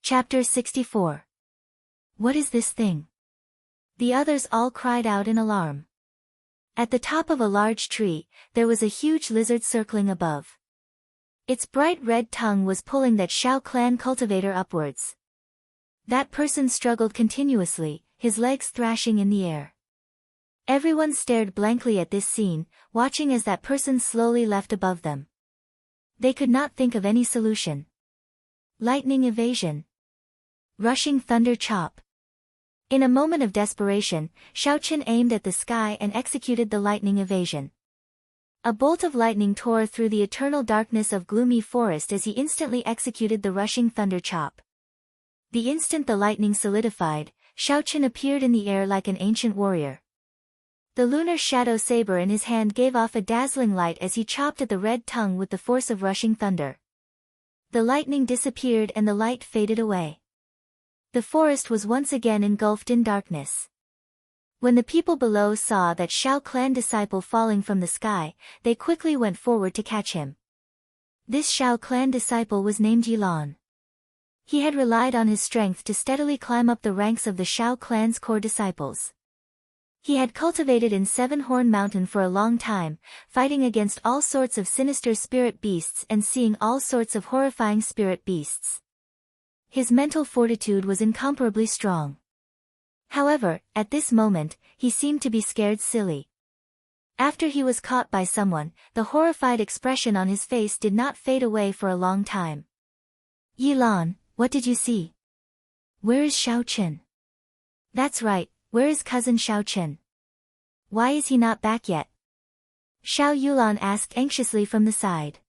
Chapter 64. What is this thing? The others all cried out in alarm. At the top of a large tree, there was a huge lizard circling above. Its bright red tongue was pulling that Shao clan cultivator upwards. That person struggled continuously, his legs thrashing in the air. Everyone stared blankly at this scene, watching as that person slowly left above them. They could not think of any solution. Lightning evasion. Rushing thunder chop. In a moment of desperation, Xiaoqin aimed at the sky and executed the lightning evasion. A bolt of lightning tore through the eternal darkness of gloomy forest as he instantly executed the rushing thunder chop. The instant the lightning solidified, Xiaoqin appeared in the air like an ancient warrior. The lunar shadow saber in his hand gave off a dazzling light as he chopped at the red tongue with the force of rushing thunder. The lightning disappeared and the light faded away. The forest was once again engulfed in darkness. When the people below saw that Shao clan disciple falling from the sky, they quickly went forward to catch him. This Shao clan disciple was named Yilan. He had relied on his strength to steadily climb up the ranks of the Shao clan's core disciples. He had cultivated in Seven-Horn Mountain for a long time, fighting against all sorts of sinister spirit beasts and seeing all sorts of horrifying spirit beasts. His mental fortitude was incomparably strong. However, at this moment, he seemed to be scared silly. After he was caught by someone, the horrified expression on his face did not fade away for a long time. Yilan, what did you see? Where is Xiaoqin? That's right, where is cousin Xiaoqin? Why is he not back yet? Xiao Yulan asked anxiously from the side.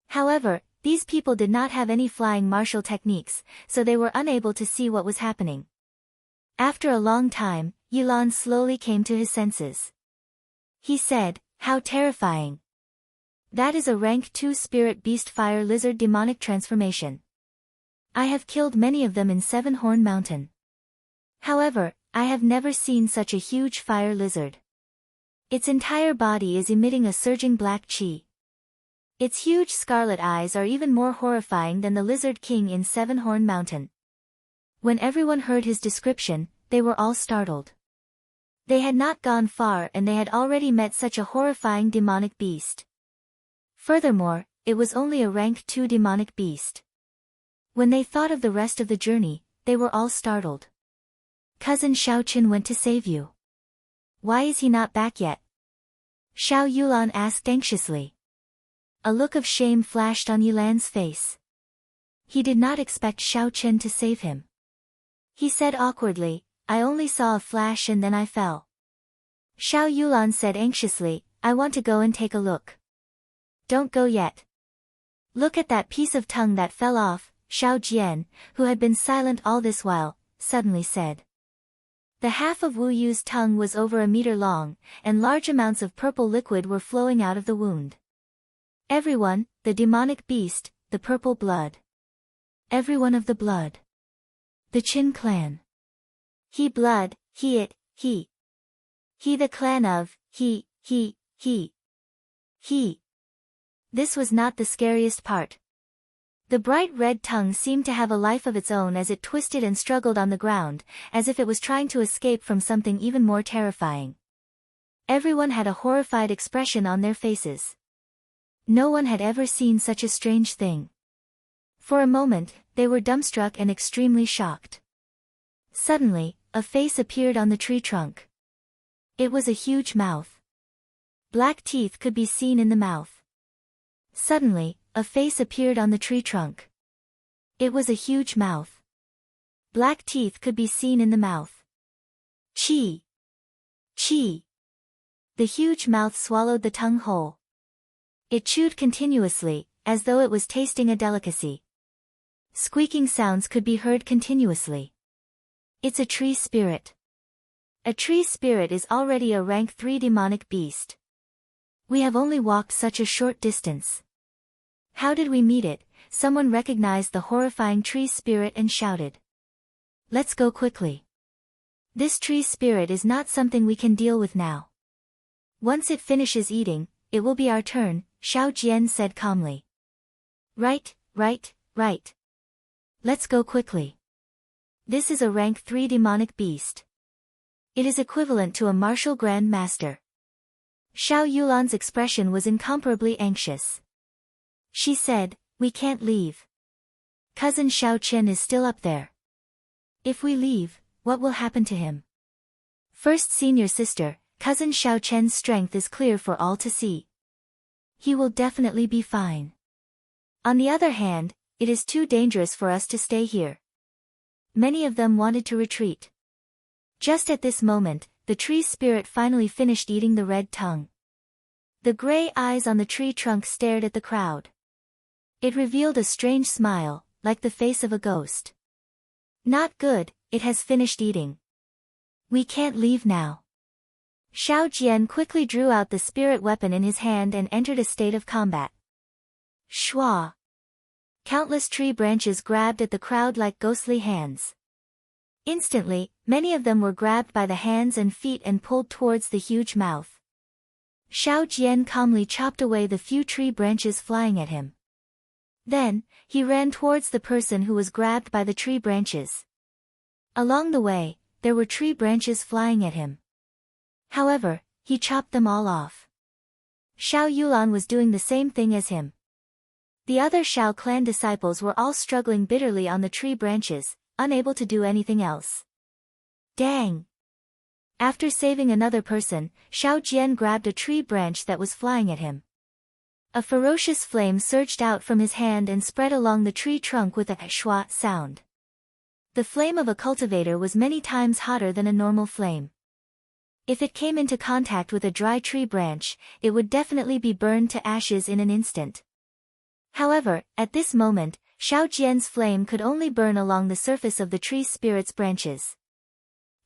However, these people did not have any flying martial techniques, so they were unable to see what was happening. After a long time, Yilan slowly came to his senses. He said, "How terrifying. That is a rank 2 spirit beast fire lizard demonic transformation. I have killed many of them in Seven-Horn Mountain. However, I have never seen such a huge fire lizard. Its entire body is emitting a surging black chi. Its huge scarlet eyes are even more horrifying than the Lizard King in Seven-Horn Mountain." When everyone heard his description, they were all startled. They had not gone far and they had already met such a horrifying demonic beast. Furthermore, it was only a rank 2 demonic beast. When they thought of the rest of the journey, they were all startled. Cousin Xiaoqin went to save you. Why is he not back yet? Xiao Yulan asked anxiously. A look of shame flashed on Yilan's face. He did not expect Xiaoqin to save him. He said awkwardly, "I only saw a flash and then I fell." Xiao Yulan said anxiously, "I want to go and take a look." "Don't go yet. Look at that piece of tongue that fell off," Xiao Jian, who had been silent all this while, suddenly said. The half of Wu Yu's tongue was over a meter long, and large amounts of purple liquid were flowing out of the wound. Everyone, the demonic beast, the purple blood. Everyone of the blood. The Qin clan. He blood, he it, he. He the clan of, he. This was not the scariest part. The bright red tongue seemed to have a life of its own as it twisted and struggled on the ground, as if it was trying to escape from something even more terrifying. Everyone had a horrified expression on their faces. No one had ever seen such a strange thing. For a moment, they were dumbstruck and extremely shocked. Suddenly, a face appeared on the tree trunk. It was a huge mouth. Black teeth could be seen in the mouth. Suddenly, a face appeared on the tree trunk. It was a huge mouth. Black teeth could be seen in the mouth. Chi! Chi! The huge mouth swallowed the tongue whole. It chewed continuously, as though it was tasting a delicacy. Squeaking sounds could be heard continuously. It's a tree spirit. A tree spirit is already a rank 3 demonic beast. We have only walked such a short distance. How did we meet it? Someone recognized the horrifying tree spirit and shouted. Let's go quickly. This tree spirit is not something we can deal with now. Once it finishes eating, it will be our turn, Xiao Jian said calmly. Right. Let's go quickly. This is a rank 3 demonic beast. It is equivalent to a martial grand master. Xiao Yulan's expression was incomparably anxious. She said, we can't leave. Cousin Xiao Chen is still up there. If we leave, what will happen to him? First senior sister, Cousin Xiao Chen's strength is clear for all to see. He will definitely be fine. On the other hand, it is too dangerous for us to stay here. Many of them wanted to retreat. Just at this moment, the tree spirit finally finished eating the red tongue. The gray eyes on the tree trunk stared at the crowd. It revealed a strange smile, like the face of a ghost. Not good, it has finished eating. We can't leave now. Xiao Jian quickly drew out the spirit weapon in his hand and entered a state of combat. Shua! Countless tree branches grabbed at the crowd like ghostly hands. Instantly, many of them were grabbed by the hands and feet and pulled towards the huge mouth. Xiao Jian calmly chopped away the few tree branches flying at him. Then, he ran towards the person who was grabbed by the tree branches. Along the way, there were tree branches flying at him. However, he chopped them all off. Xiao Yulan was doing the same thing as him. The other Xiao clan disciples were all struggling bitterly on the tree branches, unable to do anything else. Dang! After saving another person, Xiao Jian grabbed a tree branch that was flying at him. A ferocious flame surged out from his hand and spread along the tree trunk with a shua sound. The flame of a cultivator was many times hotter than a normal flame. If it came into contact with a dry tree branch, it would definitely be burned to ashes in an instant. However, at this moment, Xiao Jian's flame could only burn along the surface of the tree spirit's branches.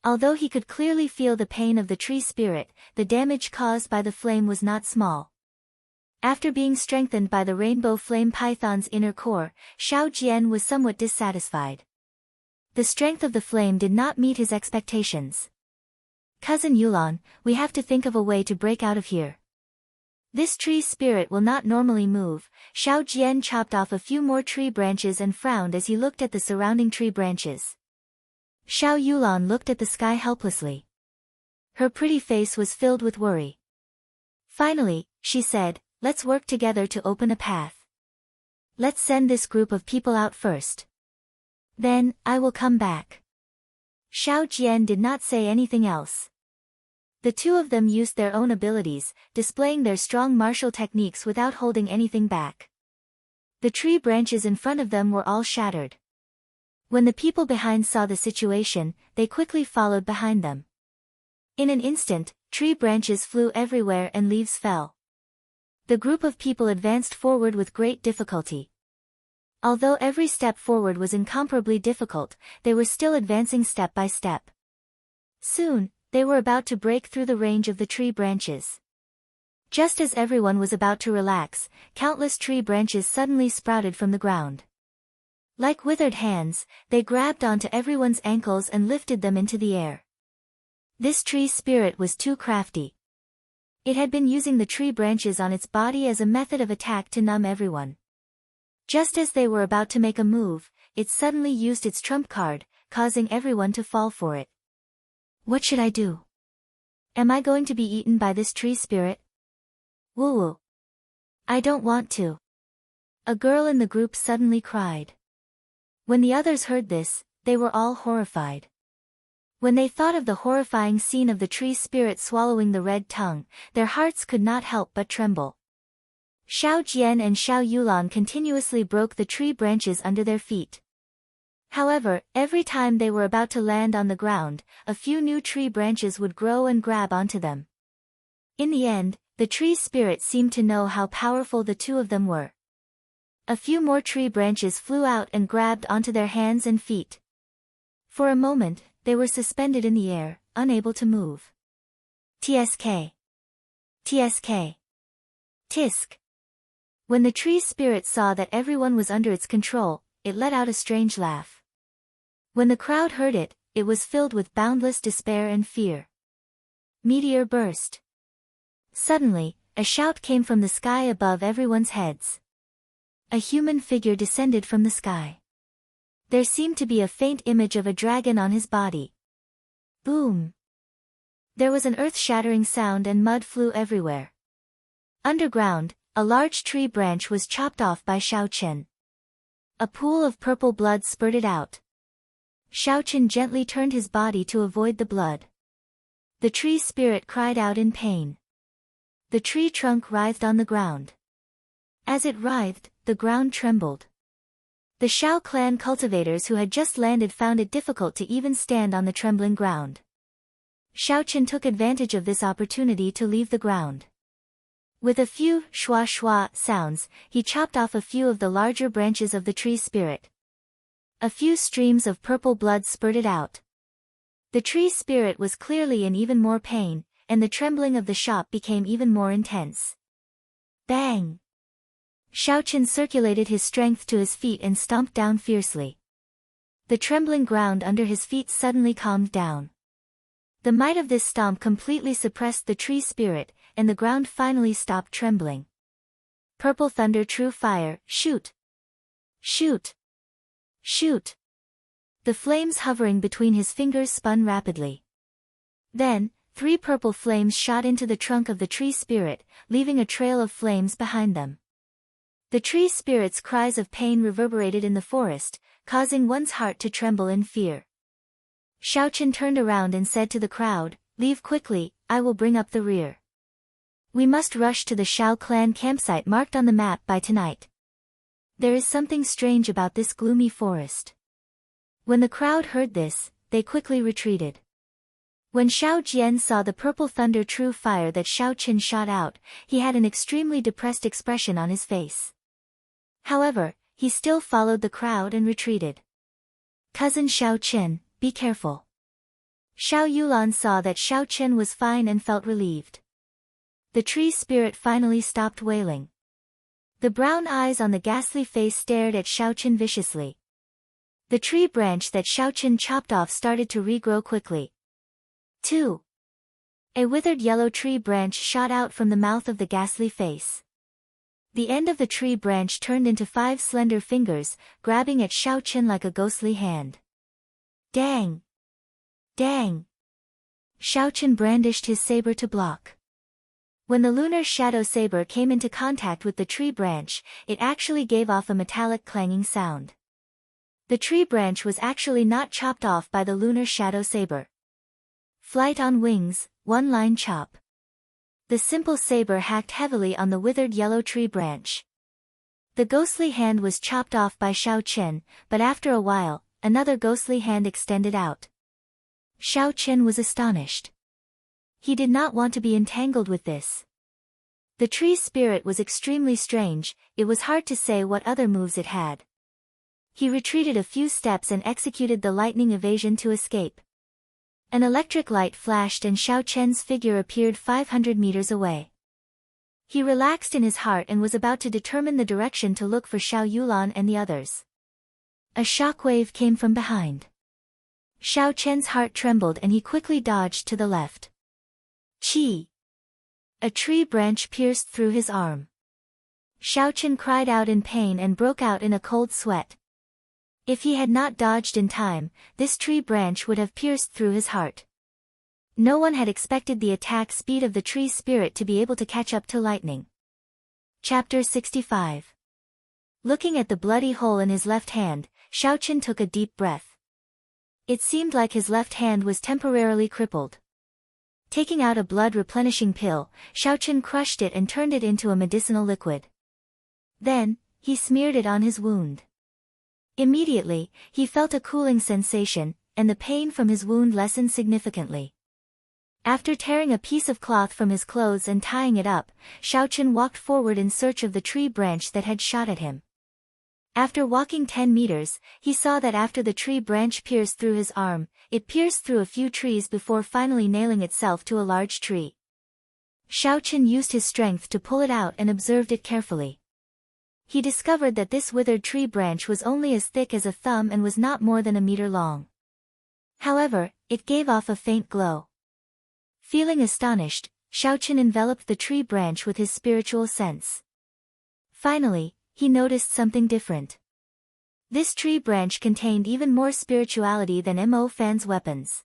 Although he could clearly feel the pain of the tree spirit, the damage caused by the flame was not small. After being strengthened by the rainbow flame python's inner core, Xiao Jian was somewhat dissatisfied. The strength of the flame did not meet his expectations. Cousin Yulan, we have to think of a way to break out of here. This tree spirit will not normally move. Xiao Jian chopped off a few more tree branches and frowned as he looked at the surrounding tree branches. Xiao Yulan looked at the sky helplessly. Her pretty face was filled with worry. Finally, she said, let's work together to open a path. Let's send this group of people out first. Then, I will come back. Xiao Jian did not say anything else. The two of them used their own abilities, displaying their strong martial techniques without holding anything back. The tree branches in front of them were all shattered. When the people behind saw the situation, they quickly followed behind them. In an instant, tree branches flew everywhere and leaves fell. The group of people advanced forward with great difficulty. Although every step forward was incomparably difficult, they were still advancing step by step. Soon, they were about to break through the range of the tree branches. Just as everyone was about to relax, countless tree branches suddenly sprouted from the ground. Like withered hands, they grabbed onto everyone's ankles and lifted them into the air. This tree spirit was too crafty. It had been using the tree branches on its body as a method of attack to numb everyone. Just as they were about to make a move, it suddenly used its trump card, causing everyone to fall for it. What should I do? Am I going to be eaten by this tree spirit? Woo-woo. I don't want to. A girl in the group suddenly cried. When the others heard this, they were all horrified. When they thought of the horrifying scene of the tree spirit swallowing the red tongue, their hearts could not help but tremble. Xiao Jian and Xiao Yulan continuously broke the tree branches under their feet. However, every time they were about to land on the ground, a few new tree branches would grow and grab onto them. In the end, the tree spirit seemed to know how powerful the two of them were. A few more tree branches flew out and grabbed onto their hands and feet. For a moment, they were suspended in the air, unable to move. TSK. TSK. Tisk. When the tree spirit saw that everyone was under its control, it let out a strange laugh. When the crowd heard it, it was filled with boundless despair and fear. Meteor burst. Suddenly, a shout came from the sky above everyone's heads. A human figure descended from the sky. There seemed to be a faint image of a dragon on his body. Boom! There was an earth-shattering sound and mud flew everywhere. Underground, a large tree branch was chopped off by Xiaochen. A pool of purple blood spurted out. Xiaochen gently turned his body to avoid the blood. The tree spirit cried out in pain. The tree trunk writhed on the ground. As it writhed, the ground trembled. The Xiao clan cultivators who had just landed found it difficult to even stand on the trembling ground. Xiaochen took advantage of this opportunity to leave the ground. With a few shwa shwa sounds, he chopped off a few of the larger branches of the tree spirit. A few streams of purple blood spurted out. The tree spirit was clearly in even more pain, and the trembling of the shop became even more intense. Bang! Xiaochen circulated his strength to his feet and stomped down fiercely. The trembling ground under his feet suddenly calmed down. The might of this stomp completely suppressed the tree spirit, and the ground finally stopped trembling. Purple thunder, true fire, shoot! Shoot! Shoot! The flames hovering between his fingers spun rapidly. Then, 3 purple flames shot into the trunk of the tree spirit, leaving a trail of flames behind them. The tree spirit's cries of pain reverberated in the forest, causing one's heart to tremble in fear. Xiaochen turned around and said to the crowd, "Leave quickly, I will bring up the rear. We must rush to the Xiao clan campsite marked on the map by tonight. There is something strange about this gloomy forest." When the crowd heard this, they quickly retreated. When Xiao Jian saw the purple thunder true fire that Xiaochen shot out, he had an extremely depressed expression on his face. However, he still followed the crowd and retreated. "Cousin Xiaochen, be careful." Xiao Yulan saw that Xiaochen was fine and felt relieved. The tree spirit finally stopped wailing. The brown eyes on the ghastly face stared at Xiaochen viciously. The tree branch that Xiaochen chopped off started to regrow quickly. 2. A withered yellow tree branch shot out from the mouth of the ghastly face. The end of the tree branch turned into 5 slender fingers, grabbing at Xiaochen like a ghostly hand. Dang! Dang! Xiaochen brandished his saber to block. When the lunar shadow saber came into contact with the tree branch, it actually gave off a metallic clanging sound. The tree branch was actually not chopped off by the lunar shadow saber. Flight on wings, one-line chop. The simple saber hacked heavily on the withered yellow tree branch. The ghostly hand was chopped off by Xiaochen, but after a while, another ghostly hand extended out. Xiaochen was astonished. He did not want to be entangled with this. The tree spirit was extremely strange, it was hard to say what other moves it had. He retreated a few steps and executed the lightning evasion to escape. An electric light flashed and Xiaochen's figure appeared 500 meters away. He relaxed in his heart and was about to determine the direction to look for Xiao Yulan and the others. A shockwave came from behind. Xiaochen's heart trembled and he quickly dodged to the left. Chi! A tree branch pierced through his arm. Xiaochen cried out in pain and broke out in a cold sweat. If he had not dodged in time, this tree branch would have pierced through his heart. No one had expected the attack speed of the tree spirit to be able to catch up to lightning. Chapter 65. Looking at the bloody hole in his left hand, Xiaochen took a deep breath. It seemed like his left hand was temporarily crippled. Taking out a blood-replenishing pill, Xiaochen crushed it and turned it into a medicinal liquid. Then, he smeared it on his wound. Immediately, he felt a cooling sensation, and the pain from his wound lessened significantly. After tearing a piece of cloth from his clothes and tying it up, Xiaochen walked forward in search of the tree branch that had shot at him. After walking 10 meters, he saw that after the tree branch pierced through his arm, it pierced through a few trees before finally nailing itself to a large tree. Xiaochen used his strength to pull it out and observed it carefully. He discovered that this withered tree branch was only as thick as a thumb and was not more than a meter long. However, it gave off a faint glow. Feeling astonished, Xiaochen enveloped the tree branch with his spiritual sense. Finally, he noticed something different. This tree branch contained even more spirituality than Mo Fan's weapons.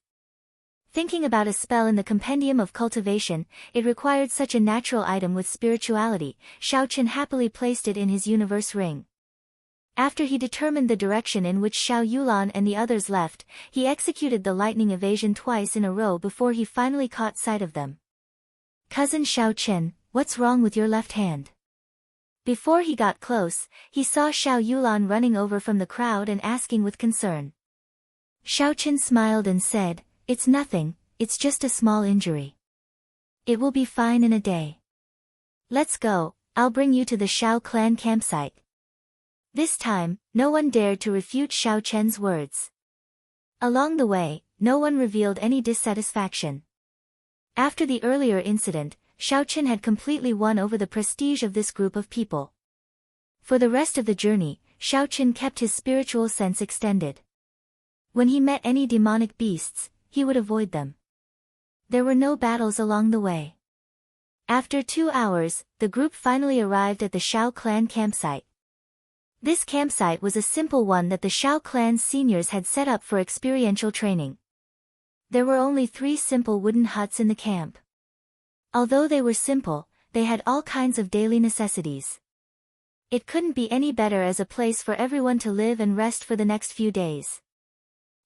Thinking about a spell in the Compendium of Cultivation, it required such a natural item with spirituality. Xiao Chen happily placed it in his universe ring. After he determined the direction in which Xiao Yulan and the others left, he executed the lightning evasion twice in a row before he finally caught sight of them. "Cousin Xiao Chen, what's wrong with your left hand?" Before he got close, he saw Xiao Yulan running over from the crowd and asking with concern. Xiao Chen smiled and said, "It's nothing, it's just a small injury. It will be fine in a day. Let's go, I'll bring you to the Xiao clan campsite." This time, no one dared to refute Xiao Chen's words. Along the way, no one revealed any dissatisfaction. After the earlier incident, Xiao Chen had completely won over the prestige of this group of people. For the rest of the journey, Xiao Chen kept his spiritual sense extended. When he met any demonic beasts, he would avoid them. There were no battles along the way. After 2 hours, the group finally arrived at the Xiao clan campsite. This campsite was a simple one that the Xiao clan's seniors had set up for experiential training. There were only 3 simple wooden huts in the camp. Although they were simple, they had all kinds of daily necessities. It couldn't be any better as a place for everyone to live and rest for the next few days.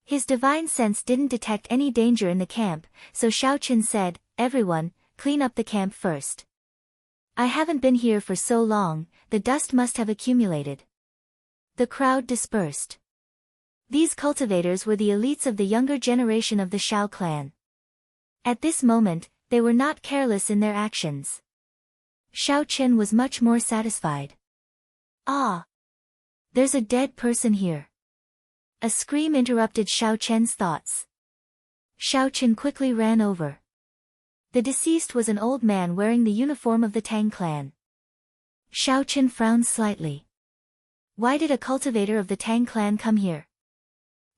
His divine sense didn't detect any danger in the camp, so Xiao Chen said, "Everyone, clean up the camp first. I haven't been here for so long, the dust must have accumulated." The crowd dispersed. These cultivators were the elites of the younger generation of the Xiao clan. At this moment, they were not careless in their actions. Xiao Chen was much more satisfied. "Ah! There's a dead person here." A scream interrupted Xiao Chen's thoughts. Xiao Chen quickly ran over. The deceased was an old man wearing the uniform of the Tang clan. Xiao Chen frowned slightly. Why did a cultivator of the Tang clan come here?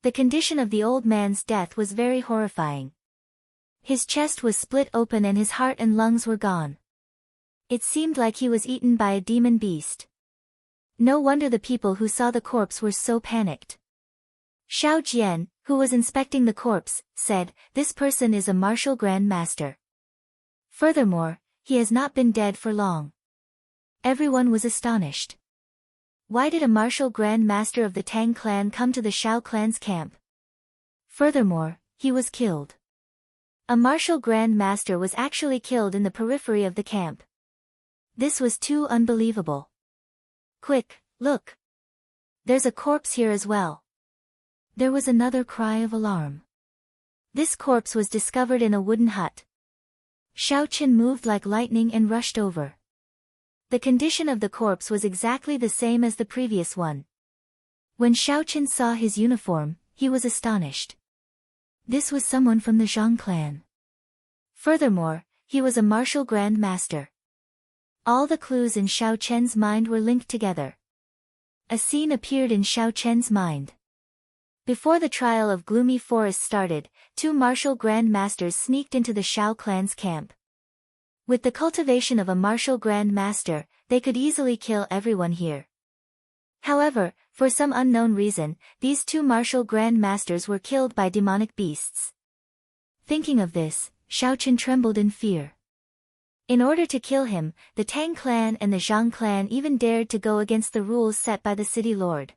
The condition of the old man's death was very horrifying. His chest was split open and his heart and lungs were gone. It seemed like he was eaten by a demon beast. No wonder the people who saw the corpse were so panicked. Xiao Jian, who was inspecting the corpse, said, "This person is a martial grand master. Furthermore, he has not been dead for long." Everyone was astonished. Why did a martial grand master of the Tang clan come to the Xiao clan's camp? Furthermore, he was killed. A martial grand master was actually killed in the periphery of the camp. This was too unbelievable. "Quick, look! There's a corpse here as well." There was another cry of alarm. This corpse was discovered in a wooden hut. Xiao Chen moved like lightning and rushed over. The condition of the corpse was exactly the same as the previous one. When Xiao Chen saw his uniform, he was astonished. This was someone from the Zhang clan. Furthermore, he was a martial grand master. All the clues in Xiao Chen's mind were linked together. A scene appeared in Xiao Chen's mind. Before the trial of Gloomy Forest started, 2 martial grand masters sneaked into the Xiao clan's camp. With the cultivation of a martial grand master, they could easily kill everyone here. However, for some unknown reason, these 2 martial grand masters were killed by demonic beasts. Thinking of this, Xiao Chen trembled in fear. In order to kill him, the Tang clan and the Zhang clan even dared to go against the rules set by the city lord.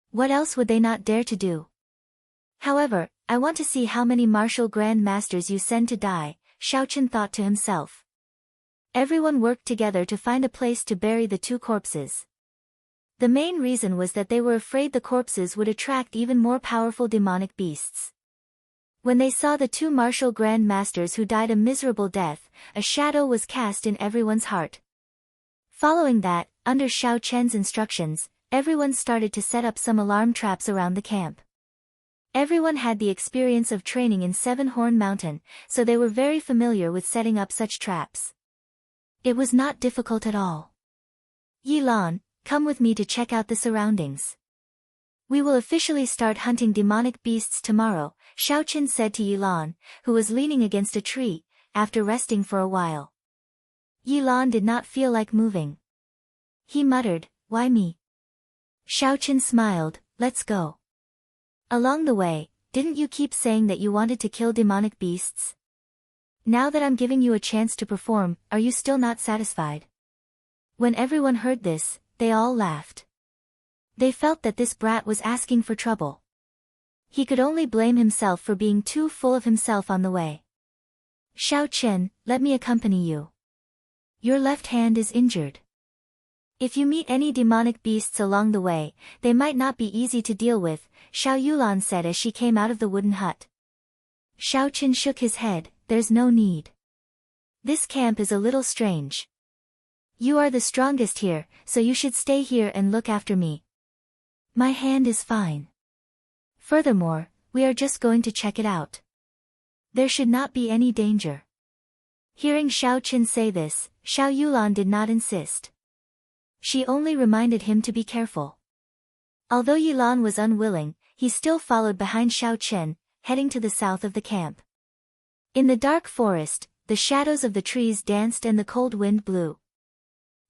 What else would they not dare to do? However, I want to see how many martial grand masters you send to die, Xiao Chen thought to himself. Everyone worked together to find a place to bury the 2 corpses. The main reason was that they were afraid the corpses would attract even more powerful demonic beasts. When they saw the 2 martial grand masters who died a miserable death, a shadow was cast in everyone's heart. Following that, under Xiao Chen's instructions, everyone started to set up some alarm traps around the camp. Everyone had the experience of training in Seven Horn Mountain, so they were very familiar with setting up such traps. It was not difficult at all. "Yilan, come with me to check out the surroundings. We will officially start hunting demonic beasts tomorrow," Xiao Chen said to Yilan, who was leaning against a tree, after resting for a while. Yilan did not feel like moving. He muttered, "Why me? Xiaochen smiled, let's go. Along the way, didn't you keep saying that you wanted to kill demonic beasts? Now that I'm giving you a chance to perform, are you still not satisfied? When everyone heard this, they all laughed. They felt that this brat was asking for trouble. He could only blame himself for being too full of himself on the way. Xiaochen, let me accompany you. Your left hand is injured. If you meet any demonic beasts along the way, they might not be easy to deal with, Xiao Yulan said as she came out of the wooden hut. Xiaochen shook his head, there's no need. This camp is a little strange. You are the strongest here, so you should stay here and look after me. My hand is fine. Furthermore, we are just going to check it out. There should not be any danger. Hearing Xiaochen say this, Xiao Yulan did not insist. She only reminded him to be careful. Although Yilan was unwilling, he still followed behind Xiaochen, heading to the south of the camp. In the dark forest, the shadows of the trees danced and the cold wind blew.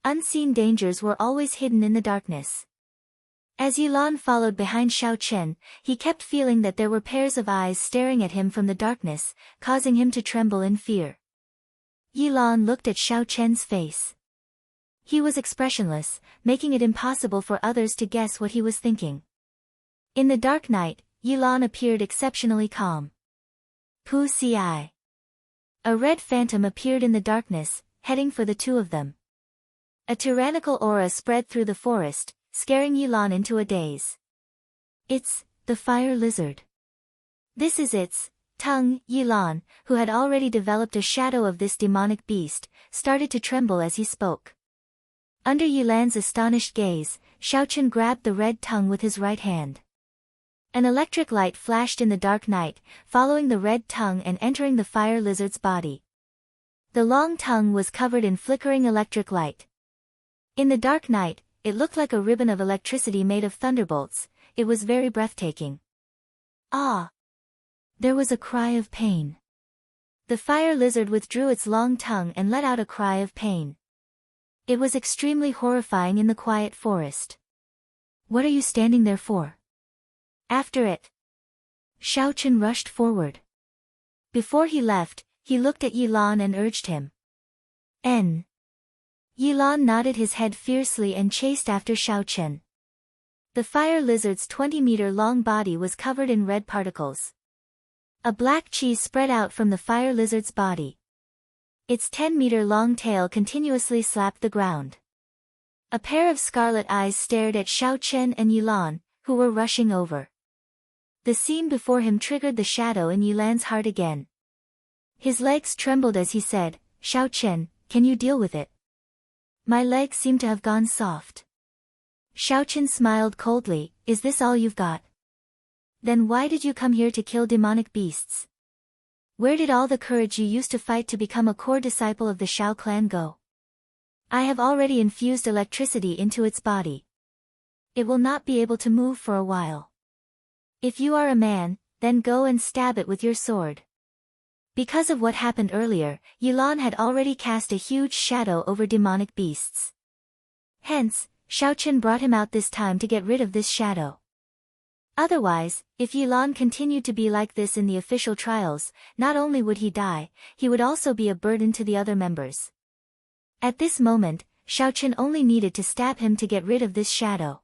Unseen dangers were always hidden in the darkness. As Yilan followed behind Xiaochen, he kept feeling that there were pairs of eyes staring at him from the darkness, causing him to tremble in fear. Yilan looked at Xiaochen's face. He was expressionless, making it impossible for others to guess what he was thinking. In the dark night, Yilan appeared exceptionally calm. Pu Si. A red phantom appeared in the darkness, heading for the two of them. A tyrannical aura spread through the forest, scaring Yilan into a daze. It's the fire lizard. This is its tongue. Yilan, who had already developed a shadow of this demonic beast, started to tremble as he spoke. Under Yilan's astonished gaze, Xiaochen grabbed the red tongue with his right hand. An electric light flashed in the dark night, following the red tongue and entering the fire lizard's body. The long tongue was covered in flickering electric light. In the dark night, it looked like a ribbon of electricity made of thunderbolts. It was very breathtaking. Ah! There was a cry of pain. The fire lizard withdrew its long tongue and let out a cry of pain. It was extremely horrifying in the quiet forest. What are you standing there for? After it. Xiaochen rushed forward. Before he left, he looked at Yilan and urged him. N. Yilan nodded his head fiercely and chased after Xiaochen. The fire lizard's 20-meter-long body was covered in red particles. A black cheese spread out from the fire lizard's body. Its 10-meter-long tail continuously slapped the ground. A pair of scarlet eyes stared at Xiaochen and Yilan, who were rushing over. The scene before him triggered the shadow in Yilan's heart again. His legs trembled as he said, Xiaochen, can you deal with it? My legs seem to have gone soft. Xiaochen smiled coldly, is this all you've got? Then why did you come here to kill demonic beasts? Where did all the courage you used to fight to become a core disciple of the Xiao clan go? I have already infused electricity into its body. It will not be able to move for a while. If you are a man, then go and stab it with your sword. Because of what happened earlier, Yilan had already cast a huge shadow over demonic beasts. Hence, Xiaochen brought him out this time to get rid of this shadow. Otherwise, if Yilan continued to be like this in the official trials, not only would he die, he would also be a burden to the other members. At this moment, Xiaochen only needed to stab him to get rid of this shadow.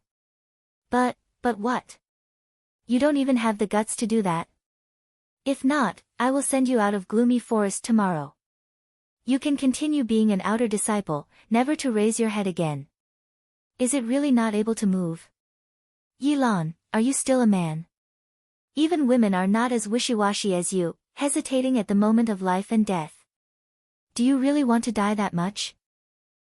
But what? You don't even have the guts to do that? If not, I will send you out of Gloomy Forest tomorrow. You can continue being an outer disciple, never to raise your head again. Is it really not able to move? Yilan, are you still a man? Even women are not as wishy-washy as you, hesitating at the moment of life and death. Do you really want to die that much?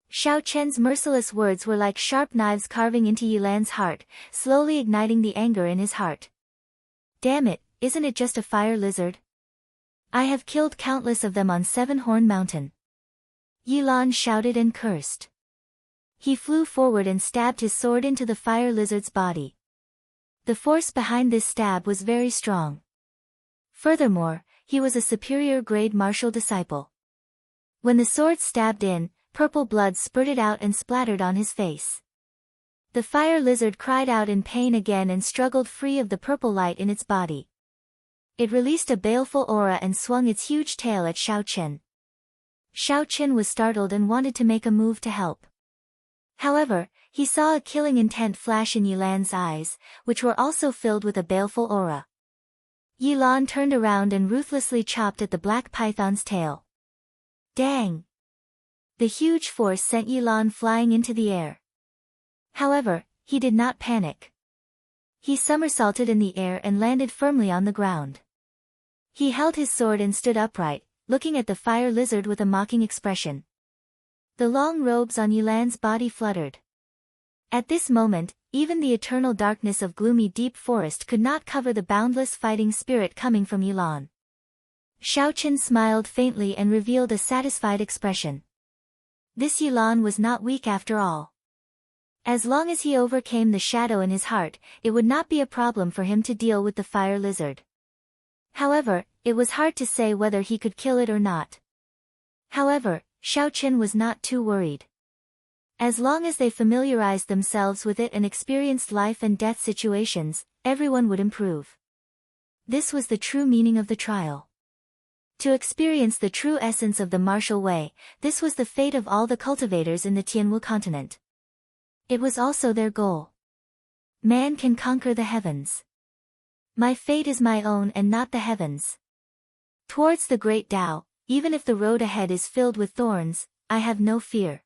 Xiaochen's merciless words were like sharp knives carving into Yilan's heart, slowly igniting the anger in his heart. Damn it, isn't it just a fire lizard? I have killed countless of them on Seven-Horn Mountain. Yilan shouted and cursed. He flew forward and stabbed his sword into the fire lizard's body. The force behind this stab was very strong. Furthermore, he was a superior grade martial disciple. When the sword stabbed in, purple blood spurted out and splattered on his face. The fire lizard cried out in pain again and struggled free of the purple light in its body. It released a baleful aura and swung its huge tail at Xiao Chen. Xiao Chen was startled and wanted to make a move to help. However, he saw a killing intent flash in Yilan's eyes, which were also filled with a baleful aura. Yilan turned around and ruthlessly chopped at the black python's tail. Dang! The huge force sent Yilan flying into the air. However, he did not panic. He somersaulted in the air and landed firmly on the ground. He held his sword and stood upright, looking at the fire lizard with a mocking expression. The long robes on Yilan's body fluttered. At this moment, even the eternal darkness of gloomy deep forest could not cover the boundless fighting spirit coming from Yilan. Xiao Chen smiled faintly and revealed a satisfied expression. This Yilan was not weak after all. As long as he overcame the shadow in his heart, it would not be a problem for him to deal with the fire lizard. However, it was hard to say whether he could kill it or not. However, Xiao Chen was not too worried. As long as they familiarized themselves with it and experienced life and death situations, everyone would improve. This was the true meaning of the trial. To experience the true essence of the martial way, this was the fate of all the cultivators in the Tianwu continent. It was also their goal. Man can conquer the heavens. My fate is my own and not the heavens. Towards the great Tao, even if the road ahead is filled with thorns, I have no fear.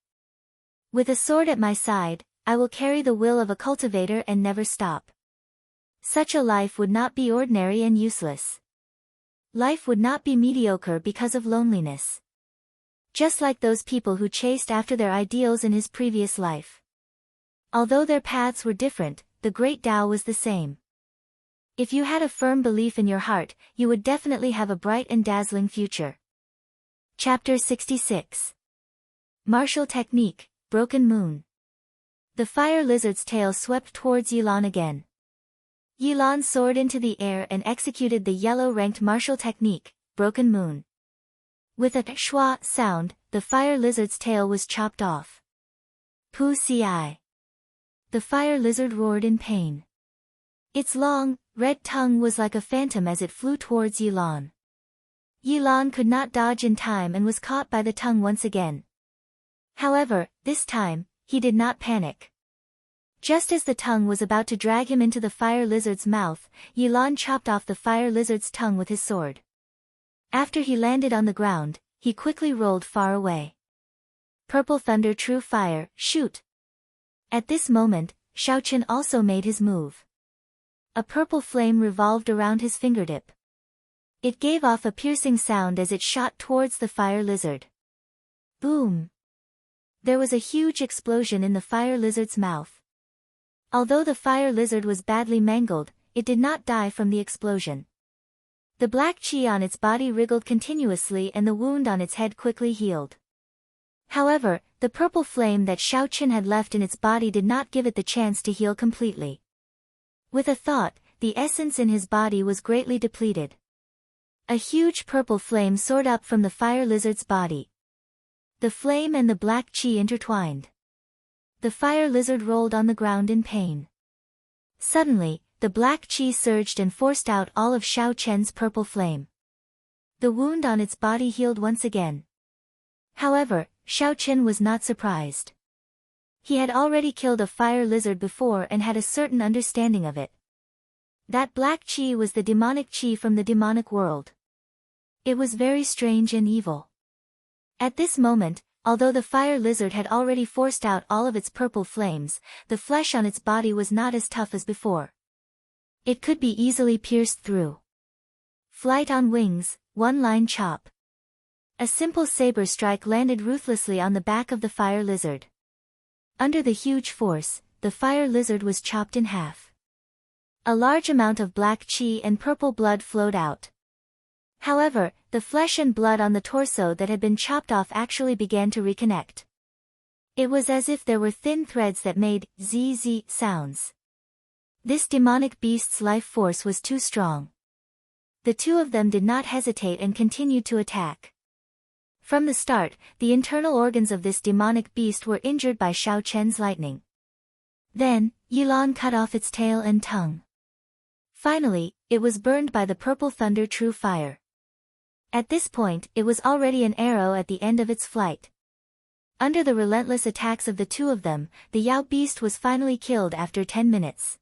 With a sword at my side, I will carry the will of a cultivator and never stop. Such a life would not be ordinary and useless. Life would not be mediocre because of loneliness. Just like those people who chased after their ideals in his previous life. Although their paths were different, the great Tao was the same. If you had a firm belief in your heart, you would definitely have a bright and dazzling future. Chapter 66. Martial Technique, Broken Moon. The fire lizard's tail swept towards Yilan again. Yilan soared into the air and executed the yellow-ranked martial technique, Broken Moon. With a schwa sound, the fire lizard's tail was chopped off. Pu ci. The fire lizard roared in pain. Its long, red tongue was like a phantom as it flew towards Yilan. Yilan could not dodge in time and was caught by the tongue once again. However, this time, he did not panic. Just as the tongue was about to drag him into the fire lizard's mouth, Yilan chopped off the fire lizard's tongue with his sword. After he landed on the ground, he quickly rolled far away. Purple thunder, true fire, shoot! At this moment, Xiao Chen also made his move. A purple flame revolved around his fingertip. It gave off a piercing sound as it shot towards the fire lizard. Boom! There was a huge explosion in the fire lizard's mouth. Although the fire lizard was badly mangled, it did not die from the explosion. The black qi on its body wriggled continuously and the wound on its head quickly healed. However, the purple flame that Xiao Chen had left in its body did not give it the chance to heal completely. With a thought, the essence in his body was greatly depleted. A huge purple flame soared up from the fire lizard's body. The flame and the black qi intertwined. The fire lizard rolled on the ground in pain. Suddenly, the black qi surged and forced out all of Xiao Chen's purple flame. The wound on its body healed once again. However, Xiao Chen was not surprised. He had already killed a fire lizard before and had a certain understanding of it. That black qi was the demonic qi from the demonic world. It was very strange and evil. At this moment, although the fire lizard had already forced out all of its purple flames, the flesh on its body was not as tough as before. It could be easily pierced through. Flight on wings, one-line chop. A simple saber strike landed ruthlessly on the back of the fire lizard. Under the huge force, the fire lizard was chopped in half. A large amount of black qi and purple blood flowed out. However, the flesh and blood on the torso that had been chopped off actually began to reconnect. It was as if there were thin threads that made zzz sounds. This demonic beast's life force was too strong. The two of them did not hesitate and continued to attack. From the start, the internal organs of this demonic beast were injured by Xiao Chen's lightning. Then, Yilan cut off its tail and tongue. Finally, it was burned by the purple thunder true fire. At this point, it was already an arrow at the end of its flight. Under the relentless attacks of the two of them, the Yao beast was finally killed after 10 minutes.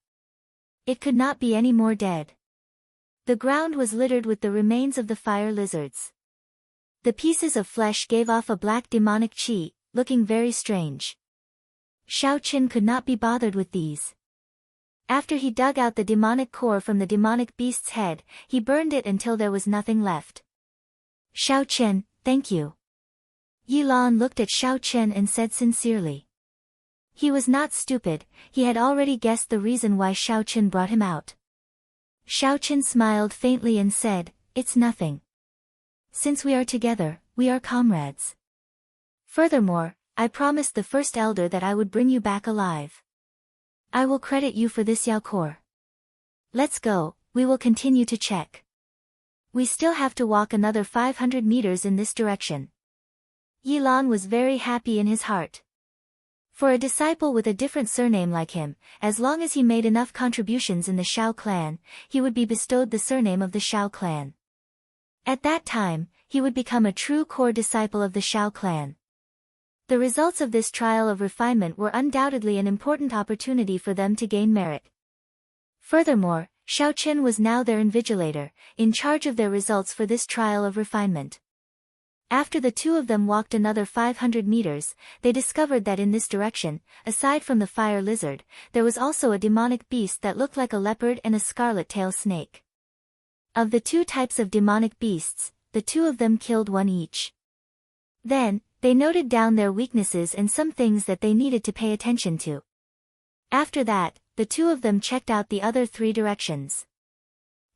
It could not be any more dead. The ground was littered with the remains of the fire lizards. The pieces of flesh gave off a black demonic chi, looking very strange. Xiaoqin could not be bothered with these. After he dug out the demonic core from the demonic beast's head, he burned it until there was nothing left. Xiaoqin, thank you. Yilan looked at Xiaoqin and said sincerely. He was not stupid, he had already guessed the reason why Xiaoqin brought him out. Xiaoqin smiled faintly and said, "It's nothing. Since we are together, we are comrades. Furthermore, I promised the first elder that I would bring you back alive. I will credit you for this Yao core. Let's go, we will continue to check. We still have to walk another 500 meters in this direction." Yilan was very happy in his heart. For a disciple with a different surname like him, as long as he made enough contributions in the Shao clan, he would be bestowed the surname of the Shao clan. At that time, he would become a true core disciple of the Shao clan. The results of this trial of refinement were undoubtedly an important opportunity for them to gain merit. Furthermore, Xiaoqin was now their invigilator, in charge of their results for this trial of refinement. After the two of them walked another 500 meters, they discovered that in this direction, aside from the fire lizard, there was also a demonic beast that looked like a leopard and a scarlet-tailed snake. Of the two types of demonic beasts, the two of them killed one each. Then, they noted down their weaknesses and some things that they needed to pay attention to. After that, the two of them checked out the other 3 directions.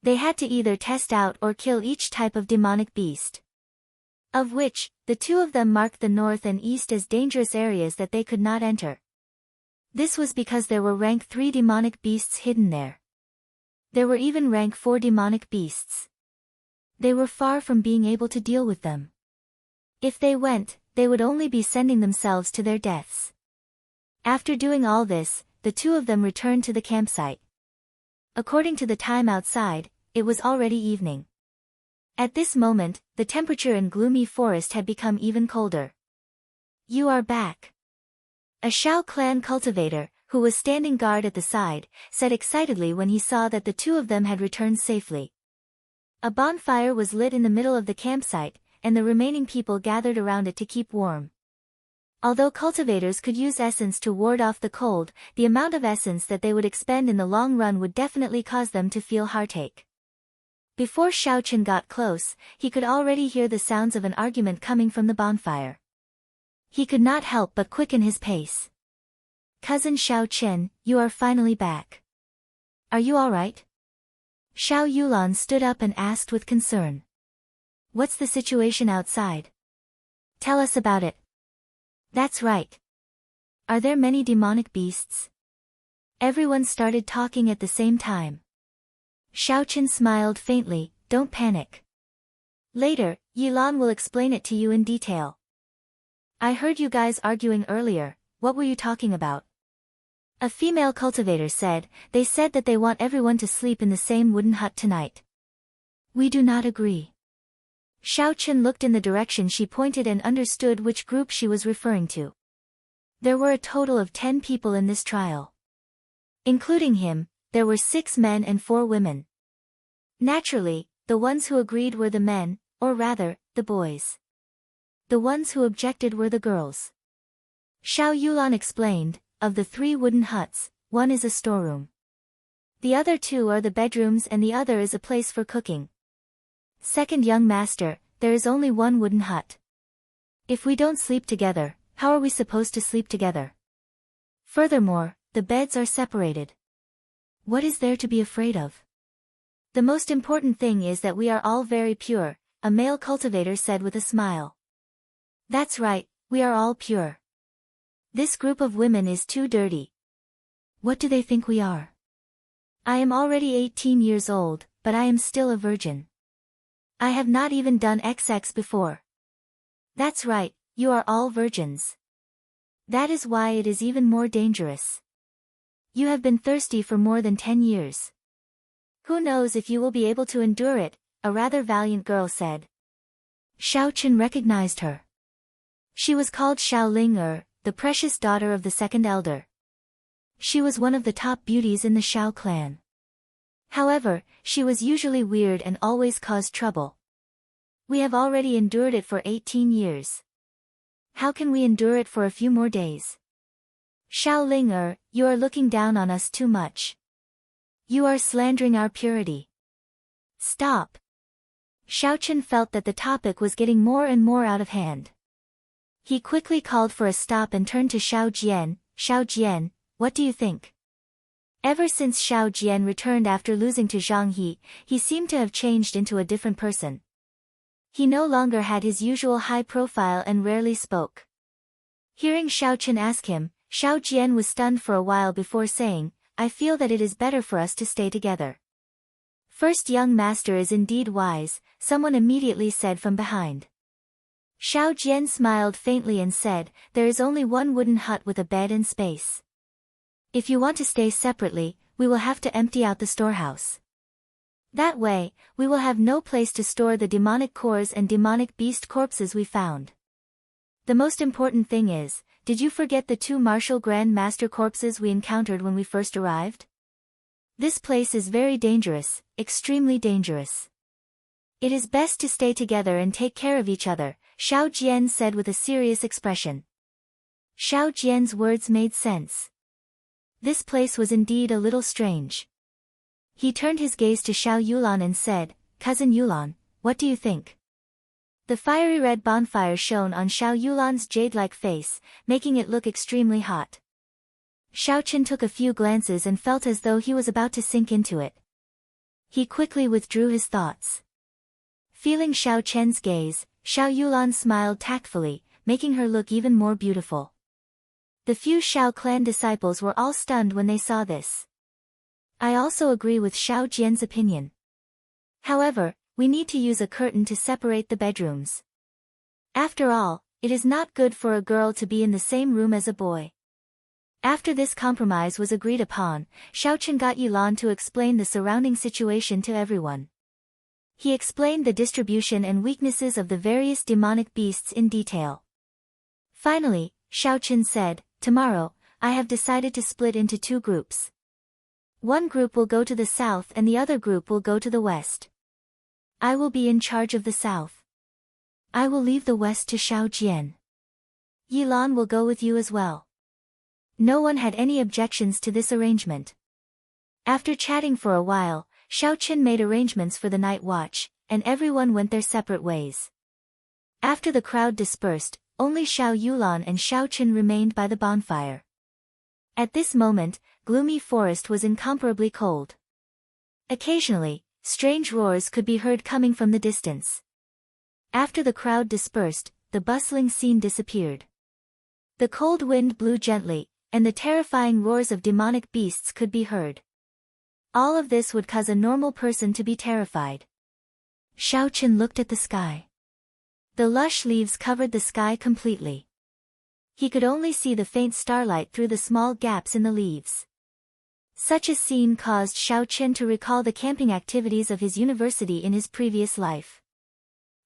They had to either test out or kill each type of demonic beast. Of which, the two of them marked the north and east as dangerous areas that they could not enter. This was because there were rank 3 demonic beasts hidden there. There were even rank 4 demonic beasts. They were far from being able to deal with them. If they went, they would only be sending themselves to their deaths. After doing all this, the two of them returned to the campsite. According to the time outside, it was already evening. At this moment, the temperature in gloomy forest had become even colder. "You are back." A Shao clan cultivator, who was standing guard at the side, said excitedly when he saw that the two of them had returned safely. A bonfire was lit in the middle of the campsite, and the remaining people gathered around it to keep warm. Although cultivators could use essence to ward off the cold, the amount of essence that they would expend in the long run would definitely cause them to feel heartache. Before Xiaoqin got close, he could already hear the sounds of an argument coming from the bonfire. He could not help but quicken his pace. "Cousin Xiaoqin, you are finally back. Are you all right?" Xiao Yulan stood up and asked with concern. "What's the situation outside? Tell us about it." "That's right. Are there many demonic beasts?" Everyone started talking at the same time. Xiaoqin smiled faintly, "Don't panic. Later, Yilan will explain it to you in detail." "I heard you guys arguing earlier, what were you talking about?" A female cultivator said, "They said that they want everyone to sleep in the same wooden hut tonight." "We do not agree." Xiaoqin looked in the direction she pointed and understood which group she was referring to. There were a total of 10 people in this trial. Including him, there were 6 men and 4 women. Naturally, the ones who agreed were the men, or rather, the boys. The ones who objected were the girls. Xiao Yulan explained, "Of the 3 wooden huts, one is a storeroom. The other 2 are the bedrooms and the other is a place for cooking. Second young master, there is only one wooden hut. If we don't sleep together, how are we supposed to sleep together? Furthermore, the beds are separated. What is there to be afraid of? The most important thing is that we are all very pure," a male cultivator said with a smile. "That's right, we are all pure. This group of women is too dirty. What do they think we are? I am already 18 years old, but I am still a virgin. I have not even done XX before." "That's right, you are all virgins. That is why it is even more dangerous. You have been thirsty for more than 10 years. Who knows if you will be able to endure it, a rather valiant girl said. Xiao Chen recognized her. She was called Xiao Ling, the precious daughter of the second elder. She was one of the top beauties in the Xiao clan. However, she was usually weird and always caused trouble. We have already endured it for 18 years. How can we endure it for a few more days? Xiao Ling, you are looking down on us too much. You are slandering our purity. Stop. Xiao Chen felt that the topic was getting more and more out of hand. He quickly called for a stop and turned to Xiao Jian. Xiao Jian, what do you think? Ever since Xiao Jian returned after losing to Zhang He, he seemed to have changed into a different person. He no longer had his usual high profile and rarely spoke. Hearing Xiao Chen ask him, Xiao Jian was stunned for a while before saying, I feel that it is better for us to stay together. First young master is indeed wise, someone immediately said from behind. Xiao Jian smiled faintly and said, there is only one wooden hut with a bed and space. If you want to stay separately, we will have to empty out the storehouse. That way, we will have no place to store the demonic cores and demonic beast corpses we found. The most important thing is, did you forget the 2 martial Grand Master corpses we encountered when we first arrived? This place is very dangerous, extremely dangerous. It is best to stay together and take care of each other, Xiao Jian said with a serious expression. Xiao Jian's words made sense. This place was indeed a little strange. He turned his gaze to Xiao Yulan and said, Cousin Yulan, what do you think? The fiery red bonfire shone on Xiao Yulan's jade-like face, making it look extremely hot. Xiao Chen took a few glances and felt as though he was about to sink into it. He quickly withdrew his thoughts. Feeling Xiao Chen's gaze, Xiao Yulan smiled tactfully, making her look even more beautiful. The few Xiao clan disciples were all stunned when they saw this. I also agree with Xiao Jian's opinion. However, we need to use a curtain to separate the bedrooms. After all, it is not good for a girl to be in the same room as a boy. After this compromise was agreed upon, Xiao Chen got Yilan to explain the surrounding situation to everyone. He explained the distribution and weaknesses of the various demonic beasts in detail. Finally, Xiao Chen said, tomorrow, I have decided to split into 2 groups. One group will go to the south and the other group will go to the west. I will be in charge of the south. I will leave the west to Xiao Jian. Yilan will go with you as well. No one had any objections to this arrangement. After chatting for a while, Xiao Chen made arrangements for the night watch, and everyone went their separate ways. After the crowd dispersed, only Xiao Yulan and Xiao Chen remained by the bonfire. At this moment, gloomy forest was incomparably cold. Occasionally, strange roars could be heard coming from the distance. After the crowd dispersed, the bustling scene disappeared. The cold wind blew gently, and the terrifying roars of demonic beasts could be heard. All of this would cause a normal person to be terrified. Xiao Chen looked at the sky. The lush leaves covered the sky completely. He could only see the faint starlight through the small gaps in the leaves. Such a scene caused Xiao Chen to recall the camping activities of his university in his previous life.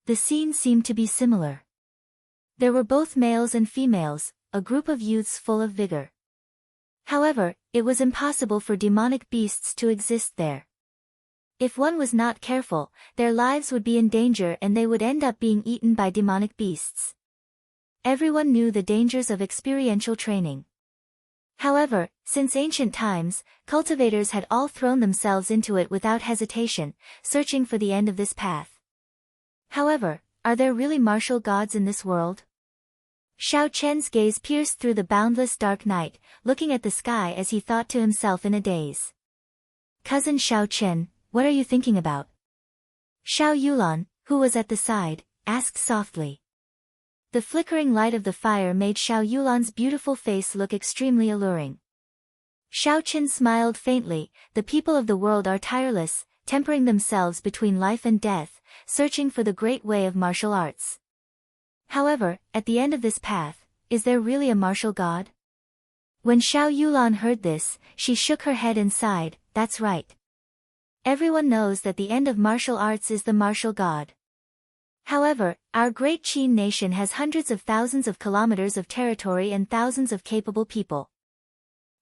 The scene seemed to be similar. There were both males and females, a group of youths full of vigor. However, it was impossible for demonic beasts to exist there. If one was not careful, their lives would be in danger and they would end up being eaten by demonic beasts. Everyone knew the dangers of experiential training. However, since ancient times, cultivators had all thrown themselves into it without hesitation, searching for the end of this path. However, are there really martial gods in this world? Xiao Chen's gaze pierced through the boundless dark night, looking at the sky as he thought to himself in a daze. Cousin Xiao Chen, what are you thinking about? Xiao Yulan, who was at the side, asked softly. The flickering light of the fire made Xiao Yulan's beautiful face look extremely alluring. Xiao Chen smiled faintly. The people of the world are tireless, tempering themselves between life and death, searching for the great way of martial arts. However, at the end of this path, is there really a martial god? When Xiao Yulan heard this, she shook her head and sighed, "That's right. Everyone knows that the end of martial arts is the martial god. However, our great Qin nation has hundreds of thousands of kilometers of territory and thousands of capable people.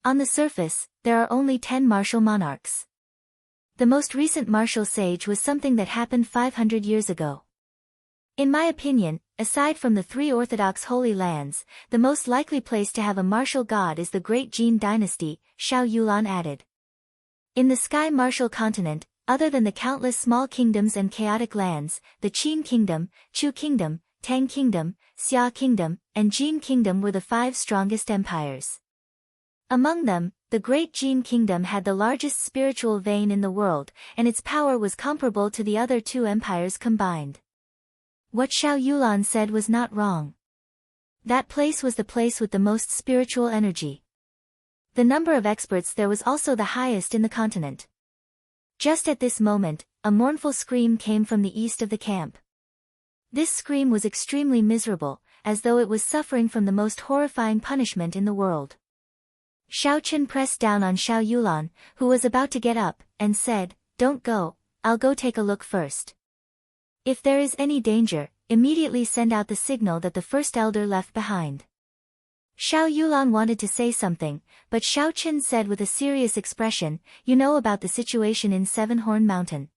On the surface, there are only 10 martial monarchs. The most recent martial sage was something that happened 500 years ago. In my opinion, aside from the 3 Orthodox Holy Lands, the most likely place to have a martial god is the Great Jin Dynasty," Xiao Yulan added. In the Sky Martial Continent, other than the countless small kingdoms and chaotic lands, the Qin Kingdom, Chu Kingdom, Tang Kingdom, Xia Kingdom, and Jin Kingdom were the 5 strongest empires. Among them, the Great Jin Kingdom had the largest spiritual vein in the world, and its power was comparable to the other 2 empires combined. What Xiao Yulan said was not wrong. That place was the place with the most spiritual energy. The number of experts there was also the highest in the continent. Just at this moment, a mournful scream came from the east of the camp. This scream was extremely miserable, as though it was suffering from the most horrifying punishment in the world. Xiao Chen pressed down on Xiao Yulan, who was about to get up, and said, "Don't go, I'll go take a look first. If there is any danger, immediately send out the signal that the first elder left behind." Xiao Yulan wanted to say something, but Xiao Chen said with a serious expression, "You know about the situation in Seven Horn Mountain.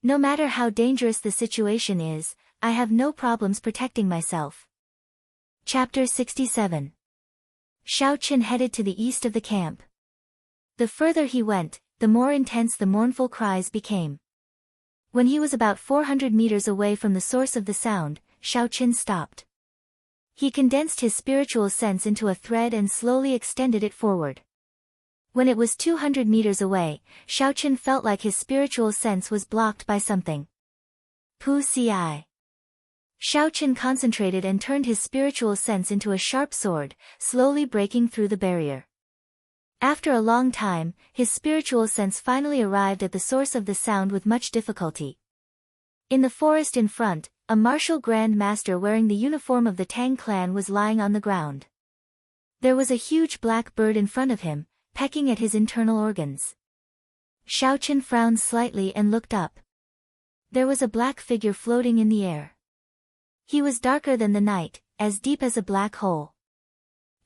No matter how dangerous the situation is, I have no problems protecting myself." Chapter 67. Xiao Chen headed to the east of the camp. The further he went, the more intense the mournful cries became. When he was about 400 meters away from the source of the sound, Xiao Chen stopped. He condensed his spiritual sense into a thread and slowly extended it forward. When it was 200 meters away, Xiao Chen felt like his spiritual sense was blocked by something. Pu Si. Xiao Chen concentrated and turned his spiritual sense into a sharp sword, slowly breaking through the barrier. After a long time, his spiritual sense finally arrived at the source of the sound with much difficulty. In the forest in front, a martial Grand Master wearing the uniform of the Tang clan was lying on the ground. There was a huge black bird in front of him, pecking at his internal organs. Xiao Chen frowned slightly and looked up. There was a black figure floating in the air. He was darker than the night, as deep as a black hole.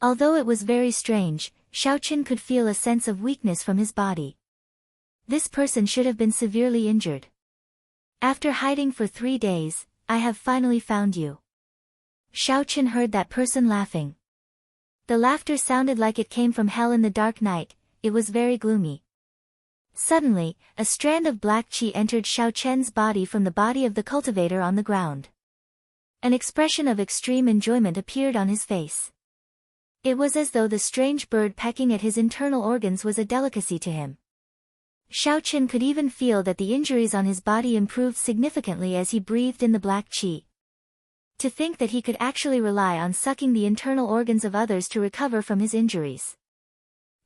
Although it was very strange, Xiao Chen could feel a sense of weakness from his body. This person should have been severely injured. "After hiding for 3 days, I have finally found you." Xiao Chen heard that person laughing. The laughter sounded like it came from hell in the dark night. It was very gloomy. Suddenly, a strand of black qi entered Xiao Chen's body from the body of the cultivator on the ground. An expression of extreme enjoyment appeared on his face. It was as though the strange bird pecking at his internal organs was a delicacy to him. Xiao Chen could even feel that the injuries on his body improved significantly as he breathed in the black qi. To think that he could actually rely on sucking the internal organs of others to recover from his injuries.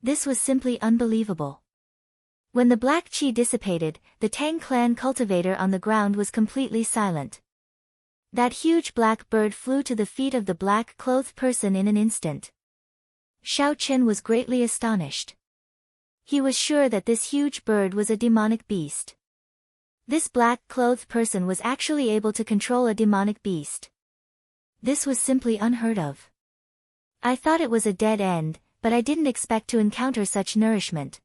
This was simply unbelievable. When the black qi dissipated, the Tang clan cultivator on the ground was completely silent. That huge black bird flew to the feet of the black-clothed person in an instant. Xiao Chen was greatly astonished. He was sure that this huge bird was a demonic beast. This black-clothed person was actually able to control a demonic beast. This was simply unheard of. I thought it was a dead end, but I didn't expect to encounter such nourishment.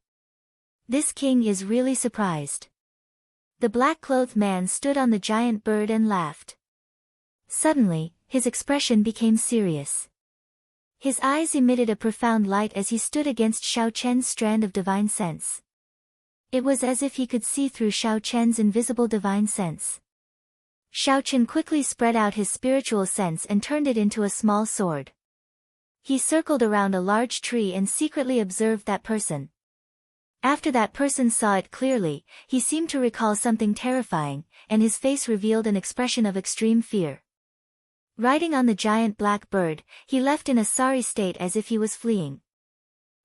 This king is really surprised. The black-clothed man stood on the giant bird and laughed. Suddenly, his expression became serious. His eyes emitted a profound light as he stood against Xiao Chen's strand of divine sense. It was as if he could see through Xiao Chen's invisible divine sense. Xiao Chen quickly spread out his spiritual sense and turned it into a small sword. He circled around a large tree and secretly observed that person. After that person saw it clearly, he seemed to recall something terrifying, and his face revealed an expression of extreme fear. Riding on the giant black bird, he left in a sorry state as if he was fleeing.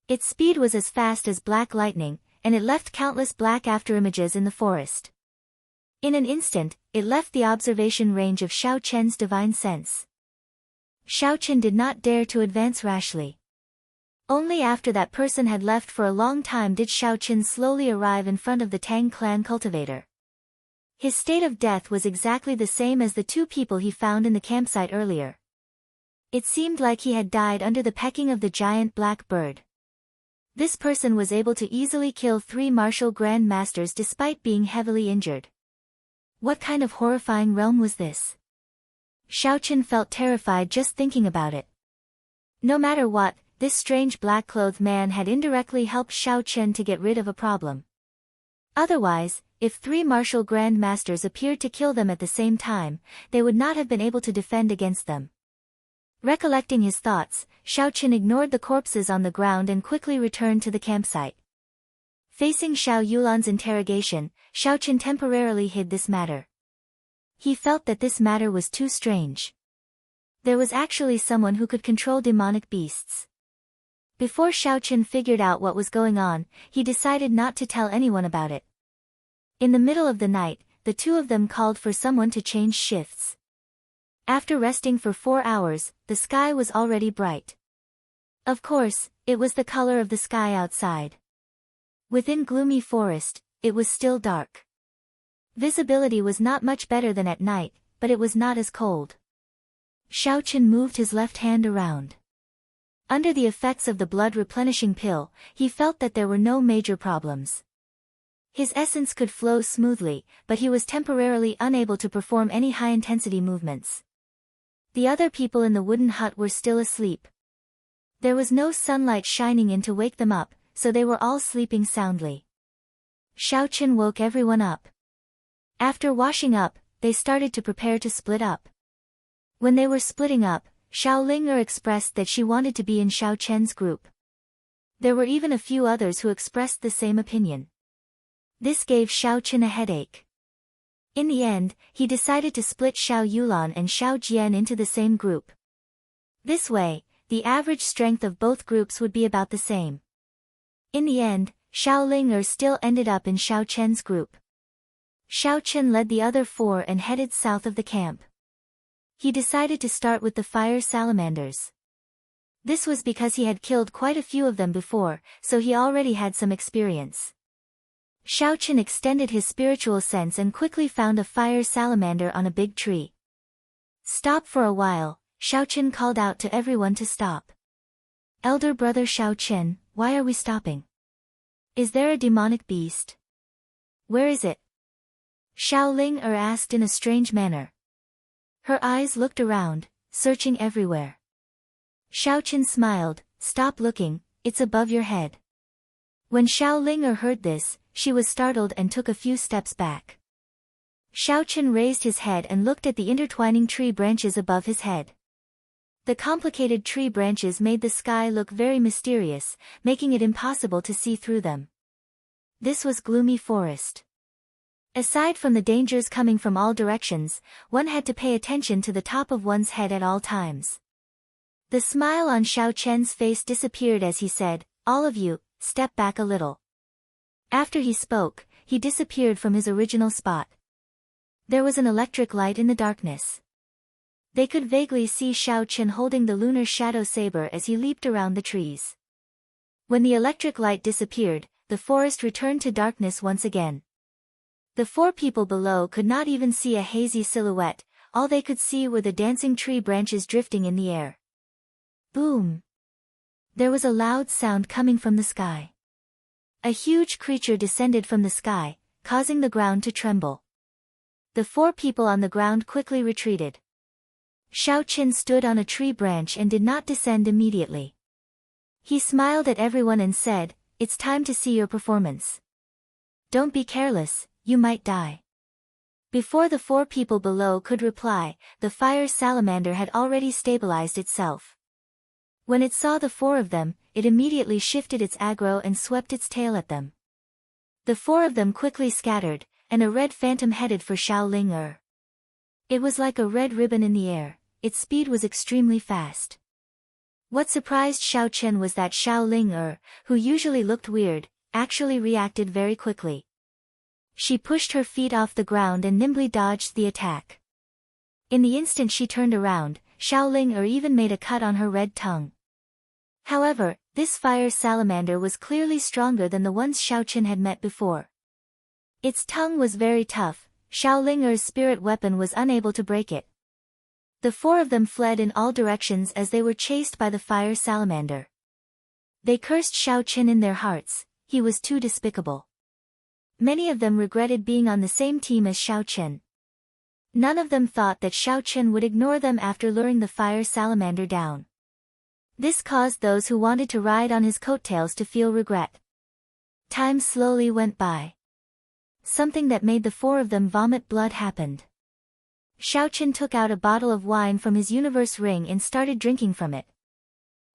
Its speed was as fast as black lightning, and it left countless black afterimages in the forest. In an instant, it left the observation range of Xiao Chen's divine sense. Xiao Chen did not dare to advance rashly. Only after that person had left for a long time did Xiao Qin slowly arrive in front of the Tang clan cultivator. His state of death was exactly the same as the two people he found in the campsite earlier. It seemed like he had died under the pecking of the giant black bird. This person was able to easily kill 3 martial grand masters despite being heavily injured. What kind of horrifying realm was this? Xiao Qin felt terrified just thinking about it. No matter what, this strange black-clothed man had indirectly helped Xiao Qin to get rid of a problem. Otherwise, if 3 martial grand masters appeared to kill them at the same time, they would not have been able to defend against them. Recollecting his thoughts, Xiao Qin ignored the corpses on the ground and quickly returned to the campsite. Facing Xiao Yulan's interrogation, Xiao Qin temporarily hid this matter. He felt that this matter was too strange. There was actually someone who could control demonic beasts. Before Xiao Qin figured out what was going on, he decided not to tell anyone about it. In the middle of the night, the two of them called for someone to change shifts. After resting for 4 hours, the sky was already bright. Of course, it was the color of the sky outside. Within gloomy forest, it was still dark. Visibility was not much better than at night, but it was not as cold. Xiao Qin moved his left hand around. Under the effects of the blood-replenishing pill, he felt that there were no major problems. His essence could flow smoothly, but he was temporarily unable to perform any high-intensity movements. The other people in the wooden hut were still asleep. There was no sunlight shining in to wake them up, so they were all sleeping soundly. Xiao Qin woke everyone up. After washing up, they started to prepare to split up. When they were splitting up, Xiao Ling expressed that she wanted to be in Xiao Chen's group. There were even a few others who expressed the same opinion. This gave Xiao Qin a headache. In the end, he decided to split Xiao Yulan and Xiao Jian into the same group. This way, the average strength of both groups would be about the same. In the end, Xiao Ling still ended up in Xiao Chen's group. Xiao Qin led the other 4 and headed south of the camp. He decided to start with the fire salamanders. This was because he had killed quite a few of them before, so he already had some experience. Xiao Qin extended his spiritual sense and quickly found a fire salamander on a big tree. Stop for a while, Xiao Qin called out to everyone to stop. Elder brother Xiao Qin, why are we stopping? Is there a demonic beast? Where is it? Xiao Ling asked in a strange manner. Her eyes looked around, searching everywhere. Xiao Qin smiled, stop looking, it's above your head. When Xiao Ling heard this, she was startled and took a few steps back. Xiao Qin raised his head and looked at the intertwining tree branches above his head. The complicated tree branches made the sky look very mysterious, making it impossible to see through them. This was gloomy forest. Aside from the dangers coming from all directions, one had to pay attention to the top of one's head at all times. The smile on Xiao Chen's face disappeared as he said, all of you, step back a little. After he spoke, he disappeared from his original spot. There was an electric light in the darkness. They could vaguely see Xiao Qin holding the lunar shadow saber as he leaped around the trees. When the electric light disappeared, the forest returned to darkness once again. The 4 people below could not even see a hazy silhouette, all they could see were the dancing tree branches drifting in the air. Boom! There was a loud sound coming from the sky. A huge creature descended from the sky, causing the ground to tremble. The 4 people on the ground quickly retreated. Xiao Qin stood on a tree branch and did not descend immediately. He smiled at everyone and said, it's time to see your performance. Don't be careless, you might die. Before the 4 people below could reply, the fire salamander had already stabilized itself. When it saw the 4 of them, it immediately shifted its aggro and swept its tail at them. The 4 of them quickly scattered, and a red phantom headed for Xiao Ling. It was like a red ribbon in the air, its speed was extremely fast. What surprised Xiao Qin was that Xiao Ling, who usually looked weird, actually reacted very quickly. She pushed her feet off the ground and nimbly dodged the attack. In the instant she turned around, Xiao Ling even made a cut on her red tongue. However, This fire salamander was clearly stronger than the ones Xiaoqin had met before. Its tongue was very tough, Xiaoling'er's spirit weapon was unable to break it. The four of them fled in all directions as they were chased by the fire salamander. They cursed Xiaoqin in their hearts, he was too despicable. Many of them regretted being on the same team as Xiaoqin. None of them thought that Xiaoqin would ignore them after luring the fire salamander down. This caused those who wanted to ride on his coattails to feel regret. Time slowly went by. Something that made the four of them vomit blood happened. Xiaoqin took out a bottle of wine from his universe ring and started drinking from it.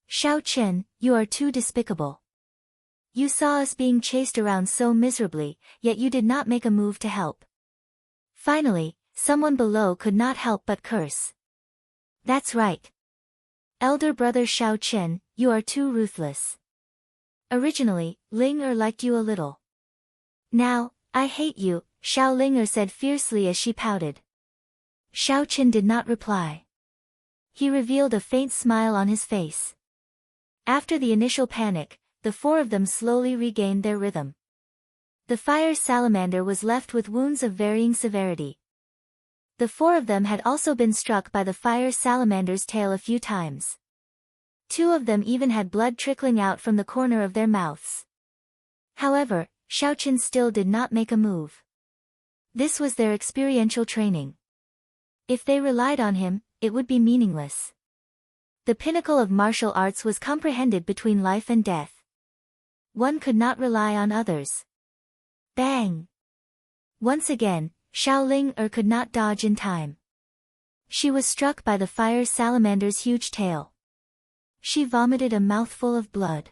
Xiaoqin, you are too despicable. You saw us being chased around so miserably, yet you did not make a move to help. Finally, someone below could not help but curse. That's right. Elder brother Xiaoqin, you are too ruthless. Originally, Ling liked you a little. Now, I hate you, Xiaoling said fiercely as she pouted. Xiaoqin did not reply. He revealed a faint smile on his face. After the initial panic, the four of them slowly regained their rhythm. The fire salamander was left with wounds of varying severity. The four of them had also been struck by the fire salamander's tail a few times. Two of them even had blood trickling out from the corner of their mouths. However, Xiaoqin still did not make a move. This was their experiential training. If they relied on him, it would be meaningless. The pinnacle of martial arts was comprehended between life and death. One could not rely on others. Bang! Once again, Xiaoling could not dodge in time. She was struck by the fire salamander's huge tail. She vomited a mouthful of blood.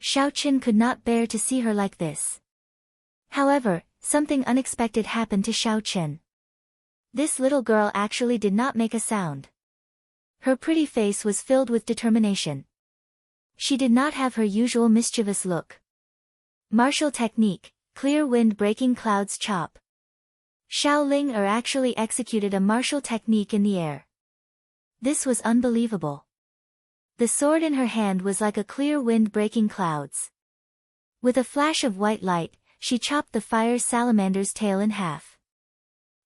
Xiaoqin could not bear to see her like this. However, something unexpected happened to Xiaoqin. This little girl actually did not make a sound. Her pretty face was filled with determination. She did not have her usual mischievous look. Martial technique, clear wind breaking clouds chop. Xiaoling actually executed a martial technique in the air. This was unbelievable. The sword in her hand was like a clear wind breaking clouds. With a flash of white light, she chopped the fire salamander's tail in half.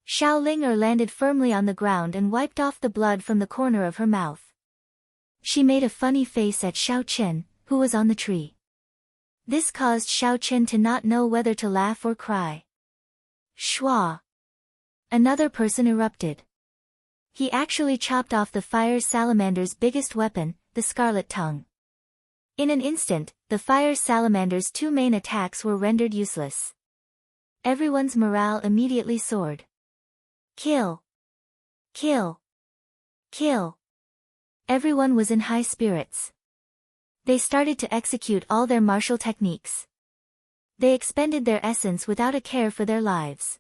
Xiaoling landed firmly on the ground and wiped off the blood from the corner of her mouth. She made a funny face at Xiaoqin, who was on the tree. This caused Xiaoqin to not know whether to laugh or cry. Shua! Another person erupted. He actually chopped off the fire salamander's biggest weapon, the scarlet tongue. In an instant, the fire salamander's two main attacks were rendered useless. Everyone's morale immediately soared. Kill! Kill! Kill! Everyone was in high spirits. They started to execute all their martial techniques. They expended their essence without a care for their lives.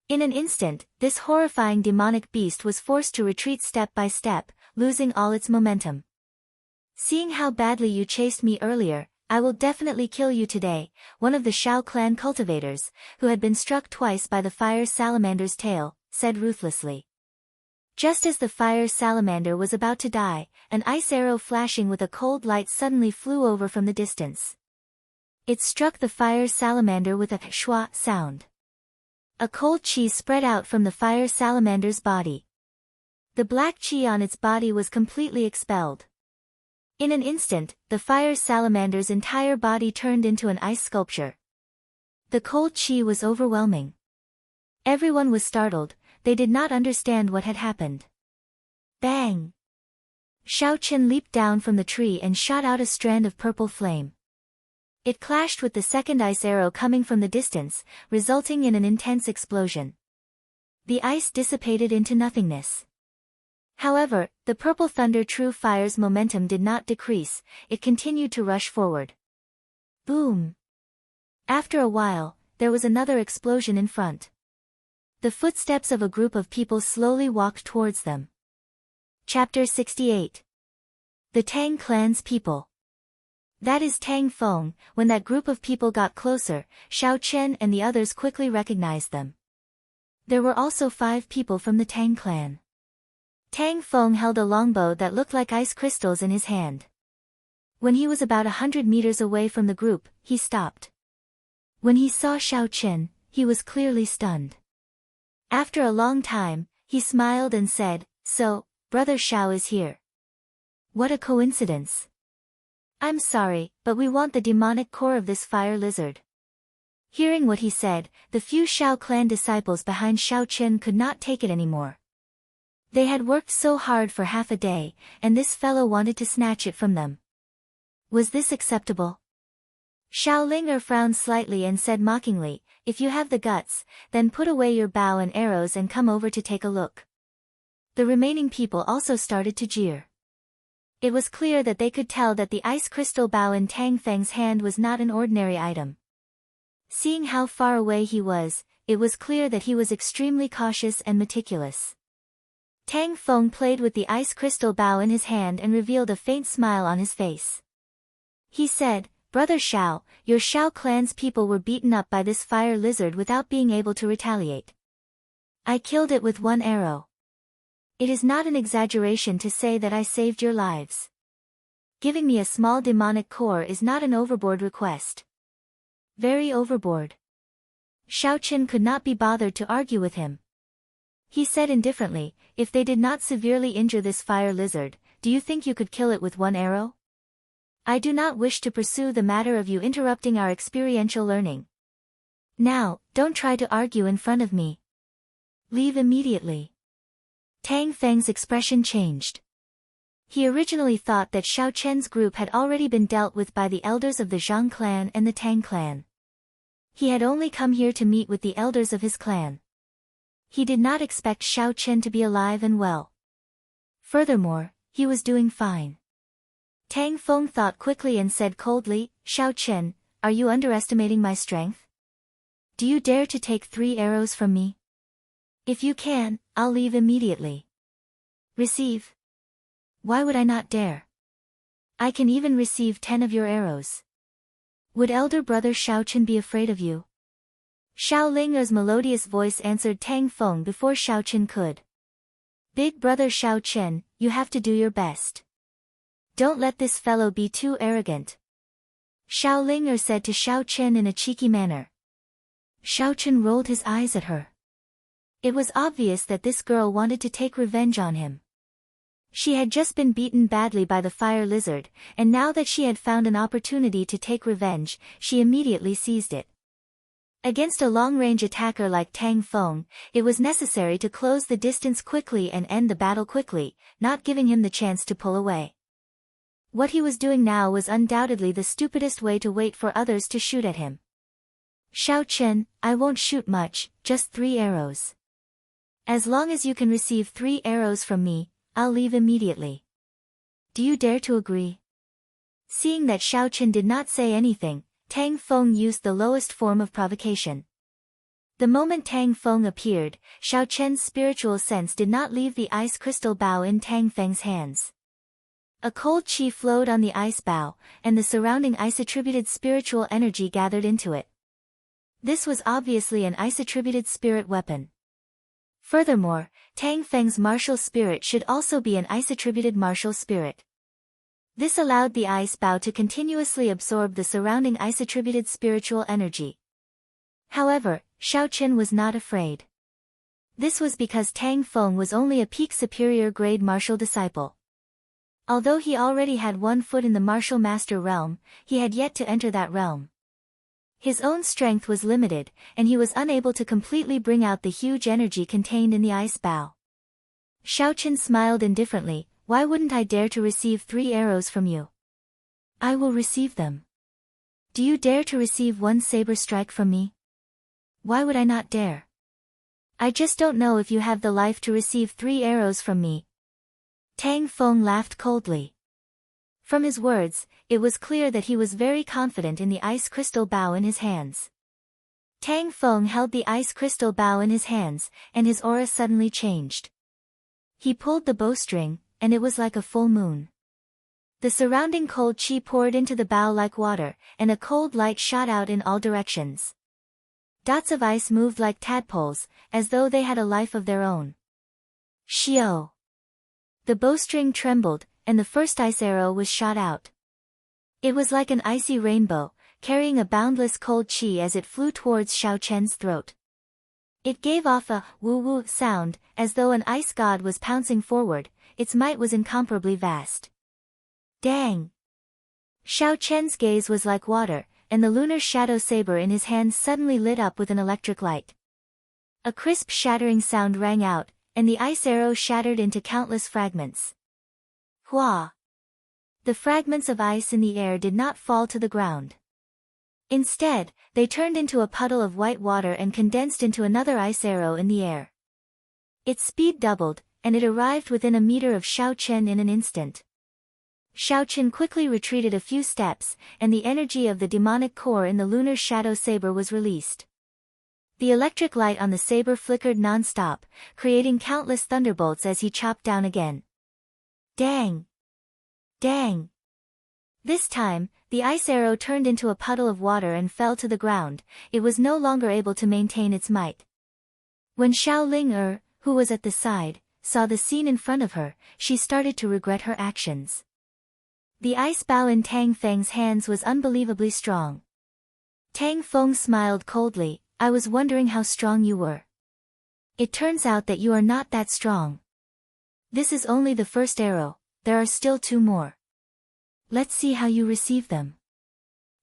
In an instant, this horrifying demonic beast was forced to retreat step by step, losing all its momentum. Seeing how badly you chased me earlier, I will definitely kill you today, one of the Shao clan cultivators, who had been struck twice by the fire salamander's tail, said ruthlessly. Just as the fire salamander was about to die, an ice arrow flashing with a cold light suddenly flew over from the distance. It struck the fire salamander with a shua sound. A cold chi spread out from the fire salamander's body. The black chi on its body was completely expelled. In an instant, the fire salamander's entire body turned into an ice sculpture. The cold chi was overwhelming. Everyone was startled, they did not understand what had happened. Bang! Xiaoqin leaped down from the tree and shot out a strand of purple flame. It clashed with the second ice arrow coming from the distance, resulting in an intense explosion. The ice dissipated into nothingness. However, the purple thunder true fire's momentum did not decrease, it continued to rush forward. Boom! After a while, there was another explosion in front. The footsteps of a group of people slowly walked towards them. Chapter 68. The Tang Clan's People. That is Tang Feng. When that group of people got closer, Xiaoqin and the others quickly recognized them. There were also 5 people from the Tang clan. Tang Feng held a longbow that looked like ice crystals in his hand. When he was about 100 meters away from the group, he stopped. When he saw Xiao Chen, he was clearly stunned. After a long time, he smiled and said, "So, Brother Xiao is here. What a coincidence. I'm sorry, but we want the demonic core of this fire lizard." Hearing what he said, the few Xiao clan disciples behind Xiao Chen could not take it anymore. They had worked so hard for half a day, and this fellow wanted to snatch it from them. Was this acceptable? Xiao Linger frowned slightly and said mockingly, "If you have the guts, then put away your bow and arrows and come over to take a look." The remaining people also started to jeer. It was clear that they could tell that the ice crystal bow in Tang Feng's hand was not an ordinary item. Seeing how far away he was, it was clear that he was extremely cautious and meticulous. Tang Feng played with the ice crystal bow in his hand and revealed a faint smile on his face. He said, "Brother Xiao, your Xiao clan's people were beaten up by this fire lizard without being able to retaliate. I killed it with one arrow. It is not an exaggeration to say that I saved your lives. Giving me a small demonic core is not an overboard request." Very overboard. Xiao Chen could not be bothered to argue with him. He said indifferently, "If they did not severely injure this fire lizard, do you think you could kill it with one arrow? I do not wish to pursue the matter of you interrupting our experiential learning. Now, don't try to argue in front of me. Leave immediately." Tang Feng's expression changed. He originally thought that Xiao Chen's group had already been dealt with by the elders of the Zhang clan and the Tang clan. He had only come here to meet with the elders of his clan. He did not expect Xiao Chen to be alive and well. Furthermore, he was doing fine. Tang Feng thought quickly and said coldly, "Xiao Chen, are you underestimating my strength? Do you dare to take 3 arrows from me? If you can, I'll leave immediately." "Receive? Why would I not dare? I can even receive 10 of your arrows. Would elder brother Xiao Chen be afraid of you?" Xiao Linger's melodious voice answered Tang Feng before Xiao Chen could. "Big brother Xiao Chen, you have to do your best. Don't let this fellow be too arrogant," Xiao Linger said to Xiao Chen in a cheeky manner. Xiao Chen rolled his eyes at her. It was obvious that this girl wanted to take revenge on him. She had just been beaten badly by the fire lizard, and now that she had found an opportunity to take revenge, she immediately seized it. Against a long-range attacker like Tang Feng, it was necessary to close the distance quickly and end the battle quickly, not giving him the chance to pull away. What he was doing now was undoubtedly the stupidest way to wait for others to shoot at him. "Xiao Chen, I won't shoot much, just 3 arrows. As long as you can receive 3 arrows from me, I'll leave immediately. Do you dare to agree?" Seeing that Xiao Chen did not say anything, Tang Feng used the lowest form of provocation. The moment Tang Feng appeared, Xiao Chen's spiritual sense did not leave the ice crystal bow in Tang Feng's hands. A cold chi flowed on the ice bow, and the surrounding ice-attributed spiritual energy gathered into it. This was obviously an ice-attributed spirit weapon. Furthermore, Tang Feng's martial spirit should also be an ice-attributed martial spirit. This allowed the ice bow to continuously absorb the surrounding ice-attributed spiritual energy. However, Xiao Chen was not afraid. This was because Tang Feng was only a peak superior grade martial disciple. Although he already had 1 foot in the martial master realm, he had yet to enter that realm. His own strength was limited, and he was unable to completely bring out the huge energy contained in the ice bow. Xiao Chen smiled indifferently. "Why wouldn't I dare to receive 3 arrows from you? I will receive them. Do you dare to receive 1 saber strike from me? Why would I not dare? I just don't know if you have the life to receive 3 arrows from me." Tang Feng laughed coldly. From his words, it was clear that he was very confident in the ice crystal bow in his hands. Tang Feng held the ice crystal bow in his hands, and his aura suddenly changed. He pulled the bowstring, and it was like a full moon. The surrounding cold chi poured into the bow like water, and a cold light shot out in all directions. Dots of ice moved like tadpoles, as though they had a life of their own. Shio! The bowstring trembled, and the first ice arrow was shot out. It was like an icy rainbow, carrying a boundless cold chi as it flew towards Xiao Chen's throat. It gave off a woo-woo sound, as though an ice god was pouncing forward. Its might was incomparably vast. Dang! Xiao Chen's gaze was like water, and the lunar shadow saber in his hands suddenly lit up with an electric light. A crisp shattering sound rang out, and the ice arrow shattered into countless fragments. Hua! The fragments of ice in the air did not fall to the ground. Instead, they turned into a puddle of white water and condensed into another ice arrow in the air. Its speed doubled, and it arrived within a meter of Xiao Chen in an instant. Xiao Chen quickly retreated a few steps, and the energy of the demonic core in the lunar shadow saber was released. The electric light on the saber flickered non-stop, creating countless thunderbolts as he chopped down again. Dang! Dang! This time, the ice arrow turned into a puddle of water and fell to the ground. It was no longer able to maintain its might. When Xiao Ling who was at the side, saw the scene in front of her, she started to regret her actions. The ice bow in Tang Feng's hands was unbelievably strong. Tang Feng smiled coldly. I was wondering how strong you were. It turns out that you are not that strong. This is only the first arrow, there are still 2 more. Let's see how you receive them.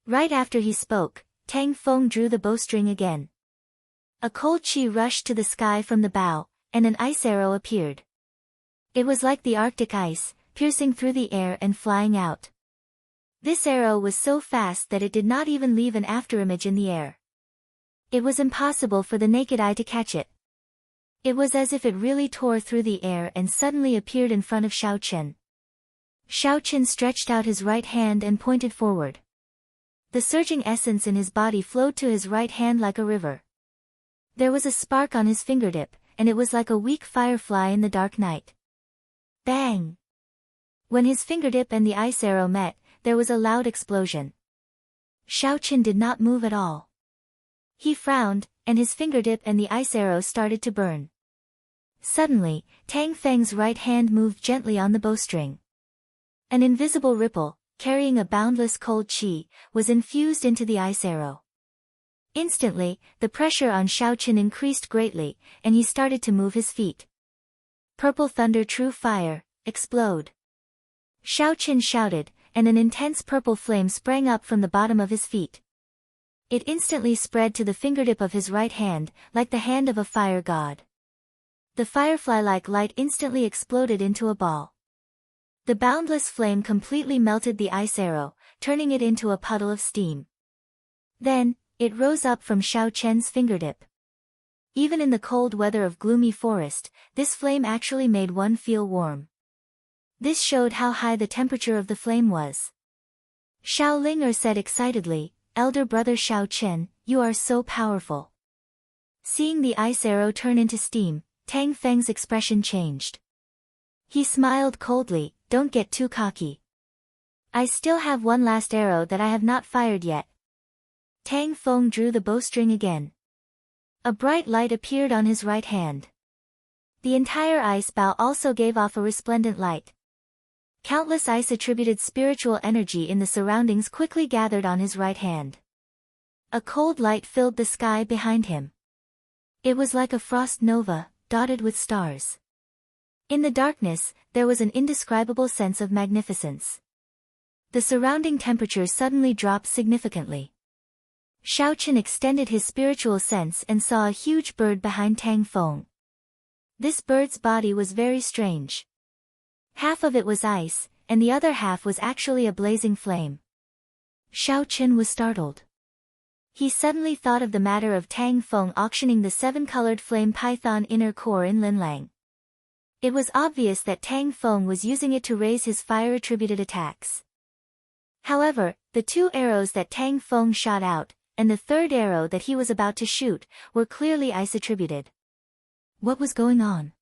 Right after he spoke, Tang Feng drew the bowstring again. A cold chi rushed to the sky from the bow, and an ice arrow appeared. It was like the Arctic ice, piercing through the air and flying out. This arrow was so fast that it did not even leave an afterimage in the air. It was impossible for the naked eye to catch it. It was as if it really tore through the air and suddenly appeared in front of Xiao Chen. Xiao Chen stretched out his right hand and pointed forward. The surging essence in his body flowed to his right hand like a river. There was a spark on his fingertip, and it was like a weak firefly in the dark night. Bang! When his fingertip and the ice arrow met, there was a loud explosion. Xiao Chen did not move at all. He frowned, and his fingertip and the ice arrow started to burn. Suddenly, Tang Feng's right hand moved gently on the bowstring. An invisible ripple, carrying a boundless cold chi, was infused into the ice arrow. Instantly, the pressure on Xiao Chen increased greatly, and he started to move his feet. Purple thunder, true fire, explode! Xiao Chen shouted, and an intense purple flame sprang up from the bottom of his feet. It instantly spread to the fingertip of his right hand, like the hand of a fire god. The firefly-like light instantly exploded into a ball. The boundless flame completely melted the ice arrow, turning it into a puddle of steam. Then, it rose up from Xiao Chen's fingertip. Even in the cold weather of gloomy forest, this flame actually made one feel warm. This showed how high the temperature of the flame was. Xiao Ling said excitedly, "Elder brother Xiao Chen, you are so powerful." Seeing the ice arrow turn into steam, Tang Feng's expression changed. He smiled coldly, "Don't get too cocky. I still have one last arrow that I have not fired yet." Tang Feng drew the bowstring again. A bright light appeared on his right hand. The entire ice bow also gave off a resplendent light. Countless ice-attributed spiritual energy in the surroundings quickly gathered on his right hand. A cold light filled the sky behind him. It was like a frost nova, dotted with stars. In the darkness, there was an indescribable sense of magnificence. The surrounding temperature suddenly dropped significantly. Xiao Chen extended his spiritual sense and saw a huge bird behind Tang Feng. This bird's body was very strange. Half of it was ice, and the other half was actually a blazing flame. Xiao Chen was startled. He suddenly thought of the matter of Tang Feng auctioning the 7-colored flame python inner core in Linlang. It was obvious that Tang Feng was using it to raise his fire-attributed attacks. However, the 2 arrows that Tang Feng shot out, and the 3rd arrow that he was about to shoot, were clearly ice-attributed. What was going on?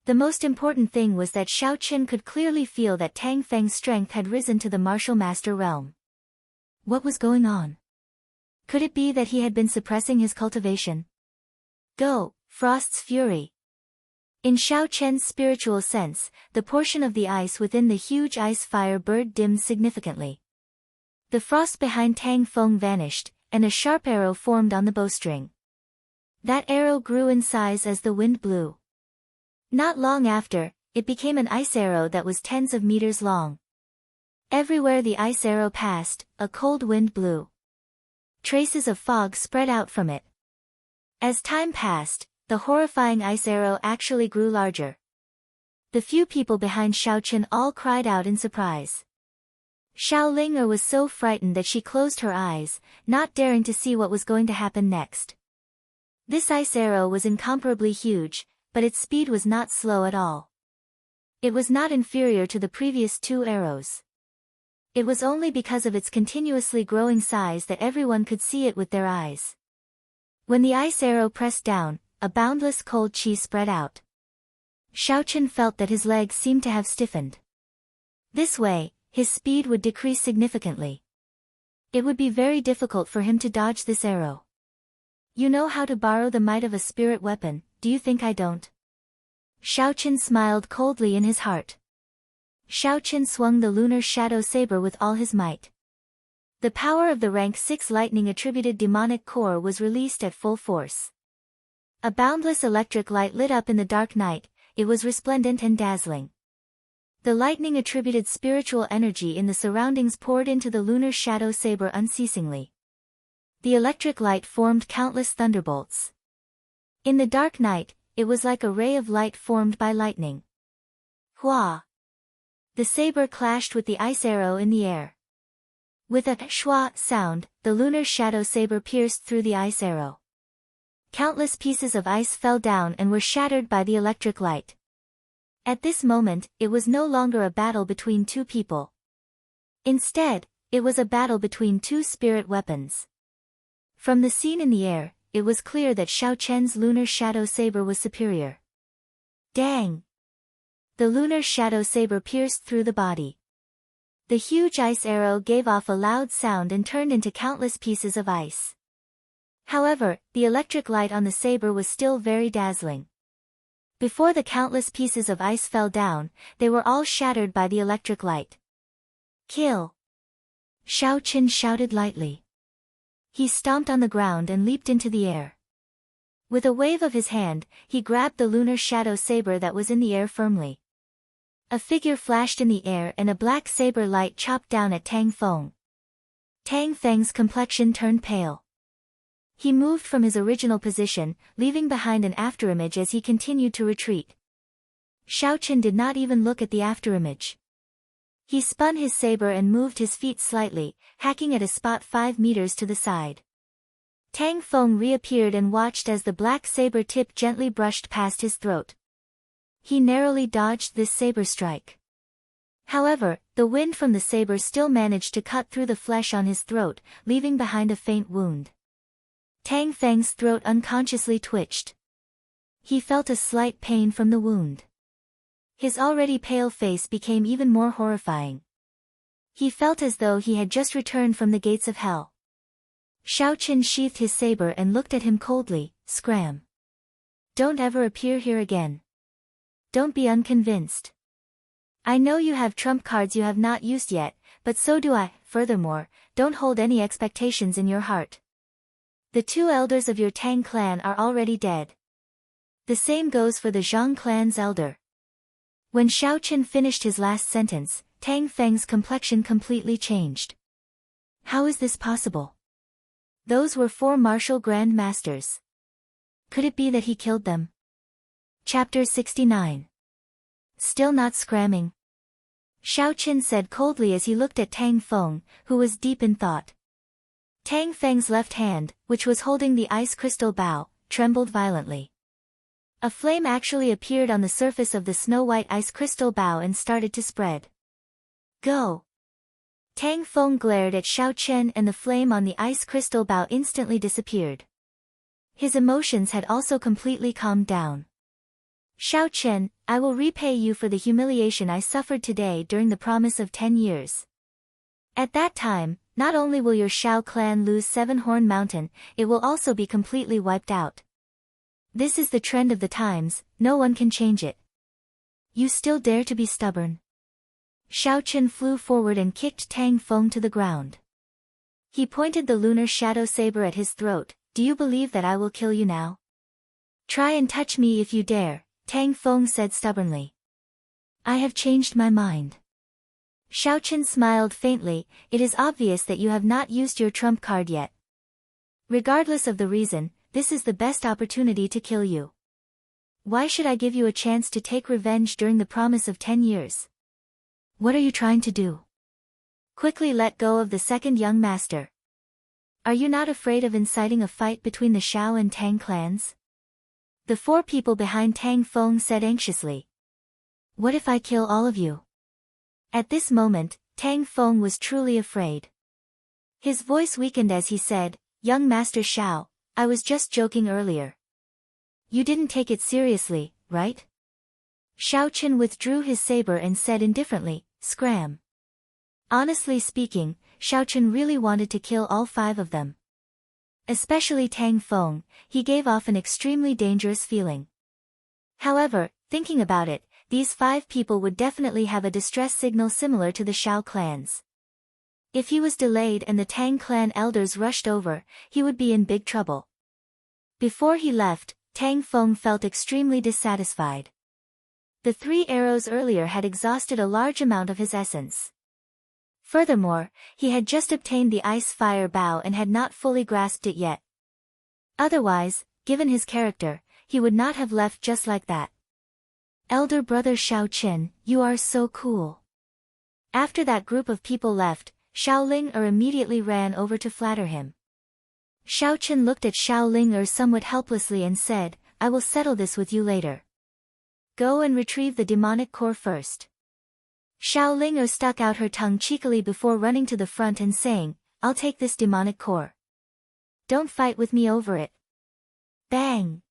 The most important thing was that Xiao Chen could clearly feel that Tang Feng's strength had risen to the martial master realm. What was going on? Could it be that he had been suppressing his cultivation? Go, Frost's Fury! In Xiao Chen's spiritual sense, the portion of the ice within the huge ice fire bird dimmed significantly. The frost behind Tang Feng vanished, and a sharp arrow formed on the bowstring. That arrow grew in size as the wind blew. Not long after, it became an ice arrow that was tens of meters long. Everywhere the ice arrow passed, a cold wind blew. Traces of fog spread out from it. As time passed, the horrifying ice arrow actually grew larger. The few people behind Xiaochen all cried out in surprise. Xiaoling was so frightened that she closed her eyes, not daring to see what was going to happen next. This ice arrow was incomparably huge, but its speed was not slow at all. It was not inferior to the previous two arrows. It was only because of its continuously growing size that everyone could see it with their eyes. When the ice arrow pressed down, a boundless cold chi spread out. Xiaochen felt that his legs seemed to have stiffened. This way, his speed would decrease significantly. It would be very difficult for him to dodge this arrow. You know how to borrow the might of a spirit weapon, do you think I don't? Xiaochen smiled coldly in his heart. Xiaochen swung the lunar shadow saber with all his might. The power of the rank 6 lightning-attributed demonic core was released at full force. A boundless electric light lit up in the dark night, it was resplendent and dazzling. The lightning-attributed spiritual energy in the surroundings poured into the lunar shadow saber unceasingly. The electric light formed countless thunderbolts. In the dark night, it was like a ray of light formed by lightning. Hua! The saber clashed with the ice arrow in the air. With a shwa sound, the lunar shadow saber pierced through the ice arrow. Countless pieces of ice fell down and were shattered by the electric light. At this moment, it was no longer a battle between two people. Instead, it was a battle between two spirit weapons. From the scene in the air, it was clear that Xiaochen's lunar shadow saber was superior. Dang! The lunar shadow saber pierced through the body. The huge ice arrow gave off a loud sound and turned into countless pieces of ice. However, the electric light on the saber was still very dazzling. Before the countless pieces of ice fell down, they were all shattered by the electric light. Kill! Xiaochen shouted lightly. He stomped on the ground and leaped into the air. With a wave of his hand, he grabbed the lunar shadow saber that was in the air firmly. A figure flashed in the air and a black saber light chopped down at Tang Feng. Tang Feng's complexion turned pale. He moved from his original position, leaving behind an afterimage as he continued to retreat. Xiaochen did not even look at the afterimage. He spun his saber and moved his feet slightly, hacking at a spot 5 meters to the side. Tang Feng reappeared and watched as the black saber tip gently brushed past his throat. He narrowly dodged this saber strike. However, the wind from the saber still managed to cut through the flesh on his throat, leaving behind a faint wound. Tang Feng's throat unconsciously twitched. He felt a slight pain from the wound. His already pale face became even more horrifying. He felt as though he had just returned from the gates of hell. Xiaochen sheathed his saber and looked at him coldly. Scram! Don't ever appear here again. Don't be unconvinced. I know you have trump cards you have not used yet, but so do I. Furthermore, don't hold any expectations in your heart. The 2 elders of your Tang clan are already dead. The same goes for the Zhang clan's elder. When Xiaochen finished his last sentence, Tang Feng's complexion completely changed. How is this possible? Those were 4 martial grand masters. Could it be that he killed them? Chapter 69. Still not scramming? Xiaochen said coldly as he looked at Tang Feng, who was deep in thought. Tang Feng's left hand, which was holding the ice crystal bow, trembled violently. A flame actually appeared on the surface of the snow-white ice crystal bow and started to spread. Go! Tang Feng glared at Xiaochen and the flame on the ice crystal bow instantly disappeared. His emotions had also completely calmed down. Xiaochen, I will repay you for the humiliation I suffered today during the promise of 10 years. At that time, not only will your Xiao clan lose 7-Horn Mountain, it will also be completely wiped out. This is the trend of the times, no one can change it. You still dare to be stubborn? Xiaochen flew forward and kicked Tang Feng to the ground. He pointed the lunar shadow saber at his throat. Do you believe that I will kill you now? Try and touch me if you dare, Tang Feng said stubbornly. I have changed my mind. Xiaoqin smiled faintly. It is obvious that you have not used your trump card yet. Regardless of the reason, this is the best opportunity to kill you. Why should I give you a chance to take revenge during the promise of 10 years? What are you trying to do? Quickly let go of the second young master. Are you not afraid of inciting a fight between the Xiao and Tang clans? The four people behind Tang Feng said anxiously. What if I kill all of you? At this moment, Tang Feng was truly afraid. His voice weakened as he said, Young Master Xiao, I was just joking earlier. You didn't take it seriously, right? Xiaoqin withdrew his saber and said indifferently, Scram. Honestly speaking, Xiaoqin really wanted to kill all 5 of them. Especially Tang Feng, he gave off an extremely dangerous feeling. However, thinking about it, these 5 people would definitely have a distress signal similar to the Xiao clans. If he was delayed and the Tang clan elders rushed over, he would be in big trouble. Before he left, Tang Feng felt extremely dissatisfied. The 3 arrows earlier had exhausted a large amount of his essence. Furthermore, he had just obtained the ice fire bow and had not fully grasped it yet. Otherwise, given his character, he would not have left just like that. Elder brother Xiaoqin, you are so cool. After that group of people left, Xiao Ling immediately ran over to flatter him. Xiaoqin looked at Xiao Ling somewhat helplessly and said, I will settle this with you later. Go and retrieve the demonic core first. Xiao Ling stuck out her tongue cheekily before running to the front and saying, I'll take this demonic core. Don't fight with me over it. Bang!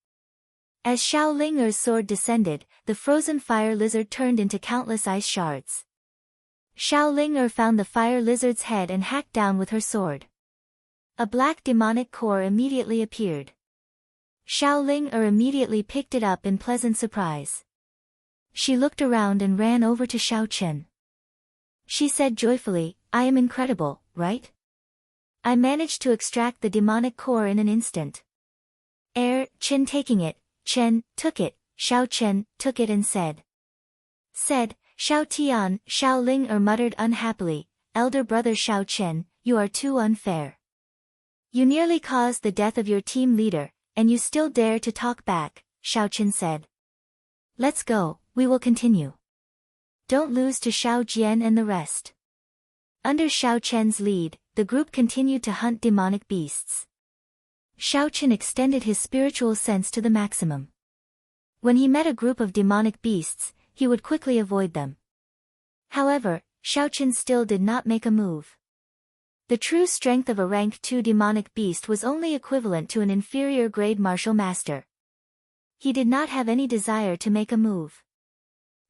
As Xiao Ling's sword descended, the frozen fire lizard turned into countless ice shards. Xiao Ling found the fire lizard's head and hacked down with her sword. A black demonic core immediately appeared. Xiao Ling immediately picked it up in pleasant surprise. She looked around and ran over to Xiaoqin. She said joyfully, I am incredible, right? I managed to extract the demonic core in an instant. Chen taking it, Chen, took it, Xiaoqin, took it and said, Xiao Tian, Xiao Ling muttered unhappily, Elder brother Xiaoqin, you are too unfair. You nearly caused the death of your team leader, and you still dare to talk back, Xiaoqin said. Let's go, we will continue. Don't lose to Xiao Jian and the rest. Under Xiaoqian's lead, the group continued to hunt demonic beasts. Xiaoqin extended his spiritual sense to the maximum. When he met a group of demonic beasts, he would quickly avoid them. However, Xiaoqin still did not make a move. The true strength of a rank 2 demonic beast was only equivalent to an inferior grade martial master. He did not have any desire to make a move.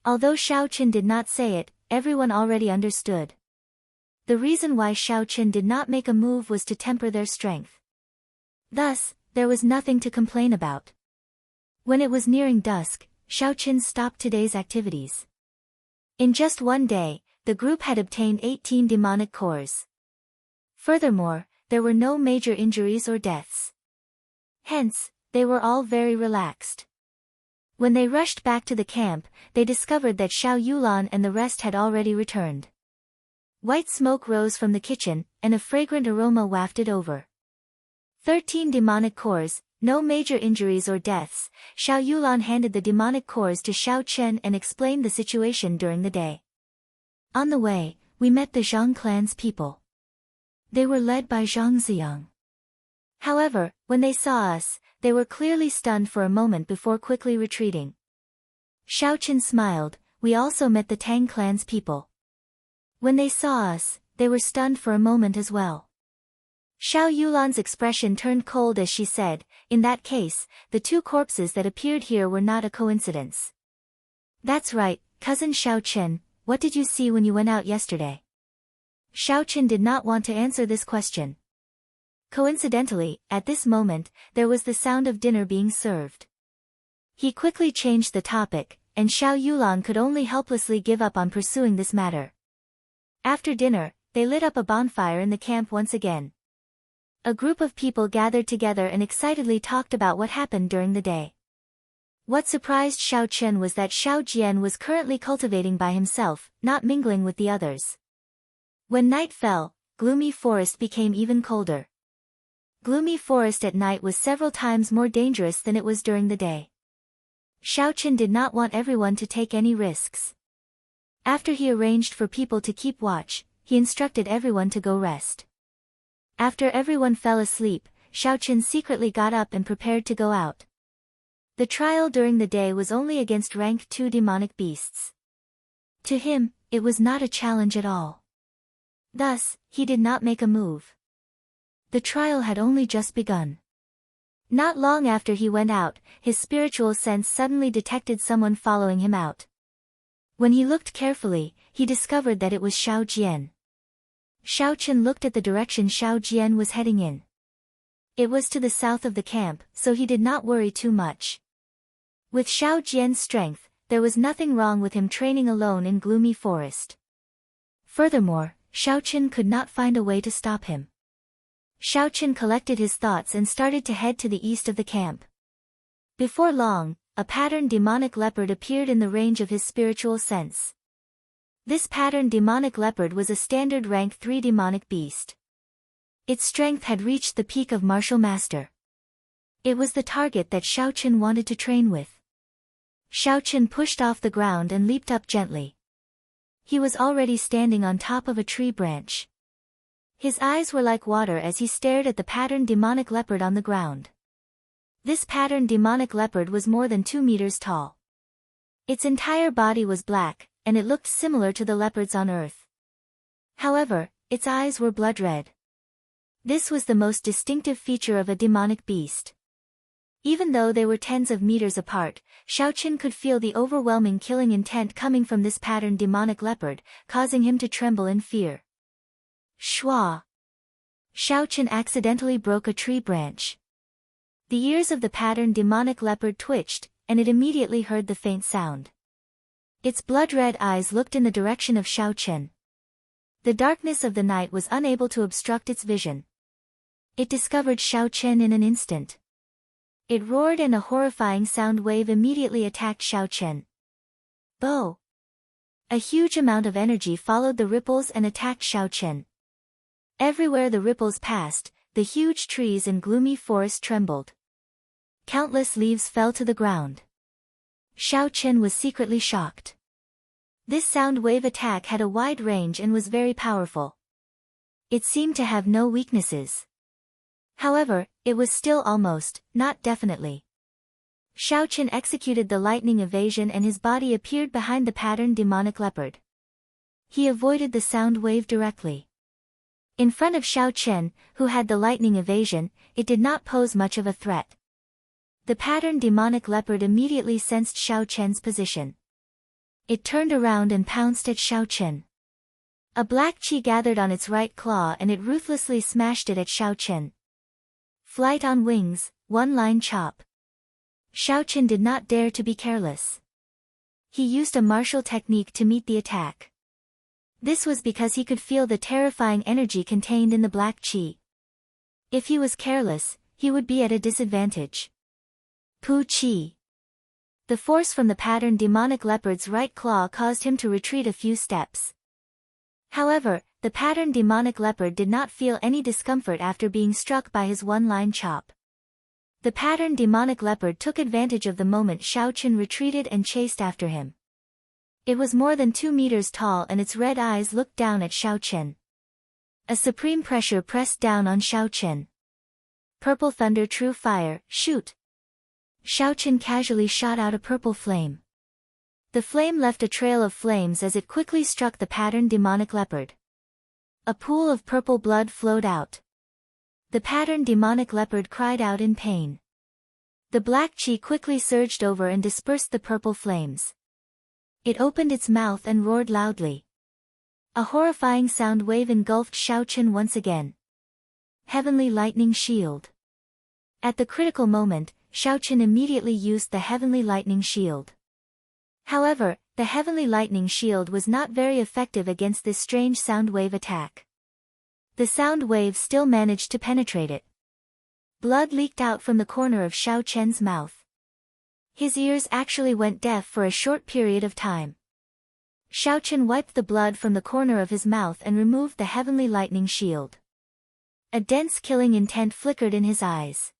Although Xiaoqin did not say it, everyone already understood. The reason why Xiaoqin did not make a move was to temper their strength. Thus, there was nothing to complain about. When it was nearing dusk, Xiaoqin stopped today's activities. In just one day, the group had obtained 18 demonic cores. Furthermore, there were no major injuries or deaths. Hence, they were all very relaxed. When they rushed back to the camp, they discovered that Xiao Yulan and the rest had already returned. White smoke rose from the kitchen, and a fragrant aroma wafted over. 13 demonic cores, no major injuries or deaths. Xiao Yulan handed the demonic cores to Xiao Chen and explained the situation during the day. On the way, we met the Zhang clan's people. They were led by Zhang Ziyang. However, when they saw us, they were clearly stunned for a moment before quickly retreating. Xiaoqin smiled, we also met the Tang clan's people. When they saw us, they were stunned for a moment as well. Xiao Yulan's expression turned cold as she said, in that case, the 2 corpses that appeared here were not a coincidence. That's right, cousin Xiaoqin, what did you see when you went out yesterday? Xiaoqin did not want to answer this question. Coincidentally, at this moment, there was the sound of dinner being served. He quickly changed the topic, and Xiao Yulan could only helplessly give up on pursuing this matter. After dinner, they lit up a bonfire in the camp once again. A group of people gathered together and excitedly talked about what happened during the day. What surprised Xiao Chen was that Xiao Jian was currently cultivating by himself, not mingling with the others. When night fell, gloomy forest became even colder. Gloomy forest at night was several times more dangerous than it was during the day. Xiao Chen did not want everyone to take any risks. After he arranged for people to keep watch, he instructed everyone to go rest. After everyone fell asleep, Xiao Chen secretly got up and prepared to go out. The trial during the day was only against rank 2 demonic beasts. To him, it was not a challenge at all. Thus, he did not make a move. The trial had only just begun. Not long after he went out, his spiritual sense suddenly detected someone following him out. When he looked carefully, he discovered that it was Xiao Jian. Xiao Chen looked at the direction Xiao Jian was heading in. It was to the south of the camp, so he did not worry too much. With Xiao Jian's strength, there was nothing wrong with him training alone in gloomy forest. Furthermore, Xiao Chen could not find a way to stop him. Xiao Chen collected his thoughts and started to head to the east of the camp. Before long, a patterned demonic leopard appeared in the range of his spiritual sense. This patterned demonic leopard was a standard rank 3 demonic beast. Its strength had reached the peak of martial master. It was the target that Xiao Chen wanted to train with. Xiao Chen pushed off the ground and leaped up gently. He was already standing on top of a tree branch. His eyes were like water as he stared at the patterned demonic leopard on the ground. This patterned demonic leopard was more than 2 meters tall. Its entire body was black, and it looked similar to the leopards on Earth. However, its eyes were blood red. This was the most distinctive feature of a demonic beast. Even though they were tens of meters apart, Xiao Chen could feel the overwhelming killing intent coming from this patterned demonic leopard, causing him to tremble in fear. Shua! Xiao Chen accidentally broke a tree branch. The ears of the patterned demonic leopard twitched, and it immediately heard the faint sound. Its blood-red eyes looked in the direction of Xiao Chen. The darkness of the night was unable to obstruct its vision. It discovered Xiao Chen in an instant. It roared and a horrifying sound wave immediately attacked Xiao Chen. Bo! A huge amount of energy followed the ripples and attacked Xiao Chen. Everywhere the ripples passed, the huge trees and gloomy forest trembled. Countless leaves fell to the ground. Xiao Chen was secretly shocked. This sound wave attack had a wide range and was very powerful. It seemed to have no weaknesses. However, it was still almost, not definitely. Xiao Chen executed the lightning evasion and his body appeared behind the patterned demonic leopard. He avoided the sound wave directly. In front of Xiao Chen, who had the lightning evasion, it did not pose much of a threat. The patterned demonic leopard immediately sensed Xiao Chen's position. It turned around and pounced at Xiao Chen. A black chi gathered on its right claw and it ruthlessly smashed it at Xiao Chen. Flight on wings, one-line chop. Xiao Chen did not dare to be careless. He used a martial technique to meet the attack. This was because he could feel the terrifying energy contained in the black chi. If he was careless, he would be at a disadvantage. Pu Chi. The force from the patterned demonic leopard's right claw caused him to retreat a few steps. However, the patterned demonic leopard did not feel any discomfort after being struck by his one-line chop. The patterned demonic leopard took advantage of the moment Xiao Chen retreated and chased after him. It was more than 2 meters tall and its red eyes looked down at Xiao Chen. A supreme pressure pressed down on Xiao Chen. Purple thunder, true fire, shoot! Xiao Chen casually shot out a purple flame. The flame left a trail of flames as it quickly struck the patterned demonic leopard. A pool of purple blood flowed out. The patterned demonic leopard cried out in pain. The black chi quickly surged over and dispersed the purple flames. It opened its mouth and roared loudly. A horrifying sound wave engulfed Xiao Chen once again. Heavenly Lightning Shield. At the critical moment, Xiao Chen immediately used the Heavenly Lightning Shield. However, the Heavenly Lightning Shield was not very effective against this strange sound wave attack. The sound waves still managed to penetrate it. Blood leaked out from the corner of Xiao Chen's mouth. His ears actually went deaf for a short period of time. Xiao Chen wiped the blood from the corner of his mouth and removed the heavenly lightning shield. A dense killing intent flickered in his eyes.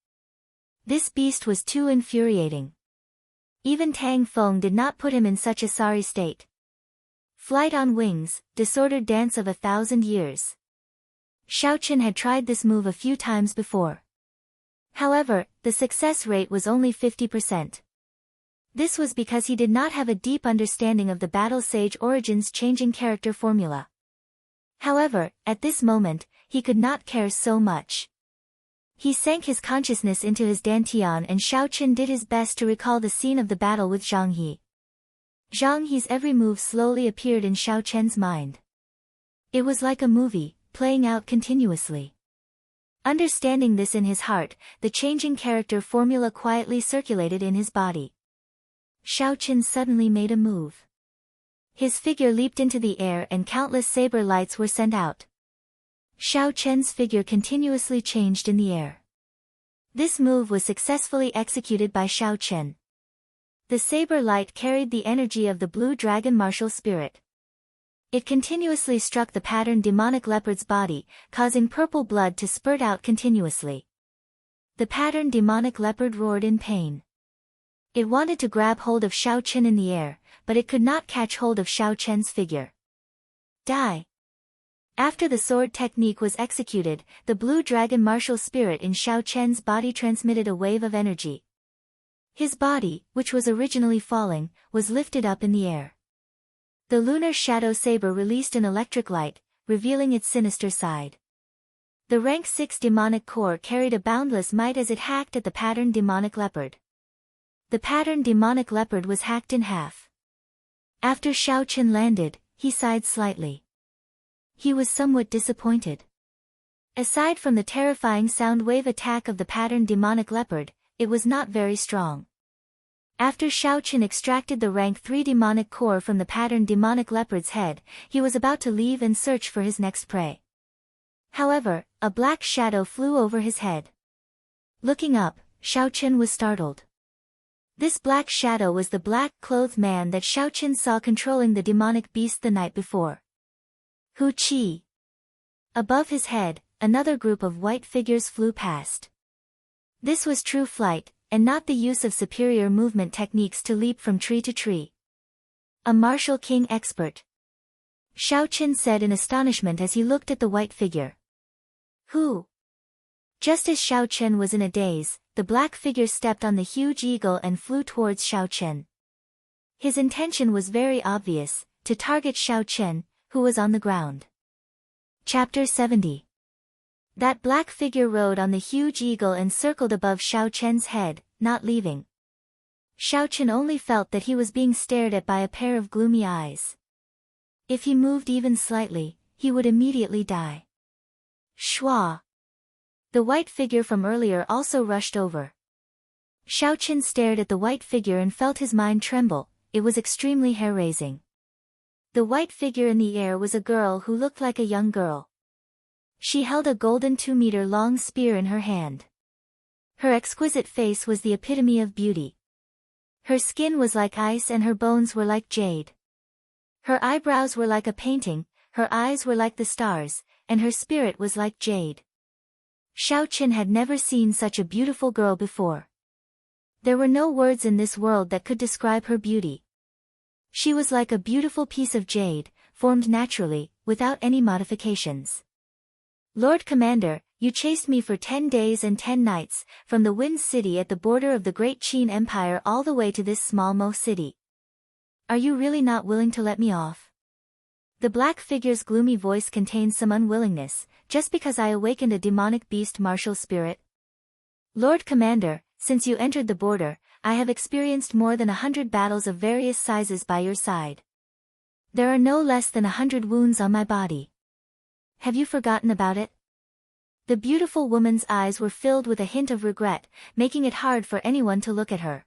This beast was too infuriating. Even Tang Feng did not put him in such a sorry state. Flight on wings, disordered dance of 1,000 years. Xiao Chen had tried this move a few times before. However, the success rate was only 50%. This was because he did not have a deep understanding of the Battle Sage Origins changing character formula. However, at this moment, he could not care so much. He sank his consciousness into his dantian and Xiao Chen did his best to recall the scene of the battle with Zhang He. Zhang He's every move slowly appeared in Xiao Chen's mind. It was like a movie, playing out continuously. Understanding this in his heart, the changing character formula quietly circulated in his body. Xiao Chen suddenly made a move. His figure leaped into the air and countless saber lights were sent out. Xiao Chen's figure continuously changed in the air. This move was successfully executed by Xiao Chen. The saber light carried the energy of the blue dragon martial spirit. It continuously struck the patterned demonic leopard's body, causing purple blood to spurt out continuously. The patterned demonic leopard roared in pain. It wanted to grab hold of Xiao Chen in the air, but it could not catch hold of Xiao Chen's figure. Die! After the sword technique was executed, the blue dragon martial spirit in Xiao Chen's body transmitted a wave of energy. His body, which was originally falling, was lifted up in the air. The lunar shadow saber released an electric light, revealing its sinister side. The rank 6 demonic core carried a boundless might as it hacked at the patterned demonic leopard. The patterned demonic leopard was hacked in half. After Xiao Chen landed, he sighed slightly. He was somewhat disappointed. Aside from the terrifying sound wave attack of the patterned demonic leopard, it was not very strong. After Xiao Chen extracted the rank 3 demonic core from the patterned demonic leopard's head, he was about to leave and search for his next prey. However, a black shadow flew over his head. Looking up, Xiao Chen was startled. This black shadow was the black-clothed man that Xiao Chen saw controlling the demonic beast the night before. Hu Qi. Above his head, another group of white figures flew past. This was true flight, and not the use of superior movement techniques to leap from tree to tree. A martial king expert. Xiao Chen said in astonishment as he looked at the white figure. Who? Just as Xiao Chen was in a daze, the black figure stepped on the huge eagle and flew towards Xiao Chen. His intention was very obvious, to target Xiao Chen, who was on the ground. Chapter 70. That black figure rode on the huge eagle and circled above Xiao Chen's head, not leaving. Xiao Chen only felt that he was being stared at by a pair of gloomy eyes. If he moved even slightly, he would immediately die. Shua. The white figure from earlier also rushed over. Xiao Chen stared at the white figure and felt his mind tremble, it was extremely hair-raising. The white figure in the air was a girl who looked like a young girl. She held a golden 2-meter-long spear in her hand. Her exquisite face was the epitome of beauty. Her skin was like ice and her bones were like jade. Her eyebrows were like a painting, her eyes were like the stars, and her spirit was like jade. Xiao Chen had never seen such a beautiful girl before. There were no words in this world that could describe her beauty. She was like a beautiful piece of jade, formed naturally, without any modifications. Lord Commander, you chased me for 10 days and 10 nights, from the Wind City at the border of the Great Qin Empire all the way to this small Mo city. Are you really not willing to let me off? The black figure's gloomy voice contained some unwillingness, just because I awakened a demonic beast martial spirit. Lord Commander, since you entered the border, I have experienced more than 100 battles of various sizes by your side. There are no less than 100 wounds on my body. Have you forgotten about it? The beautiful woman's eyes were filled with a hint of regret, making it hard for anyone to look at her.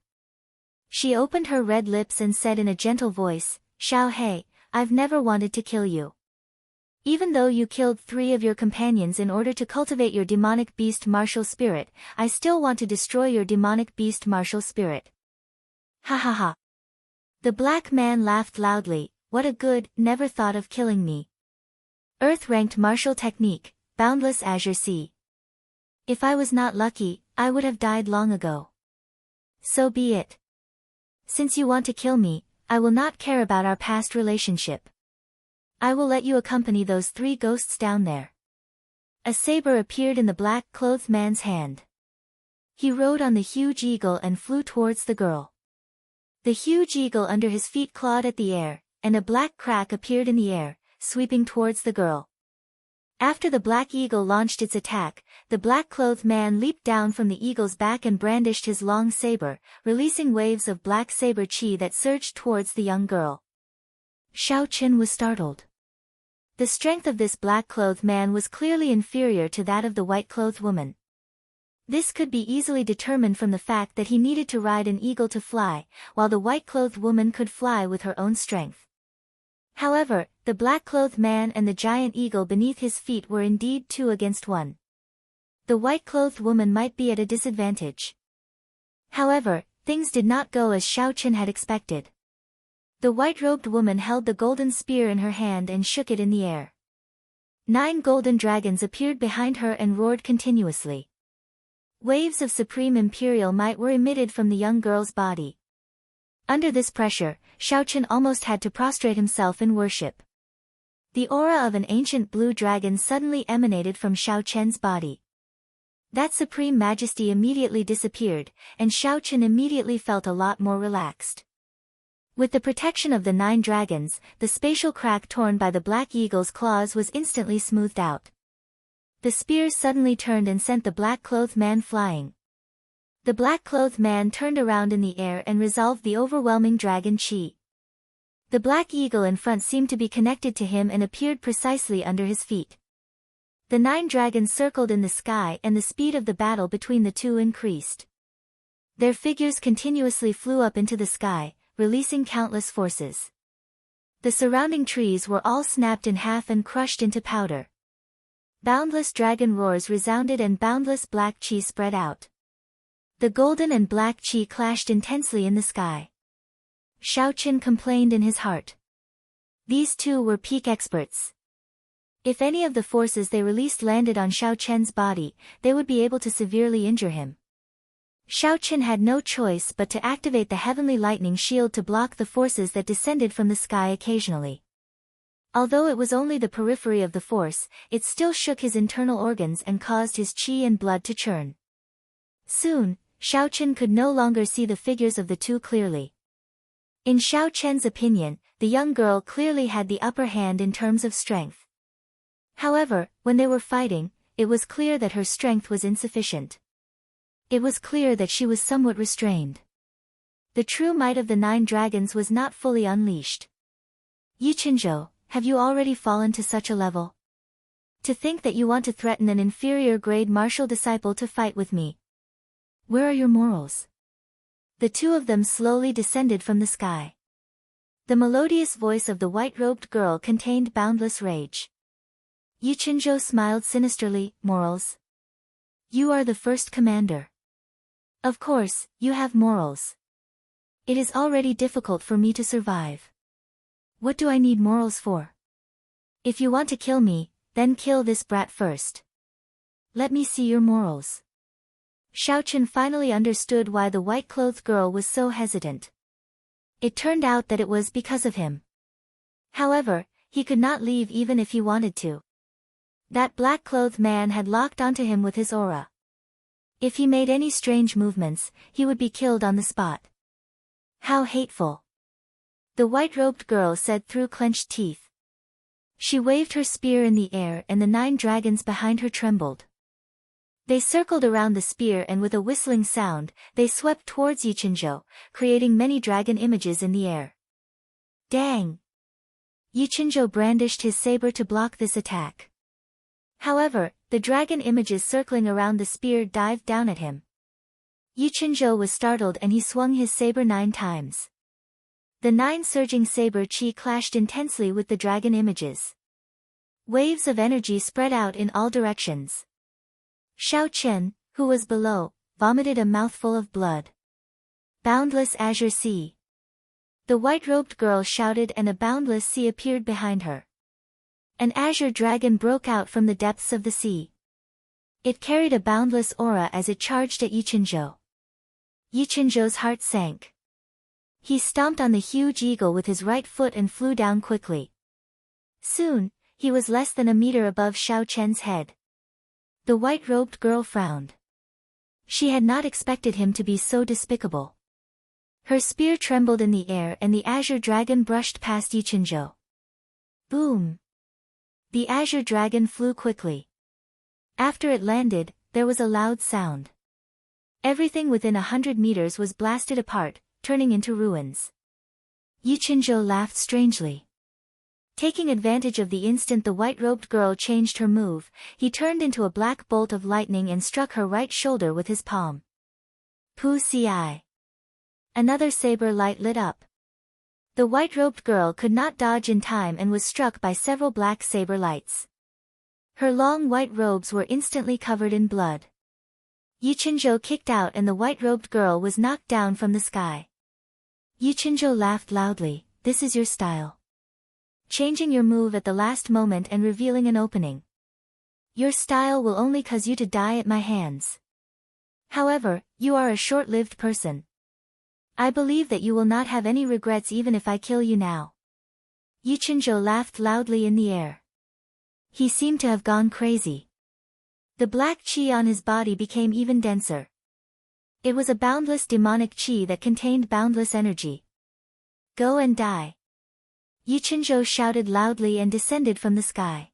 She opened her red lips and said in a gentle voice, Xiao He, I've never wanted to kill you. Even though you killed 3 of your companions in order to cultivate your demonic beast martial spirit, I still want to destroy your demonic beast martial spirit. Ha ha ha. The black man laughed loudly. What a good, never thought of killing me. Earth-ranked martial technique, boundless azure sea. If I was not lucky, I would have died long ago. So be it. Since you want to kill me, I will not care about our past relationship. I will let you accompany those 3 ghosts down there. A saber appeared in the black-clothed man's hand. He rode on the huge eagle and flew towards the girl. The huge eagle under his feet clawed at the air, and a black crack appeared in the air, sweeping towards the girl. After the black eagle launched its attack, the black-clothed man leaped down from the eagle's back and brandished his long saber, releasing waves of black saber chi that surged towards the young girl. Xiao Qin was startled. The strength of this black-clothed man was clearly inferior to that of the white-clothed woman. This could be easily determined from the fact that he needed to ride an eagle to fly, while the white-clothed woman could fly with her own strength. However, the black-clothed man and the giant eagle beneath his feet were indeed 2 against 1. The white-clothed woman might be at a disadvantage. However, things did not go as Xiao Qin had expected. The white-robed woman held the golden spear in her hand and shook it in the air. 9 golden dragons appeared behind her and roared continuously. Waves of supreme imperial might were emitted from the young girl's body. Under this pressure, Xiao Qin almost had to prostrate himself in worship. The aura of an ancient blue dragon suddenly emanated from Xiao Qian's body. That supreme majesty immediately disappeared, and Xiao Qin immediately felt a lot more relaxed. With the protection of the 9 dragons, the spatial crack torn by the black eagle's claws was instantly smoothed out. The spears suddenly turned and sent the black-clothed man flying. The black-clothed man turned around in the air and resolved the overwhelming dragon chi. The black eagle in front seemed to be connected to him and appeared precisely under his feet. The 9 dragons circled in the sky and the speed of the battle between the 2 increased. Their figures continuously flew up into the sky, releasing countless forces. The surrounding trees were all snapped in half and crushed into powder. Boundless dragon roars resounded and boundless black chi spread out. The golden and black chi clashed intensely in the sky. Xiao Qin complained in his heart. These 2 were peak experts. If any of the forces they released landed on Xiao Qian's body, they would be able to severely injure him. Xiao Qin had no choice but to activate the heavenly lightning shield to block the forces that descended from the sky occasionally. Although it was only the periphery of the force, it still shook his internal organs and caused his chi and blood to churn. Soon, Xiao Qin could no longer see the figures of the 2 clearly. In Xiao Qian's opinion, the young girl clearly had the upper hand in terms of strength. However, when they were fighting, it was clear that her strength was insufficient. It was clear that she was somewhat restrained. The true might of the 9 dragons was not fully unleashed. Yichinzhou, have you already fallen to such a level? To think that you want to threaten an inferior grade martial disciple to fight with me. Where are your morals? The 2 of them slowly descended from the sky. The melodious voice of the white-robed girl contained boundless rage. Yichinzhou smiled sinisterly. Morals? You are the first commander. Of course, you have morals. It is already difficult for me to survive. What do I need morals for? If you want to kill me, then kill this brat first. Let me see your morals. Xiao Qin finally understood why the white-clothed girl was so hesitant. It turned out that it was because of him. However, he could not leave even if he wanted to. That black-clothed man had locked onto him with his aura. If he made any strange movements, he would be killed on the spot. How hateful! The white-robed girl said through clenched teeth. She waved her spear in the air and the 9 dragons behind her trembled. They circled around the spear and with a whistling sound, they swept towards Yichinzhou, creating many dragon images in the air. Dang! Yichinzhou brandished his saber to block this attack. However, the dragon images circling around the spear dived down at him. Yichinzhou was startled and he swung his saber 9 times. The 9 surging saber chi clashed intensely with the dragon images. Waves of energy spread out in all directions. Xiao Chen, who was below, vomited a mouthful of blood. Boundless azure sea. The white-robed girl shouted and a boundless sea appeared behind her. An azure dragon broke out from the depths of the sea. It carried a boundless aura as it charged at Yichenzhou. Yichenzhou's heart sank. He stomped on the huge eagle with his right foot and flew down quickly. Soon, he was less than a meter above Xiao Chen's head. The white-robed girl frowned. She had not expected him to be so despicable. Her spear trembled in the air and the azure dragon brushed past Yichenzhou. Boom! The azure dragon flew quickly. After it landed, there was a loud sound. Everything within 100 meters was blasted apart, turning into ruins. Yichenzhou laughed strangely. Taking advantage of the instant the white-robed girl changed her move, he turned into a black bolt of lightning and struck her right shoulder with his palm. Pu Ci. Another saber light lit up. The white-robed girl could not dodge in time and was struck by several black saber lights. Her long white robes were instantly covered in blood. Yichenzhou kicked out and the white-robed girl was knocked down from the sky. Yichenzhou laughed loudly, "This is your style. Changing your move at the last moment and revealing an opening. Your style will only cause you to die at my hands. However, you are a short-lived person. I believe that you will not have any regrets even if I kill you now." Yichenzhou laughed loudly in the air. He seemed to have gone crazy. The black qi on his body became even denser. It was a boundless demonic qi that contained boundless energy. "Go and die." Yichenzhou shouted loudly and descended from the sky.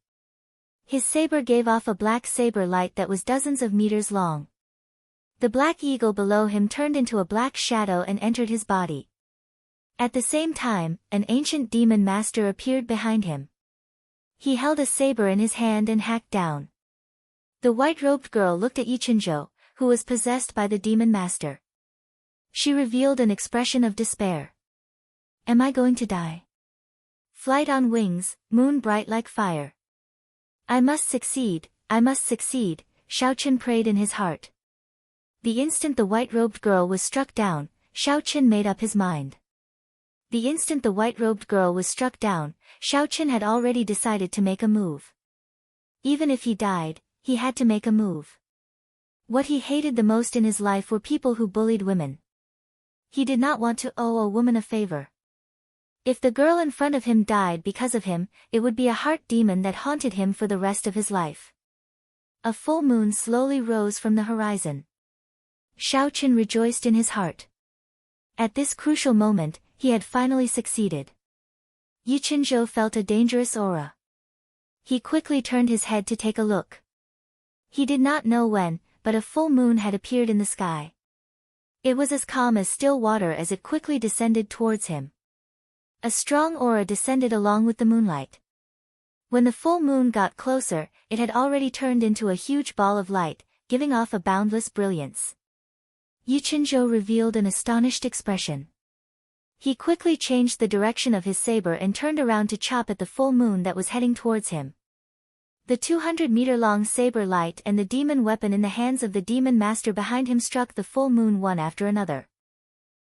His saber gave off a black saber light that was dozens of meters long. The black eagle below him turned into a black shadow and entered his body. At the same time, an ancient demon master appeared behind him. He held a saber in his hand and hacked down. The white-robed girl looked at Yichenzhou, who was possessed by the demon master. She revealed an expression of despair. "Am I going to die? Flight on wings, moon bright like fire. I must succeed, Xiao Chen prayed in his heart. The instant the white-robed girl was struck down, Xiao Chen made up his mind. Xiao Chen had already decided to make a move. Even if he died, he had to make a move. What he hated the most in his life were people who bullied women. He did not want to owe a woman a favor. If the girl in front of him died because of him, it would be a heart demon that haunted him for the rest of his life. A full moon slowly rose from the horizon. Xiao Chen rejoiced in his heart. At this crucial moment, he had finally succeeded. Yichenzhou felt a dangerous aura. He quickly turned his head to take a look. He did not know when, but a full moon had appeared in the sky. It was as calm as still water as it quickly descended towards him. A strong aura descended along with the moonlight. When the full moon got closer, it had already turned into a huge ball of light, giving off a boundless brilliance. Yichenzhou revealed an astonished expression. He quickly changed the direction of his saber and turned around to chop at the full moon that was heading towards him. The 200-meter-long saber light and the demon weapon in the hands of the demon master behind him struck the full moon one after another.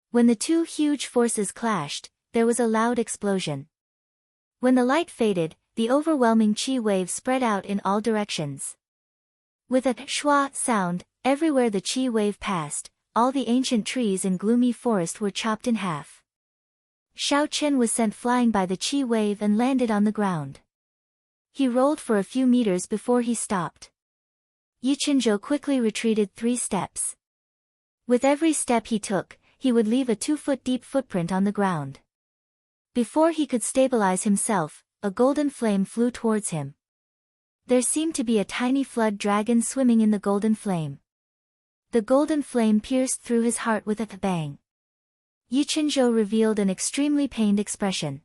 When the two huge forces clashed, there was a loud explosion. When the light faded, the overwhelming qi wave spread out in all directions. With a shua sound, everywhere the qi wave passed, all the ancient trees in gloomy forest were chopped in half. Xiao Chen was sent flying by the qi wave and landed on the ground. He rolled for a few meters before he stopped. Yichenzhou quickly retreated 3 steps. With every step he took, he would leave a 2-foot-deep footprint on the ground. Before he could stabilize himself, a golden flame flew towards him. There seemed to be a tiny flood dragon swimming in the golden flame. The golden flame pierced through his heart with a bang. Yichenzhou revealed an extremely pained expression.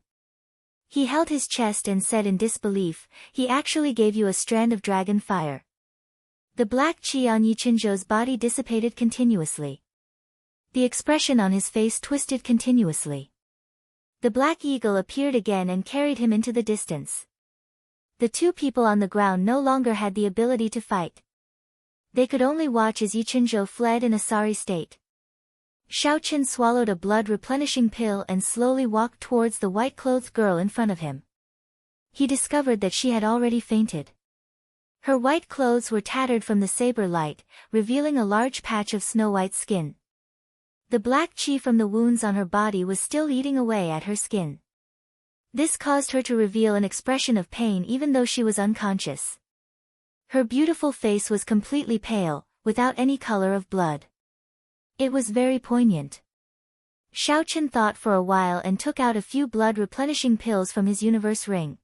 He held his chest and said in disbelief, "He actually gave you a strand of dragon fire." The black qi on Yichenzhou's body dissipated continuously. The expression on his face twisted continuously. The black eagle appeared again and carried him into the distance. The two people on the ground no longer had the ability to fight. They could only watch as Yichenjo fled in a sorry state. Xiaochen swallowed a blood-replenishing pill and slowly walked towards the white-clothed girl in front of him. He discovered that she had already fainted. Her white clothes were tattered from the saber light, revealing a large patch of snow-white skin. The black qi from the wounds on her body was still eating away at her skin. This caused her to reveal an expression of pain even though she was unconscious. Her beautiful face was completely pale, without any color of blood. It was very poignant. Xiaochen thought for a while and took out a few blood-replenishing pills from his universe ring.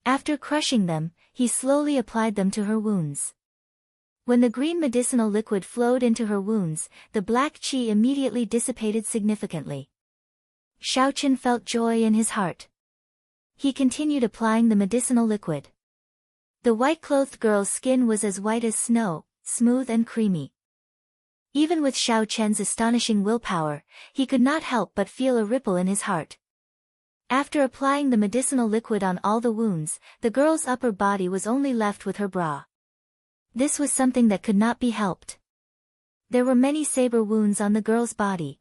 After crushing them, he slowly applied them to her wounds. When the green medicinal liquid flowed into her wounds, the black qi immediately dissipated significantly. Xiaochen felt joy in his heart. He continued applying the medicinal liquid. The white-clothed girl's skin was as white as snow, smooth and creamy. Even with Xiaochen's astonishing willpower, he could not help but feel a ripple in his heart. After applying the medicinal liquid on all the wounds, the girl's upper body was only left with her bra. This was something that could not be helped. There were many saber wounds on the girl's body.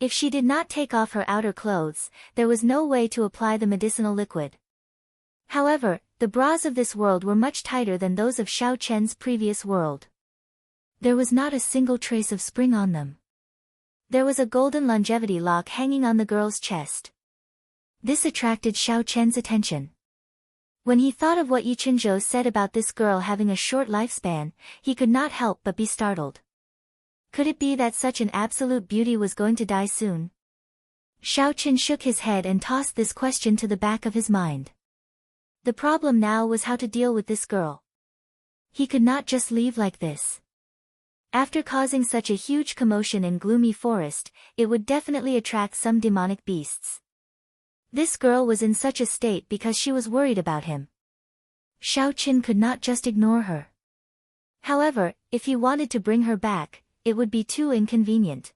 If she did not take off her outer clothes, there was no way to apply the medicinal liquid. However, the bras of this world were much tighter than those of Xiaochen's previous world. There was not a single trace of spring on them. There was a golden longevity lock hanging on the girl's chest. This attracted Xiaochen's attention. When he thought of what Yichenjo said about this girl having a short lifespan, he could not help but be startled. Could it be that such an absolute beauty was going to die soon? Xiaochen shook his head and tossed this question to the back of his mind. The problem now was how to deal with this girl. He could not just leave like this. After causing such a huge commotion in gloomy forest, it would definitely attract some demonic beasts. This girl was in such a state because she was worried about him. Xiaochen could not just ignore her. However, if he wanted to bring her back, it would be too inconvenient.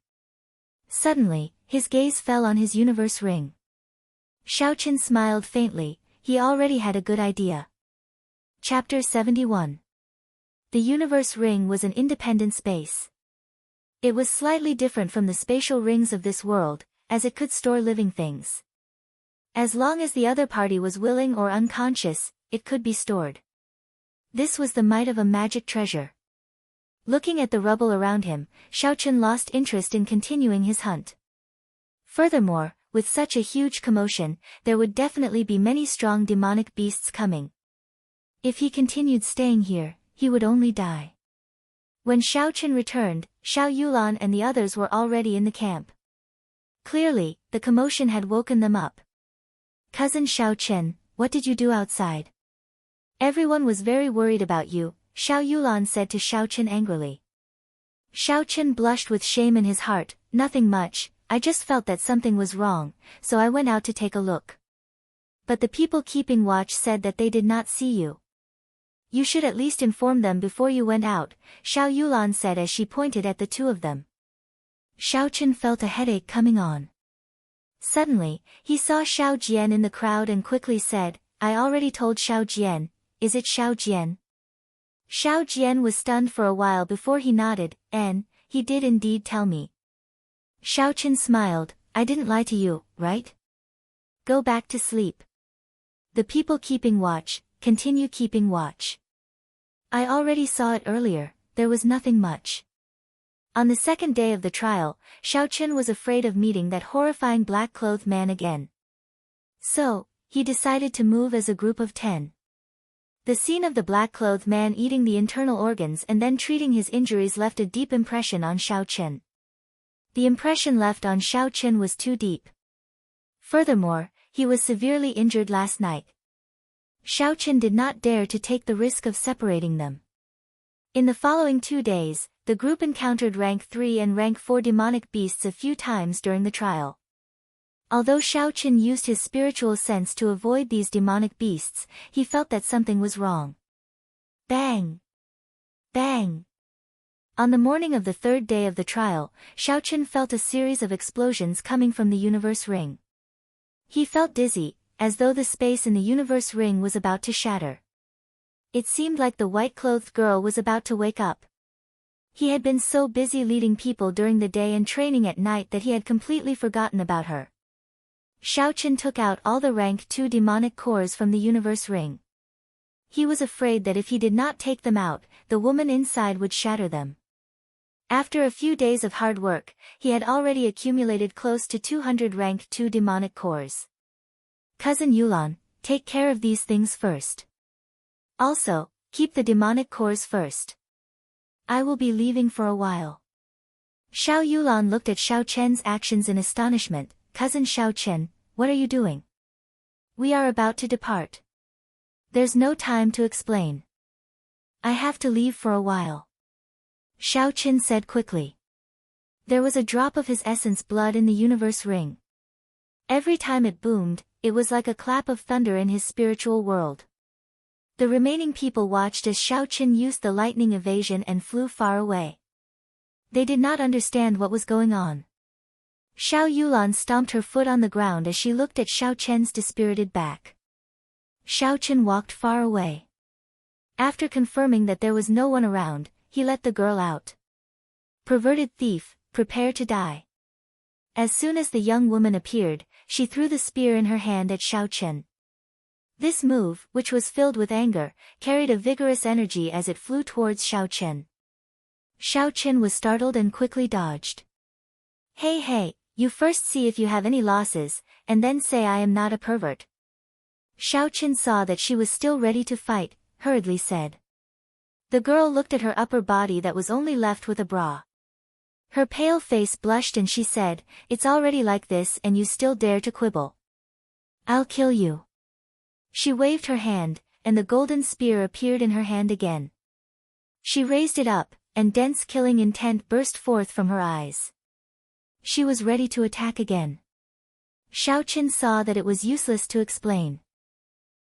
Suddenly, his gaze fell on his universe ring. Xiaochen smiled faintly, he already had a good idea. Chapter 71. The universe ring was an independent space. It was slightly different from the spatial rings of this world, as it could store living things. As long as the other party was willing or unconscious, it could be stored. This was the might of a magic treasure. Looking at the rubble around him, Xiaochen lost interest in continuing his hunt. Furthermore, with such a huge commotion, there would definitely be many strong demonic beasts coming. If he continued staying here, he would only die. When Xiaochen returned, Xiao Yulan and the others were already in the camp. Clearly, the commotion had woken them up. Cousin Xiaochen, what did you do outside? Everyone was very worried about you, Xiao Yulan said to Xiaochen angrily. Xiaochen blushed with shame in his heart, nothing much, I just felt that something was wrong, so I went out to take a look. But the people keeping watch said that they did not see you. You should at least inform them before you went out, Xiao Yulan said as she pointed at the two of them. Xiaochen felt a headache coming on. Suddenly, he saw Xiao Jian in the crowd and quickly said, I already told Xiao Jian, is it Xiao Jian? Xiao Jian was stunned for a while before he nodded, he did indeed tell me. Xiaochen smiled, I didn't lie to you, right? Go back to sleep. The people keeping watch, continue keeping watch. I already saw it earlier, there was nothing much. On the second day of the trial, Xiaochen was afraid of meeting that horrifying black-clothed man again. So, he decided to move as a group of 10. The scene of the black-clothed man eating the internal organs and then treating his injuries left a deep impression on Xiaochen. The impression left on Xiaochen was too deep. Furthermore, he was severely injured last night. Xiaochen did not dare to take the risk of separating them. In the following 2 days, the group encountered rank 3 and rank 4 demonic beasts a few times during the trial. Although Xiaochen used his spiritual sense to avoid these demonic beasts, he felt that something was wrong. Bang! Bang! On the morning of the 3rd day of the trial, Xiaochen felt a series of explosions coming from the universe ring. He felt dizzy, as though the space in the universe ring was about to shatter. It seemed like the white-clothed girl was about to wake up. He had been so busy leading people during the day and training at night that he had completely forgotten about her. Xiaochen took out all the rank 2 demonic cores from the universe ring. He was afraid that if he did not take them out, the woman inside would shatter them. After a few days of hard work, he had already accumulated close to 200 rank 2 demonic cores. Cousin Yulan, take care of these things first. Also, keep the demonic cores first. I will be leaving for a while. Xiao Yulan looked at Xiao Chen's actions in astonishment. Cousin Xiao Chen, what are you doing? We are about to depart. There's no time to explain. I have to leave for a while. Xiao Chen said quickly. There was a drop of his essence blood in the universe ring. Every time it boomed, it was like a clap of thunder in his spiritual world. The remaining people watched as Xiao Chen used the lightning evasion and flew far away. They did not understand what was going on. Xiao Yulan stomped her foot on the ground as she looked at Xiao Chen's dispirited back. Xiao Chen walked far away. After confirming that there was no one around, he let the girl out. Perverted thief, prepare to die. As soon as the young woman appeared, she threw the spear in her hand at Xiao Chen. This move, which was filled with anger, carried a vigorous energy as it flew towards Xiao Chen. Xiao Chen was startled and quickly dodged. Hey, you first see if you have any losses, and then say I am not a pervert. Xiao Chen saw that she was still ready to fight, hurriedly said. The girl looked at her upper body that was only left with a bra. Her pale face blushed and she said, it's already like this and you still dare to quibble. I'll kill you. She waved her hand, and the golden spear appeared in her hand again. She raised it up, and dense killing intent burst forth from her eyes. She was ready to attack again. Xiao Chen saw that it was useless to explain.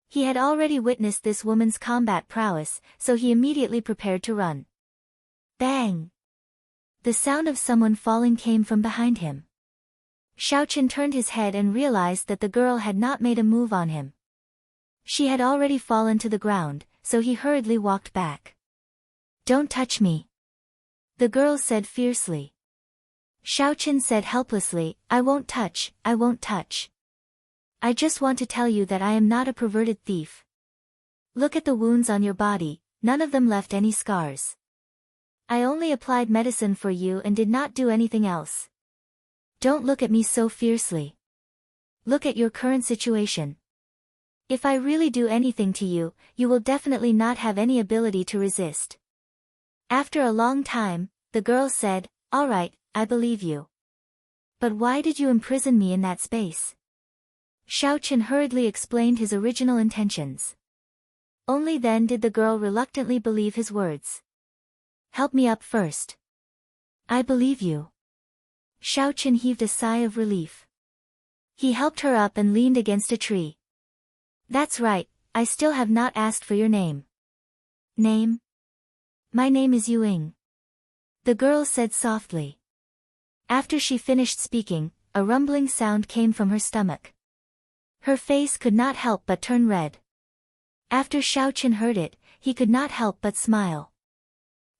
He had already witnessed this woman's combat prowess, so he immediately prepared to run. Bang! The sound of someone falling came from behind him. Xiao Chen turned his head and realized that the girl had not made a move on him. She had already fallen to the ground, so he hurriedly walked back. Don't touch me. The girl said fiercely. Xiao Chen said helplessly, I won't touch. I just want to tell you that I am not a perverted thief. Look at the wounds on your body, none of them left any scars. I only applied medicine for you and did not do anything else. Don't look at me so fiercely. Look at your current situation. If I really do anything to you, you will definitely not have any ability to resist. After a long time, the girl said, all right, I believe you. But why did you imprison me in that space? Xiao Chen hurriedly explained his original intentions. Only then did the girl reluctantly believe his words. Help me up first. I believe you. Xiao Chen heaved a sigh of relief. He helped her up and leaned against a tree. That's right, I still have not asked for your name. Name? My name is Yuing. The girl said softly. After she finished speaking, a rumbling sound came from her stomach. Her face could not help but turn red. After Xiao Chen heard it, he could not help but smile.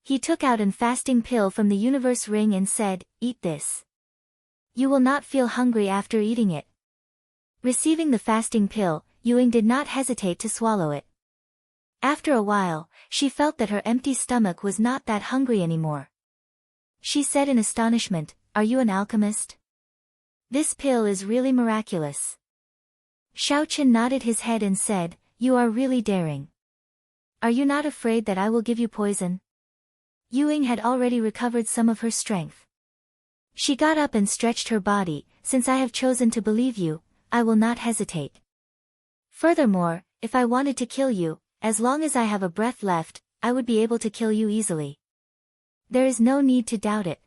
He took out an fasting pill from the universe ring and said, eat this. You will not feel hungry after eating it. Receiving the fasting pill, Yuing did not hesitate to swallow it. After a while, she felt that her empty stomach was not that hungry anymore. She said in astonishment, are you an alchemist? This pill is really miraculous. Xiao Chen nodded his head and said, you are really daring. Are you not afraid that I will give you poison? Yuing had already recovered some of her strength. She got up and stretched her body, since I have chosen to believe you, I will not hesitate. Furthermore, if I wanted to kill you, as long as I have a breath left, I would be able to kill you easily. There is no need to doubt it.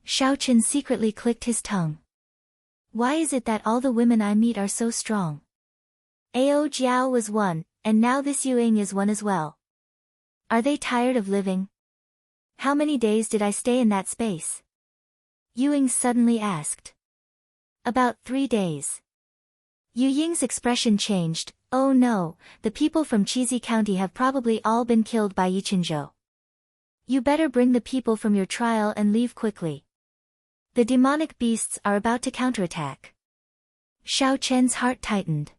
Xiao Chen secretly clicked his tongue. Why is it that all the women I meet are so strong? Ao Jiao was one, and now this Yuing is one as well. Are they tired of living? How many days did I stay in that space? Yuing suddenly asked. About 3 days. Yu Ying's expression changed. Oh no, the people from Cheesy County have probably all been killed by Yichinzhou. You better bring the people from your trial and leave quickly. The demonic beasts are about to counterattack. Xiao Chen's heart tightened.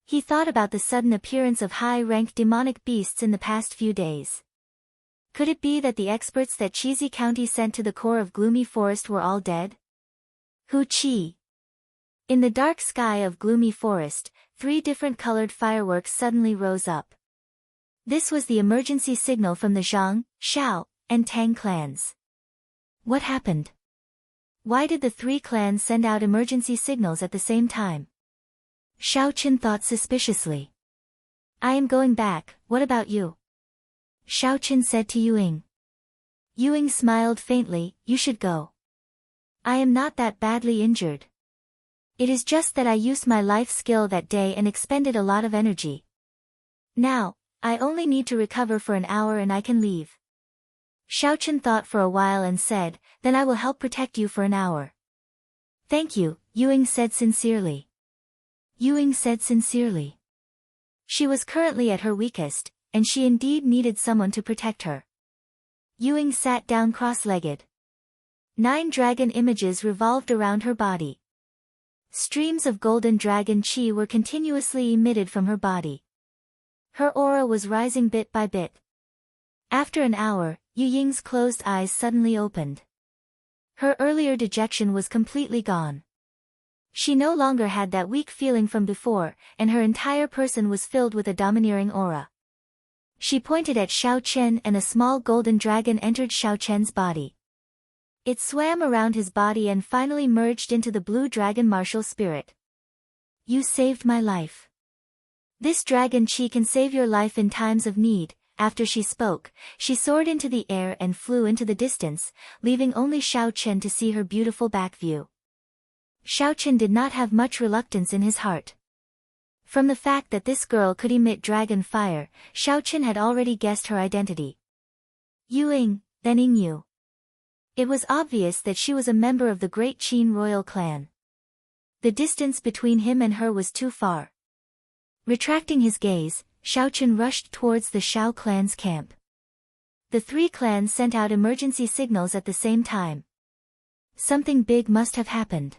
He thought about the sudden appearance of high-ranked demonic beasts in the past few days. Could it be that the experts that Cheesy County sent to the core of Gloomy Forest were all dead? Hu Qi. In the dark sky of Gloomy Forest, 3 different colored fireworks suddenly rose up. This was the emergency signal from the Zhang, Xiao, and Tang clans. What happened? Why did the 3 clans send out emergency signals at the same time? Xiao Chen thought suspiciously. I am going back, what about you? Xiao Chen said to Yu Ying. Yu Ying smiled faintly, you should go. I am not that badly injured. It is just that I used my life skill that day and expended a lot of energy. Now, I only need to recover for an hour and I can leave. Xiao Chen thought for a while and said, then I will help protect you for an hour. Thank you, Yu Ying said sincerely. Yu Ying said sincerely. She was currently at her weakest, and she indeed needed someone to protect her. Yu Ying sat down cross-legged. 9 dragon images revolved around her body. Streams of golden dragon chi were continuously emitted from her body. Her aura was rising bit by bit. After an hour, Yu Ying's closed eyes suddenly opened. Her earlier dejection was completely gone. She no longer had that weak feeling from before, and her entire person was filled with a domineering aura. She pointed at Xiao Chen and a small golden dragon entered Xiao Chen's body. It swam around his body and finally merged into the blue dragon martial spirit. You saved my life. This dragon chi can save your life in times of need. After she spoke, she soared into the air and flew into the distance, leaving only Xiao Chen to see her beautiful back view. Xiao Chen did not have much reluctance in his heart. From the fact that this girl could emit dragon fire, Xiao Chen had already guessed her identity. Yu Ying, then Yingyu. It was obvious that she was a member of the great Qin royal clan. The distance between him and her was too far. Retracting his gaze, Xiao Chen rushed towards the Xiao clan's camp. The 3 clans sent out emergency signals at the same time. Something big must have happened.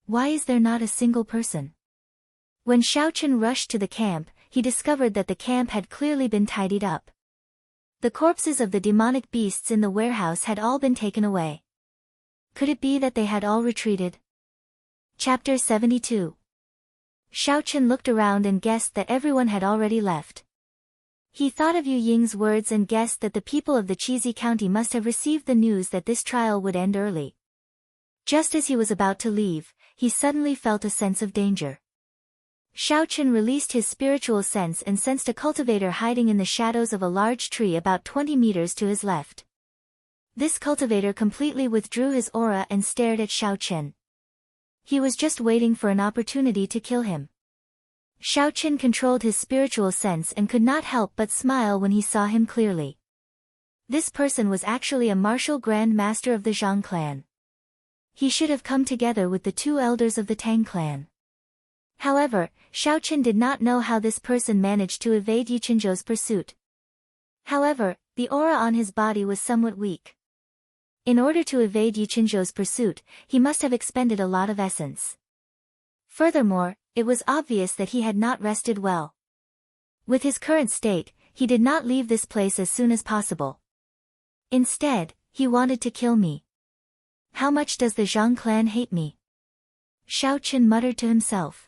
Why is there not a single person? When Xiao Chen rushed to the camp, he discovered that the camp had clearly been tidied up. The corpses of the demonic beasts in the warehouse had all been taken away. Could it be that they had all retreated? Chapter 72. Xiao Chen looked around and guessed that everyone had already left. He thought of Yu Ying's words and guessed that the people of the Cheesy County must have received the news that this trial would end early. Just as he was about to leave, he suddenly felt a sense of danger. Xiao Chen released his spiritual sense and sensed a cultivator hiding in the shadows of a large tree about 20 meters to his left. This cultivator completely withdrew his aura and stared at Xiao Chen. He was just waiting for an opportunity to kill him. Xiao Chen controlled his spiritual sense and could not help but smile when he saw him clearly. This person was actually a martial grand master of the Zhang clan. He should have come together with the 2 elders of the Tang clan. However, Xiao Chen did not know how this person managed to evade Yichinzhou's pursuit. However, the aura on his body was somewhat weak. In order to evade Yichinzhou's pursuit, he must have expended a lot of essence. Furthermore, it was obvious that he had not rested well. With his current state, he did not leave this place as soon as possible. Instead, he wanted to kill me. How much does the Zhang clan hate me? Xiao Chen muttered to himself.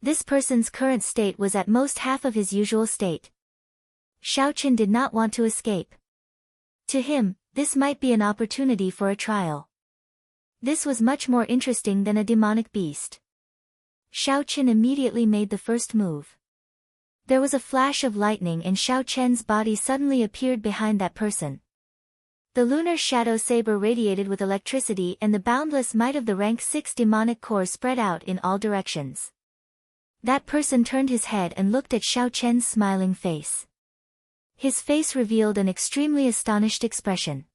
This person's current state was at most half of his usual state. Xiao Chen did not want to escape. To him, this might be an opportunity for a trial. This was much more interesting than a demonic beast. Xiao Chen immediately made the first move. There was a flash of lightning and Xiao Chen's body suddenly appeared behind that person. The lunar shadow saber radiated with electricity and the boundless might of the rank 6 demonic core spread out in all directions. That person turned his head and looked at Xiao Chen's smiling face. His face revealed an extremely astonished expression.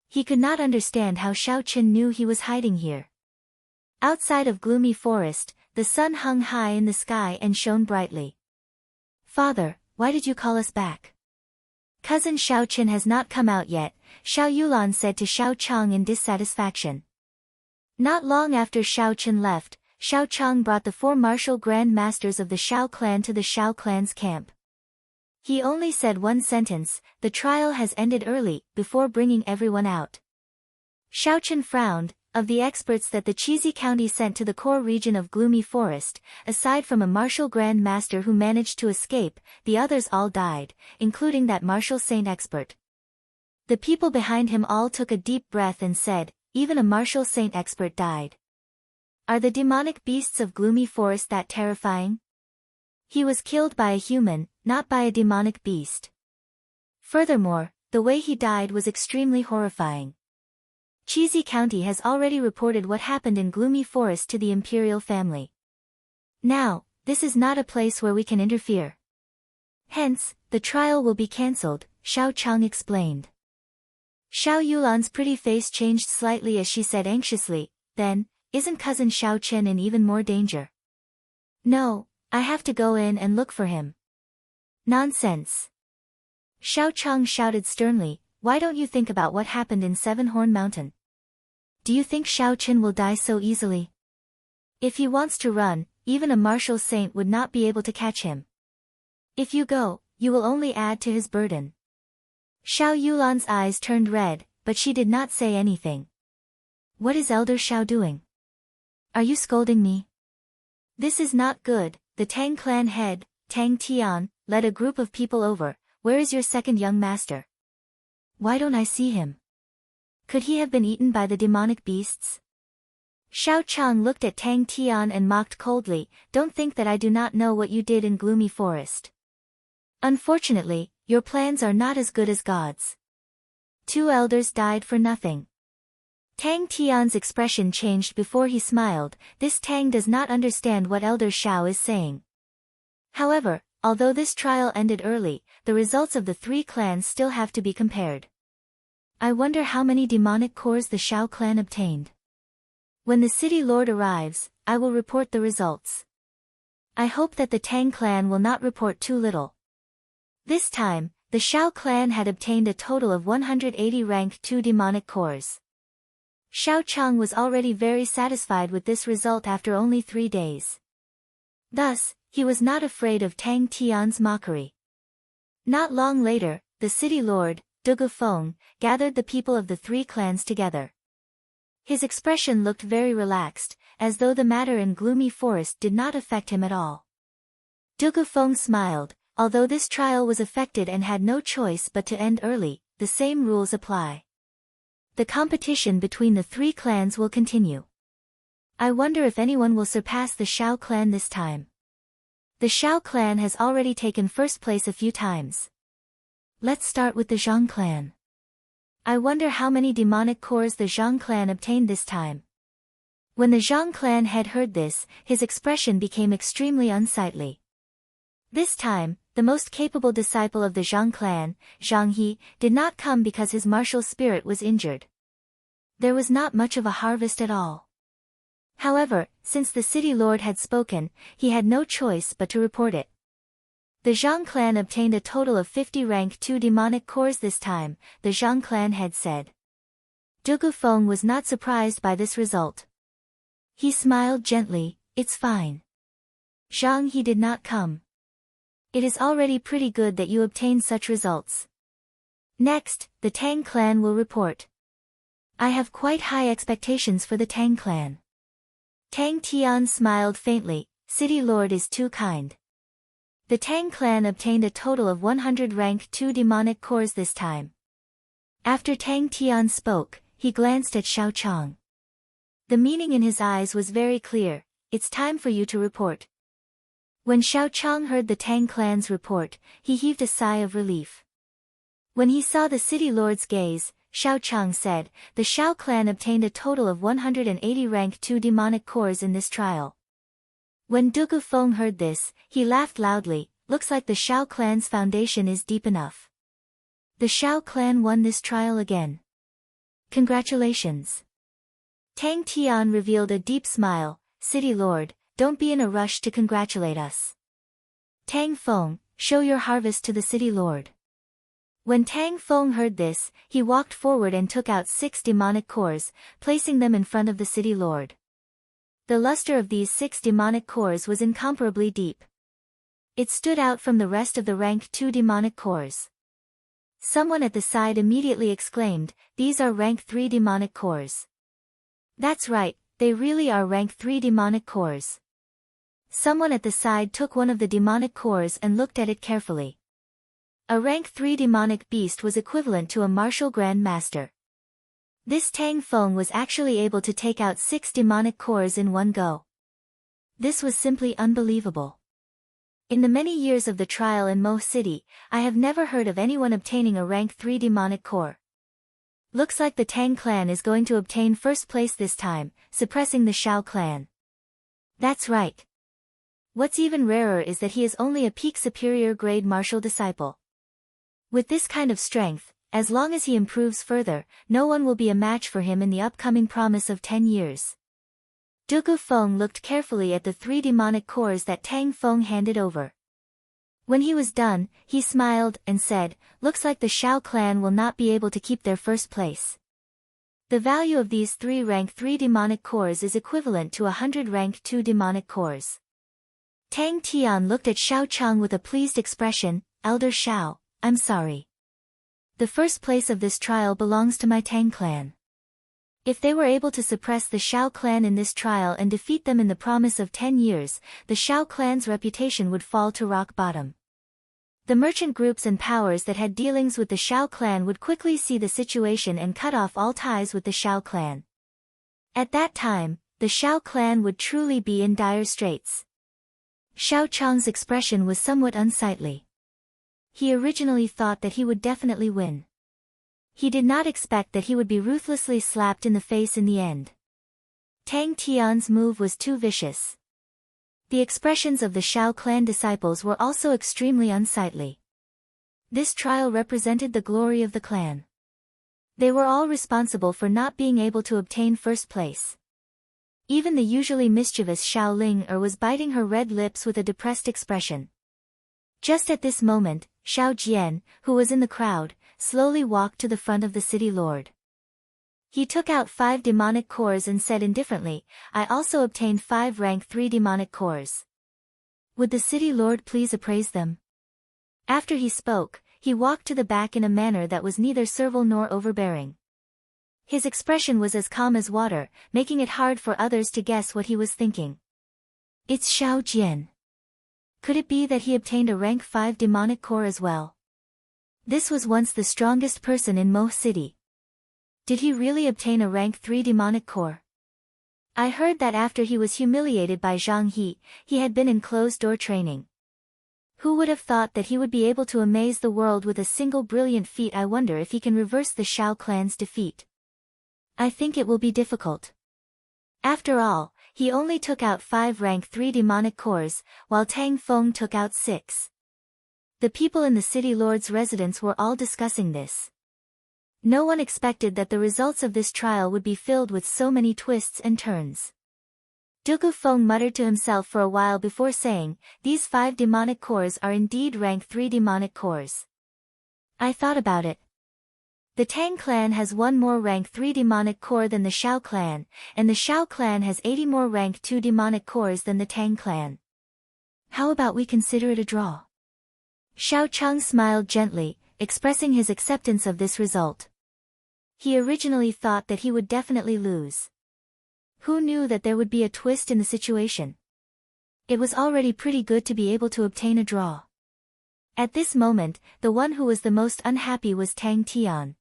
He could not understand how Xiao Chen knew he was hiding here. Outside of Gloomy Forest, the sun hung high in the sky and shone brightly. "Father, why did you call us back?" "Cousin Xiaoqin has not come out yet," Xiao Yulan said to Xiao Chang in dissatisfaction. Not long after Xiaoqin left, Xiao Chang brought the 4 martial grand masters of the Xiao clan to the Xiao clan's camp. He only said one sentence, "The trial has ended early," before bringing everyone out. Xiaoqin frowned. Of the experts that the Chizi County sent to the core region of Gloomy Forest, aside from a martial grand master who managed to escape, the others all died, including that martial saint expert. The people behind him all took a deep breath and said, "Even a martial saint expert died. Are the demonic beasts of Gloomy Forest that terrifying?" He was killed by a human, not by a demonic beast. Furthermore, the way he died was extremely horrifying. Chizi County has already reported what happened in Gloomy Forest to the imperial family. Now, this is not a place where we can interfere. Hence, the trial will be cancelled, Xiao Chang explained. Xiao Yulan's pretty face changed slightly as she said anxiously, "Then, isn't cousin Xiaoqin in even more danger?" "No, I have to go in and look for him." "Nonsense!" Xiao Chang shouted sternly, "Why don't you think about what happened in Seven-Horn Mountain? Do you think Xiaoqin will die so easily? If he wants to run, even a martial saint would not be able to catch him. If you go, you will only add to his burden." Xiao Yulan's eyes turned red, but she did not say anything. "What is Elder Xiao doing? Are you scolding me?" "This is not good." The Tang clan head, Tang Tian, led a group of people over. "Where is your second young master? Why don't I see him? Could he have been eaten by the demonic beasts?" Xiao Chang looked at Tang Tian and mocked coldly, "Don't think that I do not know what you did in Gloomy Forest. Unfortunately, your plans are not as good as God's. 2 elders died for nothing." Tang Tian's expression changed before he smiled. This Tang does not understand what Elder Xiao is saying. However, although this trial ended early, the results of the 3 clans still have to be compared. I wonder how many demonic cores the Xiao clan obtained. When the city lord arrives, I will report the results. I hope that the Tang clan will not report too little. This time, the Xiao clan had obtained a total of 180 rank 2 demonic cores. Xiao Chang was already very satisfied with this result after only 3 days. Thus, he was not afraid of Tang Tian's mockery. Not long later, the city lord, Dugu Feng, gathered the people of the 3 clans together. His expression looked very relaxed, as though the matter in Gloomy Forest did not affect him at all. Dugu Feng smiled. Although this trial was affected and had no choice but to end early, the same rules apply. The competition between the 3 clans will continue. I wonder if anyone will surpass the Xiao clan this time. The Xiao clan has already taken first place a few times. Let's start with the Zhang clan. I wonder how many demonic cores the Zhang clan obtained this time. When the Zhang clan head heard this, his expression became extremely unsightly. This time, the most capable disciple of the Zhang clan, Zhang He, did not come because his martial spirit was injured. There was not much of a harvest at all. However, since the city lord had spoken, he had no choice but to report it. The Zhang clan obtained a total of 50 rank 2 demonic cores this time, the Zhang clan head said. Dugu Feng was not surprised by this result. He smiled gently, "It's fine. Zhang He did not come. It is already pretty good that you obtained such results. Next, the Tang clan will report. I have quite high expectations for the Tang clan." Tang Tian smiled faintly, "City Lord is too kind." The Tang clan obtained a total of 100 rank 2 demonic cores this time. After Tang Tian spoke, he glanced at Xiao Chang. The meaning in his eyes was very clear, "It's time for you to report." When Xiao Chang heard the Tang clan's report, he heaved a sigh of relief. When he saw the city lord's gaze, Xiao Chang said, "The Xiao clan obtained a total of 180 rank 2 demonic cores in this trial." When Dugu Feng heard this, he laughed loudly, "Looks like the Xiao clan's foundation is deep enough. The Xiao clan won this trial again. Congratulations." Tang Tian revealed a deep smile, "City Lord, don't be in a rush to congratulate us. Tang Feng, show your harvest to the city lord. When Tang Feng heard this, he walked forward and took out 6 demonic cores, placing them in front of the city lord. The luster of these 6 demonic cores was incomparably deep. It stood out from the rest of the rank 2 demonic cores. Someone at the side immediately exclaimed, "These are rank 3 demonic cores." That's right, they really are rank 3 demonic cores. Someone at the side took one of the demonic cores and looked at it carefully. A rank 3 demonic beast was equivalent to a martial grand master. This Tang Feng was actually able to take out 6 demonic cores in one go. This was simply unbelievable. In the many years of the trial in Mo City, I have never heard of anyone obtaining a rank 3 demonic core. Looks like the Tang clan is going to obtain first place this time, suppressing the Shao clan. That's right. What's even rarer is that he is only a peak superior grade martial disciple. With this kind of strength, as long as he improves further, no one will be a match for him in the upcoming promise of 10 years. Dugu Feng looked carefully at the 3 demonic cores that Tang Feng handed over. When he was done, he smiled and said, "Looks like the Shao clan will not be able to keep their first place." The value of these 3 rank 3 demonic cores is equivalent to 100 rank 2 demonic cores. Tang Tian looked at Shao Chang with a pleased expression. "Elder Shao, I'm sorry. The first place of this trial belongs to my Tang clan. If they were able to suppress the Shao clan in this trial and defeat them in the promise of 10 years, the Shao clan's reputation would fall to rock bottom. The merchant groups and powers that had dealings with the Shao clan would quickly see the situation and cut off all ties with the Shao clan. At that time, the Shao clan would truly be in dire straits." Shao Chang's expression was somewhat unsightly. He originally thought that he would definitely win. He did not expect that he would be ruthlessly slapped in the face in the end. Tang Tian's move was too vicious. The expressions of the Shao clan disciples were also extremely unsightly. This trial represented the glory of the clan. They were all responsible for not being able to obtain first place. Even the usually mischievous Xiao Ling was biting her red lips with a depressed expression. Just at this moment, Xiao Jian, who was in the crowd, slowly walked to the front of the city lord. He took out 5 demonic cores and said indifferently, "I also obtained 5 rank 3 demonic cores. Would the city lord please appraise them?" After he spoke, he walked to the back in a manner that was neither servile nor overbearing. His expression was as calm as water, making it hard for others to guess what he was thinking. It's Xiao Jian. Could it be that he obtained a rank 5 demonic core as well? This was once the strongest person in Mo City. Did he really obtain a rank 3 demonic core? I heard that after he was humiliated by Zhang He, he had been in closed-door training. Who would have thought that he would be able to amaze the world with a single brilliant feat? I wonder if he can reverse the Shao clan's defeat. I think it will be difficult. After all, he only took out 5 rank 3 demonic cores, while Tang Feng took out 6. The people in the city lord's residence were all discussing this. No one expected that the results of this trial would be filled with so many twists and turns. Dugu Feng muttered to himself for a while before saying, "These 5 demonic cores are indeed rank 3 demonic cores. I thought about it. The Tang clan has 1 more rank 3 demonic core than the Shao clan, and the Shao clan has 80 more rank 2 demonic cores than the Tang clan. How about we consider it a draw?" Shao Chang smiled gently, expressing his acceptance of this result. He originally thought that he would definitely lose. Who knew that there would be a twist in the situation? It was already pretty good to be able to obtain a draw. At this moment, the one who was the most unhappy was Tang Tian.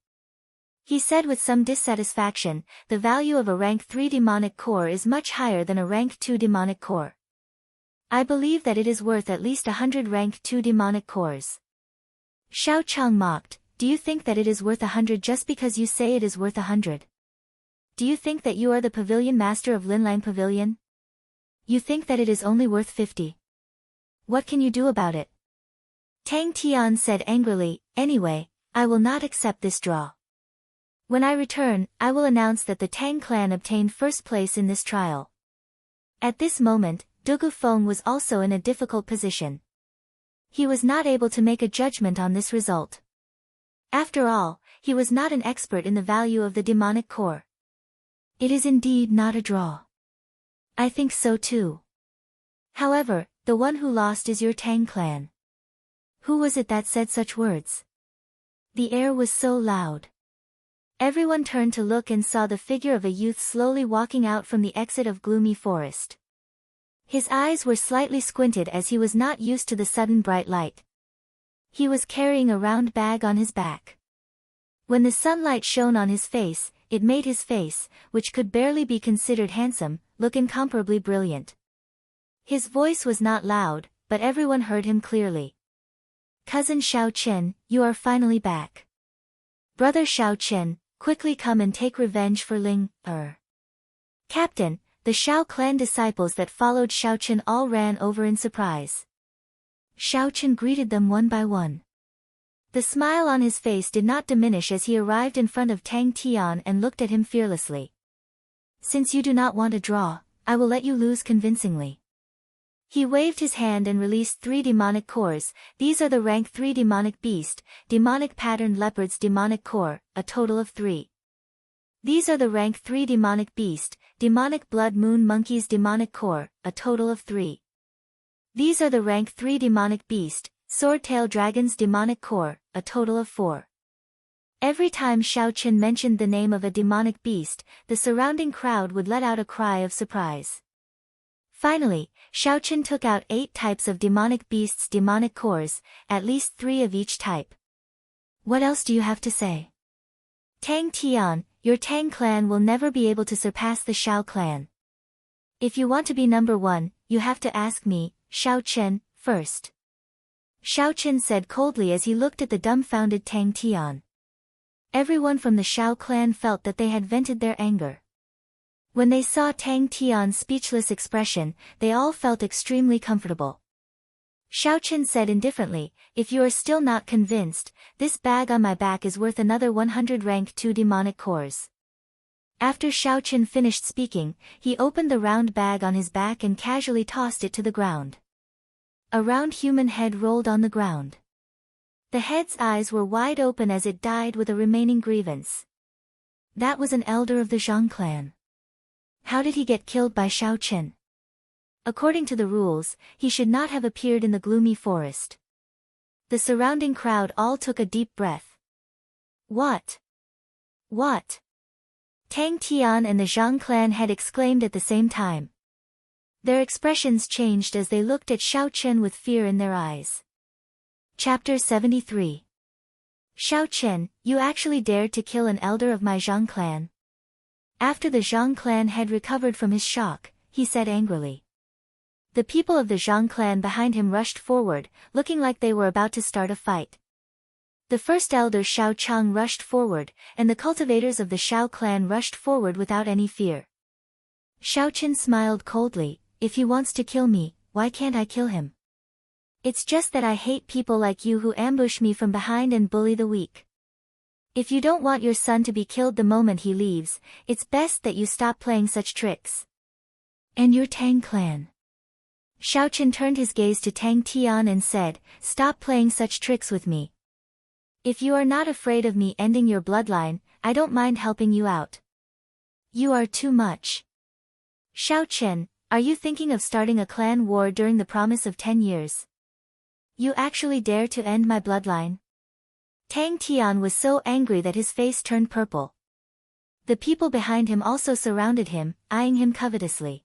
He said with some dissatisfaction, "The value of a rank 3 demonic core is much higher than a rank 2 demonic core. I believe that it is worth at least 100 rank 2 demonic cores." Shao Chang mocked, "Do you think that it is worth 100 just because you say it is worth 100? Do you think that you are the pavilion master of Linlang Pavilion? You think that it is only worth 50. What can you do about it?" Tang Tian said angrily, "Anyway, I will not accept this draw. When I return, I will announce that the Tang clan obtained first place in this trial." At this moment, Du Feng was also in a difficult position. He was not able to make a judgment on this result. After all, he was not an expert in the value of the demonic core. It is indeed not a draw. I think so too. However, the one who lost is your Tang clan. Who was it that said such words? The air was so loud. Everyone turned to look and saw the figure of a youth slowly walking out from the exit of gloomy forest. His eyes were slightly squinted as he was not used to the sudden bright light. He was carrying a round bag on his back. When the sunlight shone on his face, it made his face, which could barely be considered handsome, look incomparably brilliant. His voice was not loud, but everyone heard him clearly. Cousin Xiao Chen, you are finally back. Brother Xiao Chen, quickly come and take revenge for Ling, Captain, the Xiao clan disciples that followed Xiao Chen all ran over in surprise. Xiao Chen greeted them one by one. The smile on his face did not diminish as he arrived in front of Tang Tian and looked at him fearlessly. Since you do not want a draw, I will let you lose convincingly. He waved his hand and released 3 demonic cores. These are the rank 3 demonic beast, demonic patterned leopard's demonic core, a total of 3. These are the rank 3 demonic beast, demonic blood moon monkey's demonic core, a total of 3. These are the rank 3 demonic beast, sword-tail dragon's demonic core, a total of 4. Every time Xiao Chen mentioned the name of a demonic beast, the surrounding crowd would let out a cry of surprise. Finally, Xiao Chen took out 8 types of demonic beasts' demonic cores, at least 3 of each type. What else do you have to say? Tang Tian, your Tang clan will never be able to surpass the Xiao clan. If you want to be number 1, you have to ask me, Xiao Chen, first. Xiao Chen said coldly as he looked at the dumbfounded Tang Tian. Everyone from the Xiao clan felt that they had vented their anger. When they saw Tang Tian's speechless expression, they all felt extremely comfortable. Xiao Chen said indifferently, if you are still not convinced, this bag on my back is worth another 100 rank 2 demonic cores. After Xiao Chen finished speaking, he opened the round bag on his back and casually tossed it to the ground. A round human head rolled on the ground. The head's eyes were wide open as it died with a remaining grievance. That was an elder of the Zhang clan. How did he get killed by Xiao Chen? According to the rules, he should not have appeared in the gloomy forest. The surrounding crowd all took a deep breath. What? What? Tang Tian and the Zhang clan had exclaimed at the same time. Their expressions changed as they looked at Xiao Chen with fear in their eyes. Chapter 73. Xiao Chen, you actually dared to kill an elder of my Zhang clan. After the Zhang clan had recovered from his shock, he said angrily. The people of the Zhang clan behind him rushed forward, looking like they were about to start a fight. The first elder Xiao Chang rushed forward, and the cultivators of the Xiao clan rushed forward without any fear. Xiao Chen smiled coldly, if he wants to kill me, why can't I kill him? It's just that I hate people like you who ambush me from behind and bully the weak. If you don't want your son to be killed the moment he leaves, it's best that you stop playing such tricks. And your Tang clan. Xiao Chen turned his gaze to Tang Tian and said, stop playing such tricks with me. If you are not afraid of me ending your bloodline, I don't mind helping you out. You are too much. Xiao Chen, are you thinking of starting a clan war during the promise of 10 years? You actually dare to end my bloodline? Tang Tian was so angry that his face turned purple. The people behind him also surrounded him, eyeing him covetously.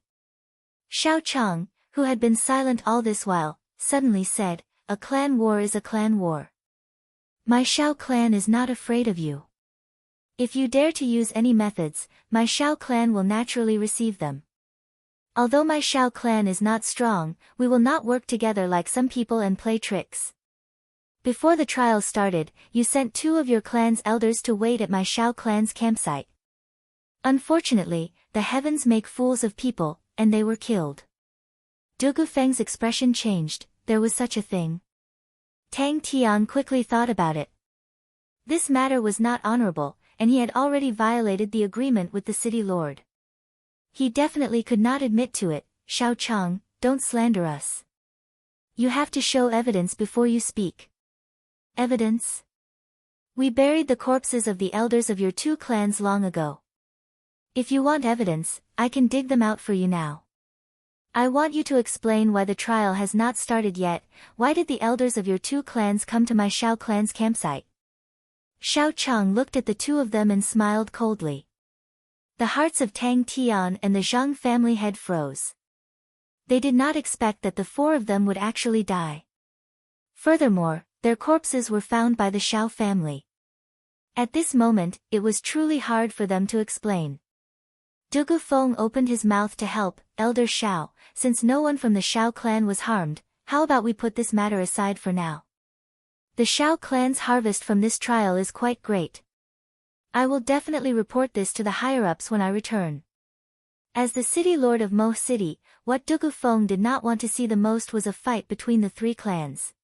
Xiao Chang, who had been silent all this while, suddenly said, a clan war is a clan war. My Xiao clan is not afraid of you. If you dare to use any methods, my Xiao clan will naturally receive them. Although my Xiao clan is not strong, we will not work together like some people and play tricks. Before the trial started, you sent 2 of your clan's elders to wait at my Xiao clan's campsite. Unfortunately, the heavens make fools of people, and they were killed. Du Feng's expression changed, there was such a thing. Tang Tian quickly thought about it. This matter was not honorable, and he had already violated the agreement with the city lord. He definitely could not admit to it. Xiao Chang, don't slander us. You have to show evidence before you speak. Evidence? We buried the corpses of the elders of your 2 clans long ago. If you want evidence, I can dig them out for you now. I want you to explain why the trial has not started yet. Why did the elders of your 2 clans come to my Shao clan's campsite? Xiao Chang looked at the 2 of them and smiled coldly. The hearts of Tang Tian and the Zhang family head froze. They did not expect that the 4 of them would actually die. Furthermore, their corpses were found by the Shao family. At this moment, it was truly hard for them to explain. Dugu Feng opened his mouth to help. Elder Shao, since no one from the Shao clan was harmed, how about we put this matter aside for now? The Shao clan's harvest from this trial is quite great. I will definitely report this to the higher-ups when I return. As the city lord of Mo City, what Dugu Feng did not want to see the most was a fight between the 3 clans.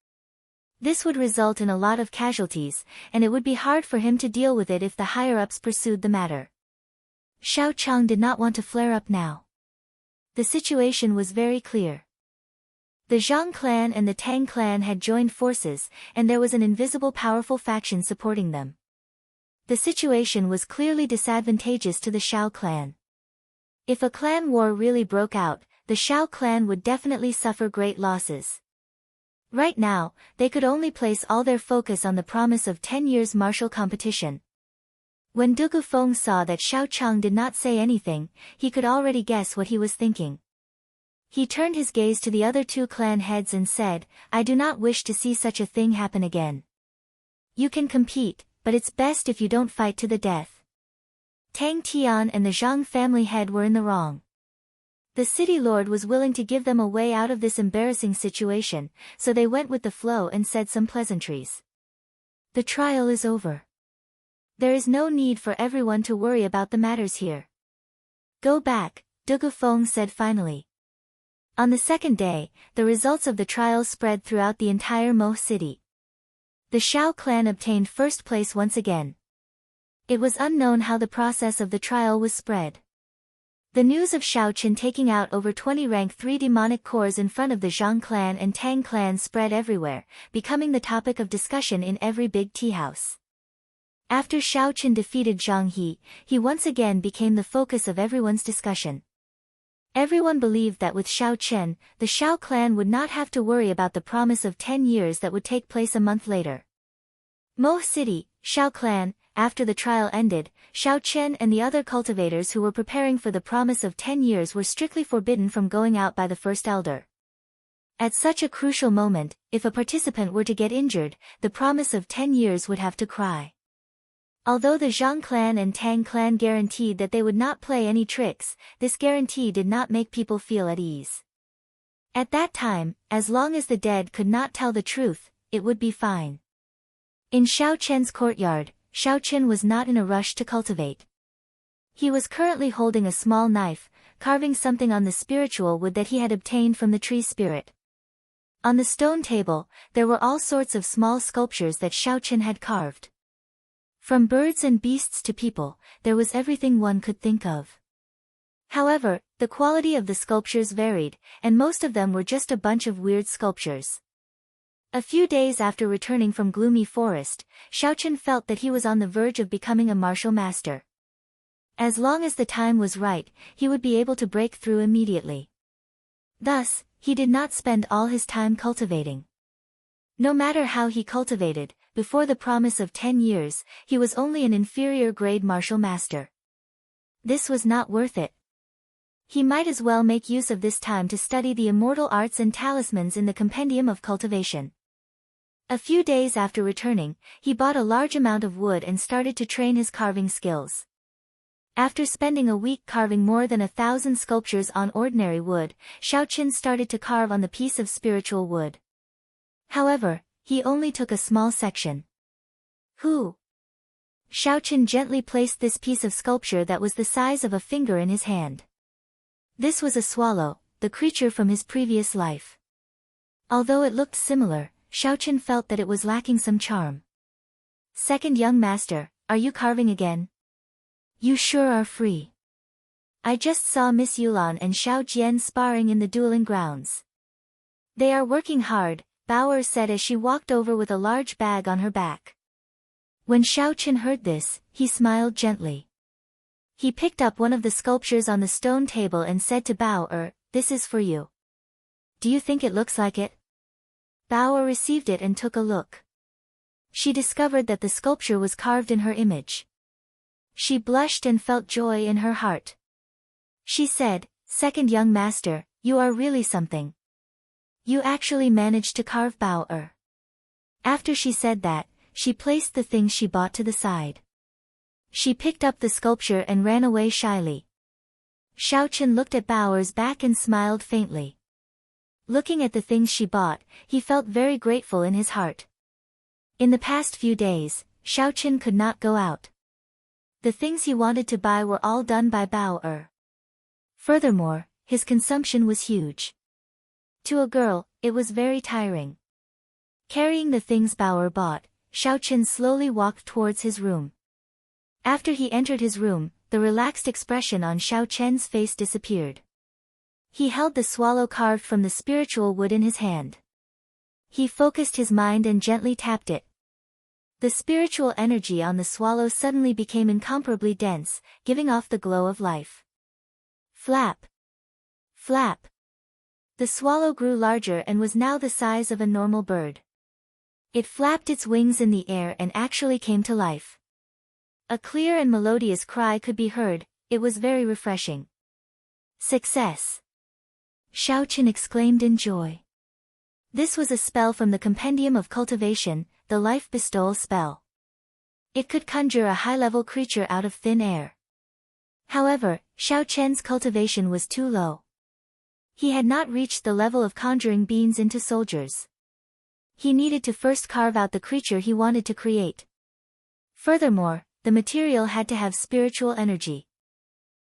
This would result in a lot of casualties, and it would be hard for him to deal with it if the higher-ups pursued the matter. Xiao Chang did not want to flare up now. The situation was very clear. The Zhang clan and the Tang clan had joined forces, and there was an invisible powerful faction supporting them. The situation was clearly disadvantageous to the Shao clan. If a clan war really broke out, the Shao clan would definitely suffer great losses. Right now, they could only place all their focus on the promise of 10 years martial competition. When Dugu Feng saw that Xiao Chang did not say anything, he could already guess what he was thinking. He turned his gaze to the other 2 clan heads and said, I do not wish to see such a thing happen again. You can compete, but it's best if you don't fight to the death. Tang Tian and the Zhang family head were in the wrong. The city lord was willing to give them a way out of this embarrassing situation, so they went with the flow and said some pleasantries. The trial is over. There is no need for everyone to worry about the matters here. Go back, Dugu Feng said finally. On the 2nd day, the results of the trial spread throughout the entire Mo city. The Shao clan obtained first place once again. It was unknown how the process of the trial was spread. The news of Shao Qin taking out over 20 rank 3 demonic cores in front of the Zhang clan and Tang clan spread everywhere, becoming the topic of discussion in every big tea house. After Shao Qin defeated Zhang He, he once again became the focus of everyone's discussion. Everyone believed that with Shao Qin, the Shao clan would not have to worry about the promise of 10 years that would take place a month later. Mo City, Shao clan, after the trial ended, Shao Qin and the other cultivators who were preparing for the promise of 10 years were strictly forbidden from going out by the first elder. At such a crucial moment, if a participant were to get injured, the promise of 10 years would have to cry. Although the Zhang clan and Tang clan guaranteed that they would not play any tricks, this guarantee did not make people feel at ease. At that time, as long as the dead could not tell the truth, it would be fine. In Shao Chen's courtyard, Shao Qin was not in a rush to cultivate. He was currently holding a small knife, carving something on the spiritual wood that he had obtained from the tree spirit. On the stone table, there were all sorts of small sculptures that Shao Qin had carved. From birds and beasts to people, there was everything one could think of. However, the quality of the sculptures varied, and most of them were just a bunch of weird sculptures. A few days after returning from Gloomy Forest, Shao Qin felt that he was on the verge of becoming a martial master. As long as the time was right, he would be able to break through immediately. Thus, he did not spend all his time cultivating. No matter how he cultivated, before the promise of 10 years, he was only an inferior grade martial master. This was not worth it. He might as well make use of this time to study the immortal arts and talismans in the compendium of cultivation. A few days after returning, he bought a large amount of wood and started to train his carving skills. After spending a week carving more than 1,000 sculptures on ordinary wood, Shao Qin started to carve on the piece of spiritual wood. However, he only took a small section. Who? Shao Qin gently placed this piece of sculpture that was the size of a finger in his hand. This was a swallow, the creature from his previous life. Although it looked similar, Shao Qin felt that it was lacking some charm. Second young master, are you carving again? You sure are free. I just saw Miss Yulan and Xiao Jian sparring in the dueling grounds. They are working hard, Bao said as she walked over with a large bag on her back. When Xiao Chen heard this, he smiled gently. He picked up one of the sculptures on the stone table and said to Bao, "This is for you. Do you think it looks like it?" Bao received it and took a look. She discovered that the sculpture was carved in her image. She blushed and felt joy in her heart. She said, "Second young master, you are really something. You actually managed to carve Bao." After she said that, she placed the things she bought to the side. She picked up the sculpture and ran away shyly. Xiao Chen looked at Bao's back and smiled faintly. Looking at the things she bought, he felt very grateful in his heart. In the past few days, Xiao Chen could not go out. The things he wanted to buy were all done by Bao. Furthermore, his consumption was huge. To a girl, it was very tiring. Carrying the things Bao bought, Xiao Chen slowly walked towards his room. After he entered his room, the relaxed expression on Xiao Chen's face disappeared. He held the swallow carved from the spiritual wood in his hand. He focused his mind and gently tapped it. The spiritual energy on the swallow suddenly became incomparably dense, giving off the glow of life. Flap! Flap! The swallow grew larger and was now the size of a normal bird. It flapped its wings in the air and actually came to life. A clear and melodious cry could be heard, it was very refreshing. Success! Xiao Chen exclaimed in joy. This was a spell from the Compendium of Cultivation, the Life Bestowal spell. It could conjure a high-level creature out of thin air. However, Xiao Chen's cultivation was too low. He had not reached the level of conjuring beings into soldiers. He needed to first carve out the creature he wanted to create. Furthermore, the material had to have spiritual energy.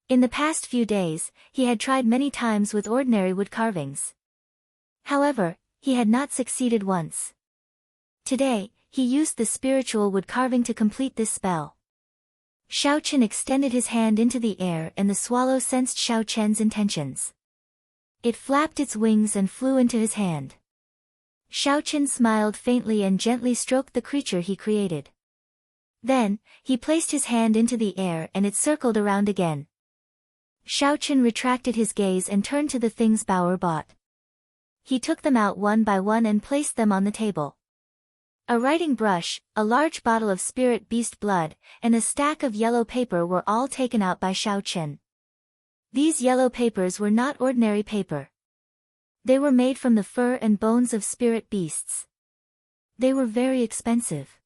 In the past few days, he had tried many times with ordinary wood carvings. However, he had not succeeded once. Today, he used the spiritual wood carving to complete this spell. Xiao Chen extended his hand into the air and the swallow sensed Xiao Chen's intentions. It flapped its wings and flew into his hand. Xiao Chen smiled faintly and gently stroked the creature he created. Then, he placed his hand into the air and it circled around again. Xiao Chen retracted his gaze and turned to the things Bao bought. He took them out one by one and placed them on the table. A writing brush, a large bottle of spirit beast blood, and a stack of yellow paper were all taken out by Xiao Chen. These yellow papers were not ordinary paper. They were made from the fur and bones of spirit beasts. They were very expensive.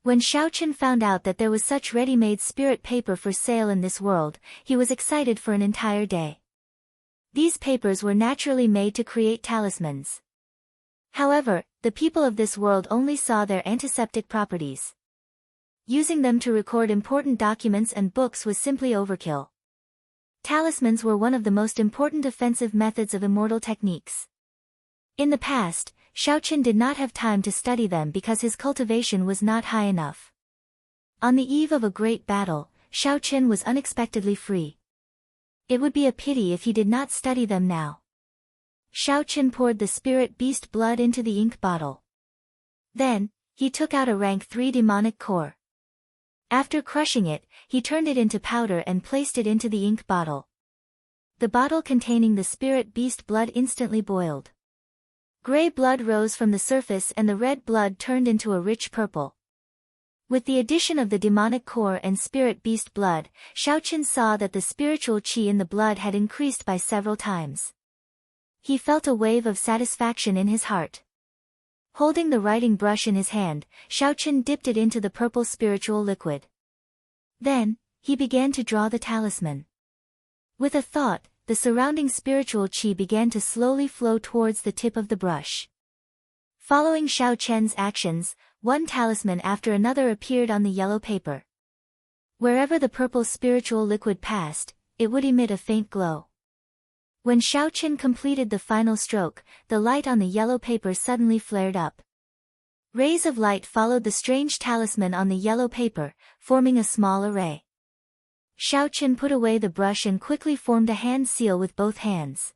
When Xiao Chen found out that there was such ready-made spirit paper for sale in this world, he was excited for an entire day. These papers were naturally made to create talismans. However, the people of this world only saw their antiseptic properties. Using them to record important documents and books was simply overkill. Talismans were one of the most important offensive methods of immortal techniques. In the past, Xiao Chen did not have time to study them because his cultivation was not high enough. On the eve of a great battle, Xiao Chen was unexpectedly free. It would be a pity if he did not study them now. Xiao Chen poured the spirit beast blood into the ink bottle. Then, he took out a rank 3 demonic core. After crushing it, he turned it into powder and placed it into the ink bottle. The bottle containing the spirit beast blood instantly boiled. Gray blood rose from the surface and the red blood turned into a rich purple. With the addition of the demonic core and spirit beast blood, Xiao Chen saw that the spiritual qi in the blood had increased by several times. He felt a wave of satisfaction in his heart. Holding the writing brush in his hand, Xiao Chen dipped it into the purple spiritual liquid. Then, he began to draw the talisman. With a thought, the surrounding spiritual qi began to slowly flow towards the tip of the brush. Following Xiao Chen's actions, one talisman after another appeared on the yellow paper. Wherever the purple spiritual liquid passed, it would emit a faint glow. When Xiao Chen completed the final stroke, the light on the yellow paper suddenly flared up. Rays of light followed the strange talisman on the yellow paper, forming a small array. Xiao Chen put away the brush and quickly formed a hand seal with both hands.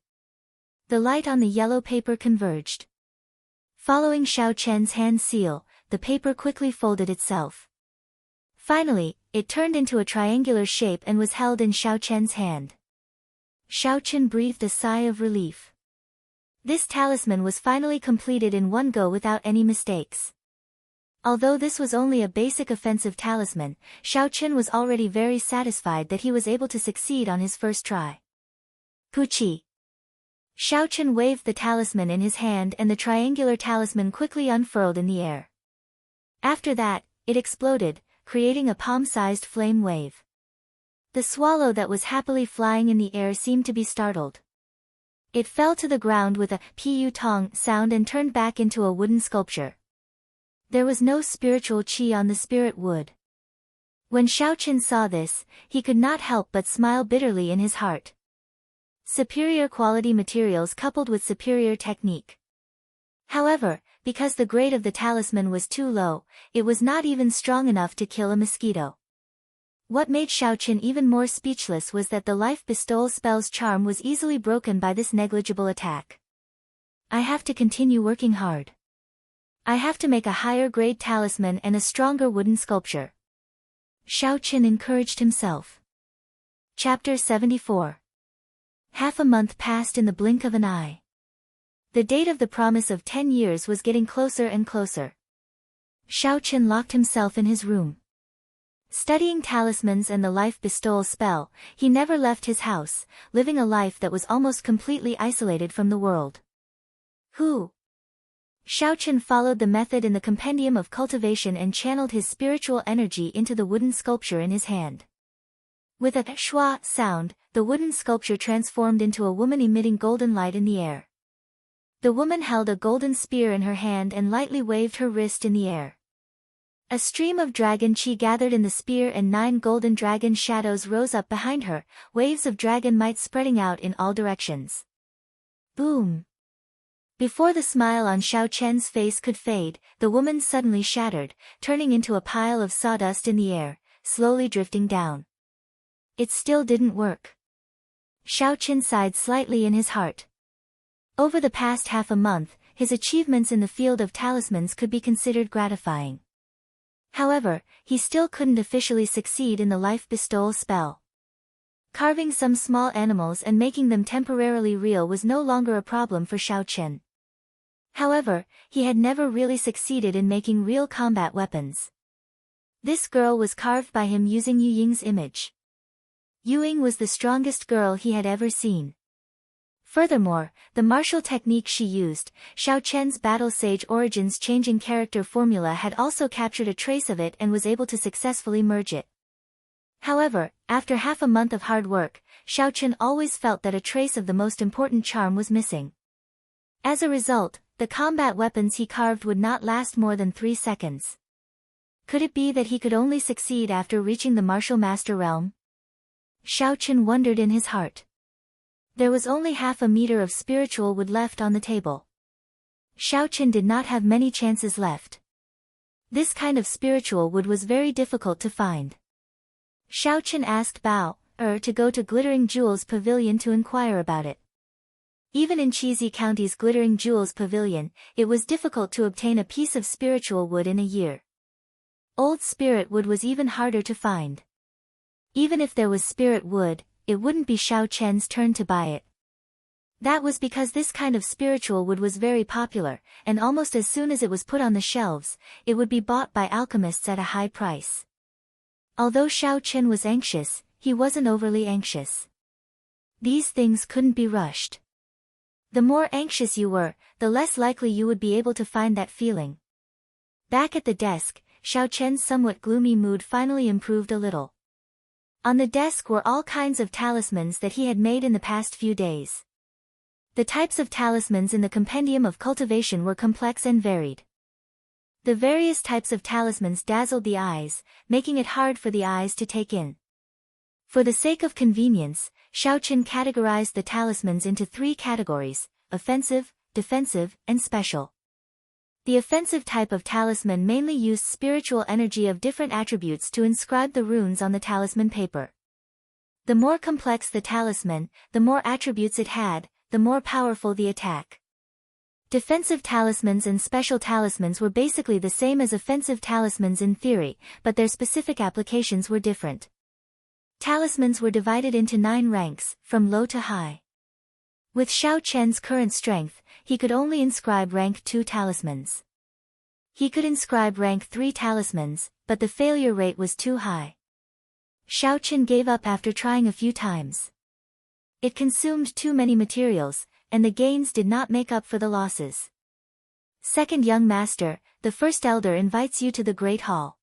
The light on the yellow paper converged. Following Xiao Chen's hand seal, the paper quickly folded itself. Finally, it turned into a triangular shape and was held in Xiao Chen's hand. Xiao Chen breathed a sigh of relief. This talisman was finally completed in one go without any mistakes. Although this was only a basic offensive talisman, Xiao Chen was already very satisfied that he was able to succeed on his first try. Puchi. Xiao Chen waved the talisman in his hand and the triangular talisman quickly unfurled in the air. After that, it exploded, creating a palm-sized flame wave. The swallow that was happily flying in the air seemed to be startled. It fell to the ground with a pu tong sound and turned back into a wooden sculpture. There was no spiritual qi on the spirit wood. When Xiao Chen saw this, he could not help but smile bitterly in his heart. Superior quality materials coupled with superior technique. However, because the grade of the talisman was too low, it was not even strong enough to kill a mosquito. What made Xiao Chen even more speechless was that the life bestowal spell's charm was easily broken by this negligible attack. I have to continue working hard. I have to make a higher grade talisman and a stronger wooden sculpture. Xiao Chen encouraged himself. Chapter 74. Half a month passed in the blink of an eye. The date of the promise of 10 years was getting closer and closer. Xiao Chen locked himself in his room. Studying talismans and the life bestowal spell, he never left his house, living a life that was almost completely isolated from the world. Xiao Chen followed the method in the compendium of cultivation and channeled his spiritual energy into the wooden sculpture in his hand. With a shua sound, the wooden sculpture transformed into a woman emitting golden light in the air. The woman held a golden spear in her hand and lightly waved her wrist in the air. A stream of dragon chi gathered in the spear and 9 golden dragon shadows rose up behind her, waves of dragon might spreading out in all directions. Boom! Before the smile on Xiao Chen's face could fade, the woman suddenly shattered, turning into a pile of sawdust in the air, slowly drifting down. It still didn't work. Xiao Chen sighed slightly in his heart. Over the past half a month, his achievements in the field of talismans could be considered gratifying. However, he still couldn't officially succeed in the life bestowal spell. Carving some small animals and making them temporarily real was no longer a problem for Xiao Chen. However, he had never really succeeded in making real combat weapons. This girl was carved by him using Yu Ying's image. Yu Ying was the strongest girl he had ever seen. Furthermore, the martial technique she used, Xiao Chen's Battle Sage Origins changing character formula, had also captured a trace of it and was able to successfully merge it. However, after half a month of hard work, Xiao Chen always felt that a trace of the most important charm was missing. As a result, the combat weapons he carved would not last more than 3 seconds. Could it be that he could only succeed after reaching the martial master realm? Xiao Chen wondered in his heart. There was only half a meter of spiritual wood left on the table. Xiao Chen did not have many chances left. This kind of spiritual wood was very difficult to find. Xiao Chen asked Bao to go to Glittering Jewels Pavilion to inquire about it. Even in Cheesy County's Glittering Jewels Pavilion, it was difficult to obtain a piece of spiritual wood in a year. Old spirit wood was even harder to find. Even if there was spirit wood, it wouldn't be Xiao Chen's turn to buy it. That was because this kind of spiritual wood was very popular, and almost as soon as it was put on the shelves, it would be bought by alchemists at a high price. Although Xiao Chen was anxious, he wasn't overly anxious. These things couldn't be rushed. The more anxious you were, the less likely you would be able to find that feeling. Back at the desk, Xiao Chen's somewhat gloomy mood finally improved a little. On the desk were all kinds of talismans that he had made in the past few days. The types of talismans in the compendium of cultivation were complex and varied. The various types of talismans dazzled the eyes, making it hard for the eyes to take in. For the sake of convenience, Xiao Chen categorized the talismans into 3 categories: offensive, defensive, and special. The offensive type of talisman mainly used spiritual energy of different attributes to inscribe the runes on the talisman paper. The more complex the talisman, the more attributes it had, the more powerful the attack. Defensive talismans and special talismans were basically the same as offensive talismans in theory, but their specific applications were different. Talismans were divided into 9 ranks, from low to high. With Xiao Chen's current strength, he could only inscribe rank 2 talismans. He could inscribe rank 3 talismans, but the failure rate was too high. Xiao Chen gave up after trying a few times. It consumed too many materials, and the gains did not make up for the losses. Second young master, the first elder invites you to the Great Hall.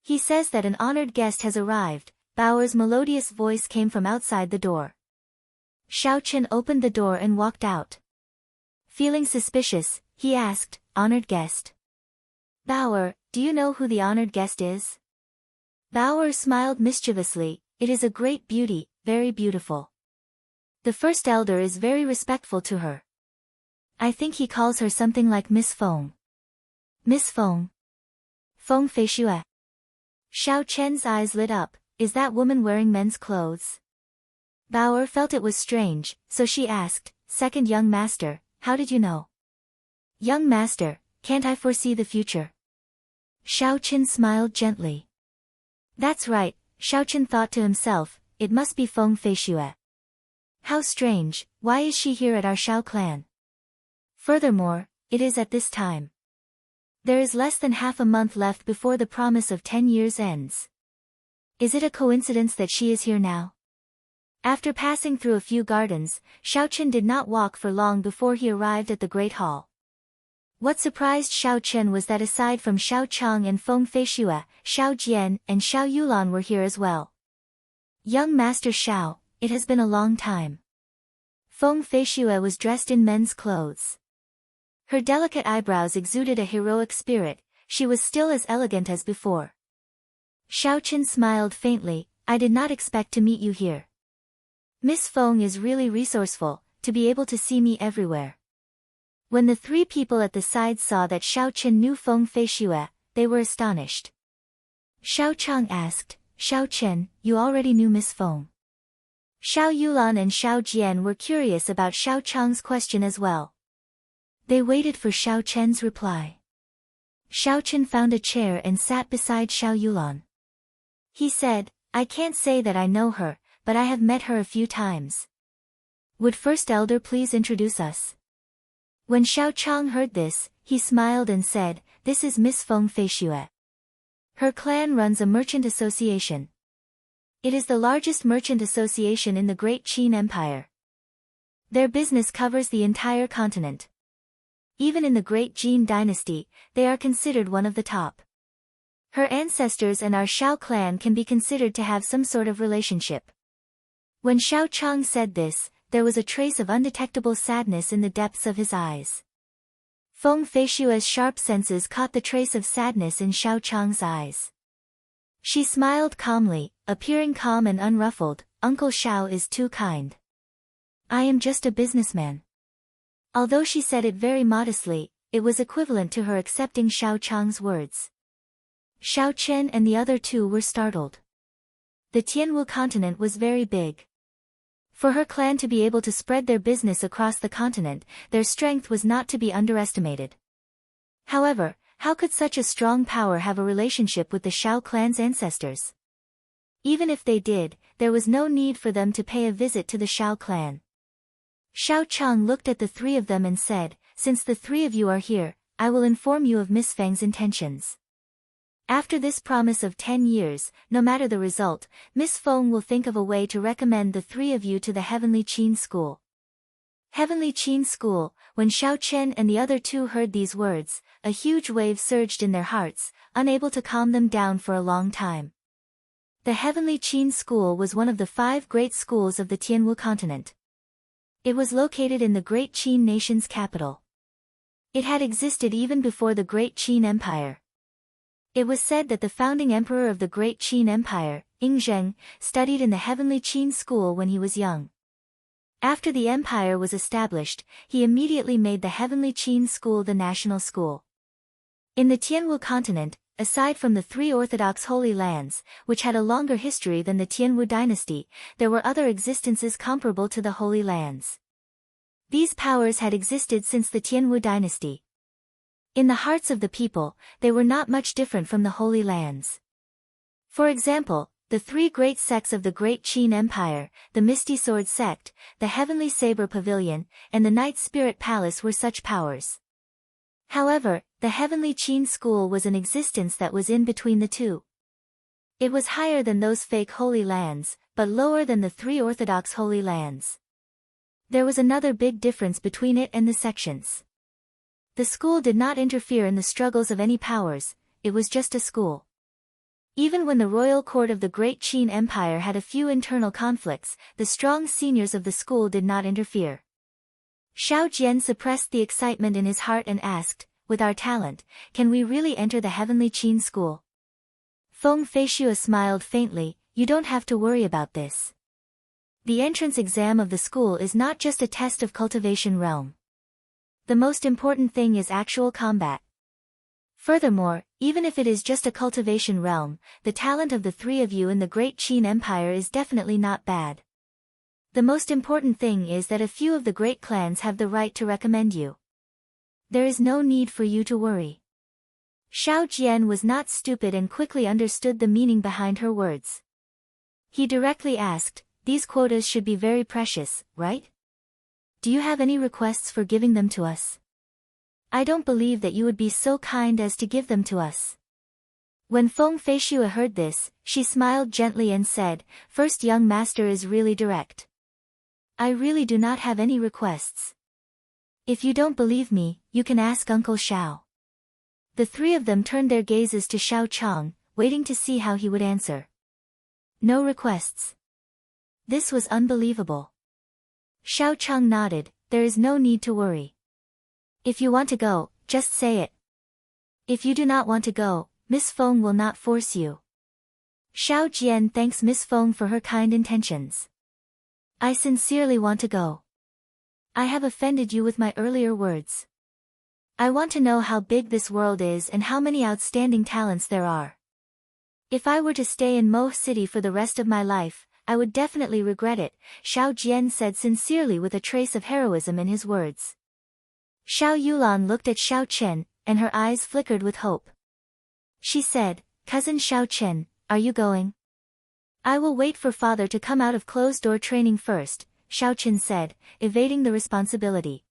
He says that an honored guest has arrived. Baoer's melodious voice came from outside the door. Xiao Chen opened the door and walked out. Feeling suspicious, he asked, "Honored guest? Baoer, do you know who the honored guest is?" Baoer smiled mischievously. "It is a great beauty, very beautiful. The first elder is very respectful to her. I think he calls her something like Miss Feng." Miss Feng? Feng Feishue? Xiao Chen's eyes lit up. Is that woman wearing men's clothes? Baoer felt it was strange, so she asked, "Second young master, how did you know?" "Young master, can't I foresee the future?" Xiao Chen smiled gently. That's right, Xiao Chen thought to himself, it must be Feng Feishue. How strange, why is she here at our Xiao clan? Furthermore, it is at this time. There is less than half a month left before the promise of 10 years ends. Is it a coincidence that she is here now? After passing through a few gardens, Xiao Chen did not walk for long before he arrived at the Great Hall. What surprised Xiao Chen was that aside from Xiao Chang and Feng Feishue, Xiao Jian and Xiao Yulan were here as well. Young Master Xiao, it has been a long time. Feng Feishue was dressed in men's clothes. Her delicate eyebrows exuded a heroic spirit. She was still as elegant as before. Xiao Chen smiled faintly. I did not expect to meet you here. Miss Feng is really resourceful, to be able to see me everywhere. When the 3 people at the side saw that Xiao Chen knew Feng Feishue, they were astonished. Xiao Chang asked, "Xiao Chen, you already knew Miss Feng?" Xiao Yulan and Xiao Jian were curious about Xiao Chang's question as well. They waited for Xiao Chen's reply. Xiao Chen found a chair and sat beside Xiao Yulan. He said, I can't say that I know her, but I have met her a few times. Would First Elder please introduce us? When Xiao Chang heard this, he smiled and said, this is Miss Feng Feishue. Her clan runs a merchant association. It is the largest merchant association in the Great Qin Empire. Their business covers the entire continent. Even in the Great Jin dynasty, they are considered one of the top. Her ancestors and our Xiao clan can be considered to have some sort of relationship. When Xiao Chang said this, there was a trace of undetectable sadness in the depths of his eyes. Feng Feishue's sharp senses caught the trace of sadness in Xiao Chang's eyes. She smiled calmly, appearing calm and unruffled. Uncle Xiao is too kind. I am just a businessman. Although she said it very modestly, it was equivalent to her accepting Xiao Chang's words. Xiao Chen and the other 2 were startled. The Tianwu continent was very big. For her clan to be able to spread their business across the continent, their strength was not to be underestimated. However, how could such a strong power have a relationship with the Xiao clan's ancestors? Even if they did, there was no need for them to pay a visit to the Xiao clan. Xiao Chang looked at the 3 of them and said, since the 3 of you are here, I will inform you of Miss Feng's intentions. After this promise of 10 years, no matter the result, Miss Feng will think of a way to recommend the 3 of you to the Heavenly Qin School. Heavenly Qin School. When Xiao Chen and the other 2 heard these words, a huge wave surged in their hearts, unable to calm them down for a long time. The Heavenly Qin School was one of the 5 great schools of the Tianwu continent. It was located in the Great Qin nation's capital. It had existed even before the Great Qin Empire. It was said that the founding emperor of the Great Qin Empire, Yingzheng, studied in the Heavenly Qin School when he was young. After the empire was established, he immediately made the Heavenly Qin School the national school. In the Tianwu continent, aside from the three Orthodox Holy Lands, which had a longer history than the Tianwu dynasty, there were other existences comparable to the Holy Lands. These powers had existed since the Tianwu dynasty. In the hearts of the people, they were not much different from the Holy Lands. For example, the three great sects of the Great Qin Empire, the Misty Sword Sect, the Heavenly Saber Pavilion, and the Night Spirit Palace were such powers. However, the Heavenly Qin School was an existence that was in between the two. It was higher than those fake Holy Lands, but lower than the three Orthodox Holy Lands. There was another big difference between it and the sections. The school did not interfere in the struggles of any powers, it was just a school. Even when the royal court of the Great Qin Empire had a few internal conflicts, the strong seniors of the school did not interfere. Xiao Jian suppressed the excitement in his heart and asked, "With our talent, can we really enter the Heavenly Qin School?" Feng Feishue smiled faintly, "You don't have to worry about this. The entrance exam of the school is not just a test of cultivation realm. The most important thing is actual combat. Furthermore, even if it is just a cultivation realm, the talent of the three of you in the Great Qin Empire is definitely not bad. The most important thing is that a few of the great clans have the right to recommend you. There is no need for you to worry." Xiao Jian was not stupid and quickly understood the meaning behind her words. He directly asked, "These quotas should be very precious, right? Do you have any requests for giving them to us? I don't believe that you would be so kind as to give them to us." When Feng Feishue heard this, she smiled gently and said, "First young master is really direct. I really do not have any requests. If you don't believe me, you can ask Uncle Xiao." The three of them turned their gazes to Xiao Chang, waiting to see how he would answer. No requests. This was unbelievable. Xiao Chang nodded, "There is no need to worry. If you want to go, just say it. If you do not want to go, Miss Feng will not force you." Xiao Jian thanks Miss Feng for her kind intentions. "I sincerely want to go. I have offended you with my earlier words. I want to know how big this world is and how many outstanding talents there are. If I were to stay in Mo City for the rest of my life, I would definitely regret it," Xiao Jian said sincerely with a trace of heroism in his words. Xiao Yulan looked at Xiao Chen, and her eyes flickered with hope. She said, "Cousin Xiao Chen, are you going?" "I will wait for father to come out of closed-door training first," Xiao Chen said, evading the responsibility.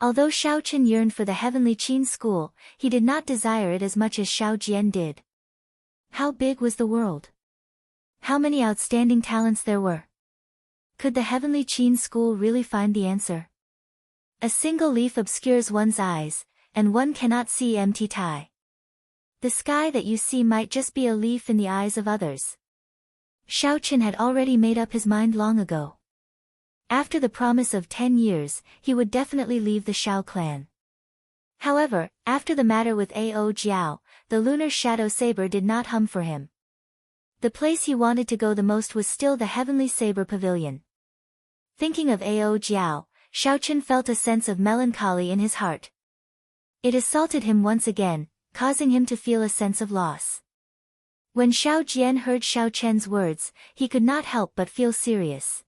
Although Xiao Chen yearned for the Heavenly Qin School, he did not desire it as much as Xiao Jian did. How big was the world? How many outstanding talents there were? Could the Heavenly Qin School really find the answer? A single leaf obscures one's eyes, and one cannot see empty tie. The sky that you see might just be a leaf in the eyes of others. Xiao Chen had already made up his mind long ago. After the promise of 10 years, he would definitely leave the Xiao clan. However, after the matter with Ao Jiao, the lunar shadow saber did not hum for him. The place he wanted to go the most was still the Heavenly Saber Pavilion. Thinking of Ao Jiao, Xiao Chen felt a sense of melancholy in his heart. It assaulted him once again, causing him to feel a sense of loss. When Xiao Jian heard Xiao Chen's words, he could not help but feel serious.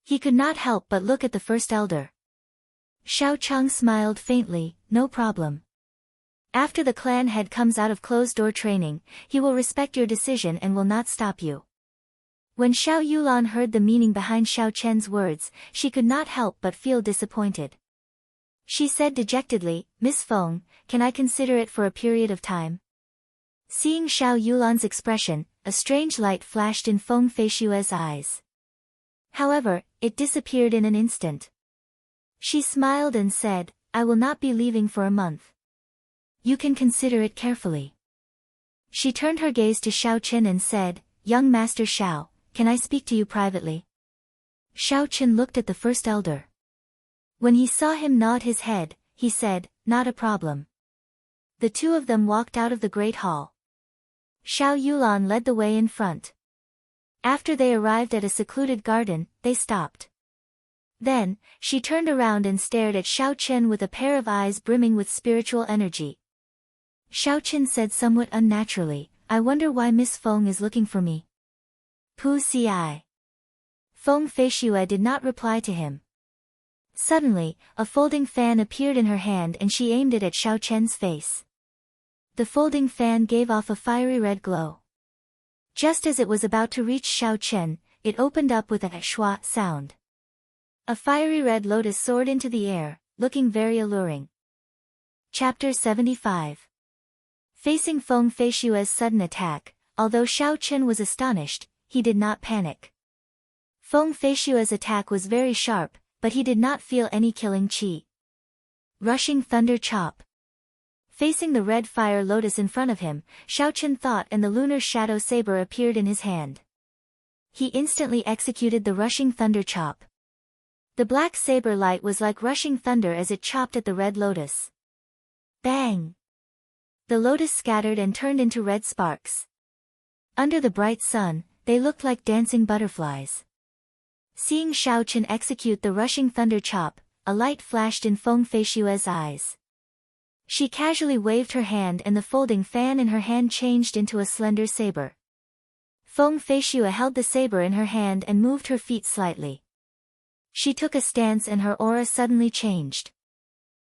He could not help but look at the first elder. Xiao Chang smiled faintly, "No problem. After the clan head comes out of closed-door training, he will respect your decision and will not stop you." When Xiao Yulan heard the meaning behind Xiao Chen's words, she could not help but feel disappointed. She said dejectedly, "Miss Feng, can I consider it for a period of time?" Seeing Xiao Yulan's expression, a strange light flashed in Feng Feishue's eyes. However, it disappeared in an instant. She smiled and said, "I will not be leaving for a month. You can consider it carefully." She turned her gaze to Xiao Chen and said, "Young Master Xiao, can I speak to you privately?" Xiao Chen looked at the first elder. When he saw him nod his head, he said, "Not a problem." The two of them walked out of the great hall. Xiao Yulan led the way in front. After they arrived at a secluded garden, they stopped. Then, she turned around and stared at Xiao Chen with a pair of eyes brimming with spiritual energy. Xiao Chen said somewhat unnaturally, I wonder why Miss Feng is looking for me. Pu ci. Feng Feishue did not reply to him. Suddenly, a folding fan appeared in her hand and she aimed it at Xiao Chen's face. The folding fan gave off a fiery red glow. Just as it was about to reach Xiao Chen, it opened up with a shua sound. A fiery red lotus soared into the air, looking very alluring. Chapter 75. Facing Feng Feishue's sudden attack, although Xiao Chen was astonished, he did not panic. Feng Feishue's attack was very sharp, but he did not feel any killing qi. Rushing thunder chop. Facing the red fire lotus in front of him, Xiao Chen thought and the lunar shadow saber appeared in his hand. He instantly executed the rushing thunder chop. The black saber light was like rushing thunder as it chopped at the red lotus. Bang! The lotus scattered and turned into red sparks. Under the bright sun, they looked like dancing butterflies. Seeing Xiao Chen execute the rushing thunder chop, a light flashed in Feng Feishue's eyes. She casually waved her hand and the folding fan in her hand changed into a slender saber. Feng Feishue held the saber in her hand and moved her feet slightly. She took a stance and her aura suddenly changed.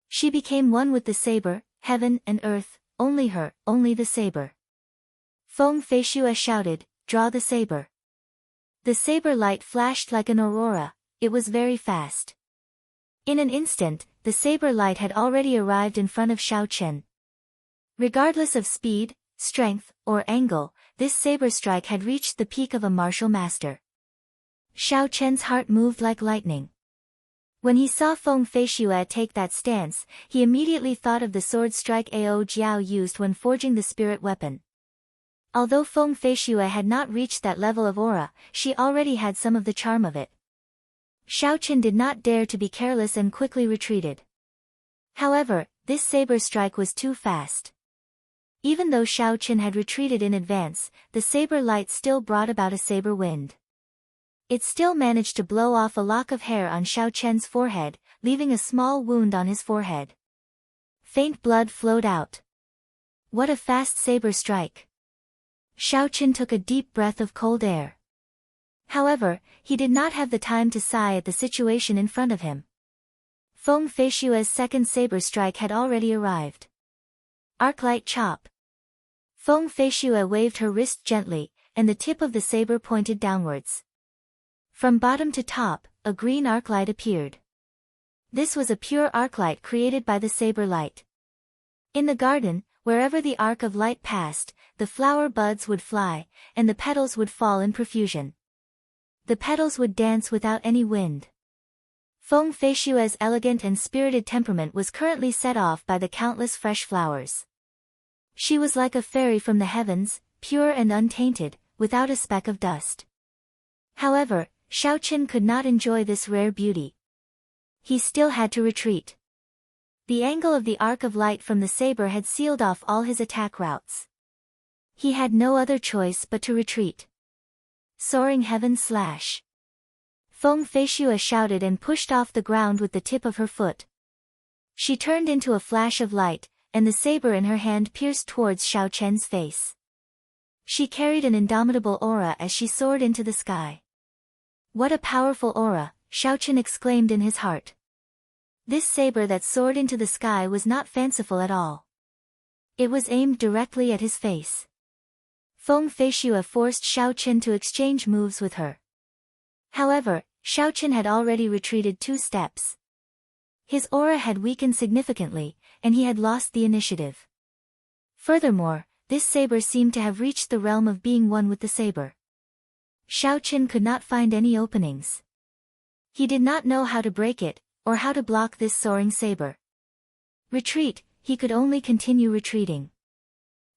She became one with the saber, heaven and earth, only her, only the saber. Feng Feishue shouted, draw the saber. The saber light flashed like an aurora, it was very fast. In an instant, the saber light had already arrived in front of Xiao Chen. Regardless of speed, strength, or angle, this saber strike had reached the peak of a martial master. Xiao Chen's heart moved like lightning. When he saw Feng Feishue take that stance, he immediately thought of the sword strike Ao Jiao used when forging the spirit weapon. Although Feng Feishue had not reached that level of aura, she already had some of the charm of it. Xiao Chen did not dare to be careless and quickly retreated. However, this saber strike was too fast. Even though Xiao Chen had retreated in advance, the saber light still brought about a saber wind. It still managed to blow off a lock of hair on Xiao Chen's forehead, leaving a small wound on his forehead. Faint blood flowed out. What a fast saber strike! Xiao Chen took a deep breath of cold air. However, he did not have the time to sigh at the situation in front of him. Feng Feishue's second saber strike had already arrived. Arclight chop. Feng Feishue waved her wrist gently, and the tip of the saber pointed downwards. From bottom to top, a green arc light appeared. This was a pure arc light created by the saber light. In the garden, wherever the arc of light passed, the flower buds would fly, and the petals would fall in profusion. The petals would dance without any wind. Feng Feishue's elegant and spirited temperament was currently set off by the countless fresh flowers. She was like a fairy from the heavens, pure and untainted, without a speck of dust. However, Xiao Chen could not enjoy this rare beauty. He still had to retreat. The angle of the arc of light from the saber had sealed off all his attack routes. He had no other choice but to retreat. Soaring heaven slash. Feng Feishue shouted and pushed off the ground with the tip of her foot. She turned into a flash of light, and the saber in her hand pierced towards Xiao Chen's face. She carried an indomitable aura as she soared into the sky. What a powerful aura, Xiao Chen exclaimed in his heart. This saber that soared into the sky was not fanciful at all. It was aimed directly at his face. Feng Feishue forced Xiao Chen to exchange moves with her. However, Xiao Chen had already retreated 2 steps. His aura had weakened significantly, and he had lost the initiative. Furthermore, this saber seemed to have reached the realm of being one with the saber. Xiao Chen could not find any openings. He did not know how to break it, or how to block this soaring saber. Retreat, he could only continue retreating.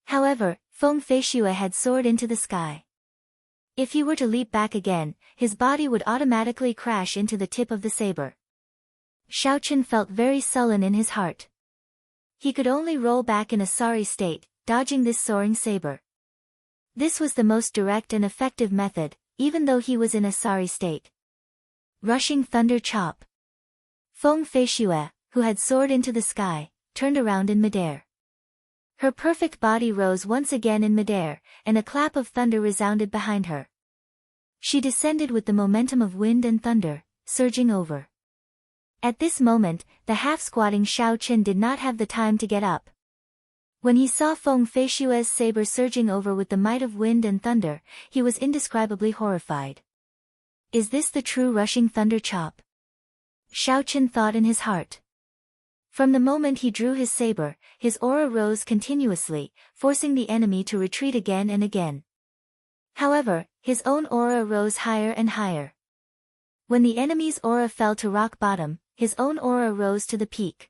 However, Feng Feishue had soared into the sky. If he were to leap back again, his body would automatically crash into the tip of the saber. Xiao Chen felt very sullen in his heart. He could only roll back in a sorry state, dodging this soaring saber. This was the most direct and effective method, even though he was in a sorry state. Rushing thunder chop. Feng Feishue, who had soared into the sky, turned around in midair. Her perfect body rose once again in midair, and a clap of thunder resounded behind her. She descended with the momentum of wind and thunder, surging over. At this moment, the half-squatting Xiao Qin did not have the time to get up. When he saw Feng Feishue's saber surging over with the might of wind and thunder, he was indescribably horrified. Is this the true rushing thunder chop? Xiao Qin thought in his heart. From the moment he drew his saber, his aura rose continuously, forcing the enemy to retreat again and again. However, his own aura rose higher and higher. When the enemy's aura fell to rock bottom, his own aura rose to the peak.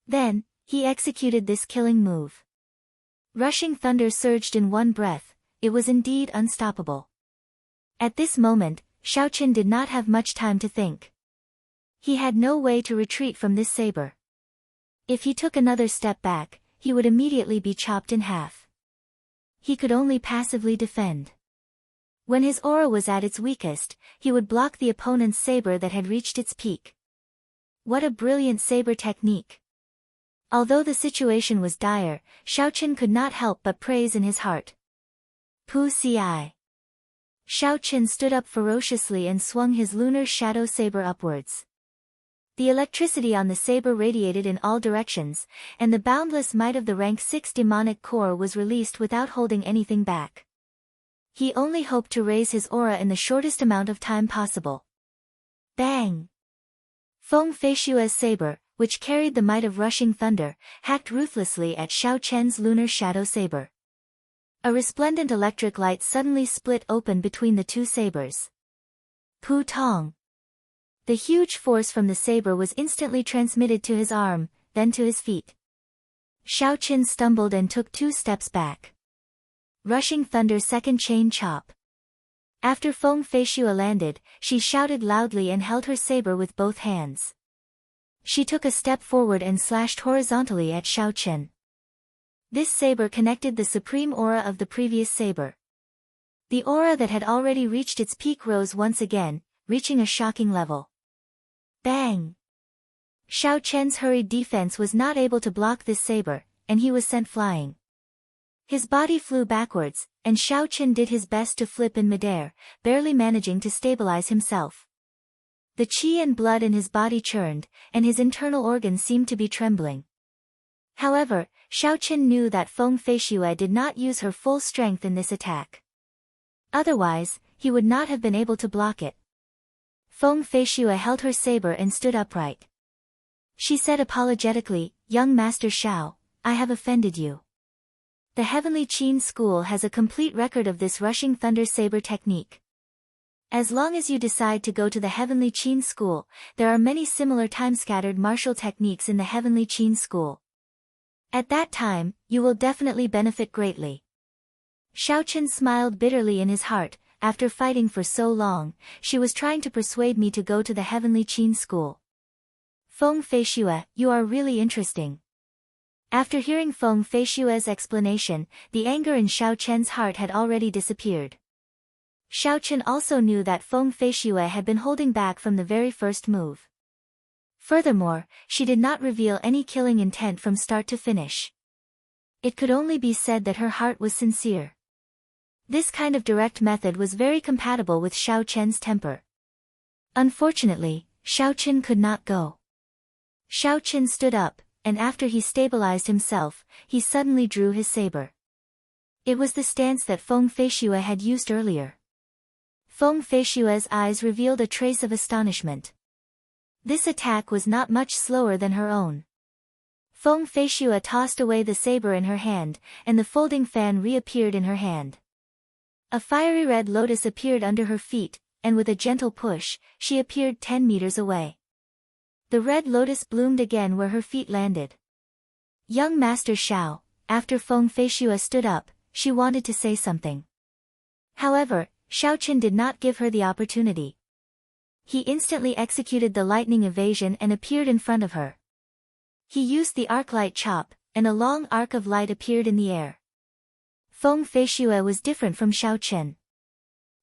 Then, he executed this killing move. Rushing thunder surged in one breath, it was indeed unstoppable. At this moment, Xiao Qin did not have much time to think. He had no way to retreat from this saber. If he took another step back, he would immediately be chopped in half. He could only passively defend. When his aura was at its weakest, he would block the opponent's saber that had reached its peak. What a brilliant saber technique! Although the situation was dire, Xiao Qin could not help but praise in his heart. Pu Ci. Xiao Qin stood up ferociously and swung his lunar shadow saber upwards. The electricity on the saber radiated in all directions, and the boundless might of the rank 6 demonic core was released without holding anything back. He only hoped to raise his aura in the shortest amount of time possible. Bang! Feng Feishue's saber, which carried the might of rushing thunder, hacked ruthlessly at Xiao Qin's lunar shadow saber. A resplendent electric light suddenly split open between the two sabers. Pu Tong! The huge force from the saber was instantly transmitted to his arm, then to his feet. Xiao Qin stumbled and took 2 steps back. Rushing thunder second chain chop. After Feng Feishue landed, she shouted loudly and held her saber with both hands. She took a step forward and slashed horizontally at Xiao Qin. This saber connected the supreme aura of the previous saber. The aura that had already reached its peak rose once again, reaching a shocking level. Bang! Xiao Qin's hurried defense was not able to block this saber, and he was sent flying. His body flew backwards, and Xiao Qin did his best to flip in midair, barely managing to stabilize himself. The qi and blood in his body churned, and his internal organs seemed to be trembling. However, Xiao Qin knew that Feng Feishue did not use her full strength in this attack. Otherwise, he would not have been able to block it. Feng Feishue held her saber and stood upright. She said apologetically, "Young Master Xiao, I have offended you. The Heavenly Qin School has a complete record of this rushing thunder saber technique. As long as you decide to go to the Heavenly Qin School, there are many similar time-scattered martial techniques in the Heavenly Qin School. At that time, you will definitely benefit greatly." Xiao Qin smiled bitterly in his heart. After fighting for so long, she was trying to persuade me to go to the Heavenly Qin School. Feng Feishue, you are really interesting. After hearing Feng Feishue's explanation, the anger in Xiao Qin's heart had already disappeared. Xiao Qin also knew that Feng Feishue had been holding back from the very first move. Furthermore, she did not reveal any killing intent from start to finish. It could only be said that her heart was sincere. This kind of direct method was very compatible with Xiao Qin's temper. Unfortunately, Xiao Qin could not go. Xiao Qin stood up, and after he stabilized himself, he suddenly drew his saber. It was the stance that Feng Feishue had used earlier. Feng Feishue's eyes revealed a trace of astonishment. This attack was not much slower than her own. Feng Feishue tossed away the saber in her hand, and the folding fan reappeared in her hand. A fiery red lotus appeared under her feet, and with a gentle push, she appeared 10 meters away. The red lotus bloomed again where her feet landed. Young Master Xiao, after Feng Feishue stood up, she wanted to say something. However, Xiao Qin did not give her the opportunity. He instantly executed the lightning evasion and appeared in front of her. He used the arc light chop, and a long arc of light appeared in the air. Feng Feishue was different from Xiao Qin.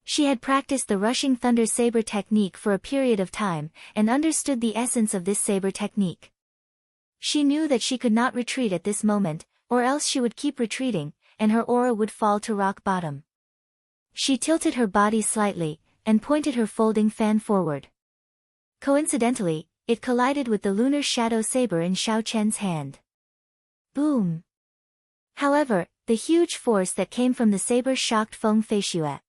She had practiced the rushing thunder saber technique for a period of time, and understood the essence of this saber technique. She knew that she could not retreat at this moment, or else she would keep retreating, and her aura would fall to rock bottom. She tilted her body slightly, and pointed her folding fan forward. Coincidentally, it collided with the lunar shadow saber in Xiao Chen's hand. Boom! However, the huge force that came from the saber shocked Feng Feixue.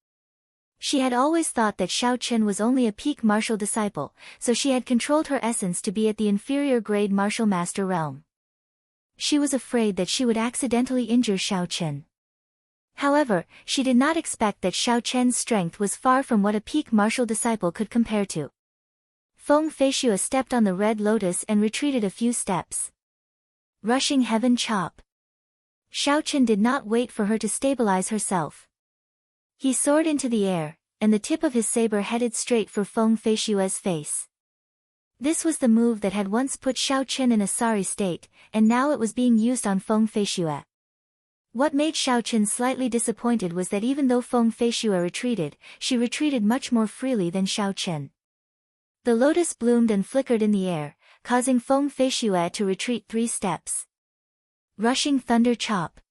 She had always thought that Xiao Chen was only a peak martial disciple, so she had controlled her essence to be at the inferior grade martial master realm. She was afraid that she would accidentally injure Xiao Chen. However, she did not expect that Xiao Chen's strength was far from what a peak martial disciple could compare to. Feng Feixue stepped on the red lotus and retreated a few steps. Rushing heaven chop. Xiao Chen did not wait for her to stabilize herself. He soared into the air, and the tip of his saber headed straight for Feng Feixue's face. This was the move that had once put Xiao Chen in a sorry state, and now it was being used on Feng Feixue. What made Xiao Chen slightly disappointed was that even though Feng Feixue retreated, she retreated much more freely than Xiao Chen. The lotus bloomed and flickered in the air, causing Feng Feixue to retreat 3 steps. Rushing thunder chop.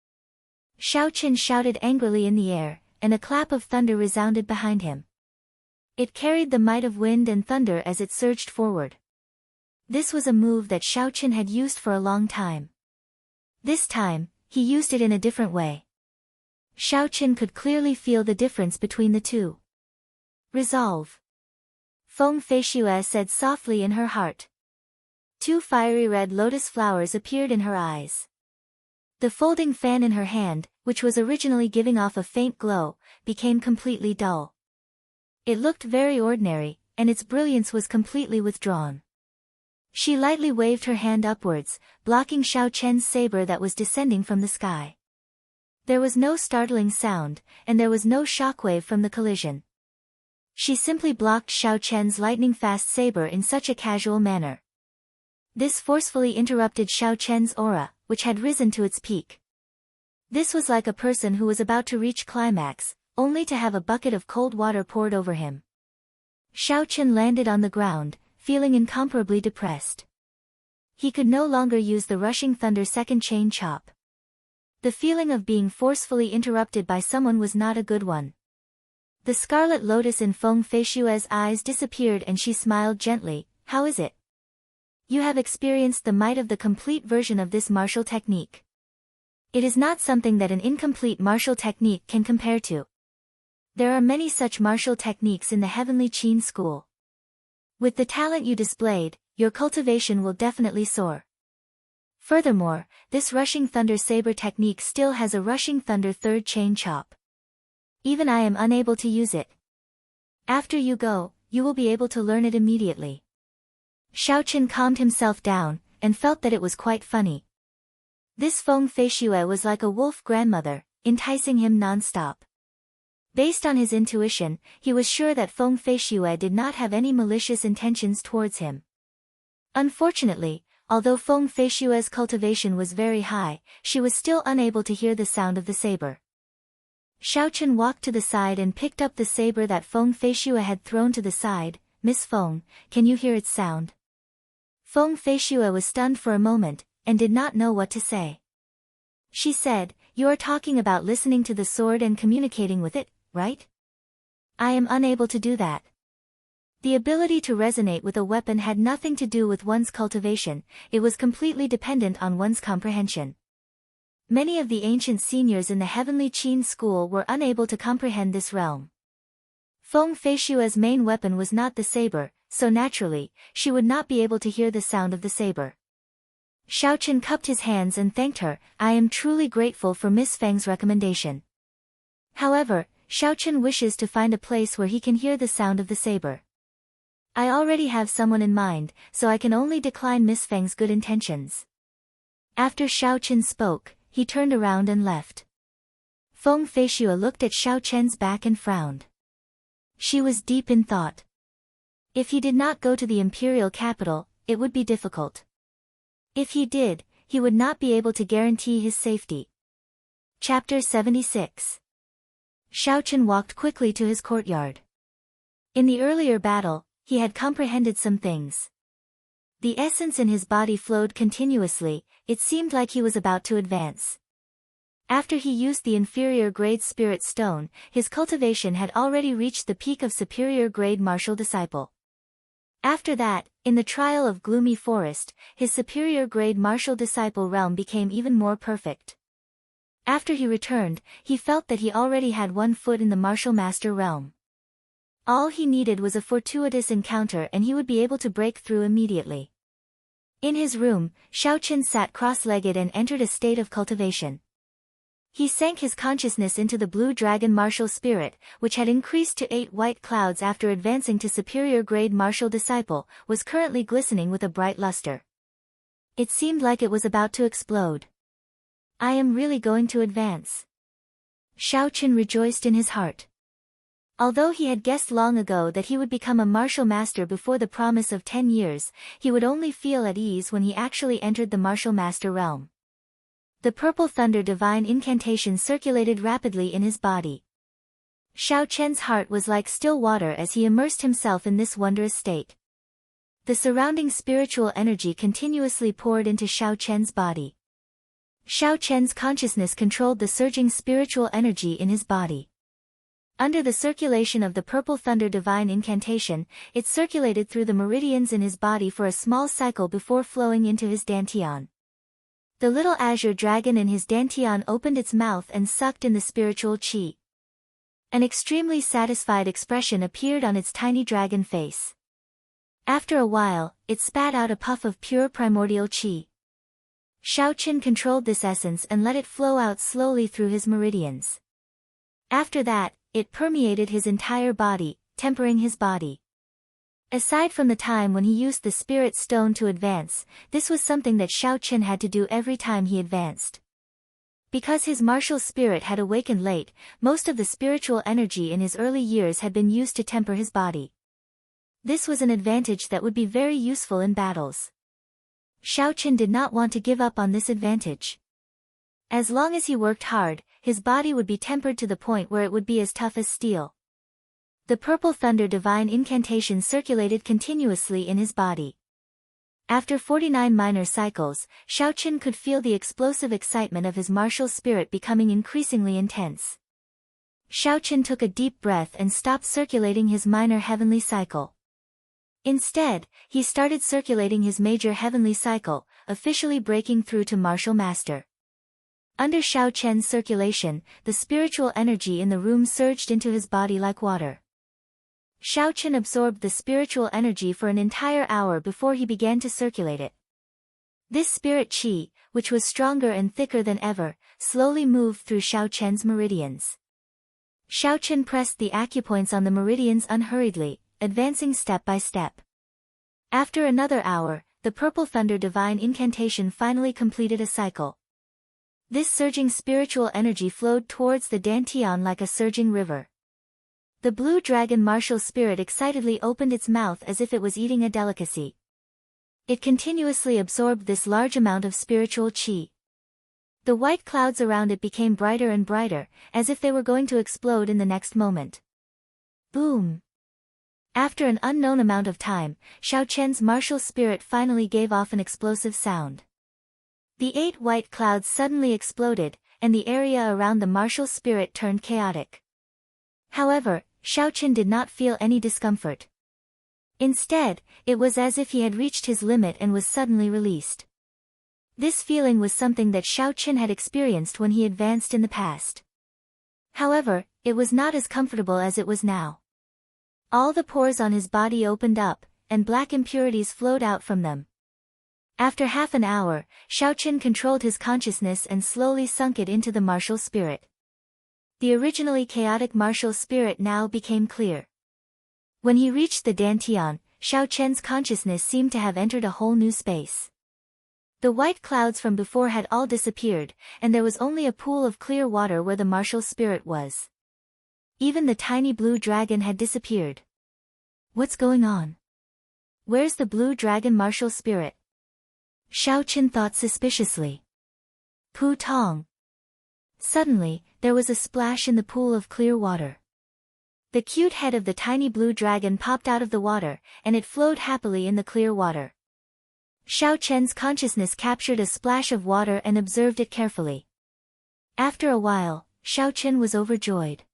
Xiao Chen shouted angrily in the air, and a clap of thunder resounded behind him. It carried the might of wind and thunder as it surged forward. This was a move that Xiao Chen had used for a long time. This time, he used it in a different way. Xiao Chen could clearly feel the difference between the two. Resolve. Feng Feixue said softly in her heart. 2 fiery red lotus flowers appeared in her eyes. The folding fan in her hand, which was originally giving off a faint glow, became completely dull. It looked very ordinary, and its brilliance was completely withdrawn. She lightly waved her hand upwards, blocking Xiao Chen's saber that was descending from the sky. There was no startling sound, and there was no shockwave from the collision. She simply blocked Xiao Chen's lightning-fast saber in such a casual manner. This forcefully interrupted Xiao Chen's aura, which had risen to its peak. This was like a person who was about to reach climax, only to have a bucket of cold water poured over him. Xiao Chen landed on the ground, feeling incomparably depressed. He could no longer use the rushing thunder second chain chop. The feeling of being forcefully interrupted by someone was not a good one. The scarlet lotus in Feng Feixue's eyes disappeared and she smiled gently. How is it? You have experienced the might of the complete version of this martial technique. It is not something that an incomplete martial technique can compare to. There are many such martial techniques in the Heavenly Qin school. With the talent you displayed, your cultivation will definitely soar. Furthermore, this rushing thunder saber technique still has a rushing thunder third chain chop. Even I am unable to use it. After you go, you will be able to learn it immediately. Xiao Chen calmed himself down, and felt that it was quite funny. This Feng Feixue was like a wolf grandmother, enticing him non-stop. Based on his intuition, he was sure that Feng Feixue did not have any malicious intentions towards him. Unfortunately, although Feng Feixue's cultivation was very high, she was still unable to hear the sound of the saber. Xiao Chen walked to the side and picked up the saber that Feng Feixue had thrown to the side. Miss Feng, can you hear its sound? Feng Feixue was stunned for a moment, and did not know what to say. She said, you are talking about listening to the sword and communicating with it, right? I am unable to do that. The ability to resonate with a weapon had nothing to do with one's cultivation, it was completely dependent on one's comprehension. Many of the ancient seniors in the Heavenly Qin school were unable to comprehend this realm. Feng Feixue's main weapon was not the saber, so naturally, she would not be able to hear the sound of the saber. Xiao Chen cupped his hands and thanked her. I am truly grateful for Miss Feng's recommendation. However, Xiao Chen wishes to find a place where he can hear the sound of the saber. I already have someone in mind, so I can only decline Miss Feng's good intentions. After Xiao Chen spoke, he turned around and left. Feng Feixue looked at Xiao Chen's back and frowned. She was deep in thought. If he did not go to the imperial capital, it would be difficult. If he did, he would not be able to guarantee his safety. Chapter 76. Xiao Chen walked quickly to his courtyard. In the earlier battle, he had comprehended some things. The essence in his body flowed continuously, it seemed like he was about to advance. After he used the inferior grade spirit stone, his cultivation had already reached the peak of superior grade martial disciple. After that, in the trial of Gloomy Forest, his superior grade martial disciple realm became even more perfect. After he returned, he felt that he already had one foot in the martial master realm. All he needed was a fortuitous encounter and he would be able to break through immediately. In his room, Xiaoqin sat cross-legged and entered a state of cultivation. He sank his consciousness into the blue dragon martial spirit, which had increased to 8 white clouds after advancing to superior grade martial disciple, was currently glistening with a bright luster. It seemed like it was about to explode. I am really going to advance. Xiaoqin rejoiced in his heart. Although he had guessed long ago that he would become a martial master before the promise of 10 years, he would only feel at ease when he actually entered the martial master realm. The purple thunder divine incantation circulated rapidly in his body. Xiao Chen's heart was like still water as he immersed himself in this wondrous state. The surrounding spiritual energy continuously poured into Xiao Chen's body. Xiao Chen's consciousness controlled the surging spiritual energy in his body. Under the circulation of the purple thunder divine incantation, it circulated through the meridians in his body for a small cycle before flowing into his dantian. The little azure dragon in his dantian opened its mouth and sucked in the spiritual qi. An extremely satisfied expression appeared on its tiny dragon face. After a while, it spat out a puff of pure primordial qi. Xiaoqin controlled this essence and let it flow out slowly through his meridians. After that, it permeated his entire body, tempering his body. Aside from the time when he used the spirit stone to advance, this was something that Xiaoqin had to do every time he advanced. Because his martial spirit had awakened late, most of the spiritual energy in his early years had been used to temper his body. This was an advantage that would be very useful in battles. Xiaoqin did not want to give up on this advantage. As long as he worked hard, his body would be tempered to the point where it would be as tough as steel. The purple thunder divine incantation circulated continuously in his body. After 49 minor cycles, Xiaoqin could feel the explosive excitement of his martial spirit becoming increasingly intense. Xiaoqin took a deep breath and stopped circulating his minor heavenly cycle. Instead, he started circulating his major heavenly cycle, officially breaking through to martial master. Under Xiaoqian's circulation, the spiritual energy in the room surged into his body like water. Xiaoqin absorbed the spiritual energy for an entire hour before he began to circulate it. This spirit qi, which was stronger and thicker than ever, slowly moved through Xiaoqian's meridians. Xiaoqin pressed the acupoints on the meridians unhurriedly, advancing step by step. After another hour, the purple thunder divine incantation finally completed a cycle. This surging spiritual energy flowed towards the dantian like a surging river. The blue dragon martial spirit excitedly opened its mouth as if it was eating a delicacy. It continuously absorbed this large amount of spiritual qi. The white clouds around it became brighter and brighter, as if they were going to explode in the next moment. Boom! After an unknown amount of time, Xiaoqian's martial spirit finally gave off an explosive sound. The 8 white clouds suddenly exploded, and the area around the martial spirit turned chaotic. However, Xiaoqin did not feel any discomfort. Instead, it was as if he had reached his limit and was suddenly released. This feeling was something that Xiaoqin had experienced when he advanced in the past. However, it was not as comfortable as it was now. All the pores on his body opened up, and black impurities flowed out from them. After half an hour, Xiaoqin controlled his consciousness and slowly sunk it into the martial spirit. The originally chaotic martial spirit now became clear. When he reached the dantian, Xiaoqian's consciousness seemed to have entered a whole new space. The white clouds from before had all disappeared, and there was only a pool of clear water where the martial spirit was. Even the tiny blue dragon had disappeared. What's going on? Where's the blue dragon martial spirit? Xiaoqin thought suspiciously. Pu Tong. Suddenly, there was a splash in the pool of clear water. The cute head of the tiny blue dragon popped out of the water, and it flowed happily in the clear water. Xiao Chen's consciousness captured a splash of water and observed it carefully. After a while, Xiao Chen was overjoyed.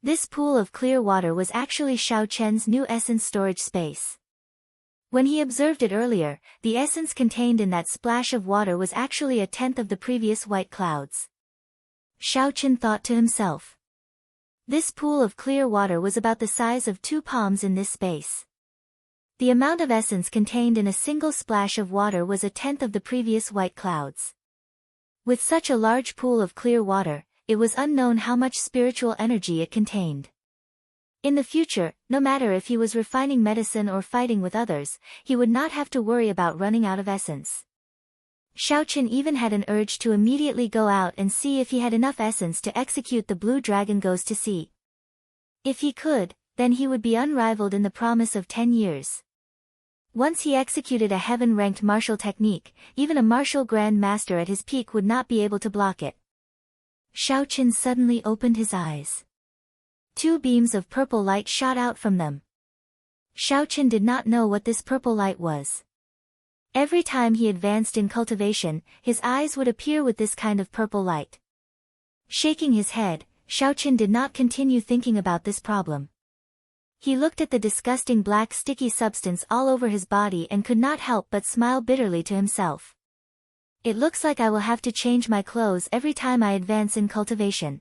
This pool of clear water was actually Xiao Chen's new essence storage space. When he observed it earlier, the essence contained in that splash of water was actually a tenth of the previous white clouds. Xiao Chen thought to himself. This pool of clear water was about the size of 2 palms in this space. The amount of essence contained in a single splash of water was a tenth of the previous white clouds. With such a large pool of clear water, it was unknown how much spiritual energy it contained. In the future, no matter if he was refining medicine or fighting with others, he would not have to worry about running out of essence. Xiao Chen even had an urge to immediately go out and see if he had enough essence to execute the blue dragon goes to sea. If he could, then he would be unrivaled in the promise of 10 years. Once he executed a heaven-ranked martial technique, even a martial grand master at his peak would not be able to block it. Xiao Chen suddenly opened his eyes. 2 beams of purple light shot out from them. Xiao Chen did not know what this purple light was. Every time he advanced in cultivation, his eyes would appear with this kind of purple light. Shaking his head, Xiao Chen did not continue thinking about this problem. He looked at the disgusting black sticky substance all over his body and could not help but smile bitterly to himself. It looks like I will have to change my clothes every time I advance in cultivation.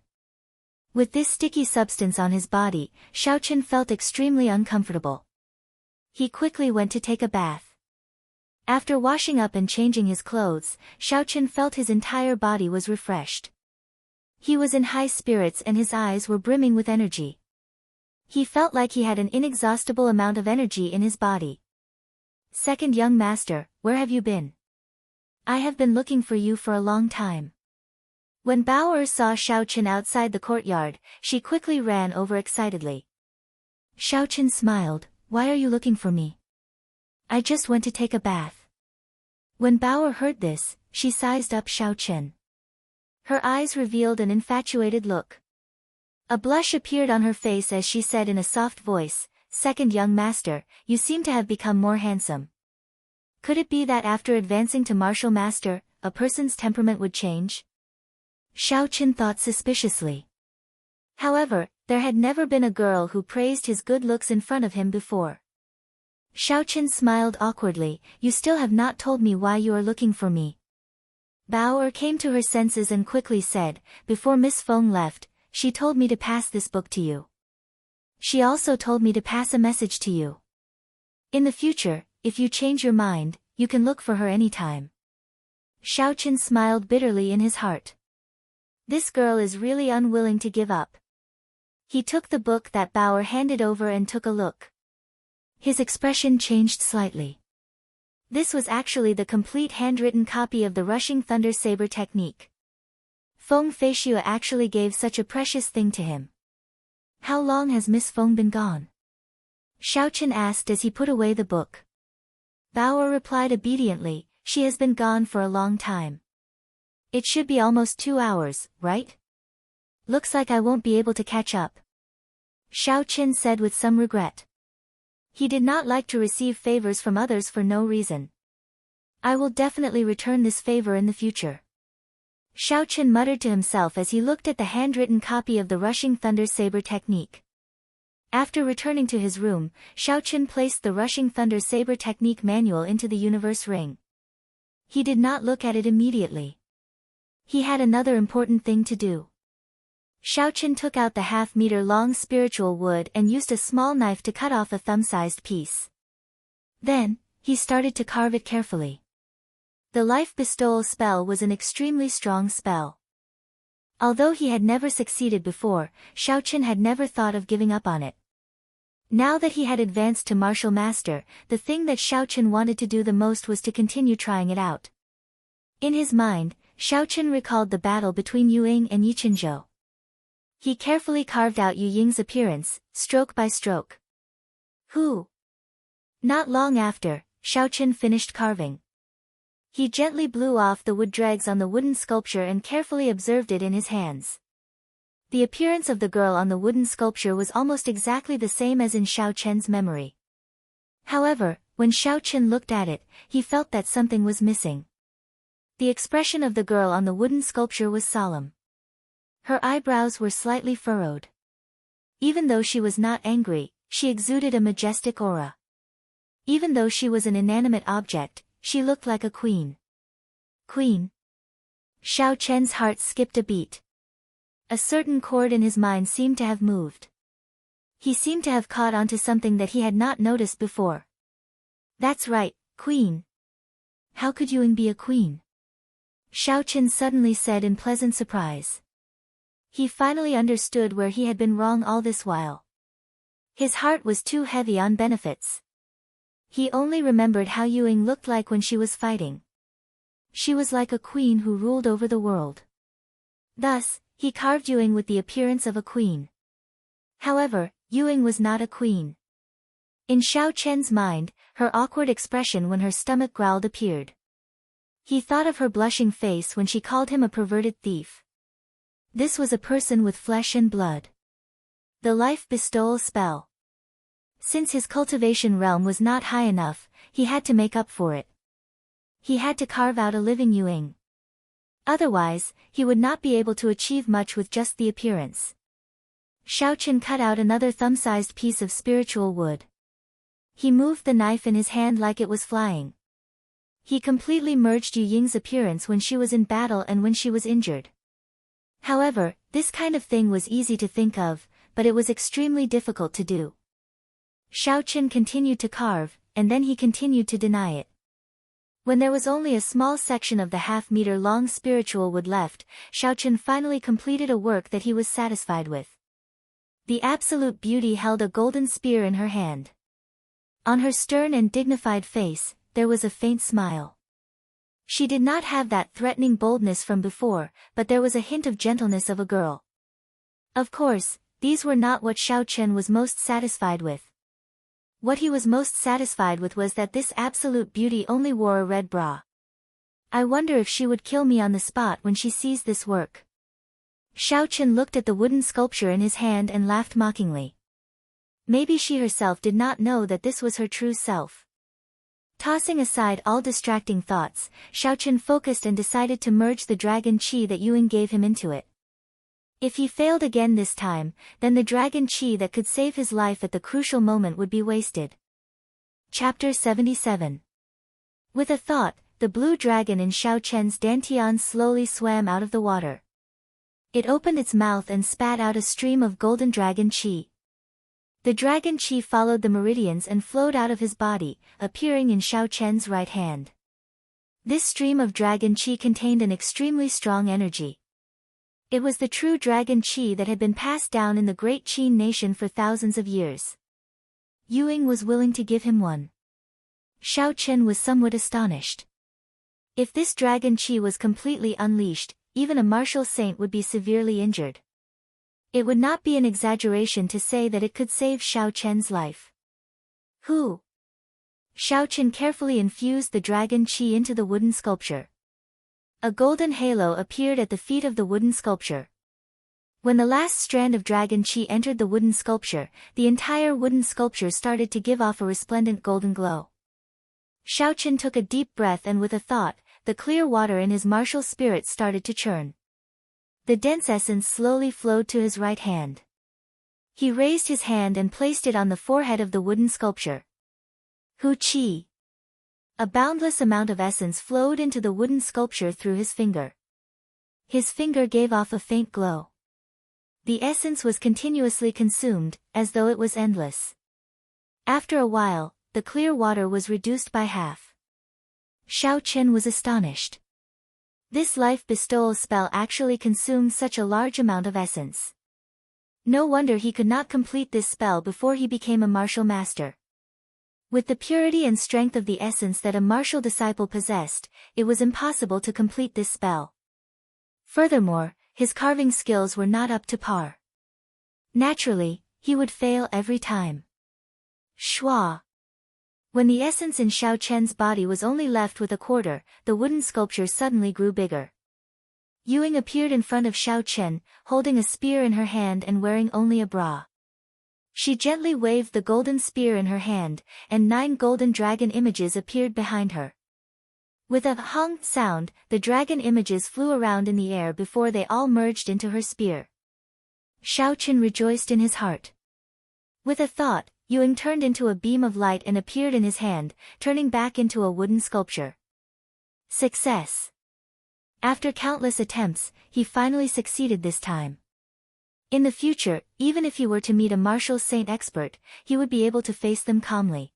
With this sticky substance on his body, Xiao Chen felt extremely uncomfortable. He quickly went to take a bath. After washing up and changing his clothes, Xiao Chen felt his entire body was refreshed. He was in high spirits and his eyes were brimming with energy. He felt like he had an inexhaustible amount of energy in his body. Second young master, where have you been? I have been looking for you for a long time. When Bao saw Xiao Chen outside the courtyard, she quickly ran over excitedly. Xiao Chen smiled, why are you looking for me? I just went to take a bath. When Bao heard this, she sized up Xiao Chen. Her eyes revealed an infatuated look. A blush appeared on her face as she said in a soft voice, Second young master, you seem to have become more handsome. Could it be that after advancing to martial master, a person's temperament would change? Xiao Chen thought suspiciously. However, there had never been a girl who praised his good looks in front of him before. Xiao Chen smiled awkwardly, you still have not told me why you are looking for me. Bao came to her senses and quickly said, before Miss Feng left, she told me to pass this book to you. She also told me to pass a message to you. In the future, if you change your mind, you can look for her anytime. Xiao Chen smiled bitterly in his heart. This girl is really unwilling to give up. He took the book that Bao handed over and took a look. His expression changed slightly. This was actually the complete handwritten copy of the Rushing Thunder Saber technique. Feng Feishue actually gave such a precious thing to him. How long has Miss Feng been gone? Xiao Chen asked as he put away the book. Bao replied obediently, she has been gone for a long time. It should be almost 2 hours, right? Looks like I won't be able to catch up. Xiao Chen said with some regret. He did not like to receive favors from others for no reason. I will definitely return this favor in the future. Xiao Chen muttered to himself as he looked at the handwritten copy of the Rushing Thunder Saber technique. After returning to his room, Xiao Chen placed the Rushing Thunder Saber technique manual into the universe ring. He did not look at it immediately. He had another important thing to do. Xiao Chen took out the half-meter-long spiritual wood and used a small knife to cut off a thumb-sized piece. Then, he started to carve it carefully. The life bestowal spell was an extremely strong spell. Although he had never succeeded before, Xiao Chen had never thought of giving up on it. Now that he had advanced to martial master, the thing that Xiao Chen wanted to do the most was to continue trying it out. In his mind, Xiao Chen recalled the battle between Yu Ying and Yi Qinzhou. He carefully carved out Yu Ying's appearance, stroke by stroke. Who? Not long after, Xiao Chen finished carving. He gently blew off the wood dregs on the wooden sculpture and carefully observed it in his hands. The appearance of the girl on the wooden sculpture was almost exactly the same as in Xiao Chen's memory. However, When Xiao Chen looked at it, he felt that something was missing. The expression of the girl on the wooden sculpture was solemn. Her eyebrows were slightly furrowed. Even though she was not angry, she exuded a majestic aura. Even though she was an inanimate object, she looked like a queen. Queen? Xiao Chen's heart skipped a beat. A certain chord in his mind seemed to have moved. He seemed to have caught onto something that he had not noticed before. That's right, queen. How could Yuing be a queen? Xiao Chen suddenly said in pleasant surprise. He finally understood where he had been wrong all this while. His heart was too heavy on benefits. He only remembered how Yuing looked like when she was fighting. She was like a queen who ruled over the world. Thus, he carved Yuing with the appearance of a queen. However, Yuing was not a queen. In Xiao Chen's mind, her awkward expression when her stomach growled appeared. He thought of her blushing face when she called him a perverted thief. This was a person with flesh and blood. The life bestowal spell. Since his cultivation realm was not high enough, he had to make up for it. He had to carve out a living Yuing. Otherwise, he would not be able to achieve much with just the appearance. Xiao Chen cut out another thumb-sized piece of spiritual wood. He moved the knife in his hand like it was flying. He completely merged Yu Ying's appearance when she was in battle and when she was injured. However, this kind of thing was easy to think of, but it was extremely difficult to do. Xiao Chen continued to carve, and then he continued to deny it. When there was only a small section of the half-meter-long spiritual wood left, Xiao Chen finally completed a work that he was satisfied with. The absolute beauty held a golden spear in her hand. On her stern and dignified face, there was a faint smile. She did not have that threatening boldness from before, but there was a hint of gentleness of a girl. Of course, these were not what Xiao Chen was most satisfied with. What he was most satisfied with was that this absolute beauty only wore a red bra. I wonder if she would kill me on the spot when she sees this work. Xiao Chen looked at the wooden sculpture in his hand and laughed mockingly. Maybe she herself did not know that this was her true self. Tossing aside all distracting thoughts, Xiao Chen focused and decided to merge the dragon chi that Yuing gave him into it. If he failed again this time, then the dragon chi that could save his life at the crucial moment would be wasted. Chapter 77. With a thought, the blue dragon in Xiao Chen's dantian slowly swam out of the water. It opened its mouth and spat out a stream of golden dragon chi. The dragon chi followed the meridians and flowed out of his body, appearing in Xiao Chen's right hand. This stream of dragon chi contained an extremely strong energy. It was the true dragon chi that had been passed down in the great Qin nation for thousands of years. Yuing was willing to give him one. Xiao Chen was somewhat astonished. If this dragon chi was completely unleashed, even a martial saint would be severely injured. It would not be an exaggeration to say that it could save Xiao Chen's life. Who? Xiao Chen carefully infused the dragon chi into the wooden sculpture. A golden halo appeared at the feet of the wooden sculpture. When the last strand of dragon chi entered the wooden sculpture, the entire wooden sculpture started to give off a resplendent golden glow. Xiao Chen took a deep breath and with a thought, the clear water in his martial spirit started to churn. The dense essence slowly flowed to his right hand. He raised his hand and placed it on the forehead of the wooden sculpture. Hu Qi. A boundless amount of essence flowed into the wooden sculpture through his finger. His finger gave off a faint glow. The essence was continuously consumed, as though it was endless. After a while, the clear water was reduced by half. Xiao Chen was astonished. This life bestowal spell actually consumed such a large amount of essence. No wonder he could not complete this spell before he became a martial master. With the purity and strength of the essence that a martial disciple possessed, it was impossible to complete this spell. Furthermore, his carving skills were not up to par. Naturally, he would fail every time. Schwa. When the essence in Xiao Chen's body was only left with a quarter, the wooden sculpture suddenly grew bigger. Yuing appeared in front of Xiao Chen, holding a spear in her hand and wearing only a bra. She gently waved the golden spear in her hand, and 9 golden dragon images appeared behind her. With a hong sound, the dragon images flew around in the air before they all merged into her spear. Shao Chen rejoiced in his heart. With a thought, Yuing turned into a beam of light and appeared in his hand, turning back into a wooden sculpture. Success! After countless attempts, he finally succeeded this time. In the future, even if he were to meet a martial saint expert, he would be able to face them calmly.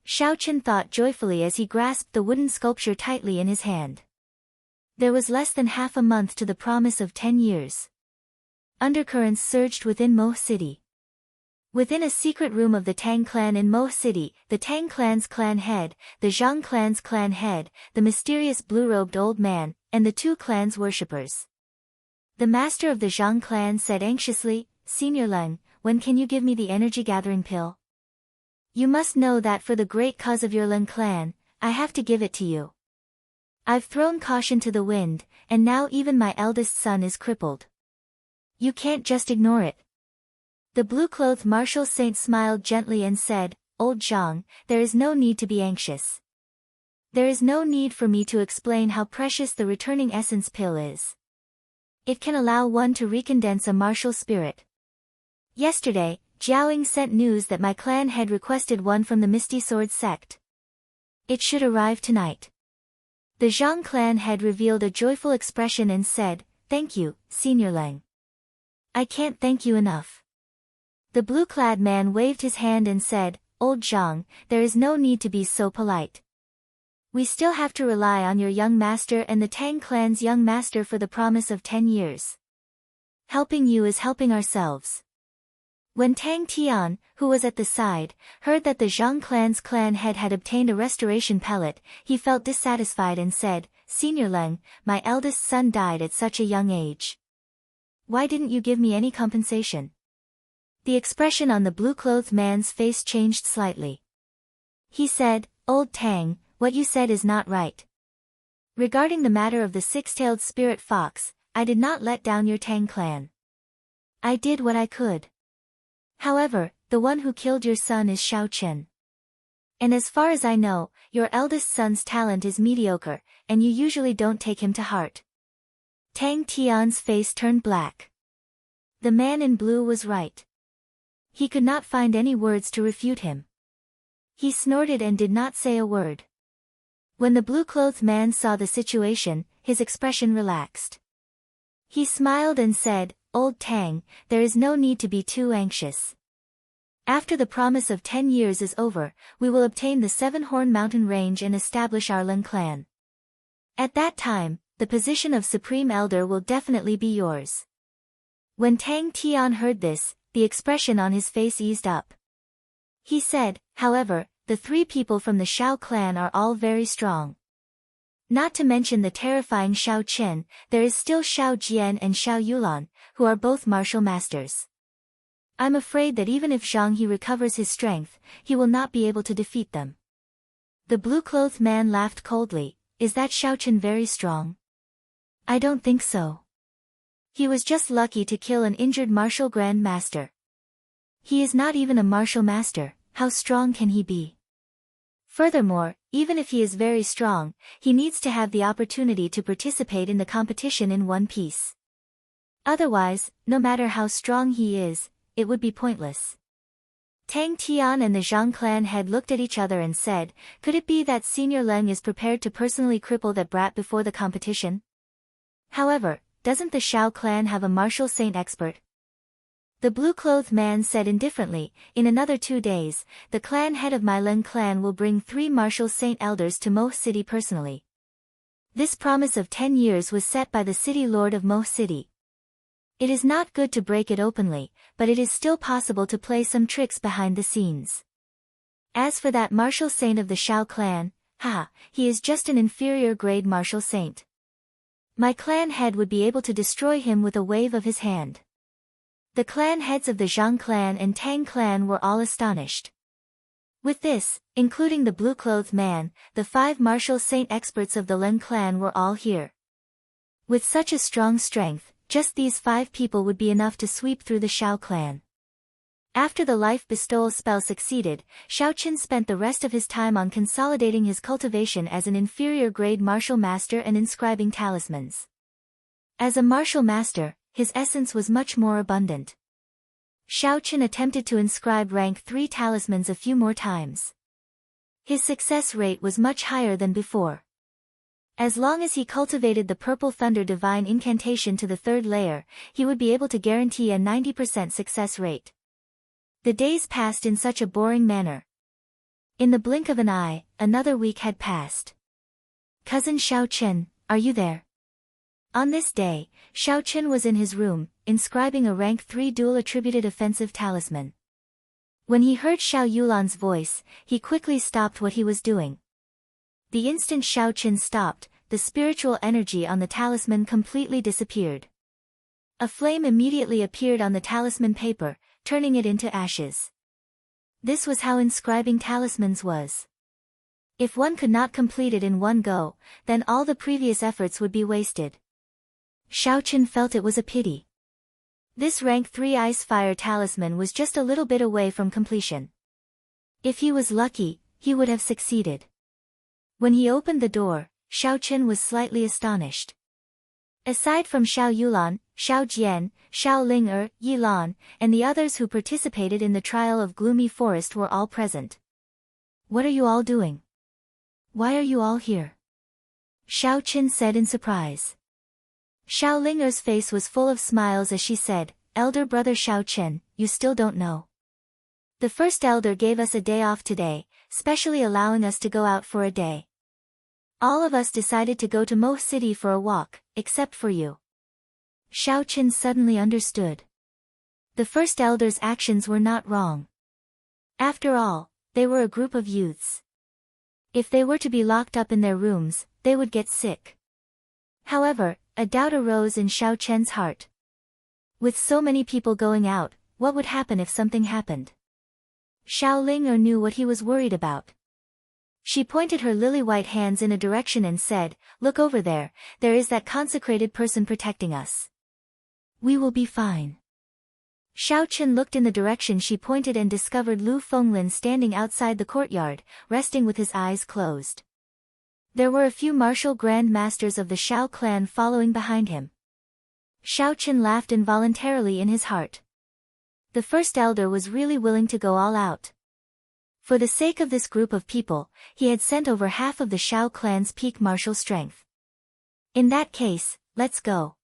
Shao Chen thought joyfully as he grasped the wooden sculpture tightly in his hand. There was less than half a month to the promise of 10 years. Undercurrents surged within Mo City. Within a secret room of the Tang clan in Mo City, the Tang clan's clan head, the Zhang clan's clan head, the mysterious blue-robed old man, and the 2 clans' worshippers. The master of the Zhang clan said anxiously, "Senior Leng, when can you give me the energy-gathering pill? You must know that for the great cause of your Leng clan, I have to give it to you. I've thrown caution to the wind, and now even my eldest son is crippled. You can't just ignore it." The blue-clothed martial saint smiled gently and said, "Old Zhang, there is no need to be anxious. There is no need for me to explain how precious the returning essence pill is. It can allow one to recondense a martial spirit. Yesterday, Jiaoying sent news that my clan had requested one from the Misty Sword sect. It should arrive tonight." The Zhang clan head revealed a joyful expression and said, "Thank you, Senior Leng. I can't thank you enough." The blue-clad man waved his hand and said, "Old Zhang, there is no need to be so polite. We still have to rely on your young master and the Tang clan's young master for the promise of 10 years. Helping you is helping ourselves." When Tang Tian, who was at the side, heard that the Zhang clan's clan head had obtained a restoration pellet, he felt dissatisfied and said, "Senior Leng, my eldest son died at such a young age. Why didn't you give me any compensation?" The expression on the blue-clothed man's face changed slightly. He said, "Old Tang, what you said is not right. Regarding the matter of the 6-tailed spirit fox, I did not let down your Tang clan. I did what I could. However, the one who killed your son is Shao Chen. And as far as I know, your eldest son's talent is mediocre, and you usually don't take him to heart." Tang Tian's face turned black. The man in blue was right. He could not find any words to refute him. He snorted and did not say a word. When the blue-clothed man saw the situation, his expression relaxed. He smiled and said, "Old Tang, there is no need to be too anxious. After the promise of 10 years is over, we will obtain the 7-Horn Mountain Range and establish our Leng clan. At that time, the position of Supreme Elder will definitely be yours." When Tang Tian heard this, the expression on his face eased up. He said, "However, the 3 people from the Shao clan are all very strong. Not to mention the terrifying Shao Chen, there is still Shao Jian and Shao Yulan, who are both martial masters. I'm afraid that even if Zhang He recovers his strength, he will not be able to defeat them." The blue-clothed man laughed coldly. "Is that Shao Chen very strong? I don't think so. He was just lucky to kill an injured martial grand master. He is not even a martial master, how strong can he be? Furthermore, even if he is very strong, he needs to have the opportunity to participate in the competition in one piece. Otherwise, no matter how strong he is, it would be pointless." Tang Tian and the Zhang clan head looked at each other and said, "Could it be that Senior Leng is prepared to personally cripple that brat before the competition? However, doesn't the Shao clan have a martial saint expert?" The blue-clothed man said indifferently, "In another 2 days, the clan head of my Leng clan will bring 3 martial saint elders to Mo City personally. This promise of 10 years was set by the city lord of Mo City. It is not good to break it openly, but it is still possible to play some tricks behind the scenes. As for that martial saint of the Shao clan, he is just an inferior grade martial saint. My clan head would be able to destroy him with a wave of his hand." The clan heads of the Zhang clan and Tang clan were all astonished. With this, including the blue-clothed man, the 5 martial saint experts of the Leng clan were all here. With such a strong strength, just these 5 people would be enough to sweep through the Shao clan. After the life bestowal spell succeeded, Xiaoqin spent the rest of his time on consolidating his cultivation as an inferior-grade martial master and inscribing talismans. As a martial master, his essence was much more abundant. Xiaoqin attempted to inscribe rank 3 talismans a few more times. His success rate was much higher than before. As long as he cultivated the Purple Thunder Divine Incantation to the 3rd layer, he would be able to guarantee a 90% success rate. The days passed in such a boring manner. In the blink of an eye, another week had passed. "Cousin Xiaoqin, are you there?" On this day, Xiaoqin was in his room, inscribing a rank 3 dual-attributed offensive talisman. When he heard Xiao Yulan's voice, he quickly stopped what he was doing. The instant Xiaoqin stopped, the spiritual energy on the talisman completely disappeared. A flame immediately appeared on the talisman paper, turning it into ashes. This was how inscribing talismans was. If one could not complete it in one go, then all the previous efforts would be wasted. Xiaoqin felt it was a pity. This rank 3 ice-fire talisman was just a little bit away from completion. If he was lucky, he would have succeeded. When he opened the door, Xiaoqin was slightly astonished. Aside from Xiao Yulan, Xiao Jian, Xiao Ling Yi Lan, and the others who participated in the trial of Gloomy Forest were all present. "What are you all doing? Why are you all here?" Xiaoqin said in surprise. Xiao Ling face was full of smiles as she said, "Elder brother Xiaoqin, you still don't know. The first elder gave us a day off today, specially allowing us to go out for a day. All of us decided to go to Mo City for a walk, except for you." Xiaoqin suddenly understood. The first elder's actions were not wrong. After all, they were a group of youths. If they were to be locked up in their rooms, they would get sick. However, a doubt arose in Xiaoqin's heart. With so many people going out, what would happen if something happened? Xiao Ling knew what he was worried about. She pointed her lily-white hands in a direction and said, "Look over there, there is that consecrated person protecting us. We will be fine." Xiaoqin looked in the direction she pointed and discovered Lu Fenglin standing outside the courtyard, resting with his eyes closed. There were a few martial grand masters of the Xiao clan following behind him. Xiaoqin laughed involuntarily in his heart. The first elder was really willing to go all out. For the sake of this group of people, he had sent over half of the Xiao clan's peak martial strength. In that case, let's go.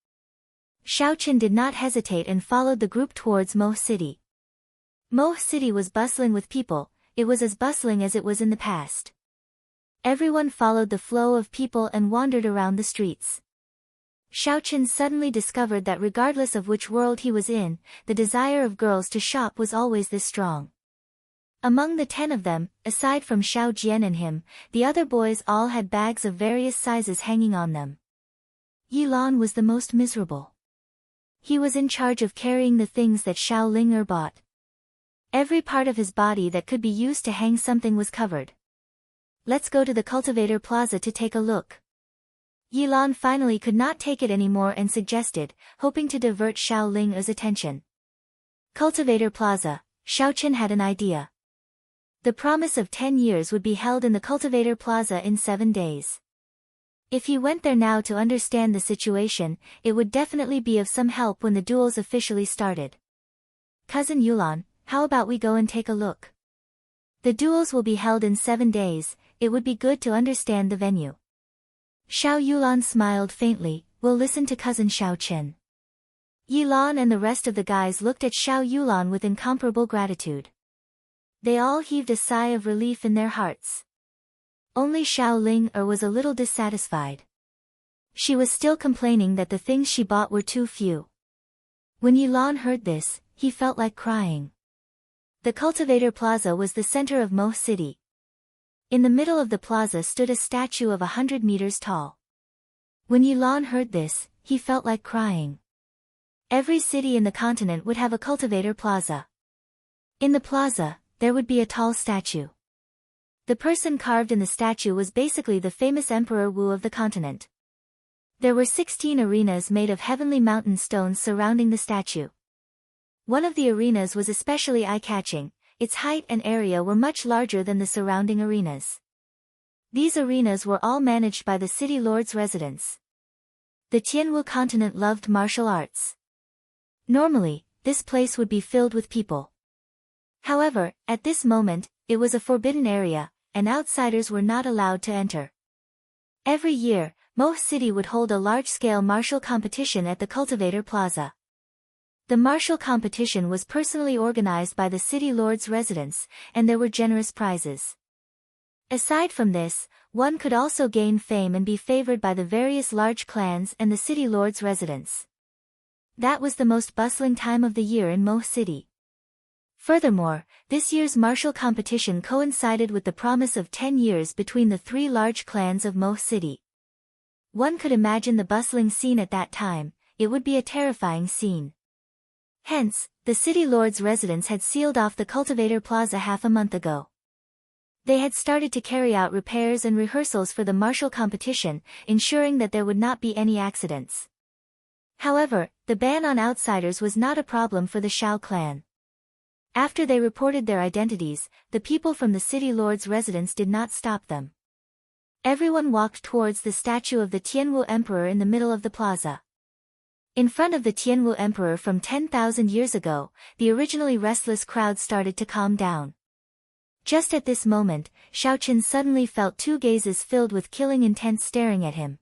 Xiaoqin did not hesitate and followed the group towards Mo City. Mo City was bustling with people, it was as bustling as it was in the past. Everyone followed the flow of people and wandered around the streets. Xiaoqin suddenly discovered that regardless of which world he was in, the desire of girls to shop was always this strong. Among the 10 of them, aside from Xiao Jian and him, the other boys all had bags of various sizes hanging on them. Yi Lan was the most miserable. He was in charge of carrying the things that Xiao Ling bought. Every part of his body that could be used to hang something was covered. "Let's go to the Cultivator Plaza to take a look." Yi Lan finally could not take it anymore and suggested, hoping to divert Xiao Ling's attention. Cultivator Plaza, Xiaoqin had an idea. The promise of 10 years would be held in the Cultivator Plaza in 7 days. If he went there now to understand the situation, it would definitely be of some help when the duels officially started. "Cousin Yulan, how about we go and take a look? The duels will be held in 7 days, it would be good to understand the venue." Xiao Yulan smiled faintly, "We'll listen to cousin Xiaoqin." Yi Lan and the rest of the guys looked at Xiao Yulan with incomparable gratitude. They all heaved a sigh of relief in their hearts. Only Xiao Ling was a little dissatisfied. She was still complaining that the things she bought were too few. When Yi Lan heard this, he felt like crying. The Cultivator Plaza was the center of Mo City. In the middle of the plaza stood a statue of 100 meters tall. When Yi Lan heard this, he felt like crying. Every city in the continent would have a Cultivator Plaza. In the plaza, there would be a tall statue. The person carved in the statue was basically the famous Emperor Wu of the continent. There were 16 arenas made of heavenly mountain stones surrounding the statue. One of the arenas was especially eye-catching. Its height and area were much larger than the surrounding arenas. These arenas were all managed by the city lord's residents. The Tianwu continent loved martial arts. Normally, this place would be filled with people. However, at this moment, it was a forbidden area, and outsiders were not allowed to enter. Every year, Moh City would hold a large-scale martial competition at the Cultivator Plaza. The martial competition was personally organized by the city lord's residents, and there were generous prizes. Aside from this, one could also gain fame and be favored by the various large clans and the city lord's residents. That was the most bustling time of the year in Moh City. Furthermore, this year's martial competition coincided with the promise of 10 years between the three large clans of Moh City. One could imagine the bustling scene at that time. It would be a terrifying scene. Hence, the city lord's residents had sealed off the Cultivator Plaza half a month ago. They had started to carry out repairs and rehearsals for the martial competition, ensuring that there would not be any accidents. However, the ban on outsiders was not a problem for the Shao clan. After they reported their identities, the people from the city lord's residence did not stop them. Everyone walked towards the statue of the Tianwu Emperor in the middle of the plaza. In front of the Tianwu Emperor from 10,000 years ago, the originally restless crowd started to calm down. Just at this moment, Shaoqin suddenly felt two gazes filled with killing intent staring at him.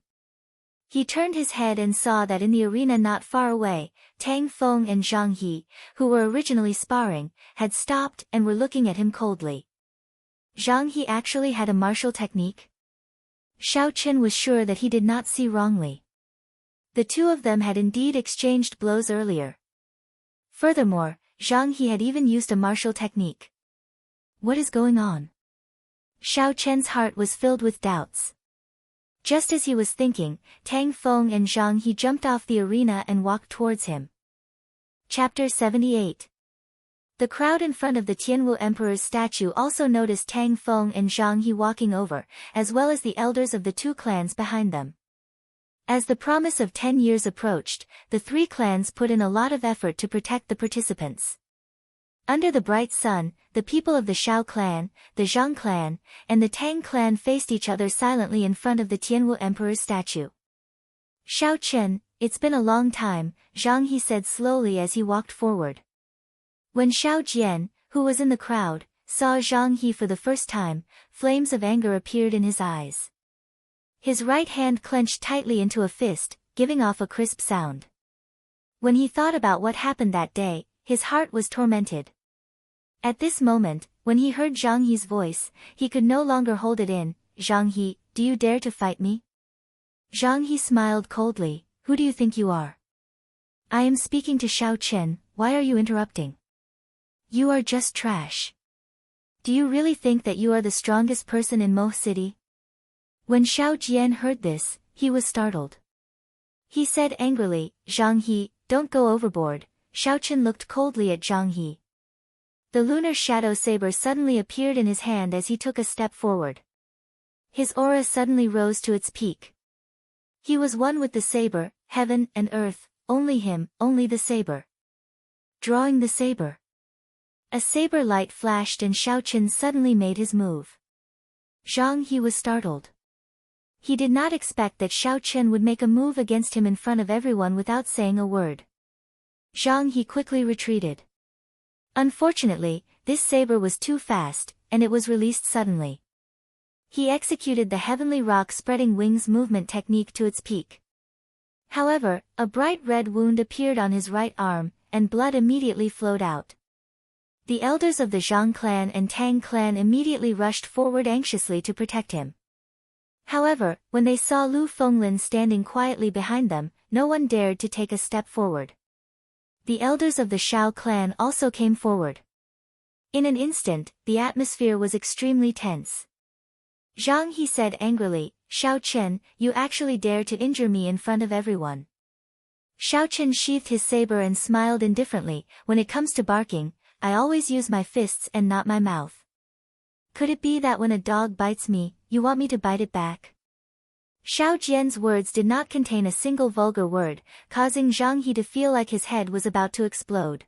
He turned his head and saw that in the arena not far away, Tang Feng and Zhang He, who were originally sparring, had stopped and were looking at him coldly. Zhang He actually had a martial technique? Shaoqin was sure that he did not see wrongly. The two of them had indeed exchanged blows earlier. Furthermore, Zhang He had even used a martial technique. What is going on? Shaoqin's heart was filled with doubts. Just as he was thinking, Tang Feng and Zhang He jumped off the arena and walked towards him. Chapter 78. The crowd in front of the Tianwu Emperor's statue also noticed Tang Feng and Zhang He walking over, as well as the elders of the two clans behind them. As the promise of 10 years approached, the three clans put in a lot of effort to protect the participants. Under the bright sun, the people of the Shao clan, the Zhang clan, and the Tang clan faced each other silently in front of the Tianwu Emperor's statue. Shaoqin, it's been a long time, Zhang He said slowly as he walked forward. When Shao Jian, who was in the crowd, saw Zhang He for the first time, flames of anger appeared in his eyes. His right hand clenched tightly into a fist, giving off a crisp sound. When he thought about what happened that day, his heart was tormented. At this moment, when he heard Zhang He's voice, he could no longer hold it in. Zhang He, do you dare to fight me? Zhang He smiled coldly. Who do you think you are? I am speaking to Shaoqin, why are you interrupting? You are just trash. Do you really think that you are the strongest person in Moh City? When Shao Jian heard this, he was startled. He said angrily, Zhang He, don't go overboard. Shaoqin looked coldly at Zhang He. The lunar shadow saber suddenly appeared in his hand as he took a step forward. His aura suddenly rose to its peak. He was one with the saber, heaven and earth, only him, only the saber. Drawing the saber. A saber light flashed and Shaoqin suddenly made his move. Zhang He was startled. He did not expect that Shaoqin would make a move against him in front of everyone without saying a word. Zhang He quickly retreated. Unfortunately, this saber was too fast, and it was released suddenly. He executed the heavenly rock spreading wings movement technique to its peak. However, a bright red wound appeared on his right arm, and blood immediately flowed out. The elders of the Zhang clan and Tang clan immediately rushed forward anxiously to protect him. However, when they saw Lu Fenglin standing quietly behind them, no one dared to take a step forward. The elders of the Shao clan also came forward. In an instant, the atmosphere was extremely tense. Zhang He said angrily, Shaoqin, you actually dare to injure me in front of everyone. Shaoqin sheathed his saber and smiled indifferently, when it comes to barking, I always use my fists and not my mouth. Could it be that when a dog bites me, you want me to bite it back? Shao Jian's words did not contain a single vulgar word, causing Zhang He to feel like his head was about to explode.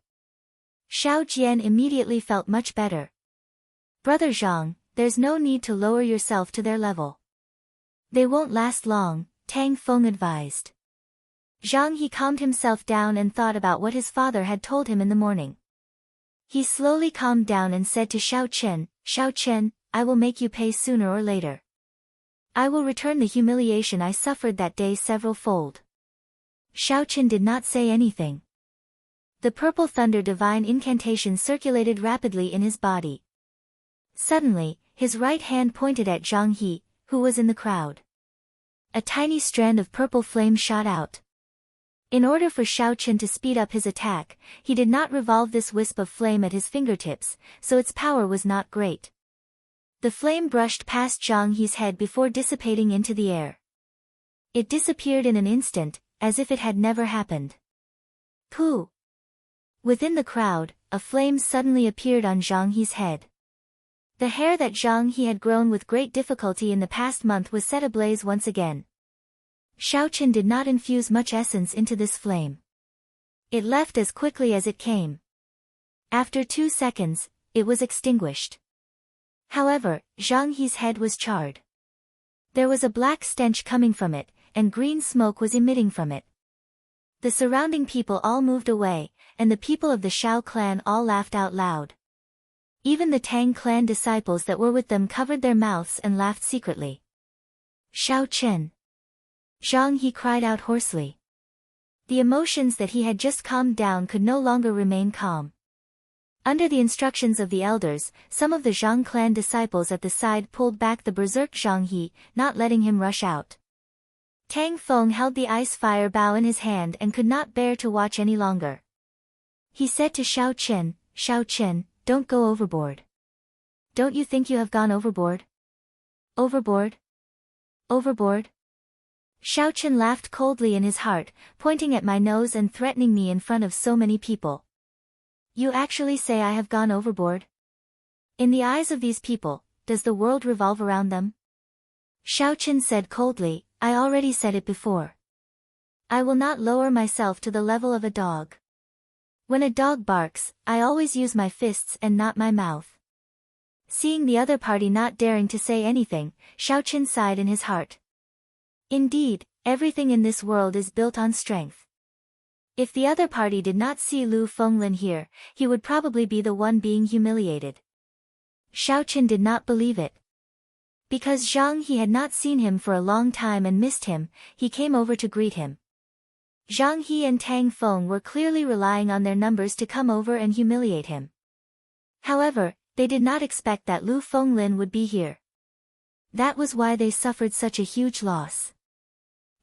Xiao Jian immediately felt much better. Brother Zhang, there's no need to lower yourself to their level. They won't last long, Tang Feng advised. Zhang He calmed himself down and thought about what his father had told him in the morning. He slowly calmed down and said to Xiao Chen, I will make you pay sooner or later. I will return the humiliation I suffered that day several-fold. Xiao Chen did not say anything. The purple thunder divine incantation circulated rapidly in his body. Suddenly, his right hand pointed at Zhang He, who was in the crowd. A tiny strand of purple flame shot out. In order for Xiao Chen to speed up his attack, he did not revolve this wisp of flame at his fingertips, so its power was not great. The flame brushed past Zhang He's head before dissipating into the air. It disappeared in an instant, as if it had never happened. Pooh! Within the crowd, a flame suddenly appeared on Zhang He's head. The hair that Zhang He had grown with great difficulty in the past month was set ablaze once again. Xiao Chen did not infuse much essence into this flame. It left as quickly as it came. After 2 seconds, it was extinguished. However, Zhang He's head was charred. There was a black stench coming from it, and green smoke was emitting from it. The surrounding people all moved away, and the people of the Shao clan all laughed out loud. Even the Tang clan disciples that were with them covered their mouths and laughed secretly. Xiao Chen! Zhang He cried out hoarsely. The emotions that he had just calmed down could no longer remain calm. Under the instructions of the elders, some of the Zhang clan disciples at the side pulled back the berserk Zhang He, not letting him rush out. Tang Feng held the ice fire bow in his hand and could not bear to watch any longer. He said to Xiao Chen, don't go overboard. Don't you think you have gone overboard? Overboard? Overboard? Xiao Chen laughed coldly in his heart, pointing at my nose and threatening me in front of so many people. You actually say I have gone overboard? In the eyes of these people, does the world revolve around them? Xiao Chen said coldly, I already said it before. I will not lower myself to the level of a dog. When a dog barks, I always use my fists and not my mouth. Seeing the other party not daring to say anything, Xiao Chen sighed in his heart. Indeed, everything in this world is built on strength. If the other party did not see Lu Fenglin here, he would probably be the one being humiliated. Xiao Chen did not believe it. Because Zhang He had not seen him for a long time and missed him, he came over to greet him. Zhang He and Tang Feng were clearly relying on their numbers to come over and humiliate him. However, they did not expect that Lu Fenglin would be here. That was why they suffered such a huge loss.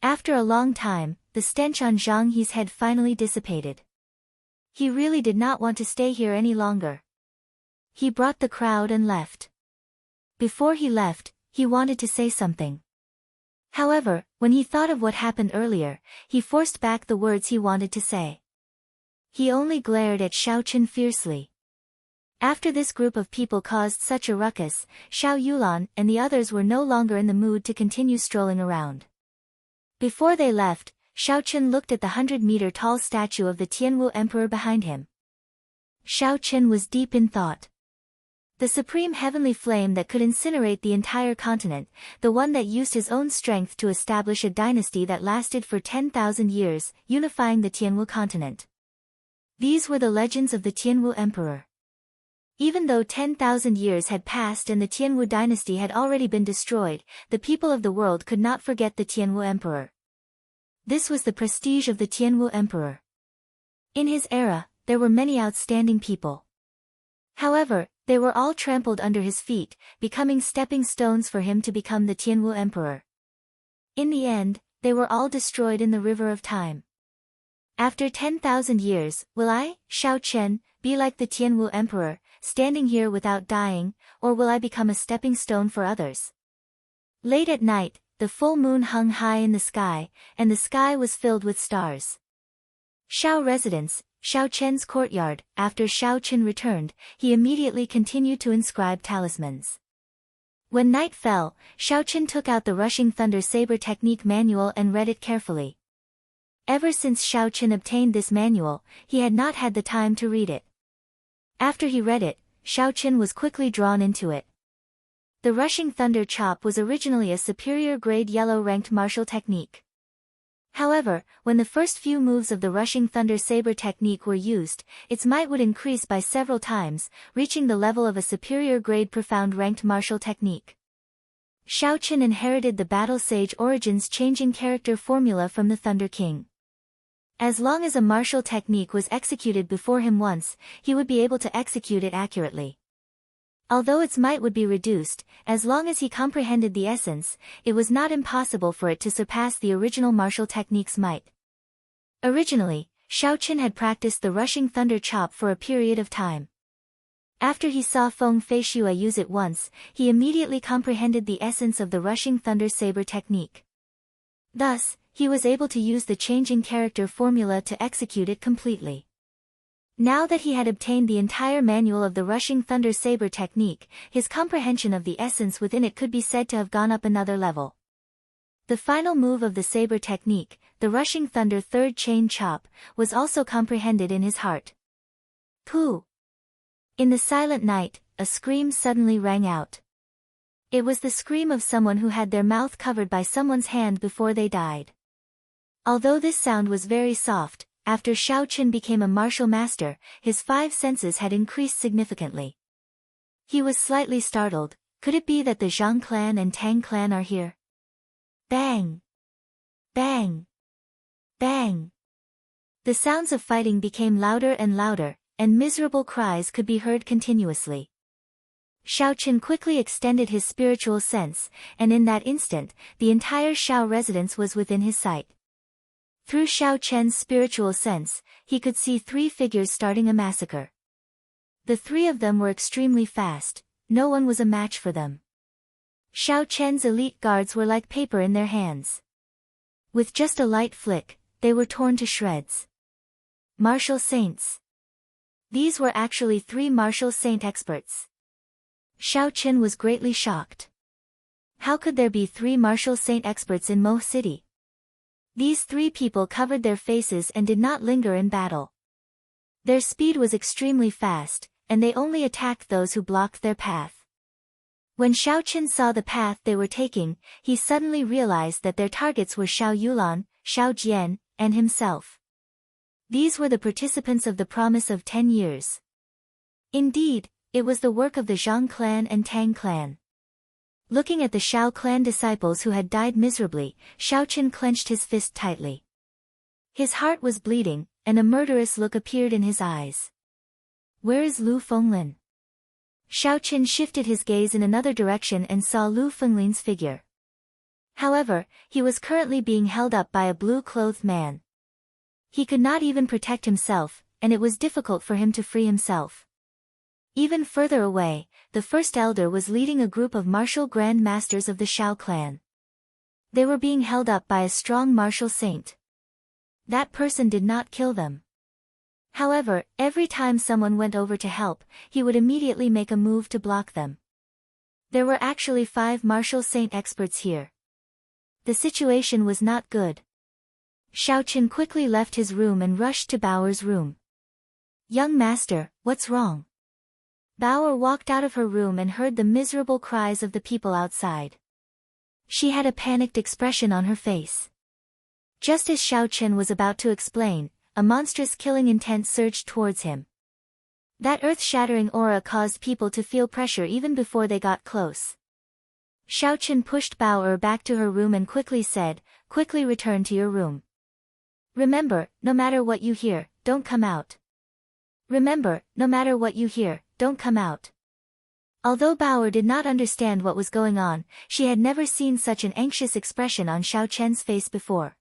After a long time, the stench on Zhang He's head finally dissipated. He really did not want to stay here any longer. He brought the crowd and left. Before he left, he wanted to say something. However, when he thought of what happened earlier, he forced back the words he wanted to say. He only glared at Xiao Chen fiercely. After this group of people caused such a ruckus, Xiao Yulan and the others were no longer in the mood to continue strolling around. Before they left, Xiao Chen looked at the 100-meter-tall statue of the Tianwu Emperor behind him. Xiao Chen was deep in thought. The supreme heavenly flame that could incinerate the entire continent, the one that used his own strength to establish a dynasty that lasted for 10,000 years, unifying the Tianwu continent. These were the legends of the Tianwu Emperor. Even though 10,000 years had passed and the Tianwu dynasty had already been destroyed, the people of the world could not forget the Tianwu Emperor. This was the prestige of the Tianwu Emperor. In his era, there were many outstanding people. However, they were all trampled under his feet, becoming stepping stones for him to become the Tianwu Emperor. In the end, they were all destroyed in the river of time. After 10,000 years, will I, Xiao Chen, be like the Tianwu Emperor, standing here without dying, or will I become a stepping stone for others? Late at night, the full moon hung high in the sky, and the sky was filled with stars. Shao residence, Xiao Chen's courtyard. After Xiao Chen returned, he immediately continued to inscribe talismans. When night fell, Xiao Chen took out the Rushing Thunder Saber Technique manual and read it carefully. Ever since Xiao Chen obtained this manual, he had not had the time to read it. After he read it, Xiao Qin was quickly drawn into it. The rushing thunder chop was originally a superior grade yellow ranked martial technique. However, when the first few moves of the rushing thunder saber technique were used, its might would increase by several times, reaching the level of a superior grade profound ranked martial technique. Xiao Qin inherited the Battle Sage Origins changing character formula from the Thunder King. As long as a martial technique was executed before him once, he would be able to execute it accurately. Although its might would be reduced, as long as he comprehended the essence, it was not impossible for it to surpass the original martial technique's might. Originally, Xiao Qin had practiced the rushing thunder chop for a period of time. After he saw Feng Feishua use it once, he immediately comprehended the essence of the rushing thunder saber technique. Thus, he was able to use the changing character formula to execute it completely. Now that he had obtained the entire manual of the rushing thunder saber technique, his comprehension of the essence within it could be said to have gone up another level. The final move of the saber technique, the rushing thunder third chain chop, was also comprehended in his heart. Pooh! In the silent night, a scream suddenly rang out. It was the scream of someone who had their mouth covered by someone's hand before they died. Although this sound was very soft, after Xiao Qin became a martial master, his 5 senses had increased significantly. He was slightly startled. Could it be that the Zhang clan and Tang clan are here? Bang! Bang! Bang! The sounds of fighting became louder and louder, and miserable cries could be heard continuously. Xiao Qin quickly extended his spiritual sense, and in that instant, the entire Xiao residence was within his sight. Through Xiao Chen's spiritual sense, he could see 3 figures starting a massacre. The 3 of them were extremely fast, no one was a match for them. Xiao Chen's elite guards were like paper in their hands. With just a light flick, they were torn to shreds. Martial saints. These were actually 3 martial saint experts. Xiao Qin was greatly shocked. How could there be 3 martial saint experts in Mo City? These 3 people covered their faces and did not linger in battle. Their speed was extremely fast, and they only attacked those who blocked their path. When Xiao Qin saw the path they were taking, he suddenly realized that their targets were Xiao Yulan, Xiao Jian, and himself. These were the participants of the promise of 10 years. Indeed, it was the work of the Zhang clan and Tang clan. Looking at the Xiao clan disciples who had died miserably, Xiao Qin clenched his fist tightly. His heart was bleeding, and a murderous look appeared in his eyes. Where is Lu Fenglin? Xiao Qin shifted his gaze in another direction and saw Lu Fenglin's figure. However, he was currently being held up by a blue-clothed man. He could not even protect himself, and it was difficult for him to free himself. Even further away, the first elder was leading a group of martial grand masters of the Xiao clan. They were being held up by a strong martial saint. That person did not kill them. However, every time someone went over to help, he would immediately make a move to block them. There were actually 5 martial saint experts here. The situation was not good. Xiao Qin quickly left his room and rushed to Bao'er's room. Young master, what's wrong? Bao'er walked out of her room and heard the miserable cries of the people outside. She had a panicked expression on her face. Just as Xiao Qin was about to explain, a monstrous killing intent surged towards him. That earth-shattering aura caused people to feel pressure even before they got close. Xiao Qin pushed Bao'er back to her room and quickly said, "Quickly return to your room. Remember, no matter what you hear, don't come out. Remember, no matter what you hear, don't come out." Although Bao'er did not understand what was going on, she had never seen such an anxious expression on Xiao Chen's face before.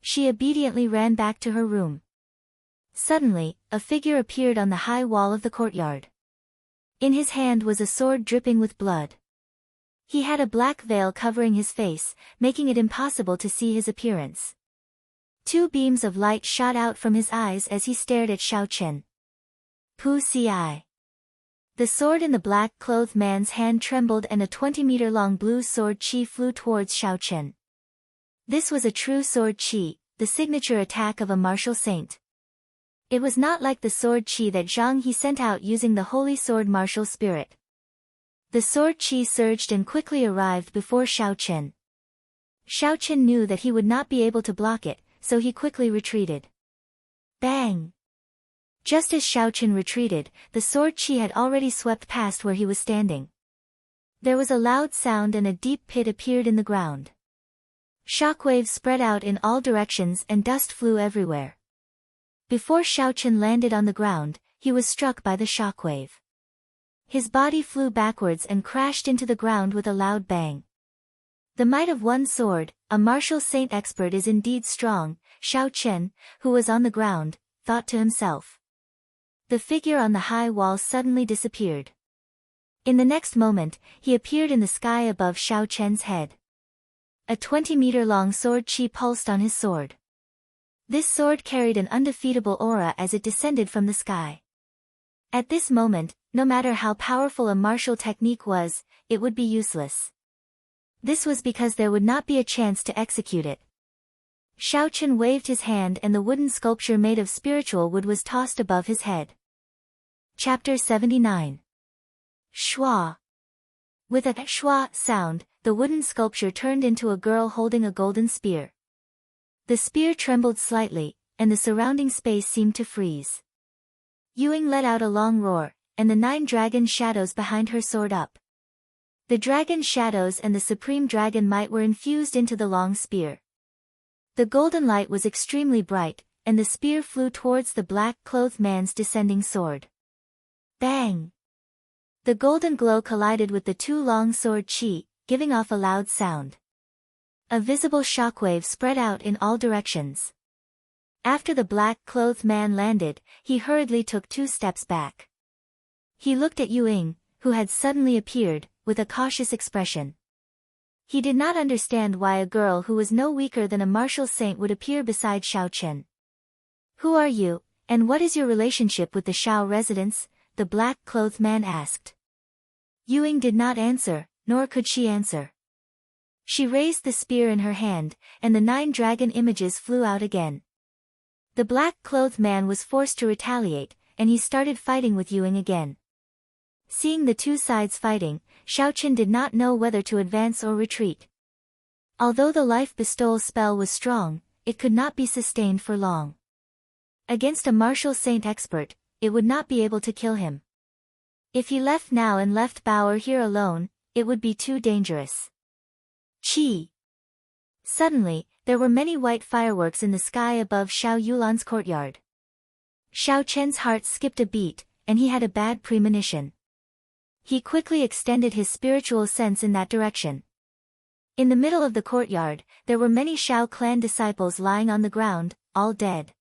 She obediently ran back to her room. Suddenly, a figure appeared on the high wall of the courtyard. In his hand was a sword dripping with blood. He had a black veil covering his face, making it impossible to see his appearance. 2 beams of light shot out from his eyes as he stared at Xiao Qin. Pu Ci. The sword in the black-clothed man's hand trembled and a 20-meter-long blue sword chi flew towards Xiao Qin. This was a true sword chi, the signature attack of a martial saint. It was not like the sword qi that Zhang He sent out using the holy sword martial spirit. The sword qi surged and quickly arrived before Xiao Chen. Xiao Chen knew that he would not be able to block it, so he quickly retreated. Bang! Just as Xiao Chen retreated, the sword qi had already swept past where he was standing. There was a loud sound and a deep pit appeared in the ground. Shockwaves spread out in all directions and dust flew everywhere. Before Xiao Chen landed on the ground, he was struck by the shockwave. His body flew backwards and crashed into the ground with a loud bang. The might of one sword, a martial saint expert is indeed strong, Xiao Chen, who was on the ground, thought to himself. The figure on the high wall suddenly disappeared. In the next moment, he appeared in the sky above Xiao Chen's head. A 20-meter-long sword qi pulsed on his sword. This sword carried an undefeatable aura as it descended from the sky. At this moment, no matter how powerful a martial technique was, it would be useless. This was because there would not be a chance to execute it. Xiao Chen waved his hand and the wooden sculpture made of spiritual wood was tossed above his head. Chapter 79. Schwa. With a schwa sound, the wooden sculpture turned into a girl holding a golden spear. The spear trembled slightly, and the surrounding space seemed to freeze. Yuing let out a long roar, and the 9 dragon shadows behind her soared up. The dragon shadows and the supreme dragon might were infused into the long spear. The golden light was extremely bright, and the spear flew towards the black-clothed man's descending sword. Bang! The golden glow collided with the 2 long sword qi, giving off a loud sound. A visible shockwave spread out in all directions. After the black-clothed man landed, he hurriedly took 2 steps back. He looked at Yuing, who had suddenly appeared, with a cautious expression. He did not understand why a girl who was no weaker than a martial saint would appear beside Xiao Chen. "Who are you, and what is your relationship with the Xiao residents?" the black-clothed man asked. Yuing did not answer, nor could she answer. She raised the spear in her hand, and the 9 dragon images flew out again. The black-clothed man was forced to retaliate, and he started fighting with Yuing again. Seeing the 2 sides fighting, Xiao Chen did not know whether to advance or retreat. Although the life bestowal spell was strong, it could not be sustained for long. Against a martial saint expert, it would not be able to kill him. If he left now and left Bauer here alone, it would be too dangerous. Qi. Suddenly, there were many white fireworks in the sky above Xiao Yulan's courtyard. Xiao Chen's heart skipped a beat, and he had a bad premonition. He quickly extended his spiritual sense in that direction. In the middle of the courtyard, there were many Xiao clan disciples lying on the ground, all dead.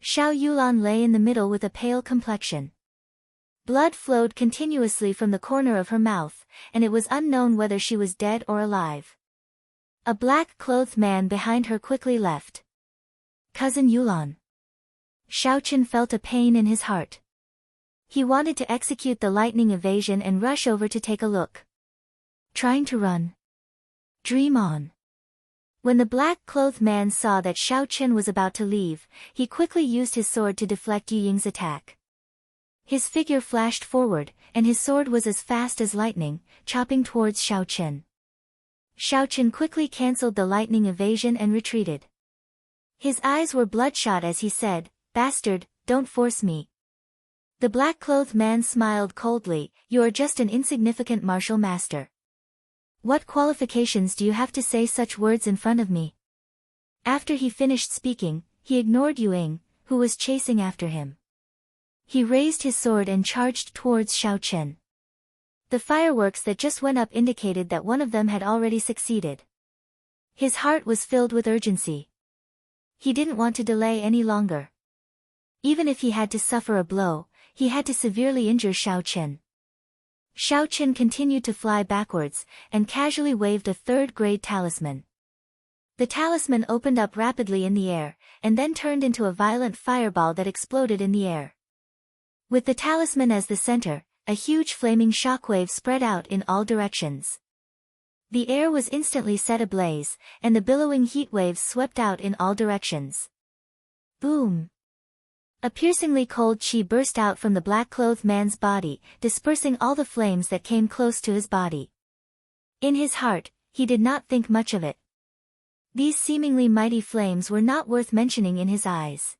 Xiao Yulan lay in the middle with a pale complexion. Blood flowed continuously from the corner of her mouth, and it was unknown whether she was dead or alive. A black-clothed man behind her quickly left. "Cousin Yulan." Xiao Chen felt a pain in his heart. He wanted to execute the lightning evasion and rush over to take a look. Trying to run. Dream on. When the black-clothed man saw that Xiao Chen was about to leave, he quickly used his sword to deflect Yu Ying's attack. His figure flashed forward, and his sword was as fast as lightning, chopping towards Xiao Chen. Xiao Chen quickly cancelled the lightning evasion and retreated. His eyes were bloodshot as he said, "Bastard, don't force me." The black-clothed man smiled coldly, "You are just an insignificant martial master. What qualifications do you have to say such words in front of me?" After he finished speaking, he ignored Yuing, who was chasing after him. He raised his sword and charged towards Xiao Chen. The fireworks that just went up indicated that one of them had already succeeded. His heart was filled with urgency. He didn't want to delay any longer. Even if he had to suffer a blow, he had to severely injure Xiao Chen. Xiao Chen continued to fly backwards, and casually waved a 3rd-grade talisman. The talisman opened up rapidly in the air, and then turned into a violent fireball that exploded in the air. With the talisman as the center, a huge flaming shockwave spread out in all directions. The air was instantly set ablaze, and the billowing heat waves swept out in all directions. Boom! A piercingly cold chi burst out from the black-clothed man's body, dispersing all the flames that came close to his body. In his heart, he did not think much of it. These seemingly mighty flames were not worth mentioning in his eyes.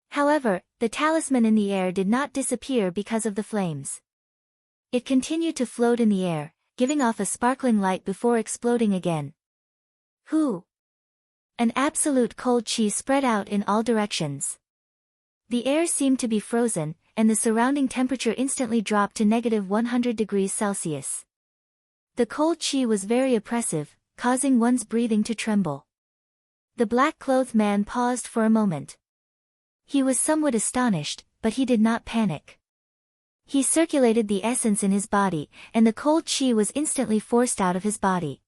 However, the talisman in the air did not disappear because of the flames. It continued to float in the air, giving off a sparkling light before exploding again. Whoo! An absolute cold chi spread out in all directions. The air seemed to be frozen, and the surrounding temperature instantly dropped to -100 degrees Celsius. The cold chi was very oppressive, causing one's breathing to tremble. The black-clothed man paused for a moment. He was somewhat astonished, but he did not panic. He circulated the essence in his body, and the cold chi was instantly forced out of his body.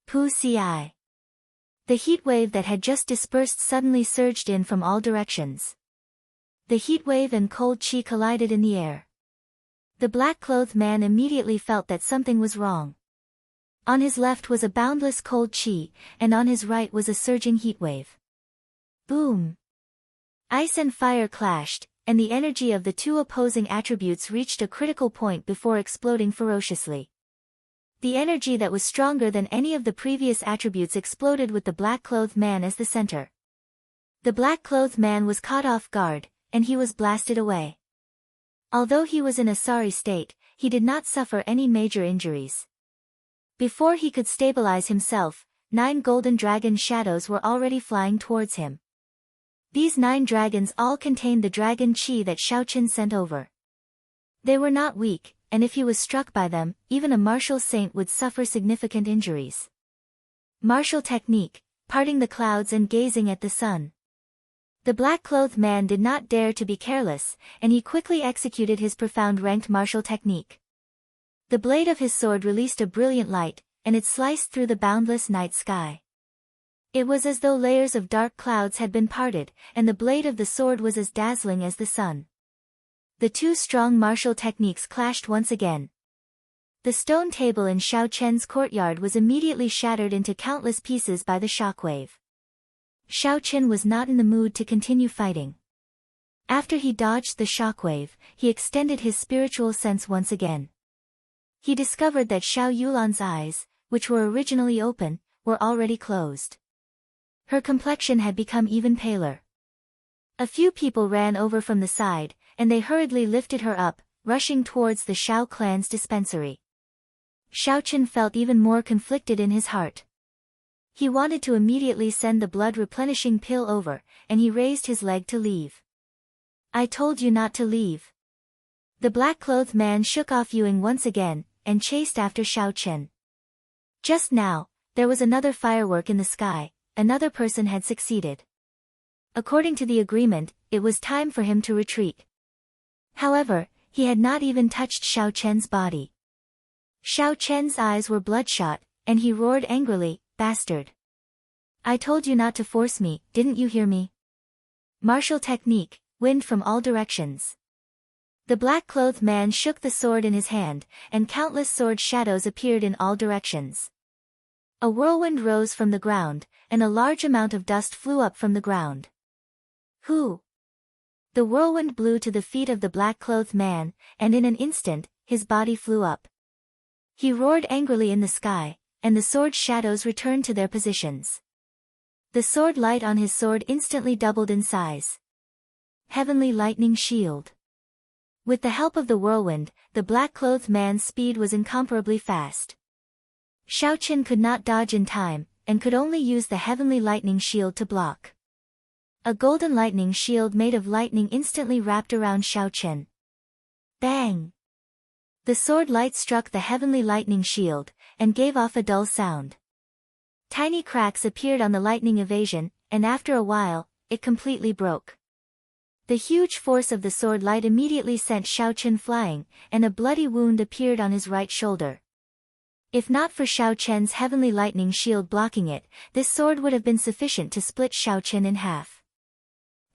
Pu-ci. The heat wave that had just dispersed suddenly surged in from all directions. The heat wave and cold chi collided in the air. The black-clothed man immediately felt that something was wrong. On his left was a boundless cold chi, and on his right was a surging heat wave. Boom! Ice and fire clashed, and the energy of the two opposing attributes reached a critical point before exploding ferociously. The energy that was stronger than any of the previous attributes exploded with the black-clothed man as the center. The black-clothed man was caught off guard, and he was blasted away. Although he was in a sorry state, he did not suffer any major injuries. Before he could stabilize himself, 9 golden dragon shadows were already flying towards him. These 9 dragons all contained the dragon chi that Xiaoqin sent over. They were not weak, and if he was struck by them, even a martial saint would suffer significant injuries. Martial technique, parting the clouds and gazing at the sun. The black-clothed man did not dare to be careless, and he quickly executed his profound ranked martial technique. The blade of his sword released a brilliant light, and it sliced through the boundless night sky. It was as though layers of dark clouds had been parted, and the blade of the sword was as dazzling as the sun. The two strong martial techniques clashed once again. The stone table in Xiaoqian's courtyard was immediately shattered into countless pieces by the shockwave. Xiaoqian was not in the mood to continue fighting. After he dodged the shockwave, he extended his spiritual sense once again. He discovered that Xiao Yulan's eyes, which were originally open, were already closed. Her complexion had become even paler. A few people ran over from the side, and they hurriedly lifted her up, rushing towards the Xiao clan's dispensary. Xiaoqian felt even more conflicted in his heart. He wanted to immediately send the blood-replenishing pill over, and he raised his leg to leave. "I told you not to leave." The black-clothed man shook off Yuing once again, and chased after Xiaoqian. Just now, there was another firework in the sky, another person had succeeded. According to the agreement, it was time for him to retreat. However, he had not even touched Xiaoqian's body. Xiaoqian's eyes were bloodshot, and he roared angrily, "Bastard! I told you not to force me, didn't you hear me?" Martial technique, wind from all directions. The black-clothed man shook the sword in his hand, and countless sword shadows appeared in all directions. A whirlwind rose from the ground, and a large amount of dust flew up from the ground. Whoo! The whirlwind blew to the feet of the black-clothed man, and in an instant, his body flew up. He roared angrily in the sky, and the sword shadows returned to their positions. The sword light on his sword instantly doubled in size. Heavenly lightning shield. With the help of the whirlwind, the black-clothed man's speed was incomparably fast. Xiaoqian could not dodge in time, and could only use the heavenly lightning shield to block. A golden lightning shield made of lightning instantly wrapped around Xiaoqian. Bang! The sword light struck the heavenly lightning shield, and gave off a dull sound. Tiny cracks appeared on the lightning evasion, and after a while, it completely broke. The huge force of the sword light immediately sent Xiaoqian flying, and a bloody wound appeared on his right shoulder. If not for Xiaoqian's heavenly lightning shield blocking it, this sword would have been sufficient to split Xiaoqian in half.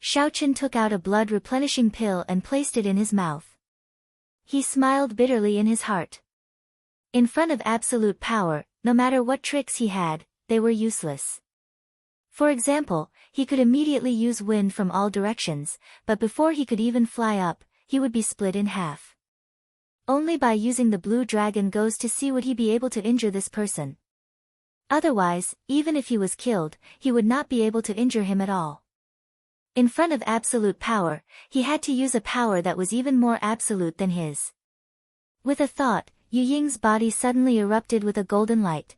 Xiaoqian took out a blood-replenishing pill and placed it in his mouth. He smiled bitterly in his heart. In front of absolute power, no matter what tricks he had, they were useless. For example, he could immediately use wind from all directions, but before he could even fly up, he would be split in half. Only by using the blue dragon goes to see would he be able to injure this person. Otherwise, even if he was killed, he would not be able to injure him at all. In front of absolute power, he had to use a power that was even more absolute than his. With a thought, Yu Ying's body suddenly erupted with a golden light.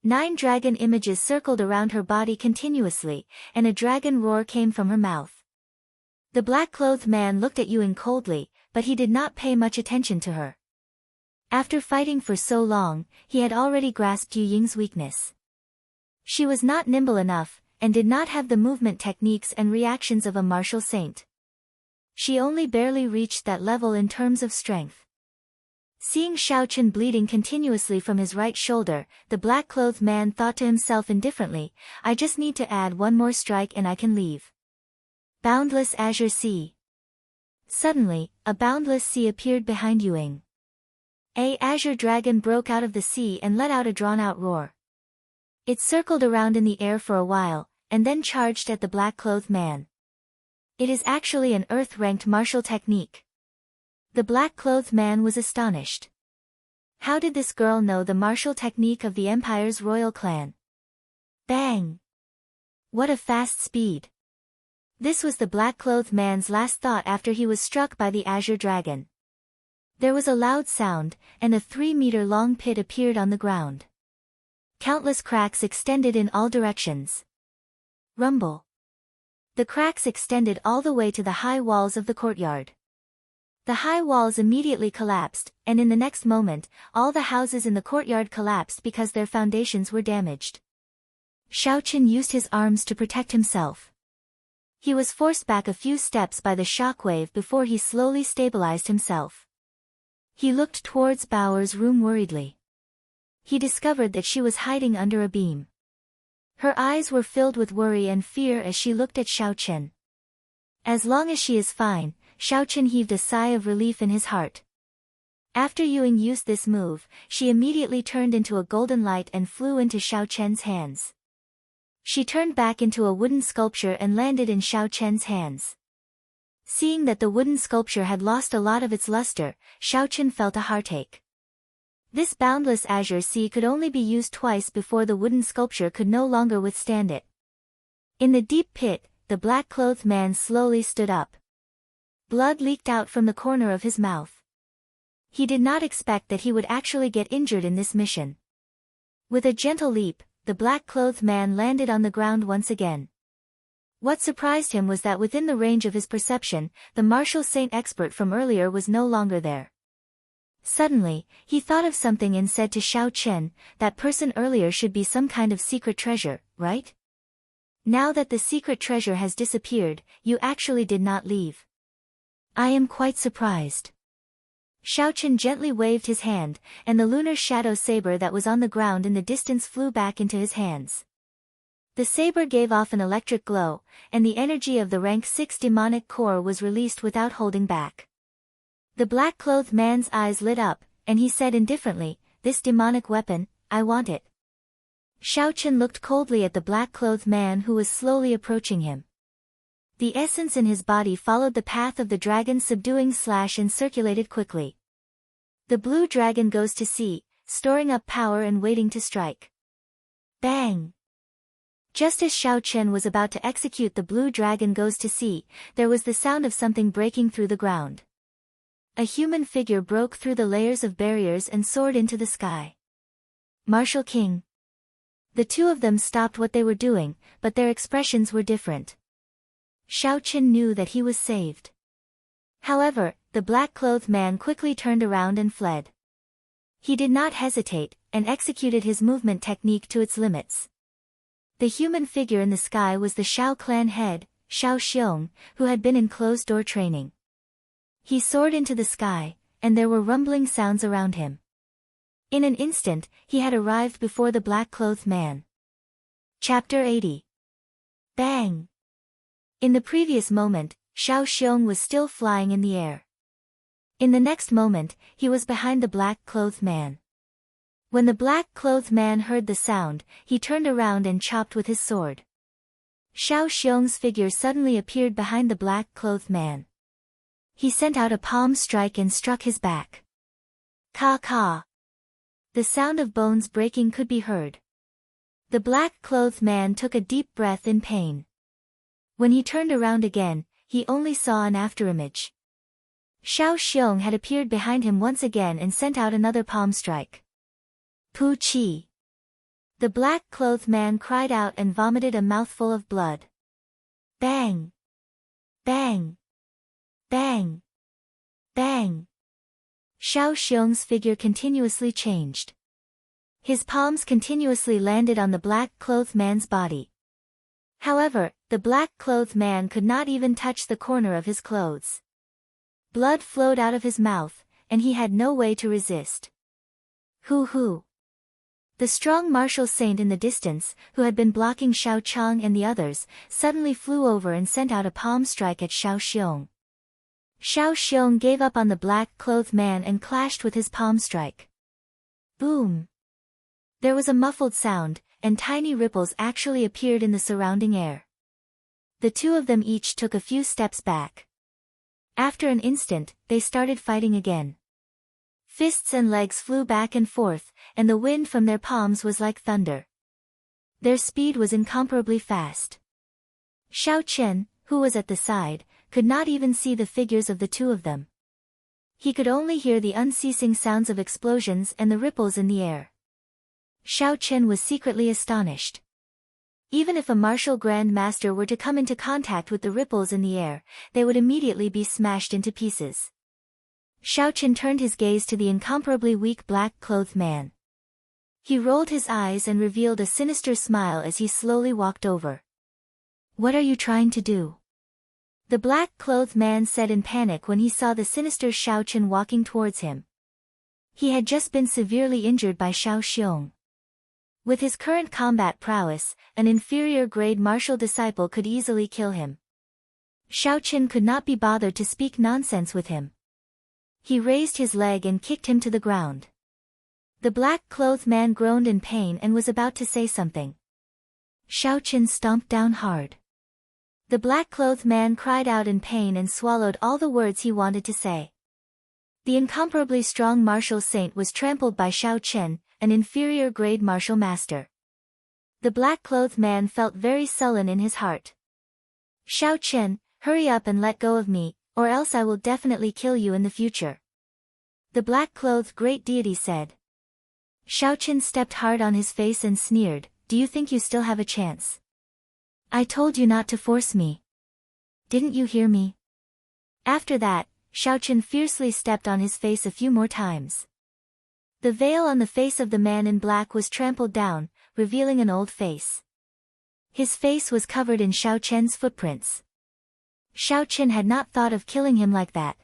9 dragon images circled around her body continuously, and a dragon roar came from her mouth. The black-clothed man looked at Yu Ying coldly, but he did not pay much attention to her. After fighting for so long, he had already grasped Yu Ying's weakness. She was not nimble enough, and did not have the movement techniques and reactions of a martial saint. She only barely reached that level in terms of strength. Seeing Xiaochen bleeding continuously from his right shoulder, the black-clothed man thought to himself indifferently, I just need to add one more strike and I can leave. Boundless Azure Sea. Suddenly, a boundless sea appeared behind Yu Ying. A azure dragon broke out of the sea and let out a drawn-out roar. It circled around in the air for a while, and then charged at the black-clothed man. It is actually an earth-ranked martial technique. The black-clothed man was astonished. How did this girl know the martial technique of the Empire's royal clan? Bang! What a fast speed! This was the black-clothed man's last thought after he was struck by the azure dragon. There was a loud sound, and a 3-meter-long pit appeared on the ground. Countless cracks extended in all directions. Rumble. The cracks extended all the way to the high walls of the courtyard. The high walls immediately collapsed, and in the next moment, all the houses in the courtyard collapsed because their foundations were damaged. Xiaochen used his arms to protect himself. He was forced back a few steps by the shockwave before he slowly stabilized himself. He looked towards Bao'er's room worriedly. He discovered that she was hiding under a beam. Her eyes were filled with worry and fear as she looked at Xiaochen. As long as she is fine, Xiaochen heaved a sigh of relief in his heart. After Yu Ying used this move, she immediately turned into a golden light and flew into Xiaochen's hands. She turned back into a wooden sculpture and landed in Xiaochen's hands. Seeing that the wooden sculpture had lost a lot of its luster, Xiaochen felt a heartache. This boundless azure sea could only be used twice before the wooden sculpture could no longer withstand it. In the deep pit, the black-clothed man slowly stood up. Blood leaked out from the corner of his mouth. He did not expect that he would actually get injured in this mission. With a gentle leap, the black-clothed man landed on the ground once again. What surprised him was that within the range of his perception, the martial saint expert from earlier was no longer there. Suddenly, he thought of something and said to Xiaochen, that person earlier should be some kind of secret treasure, right? Now that the secret treasure has disappeared, you actually did not leave. I am quite surprised. Xiaochen gently waved his hand, and the lunar shadow saber that was on the ground in the distance flew back into his hands. The saber gave off an electric glow, and the energy of the rank 6 demonic core was released without holding back. The black-clothed man's eyes lit up, and he said indifferently, this demonic weapon, I want it. Xiaochen looked coldly at the black-clothed man who was slowly approaching him. The essence in his body followed the path of the dragon's subduing slash and circulated quickly. The blue dragon goes to sea, storing up power and waiting to strike. Bang! Just as Xiaochen was about to execute the blue dragon goes to sea, there was the sound of something breaking through the ground. A human figure broke through the layers of barriers and soared into the sky. Martial King. The two of them stopped what they were doing, but their expressions were different. Xiaochen knew that he was saved. However, the black-clothed man quickly turned around and fled. He did not hesitate, and executed his movement technique to its limits. The human figure in the sky was the Shao clan head, Shao Xiong, who had been in closed-door training. He soared into the sky, and there were rumbling sounds around him. In an instant, he had arrived before the black-clothed man. Chapter 80. Bang! In the previous moment, Shao Xiong was still flying in the air. In the next moment, he was behind the black-clothed man. When the black-clothed man heard the sound, he turned around and chopped with his sword. Xiao Xiong's figure suddenly appeared behind the black-clothed man. He sent out a palm strike and struck his back. Ka. The sound of bones breaking could be heard. The black-clothed man took a deep breath in pain. When he turned around again, he only saw an afterimage. Xiao Xiong had appeared behind him once again and sent out another palm strike. Pu Chi. The black-clothed man cried out and vomited a mouthful of blood. Bang! Bang! Bang! Bang! Xiao Xiong's figure continuously changed. His palms continuously landed on the black-clothed man's body. However, the black-clothed man could not even touch the corner of his clothes. Blood flowed out of his mouth, and he had no way to resist. Hoo! The strong martial saint in the distance, who had been blocking Xiao Chang and the others, suddenly flew over and sent out a palm strike at Xiao Xiong. Xiao Xiong gave up on the black-clothed man and clashed with his palm strike. Boom! There was a muffled sound, and tiny ripples actually appeared in the surrounding air. The two of them each took a few steps back. After an instant, they started fighting again. Fists and legs flew back and forth, and the wind from their palms was like thunder. Their speed was incomparably fast. Xiao Chen, who was at the side, could not even see the figures of the two of them. He could only hear the unceasing sounds of explosions and the ripples in the air. Xiao Chen was secretly astonished. Even if a martial Grand Master were to come into contact with the ripples in the air, they would immediately be smashed into pieces. Xiao Chen turned his gaze to the incomparably weak black-clothed man. He rolled his eyes and revealed a sinister smile as he slowly walked over. What are you trying to do? The black-clothed man said in panic when he saw the sinister Xiao Chen walking towards him. He had just been severely injured by Xiao Xiong. With his current combat prowess, an inferior-grade martial disciple could easily kill him. Xiao Chen could not be bothered to speak nonsense with him. He raised his leg and kicked him to the ground. The black-clothed man groaned in pain and was about to say something. Xiao Chen stomped down hard. The black-clothed man cried out in pain and swallowed all the words he wanted to say. The incomparably strong martial saint was trampled by Xiao Chen, an inferior-grade martial master. The black-clothed man felt very sullen in his heart. Xiao Chen, hurry up and let go of me, or else I will definitely kill you in the future. The black-clothed great deity said. Xiao Chen stepped hard on his face and sneered, do you think you still have a chance? I told you not to force me. Didn't you hear me? After that, Xiao Chen fiercely stepped on his face a few more times. The veil on the face of the man in black was trampled down, revealing an old face. His face was covered in Xiao Chen's footprints. Xiao Chen had not thought of killing him like that.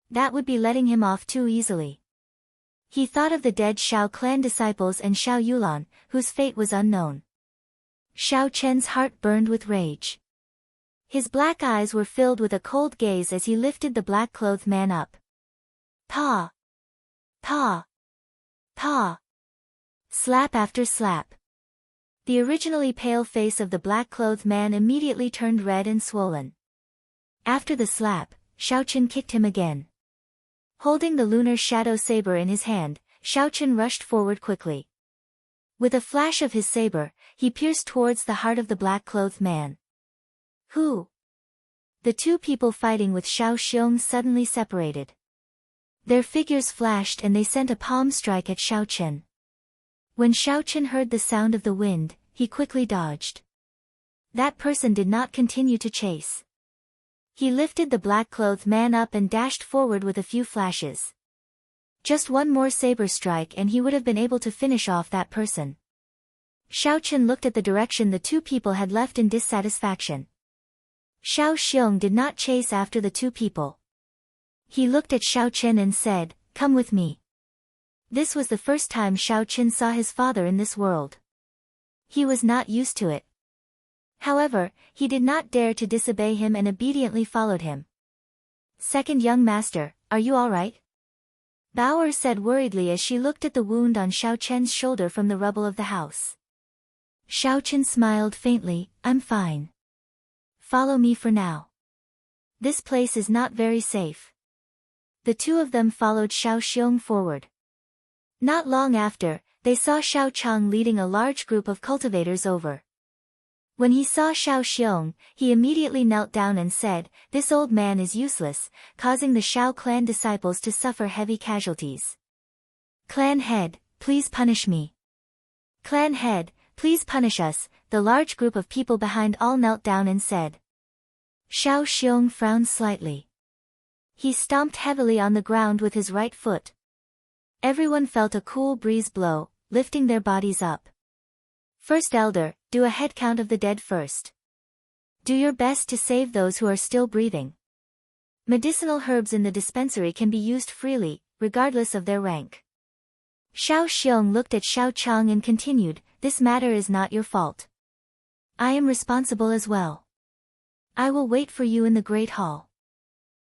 That would be letting him off too easily. He thought of the dead Xiao clan disciples and Xiao Yulan, whose fate was unknown. Xiao Chen's heart burned with rage. His black eyes were filled with a cold gaze as he lifted the black-clothed man up. Paw! Paw! Paw! Slap after slap. The originally pale face of the black-clothed man immediately turned red and swollen. After the slap, Xiao Chen kicked him again. Holding the lunar shadow saber in his hand, Xiao Chen rushed forward quickly. With a flash of his saber, he pierced towards the heart of the black-clothed man. Who? The two people fighting with Xiao Xiong suddenly separated. Their figures flashed and they sent a palm strike at Xiao Chen. When Xiao Chen heard the sound of the wind, he quickly dodged. That person did not continue to chase. He lifted the black-clothed man up and dashed forward with a few flashes. Just one more saber strike and he would have been able to finish off that person. Xiao Chen looked at the direction the two people had left in dissatisfaction. Xiao Xiong did not chase after the two people. He looked at Xiao Chen and said, "Come with me." This was the first time Xiao Chen saw his father in this world. He was not used to it. However, he did not dare to disobey him and obediently followed him. "Second young master, are you all right?" Bauer said worriedly as she looked at the wound on Xiao Chen's shoulder from the rubble of the house. Xiao Chen smiled faintly, I'm fine. Follow me for now. This place is not very safe. The two of them followed Xiao Xiong forward. Not long after, they saw Xiao Chang leading a large group of cultivators over. When he saw Xiao Xiong, he immediately knelt down and said, this old man is useless, causing the Xiao clan disciples to suffer heavy casualties. Clan head, please punish me. Clan head, please punish us, the large group of people behind all knelt down and said. Xiao Xiong frowned slightly. He stomped heavily on the ground with his right foot. Everyone felt a cool breeze blow, lifting their bodies up. First elder, do a head count of the dead first. Do your best to save those who are still breathing. Medicinal herbs in the dispensary can be used freely, regardless of their rank. Xiao Xiong looked at Xiao Chang and continued, this matter is not your fault. I am responsible as well. I will wait for you in the Great Hall.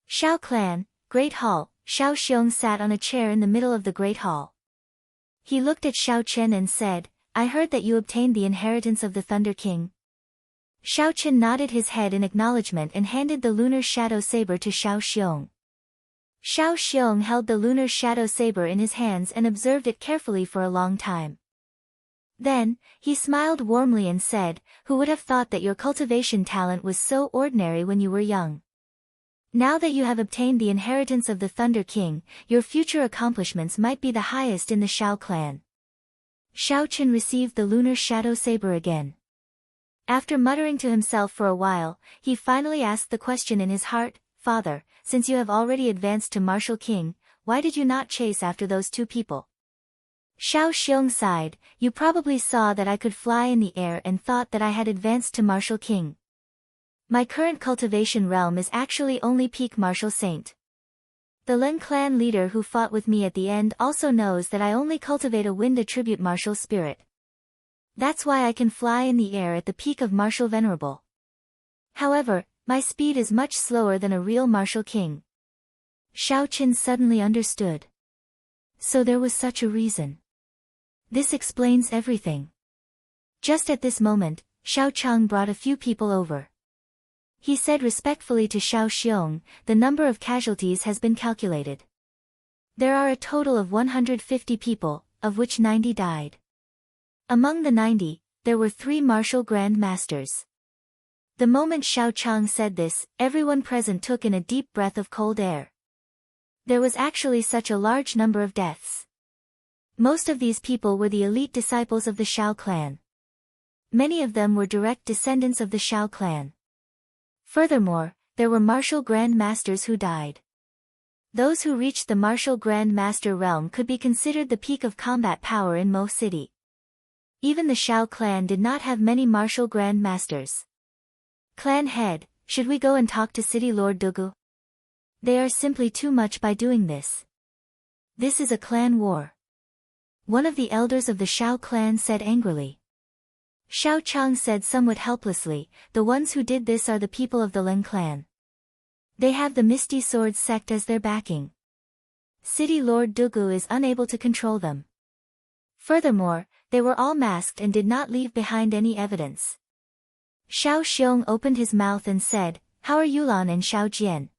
Xiao Clan, Great Hall. Xiao Xiong sat on a chair in the middle of the Great Hall. He looked at Xiao Chen and said, I heard that you obtained the inheritance of the Thunder King. Xiao Chen nodded his head in acknowledgement and handed the lunar shadow saber to Xiao Xiong. Xiao Xiong held the lunar shadow saber in his hands and observed it carefully for a long time. Then, he smiled warmly and said, who would have thought that your cultivation talent was so ordinary when you were young? Now that you have obtained the inheritance of the Thunder King, your future accomplishments might be the highest in the Xiao clan. Xiao Chen received the lunar shadow saber again. After muttering to himself for a while, he finally asked the question in his heart, Father, since you have already advanced to Martial King, why did you not chase after those two people? Xiao Xiong sighed, you probably saw that I could fly in the air and thought that I had advanced to Martial King. My current cultivation realm is actually only peak Martial Saint. The Lin clan leader who fought with me at the end also knows that I only cultivate a wind attribute martial spirit. That's why I can fly in the air at the peak of Martial Venerable. However, my speed is much slower than a real Martial King. Xiao Chen suddenly understood. So there was such a reason. This explains everything. Just at this moment, Xiao Chang brought a few people over. He said respectfully to Xiao Xiong, the number of casualties has been calculated. There are a total of 150 people, of which 90 died. Among the 90, there were 3 martial grand masters. The moment Xiao Chang said this, everyone present took in a deep breath of cold air. There was actually such a large number of deaths. Most of these people were the elite disciples of the Xiao clan. Many of them were direct descendants of the Xiao clan. Furthermore, there were martial grand masters who died. Those who reached the martial grand master realm could be considered the peak of combat power in Mo City. Even the Xiao clan did not have many martial grand masters. Clan head, should we go and talk to City Lord Dugu? They are simply too much by doing this. This is a clan war. One of the elders of the Xiao clan said angrily. Xiao Chang said somewhat helplessly, the ones who did this are the people of the Lin clan. They have the Misty Sword sect as their backing. City Lord Dugu is unable to control them. Furthermore, they were all masked and did not leave behind any evidence. Xiao Xiong opened his mouth and said, how are Yulan and Xiao Jian?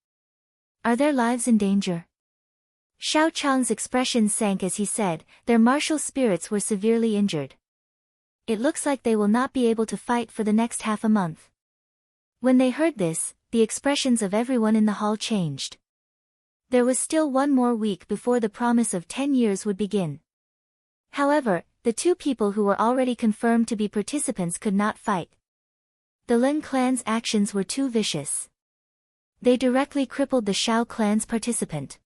Are their lives in danger? Xiao Chang's expression sank as he said, their martial spirits were severely injured. It looks like they will not be able to fight for the next half a month. When they heard this, the expressions of everyone in the hall changed. There was still 1 more week before the promise of 10 years would begin. However, the 2 people who were already confirmed to be participants could not fight. The Lin clan's actions were too vicious. They directly crippled the Xiao clan's participant.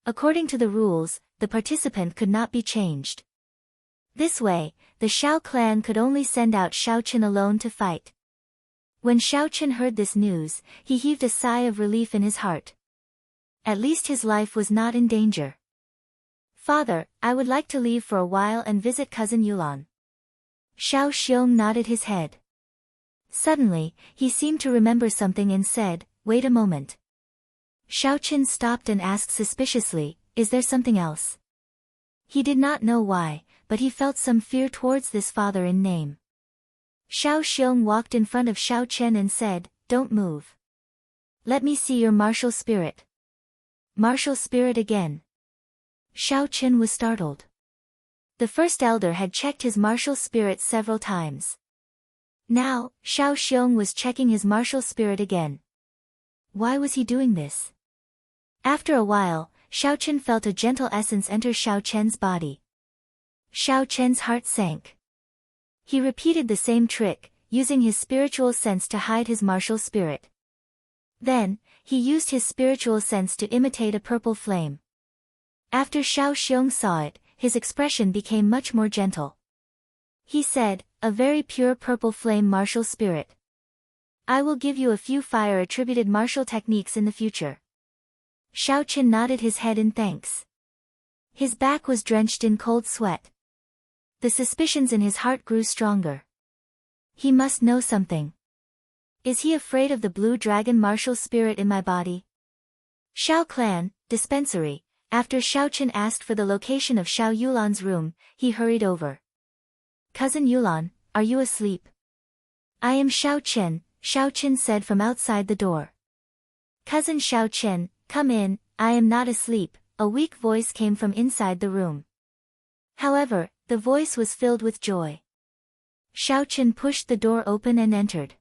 According to the rules, the participant could not be changed. This way, the Xiao clan could only send out Xiao Chen alone to fight. When Xiao Chen heard this news, he heaved a sigh of relief in his heart. At least his life was not in danger. Father, I would like to leave for a while and visit cousin Yulan. Xiao Xiong nodded his head. Suddenly, he seemed to remember something and said, wait a moment. Xiao Chen stopped and asked suspiciously, is there something else? He did not know why, but he felt some fear towards this father in name. Xiao Xiong walked in front of Xiao Chen and said, "Don't move. Let me see your martial spirit." Martial spirit again. Xiao Chen was startled. The first elder had checked his martial spirit several times. Now, Xiao Xiong was checking his martial spirit again. Why was he doing this? After a while, Xiao Chen felt a gentle essence enter Xiao Chen's body. Xiao Chen's heart sank. He repeated the same trick, using his spiritual sense to hide his martial spirit. Then, he used his spiritual sense to imitate a purple flame. After Xiao Xiong saw it, his expression became much more gentle. He said, "A very pure purple flame martial spirit. I will give you a few fire-attributed martial techniques in the future." Xiao Chen nodded his head in thanks. His back was drenched in cold sweat. The suspicions in his heart grew stronger. He must know something. Is he afraid of the blue dragon martial spirit in my body? Xiao Clan, dispensary. After Xiao Chen asked for the location of Xiao Yulan's room, he hurried over. "Cousin Yulan, are you asleep?" "I am Xiao Chen," Xiao Chen said from outside the door. "Cousin Xiao Chen, come in, I am not asleep," a weak voice came from inside the room. However, the voice was filled with joy. Xiao Chen pushed the door open and entered.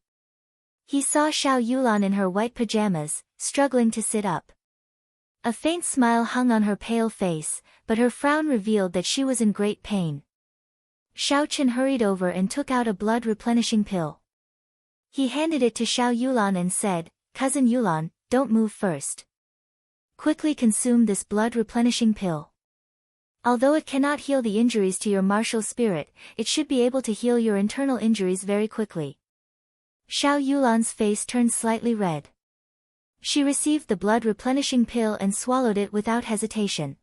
He saw Xiao Yulan in her white pajamas, struggling to sit up. A faint smile hung on her pale face, but her frown revealed that she was in great pain. Xiao Chen hurried over and took out a blood-replenishing pill. He handed it to Xiao Yulan and said, "Cousin Yulan, don't move first. Quickly consume this blood-replenishing pill. Although it cannot heal the injuries to your martial spirit, it should be able to heal your internal injuries very quickly." Xiao Yulan's face turned slightly red. She received the blood-replenishing pill and swallowed it without hesitation.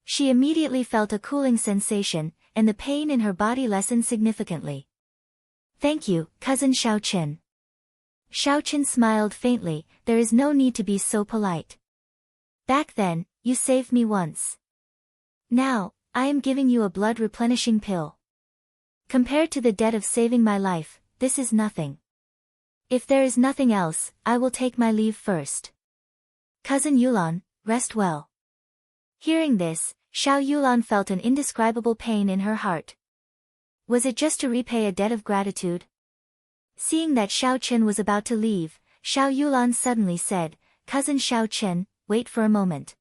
She immediately felt a cooling sensation, and the pain in her body lessened significantly. "Thank you, Cousin Xiao Chen." Xiao Chen smiled faintly, "There is no need to be so polite. Back then, you saved me once. Now, I am giving you a blood-replenishing pill. Compared to the debt of saving my life, this is nothing. If there is nothing else, I will take my leave first. Cousin Yulan, rest well." Hearing this, Xiao Yulan felt an indescribable pain in her heart. Was it just to repay a debt of gratitude? Seeing that Xiao Chen was about to leave, Xiao Yulan suddenly said, "Cousin Xiao Chen, wait for a moment."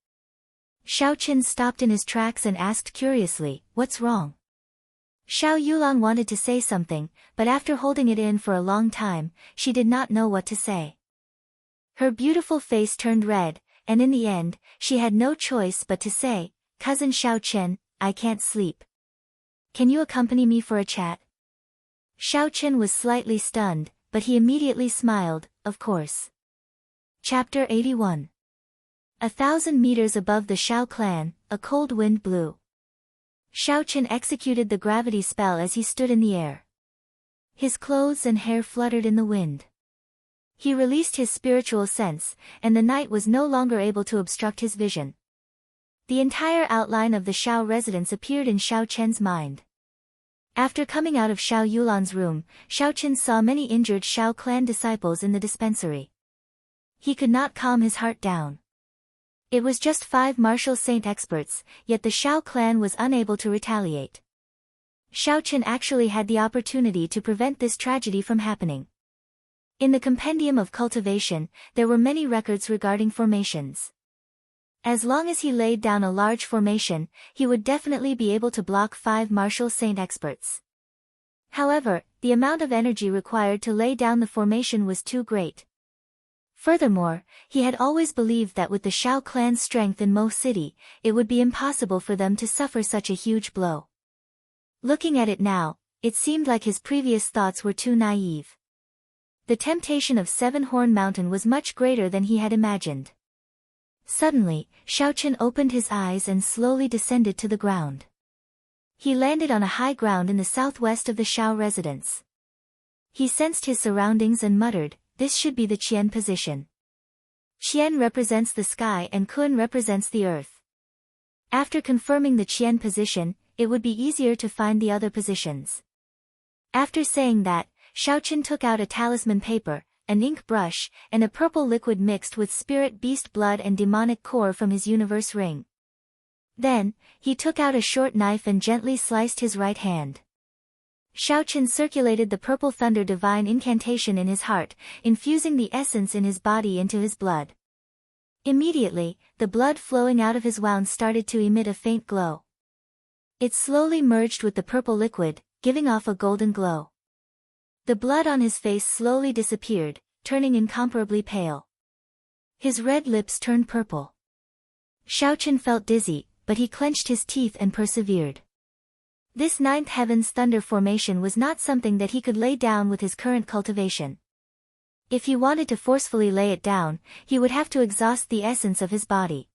Xiao Chen stopped in his tracks and asked curiously, "What's wrong?" Xiao Yulan wanted to say something, but after holding it in for a long time, she did not know what to say. Her beautiful face turned red, and in the end, she had no choice but to say, "Cousin Xiao Chen, I can't sleep. Can you accompany me for a chat?" Xiao Chen was slightly stunned, but he immediately smiled, "Of course." Chapter 81. 1,000 meters above the Xiao clan, a cold wind blew. Xiao Chen executed the gravity spell as he stood in the air. His clothes and hair fluttered in the wind. He released his spiritual sense, and the night was no longer able to obstruct his vision. The entire outline of the Xiao residence appeared in Xiao Chen's mind. After coming out of Xiao Yulan's room, Xiao Chen saw many injured Xiao clan disciples in the dispensary. He could not calm his heart down. It was just 5 martial saint experts, yet the Xiao clan was unable to retaliate. Xiao Chen actually had the opportunity to prevent this tragedy from happening. In the Compendium of Cultivation, there were many records regarding formations. As long as he laid down a large formation, he would definitely be able to block 5 martial saint experts. However, the amount of energy required to lay down the formation was too great. Furthermore, he had always believed that with the Xiao clan's strength in Mo City, it would be impossible for them to suffer such a huge blow. Looking at it now, it seemed like his previous thoughts were too naive. The temptation of Seven Horn Mountain was much greater than he had imagined. Suddenly, Xiao Chen opened his eyes and slowly descended to the ground. He landed on a high ground in the southwest of the Xiao residence. He sensed his surroundings and muttered, "This should be the Qian position." Qian represents the sky and Kun represents the earth. After confirming the Qian position, it would be easier to find the other positions. After saying that, Xiaochen took out a talisman paper, an ink brush, and a purple liquid mixed with spirit beast blood and demonic core from his universe ring. Then, he took out a short knife and gently sliced his right hand. Xiaochen circulated the purple thunder divine incantation in his heart, infusing the essence in his body into his blood. Immediately, the blood flowing out of his wound started to emit a faint glow. It slowly merged with the purple liquid, giving off a golden glow. The blood on his face slowly disappeared, turning incomparably pale. His red lips turned purple. Xiaochen felt dizzy, but he clenched his teeth and persevered. This ninth heaven's thunder formation was not something that he could lay down with his current cultivation. If he wanted to forcefully lay it down, he would have to exhaust the essence of his body.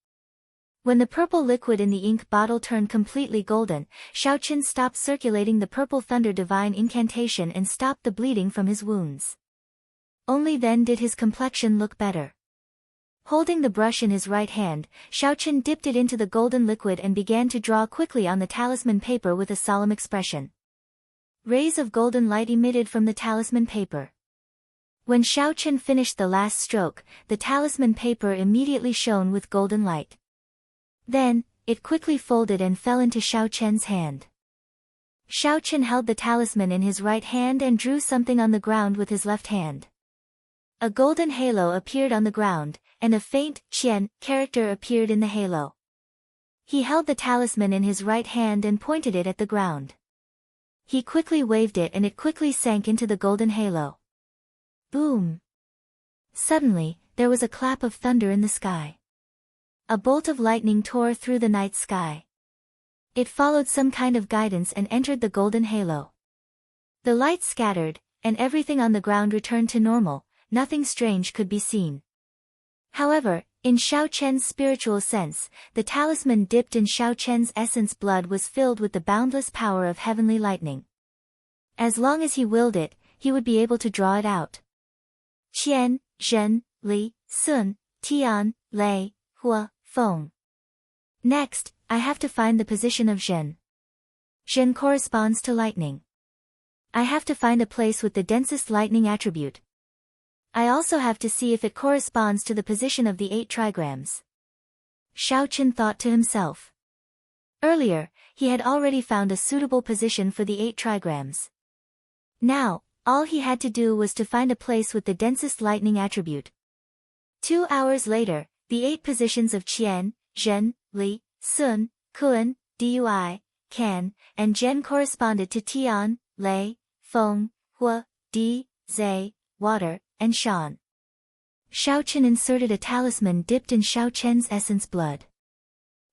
When the purple liquid in the ink bottle turned completely golden, Xiaochen stopped circulating the purple thunder divine incantation and stopped the bleeding from his wounds. Only then did his complexion look better. Holding the brush in his right hand, Xiaochen dipped it into the golden liquid and began to draw quickly on the talisman paper with a solemn expression. Rays of golden light emitted from the talisman paper. When Xiaochen finished the last stroke, the talisman paper immediately shone with golden light. Then, it quickly folded and fell into Xiaochen's hand. Xiaochen held the talisman in his right hand and drew something on the ground with his left hand. A golden halo appeared on the ground, and a faint Qian character appeared in the halo. He held the talisman in his right hand and pointed it at the ground. He quickly waved it and it quickly sank into the golden halo. Boom! Suddenly, there was a clap of thunder in the sky. A bolt of lightning tore through the night sky. It followed some kind of guidance and entered the golden halo. The light scattered, and everything on the ground returned to normal, nothing strange could be seen. However, in Xiaochen's spiritual sense, the talisman dipped in Xiaochen's essence blood was filled with the boundless power of heavenly lightning. As long as he willed it, he would be able to draw it out. Qian, Zhen, Li, Sun, Tian, Lei, Hua, Feng. Next, I have to find the position of Zhen. Zhen corresponds to lightning. I have to find a place with the densest lightning attribute. I also have to see if it corresponds to the position of the 8 trigrams. Xiaochen thought to himself. Earlier, he had already found a suitable position for the 8 trigrams. Now, all he had to do was to find a place with the densest lightning attribute. 2 hours later, the 8 positions of Qian, Zhen, Li, Sun, Kuan, Dui, Can, and Zhen corresponded to Tian, Lei, Feng, Hua, Di, Zai, Water, and Shan. Xiaochen inserted a talisman dipped in Xiaochen's essence blood.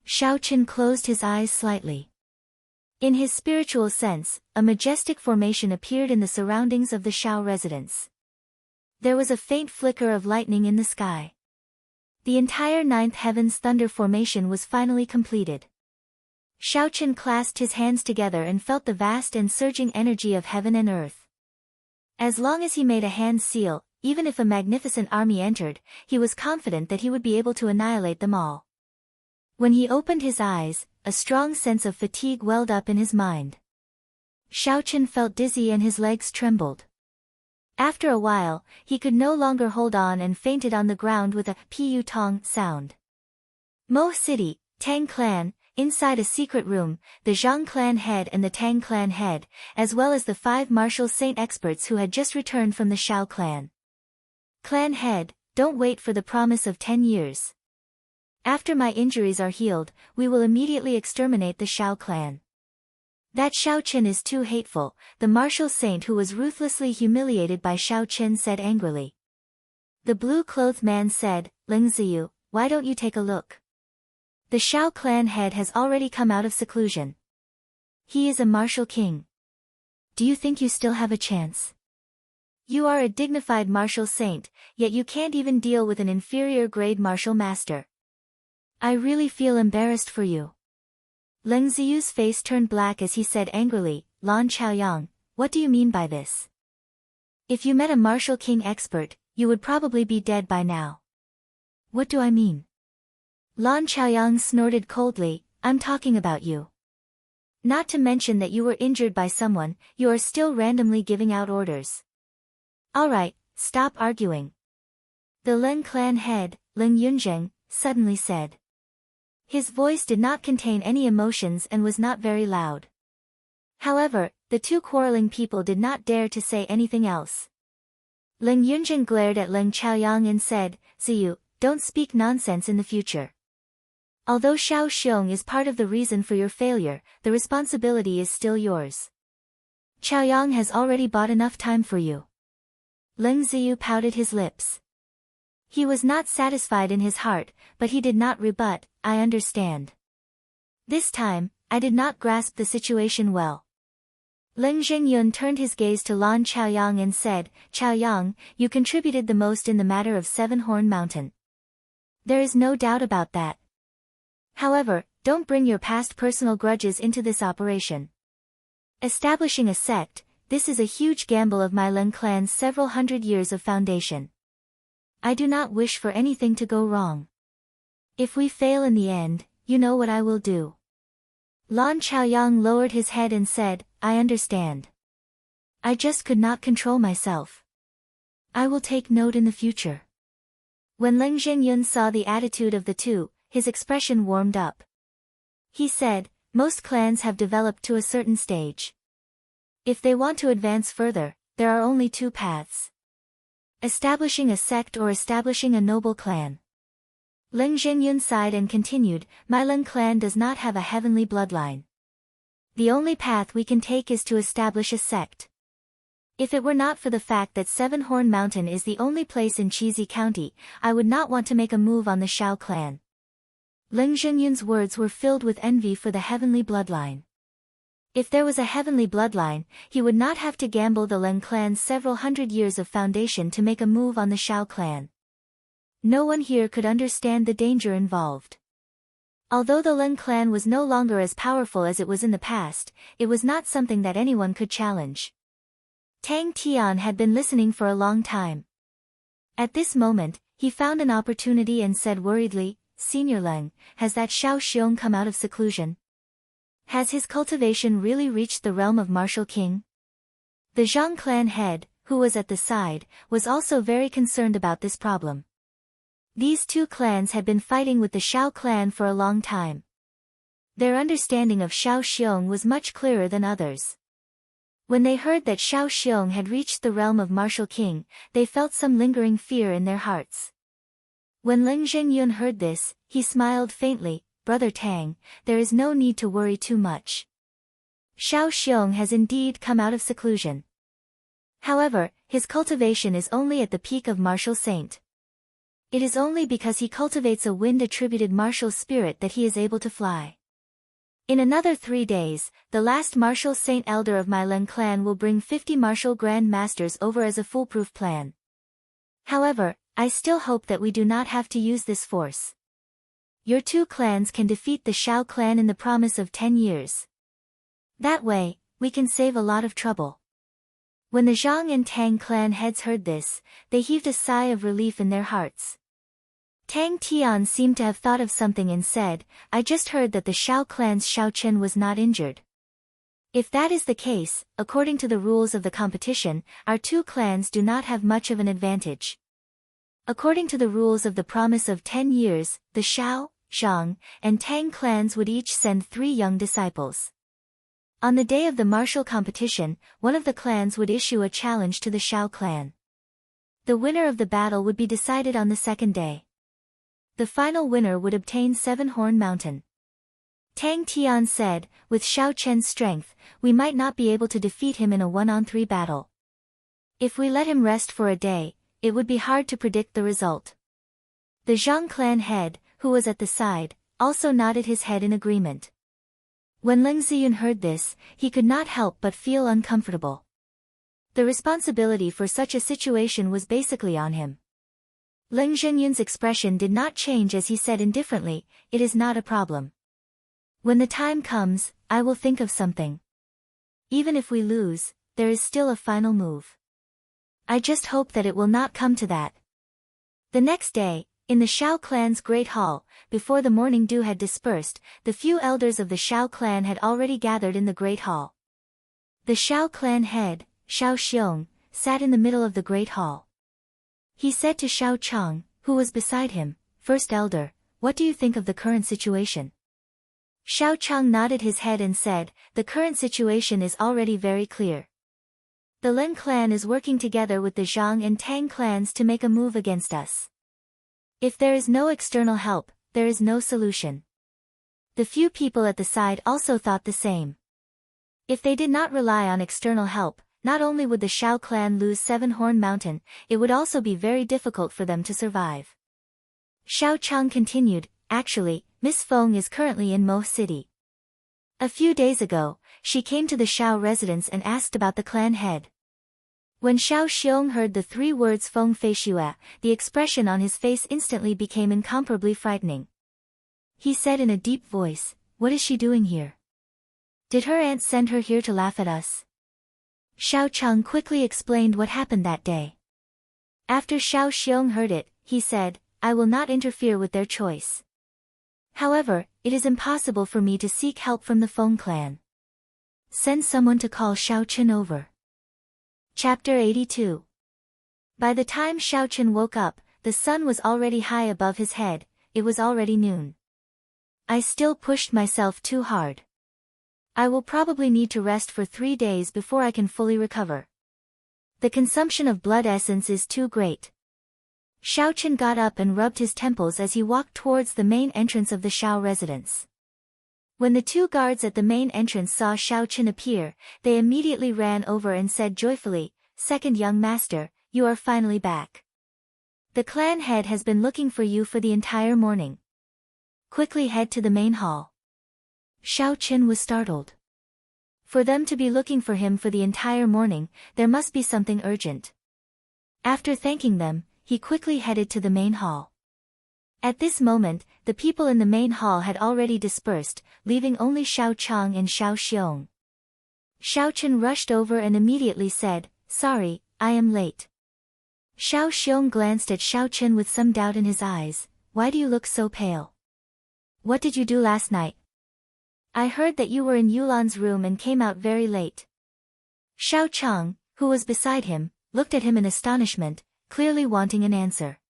Xiaochen closed his eyes slightly. In his spiritual sense, a majestic formation appeared in the surroundings of the Xiao residence. There was a faint flicker of lightning in the sky. The entire 9th heaven's thunder formation was finally completed. Xiaochen clasped his hands together and felt the vast and surging energy of heaven and earth. As long as he made a hand seal, even if a magnificent army entered, he was confident that he would be able to annihilate them all. When he opened his eyes, a strong sense of fatigue welled up in his mind. Xiaochen felt dizzy and his legs trembled. After a while, he could no longer hold on and fainted on the ground with a pu tong sound. Mo City, Tang Clan, inside a secret room, the Zhang clan head and the Tang clan head, as well as the 5 martial saint experts who had just returned from the Xiao clan. Clan head, don't wait for the promise of 10 years. After my injuries are healed, we will immediately exterminate the Xiao clan. That Xiaochen is too hateful, the martial saint who was ruthlessly humiliated by Xiaochen said angrily. The blue-clothed man said, Ling Ziyu, why don't you take a look? The Xiao clan head has already come out of seclusion. He is a martial king. Do you think you still have a chance? You are a dignified martial saint, yet you can't even deal with an inferior grade martial master. I really feel embarrassed for you. Leng Ziyu's face turned black as he said angrily, Lan Chaoyang, what do you mean by this? If you met a martial king expert, you would probably be dead by now. What do I mean? Lan Chaoyang snorted coldly, I'm talking about you. Not to mention that you were injured by someone, you are still randomly giving out orders. Alright, stop arguing. The Lin clan head, Ling Yunzheng, suddenly said. His voice did not contain any emotions and was not very loud. However, the two quarreling people did not dare to say anything else. Ling Yunzheng glared at Ling Chaoyang and said, Ziyu, don't speak nonsense in the future. Although Xiao Xiong is part of the reason for your failure, the responsibility is still yours. Chaoyang has already bought enough time for you. Ling Ziyu pouted his lips. He was not satisfied in his heart, but he did not rebut, I understand. This time, I did not grasp the situation well. Ling Xingyun turned his gaze to Lan Chaoyang and said, Chaoyang, you contributed the most in the matter of Seven-Horn Mountain. There is no doubt about that. However, don't bring your past personal grudges into this operation. Establishing a sect, this is a huge gamble of my Lin clan's several hundred years of foundation. I do not wish for anything to go wrong. If we fail in the end, you know what I will do. Lan Chaoyang lowered his head and said, I understand. I just could not control myself. I will take note in the future. When Ling Xingyun saw the attitude of the two, his expression warmed up. He said, most clans have developed to a certain stage. If they want to advance further, there are only two paths. Establishing a sect or establishing a noble clan. Ling Xingyun sighed and continued, my Lin clan does not have a heavenly bloodline. The only path we can take is to establish a sect. If it were not for the fact that Seven-Horn Mountain is the only place in Chizi County, I would not want to make a move on the Xiao clan. Ling Xingyun's words were filled with envy for the heavenly bloodline. If there was a heavenly bloodline, he would not have to gamble the Lin clan's several hundred years of foundation to make a move on the Xiao clan. No one here could understand the danger involved. Although the Lin clan was no longer as powerful as it was in the past, it was not something that anyone could challenge. Tang Tian had been listening for a long time. At this moment, he found an opportunity and said worriedly, Senior Leng, has that Xiao Xiong come out of seclusion? Has his cultivation really reached the realm of Martial King? The Zhang clan head, who was at the side, was also very concerned about this problem. These two clans had been fighting with the Xiao clan for a long time. Their understanding of Xiao Xiong was much clearer than others. When they heard that Xiao Xiong had reached the realm of Martial King, they felt some lingering fear in their hearts. When Ling Xingyun heard this, he smiled faintly, Brother Tang, there is no need to worry too much. Xiao Xiong has indeed come out of seclusion. However, his cultivation is only at the peak of martial saint. It is only because he cultivates a wind-attributed martial spirit that he is able to fly. In another 3 days, the last martial saint elder of my Lin clan will bring 50 martial grand masters over as a foolproof plan. However, I still hope that we do not have to use this force. Your two clans can defeat the Xiao clan in the promise of 10 years. That way, we can save a lot of trouble. When the Zhang and Tang clan heads heard this, they heaved a sigh of relief in their hearts. Tang Tian seemed to have thought of something and said, I just heard that the Xiao clan's Xiao Chen was not injured. If that is the case, according to the rules of the competition, our two clans do not have much of an advantage. According to the rules of the promise of 10 years, the Xiao, Zhang, and Tang clans would each send 3 young disciples. On the day of the martial competition, one of the clans would issue a challenge to the Xiao clan. The winner of the battle would be decided on the second day. The final winner would obtain Seven-Horn Mountain. Tang Tian said, with Xiao Chen's strength, we might not be able to defeat him in a 1-on-3 battle. If we let him rest for a day, it would be hard to predict the result. The Zhang clan head, who was at the side, also nodded his head in agreement. When Ling Ziyun heard this, he could not help but feel uncomfortable. The responsibility for such a situation was basically on him. Ling Zhenyun's expression did not change as he said indifferently, it is not a problem. When the time comes, I will think of something. Even if we lose, there is still a final move. I just hope that it will not come to that. The next day, in the Xiao clan's great hall, before the morning dew had dispersed, the few elders of the Xiao clan had already gathered in the great hall. The Xiao clan head, Xiao Xiong, sat in the middle of the great hall. He said to Xiao Chang, who was beside him, "First Elder, what do you think of the current situation?" Xiao Chang nodded his head and said, "The current situation is already very clear. The Lin clan is working together with the Zhang and Tang clans to make a move against us. If there is no external help, there is no solution." The few people at the side also thought the same. If they did not rely on external help, not only would the Shao clan lose Seven Horn Mountain, it would also be very difficult for them to survive. Xiao Chang continued, "Actually, Miss Feng is currently in Mo City. A few days ago, she came to the Shao residence and asked about the clan head." When Xiao Xiong heard the three words Feng Fei Xue, the expression on his face instantly became incomparably frightening. He said in a deep voice, "What is she doing here? Did her aunt send her here to laugh at us?" Xiao Chang quickly explained what happened that day. After Xiao Xiong heard it, he said, "I will not interfere with their choice. However, it is impossible for me to seek help from the Feng clan. Send someone to call Xiao Chen over." Chapter 82. By the time Xiao Chen woke up, the sun was already high above his head. It was already noon. "I still pushed myself too hard. I will probably need to rest for 3 days before I can fully recover. The consumption of blood essence is too great." Xiao Chen got up and rubbed his temples as he walked towards the main entrance of the Shao residence. When the two guards at the main entrance saw Xiao Chen appear, they immediately ran over and said joyfully, "Second young master, you are finally back. The clan head has been looking for you for the entire morning. Quickly head to the main hall." Xiao Chen was startled. For them to be looking for him for the entire morning, there must be something urgent. After thanking them, he quickly headed to the main hall. At this moment, the people in the main hall had already dispersed, leaving only Xiao Chang and Xiao Xiong. Xiao Chen rushed over and immediately said, "Sorry, I am late." Xiao Xiong glanced at Xiao Chen with some doubt in his eyes. "Why do you look so pale? What did you do last night? I heard that you were in Yulan's room and came out very late." Xiao Chang, who was beside him, looked at him in astonishment, clearly wanting an answer.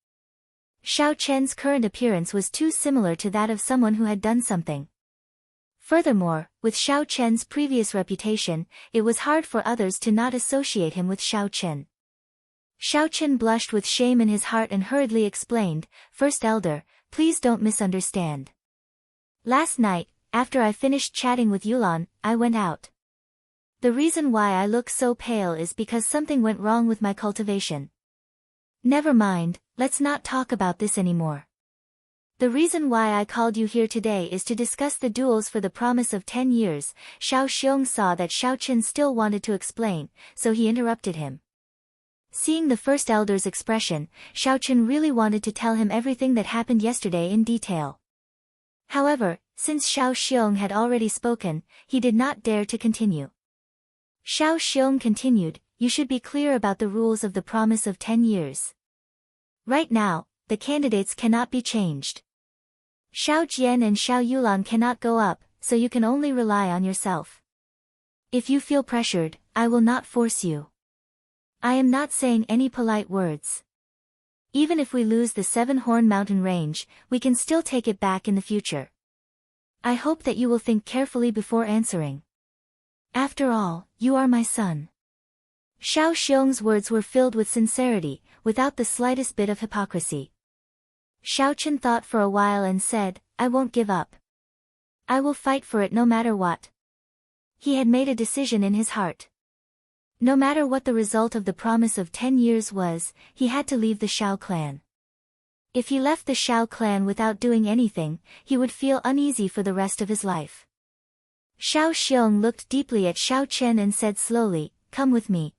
Xiao Chen's current appearance was too similar to that of someone who had done something. Furthermore, with Xiao Chen's previous reputation, it was hard for others to not associate him with Xiao Chen. Xiao Chen blushed with shame in his heart and hurriedly explained, "First Elder, please don't misunderstand. Last night, after I finished chatting with Yulan, I went out. The reason why I look so pale is because something went wrong with my cultivation. Never mind, let's not talk about this anymore. The reason why I called you here today is to discuss the duels for the promise of 10 years. Xiao Xiong saw that Xiao Chen still wanted to explain, so he interrupted him. Seeing the first elder's expression, Xiao Chen really wanted to tell him everything that happened yesterday in detail. However, since Xiao Xiong had already spoken, he did not dare to continue. Xiao Xiong continued, "You should be clear about the rules of the promise of 10 years. Right now, the candidates cannot be changed. Xiao Jian and Xiao Yulan cannot go up, so you can only rely on yourself. If you feel pressured, I will not force you. I am not saying any polite words. Even if we lose the Seven Horn Mountain range, we can still take it back in the future. I hope that you will think carefully before answering. After all, you are my son." Xiao Xiong's words were filled with sincerity, without the slightest bit of hypocrisy. Xiao Chen thought for a while and said, "I won't give up. I will fight for it no matter what." He had made a decision in his heart. No matter what the result of the promise of 10 years was, he had to leave the Shao clan. If he left the Shao clan without doing anything, he would feel uneasy for the rest of his life. Xiao Xiong looked deeply at Xiao Chen and said slowly, "Come with me.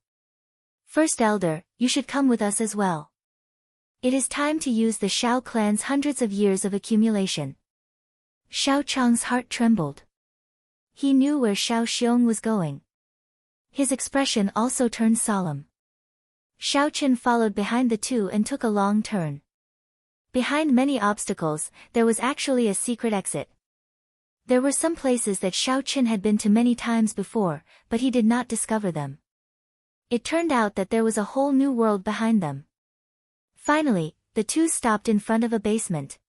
First Elder, you should come with us as well. It is time to use the Shao clan's hundreds of years of accumulation." Xiao Chang's heart trembled. He knew where Xiao Xiong was going. His expression also turned solemn. Xiao Chen followed behind the two and took a long turn. Behind many obstacles, there was actually a secret exit. There were some places that Xiao Chen had been to many times before, but he did not discover them. It turned out that there was a whole new world behind them. Finally, the two stopped in front of a basement.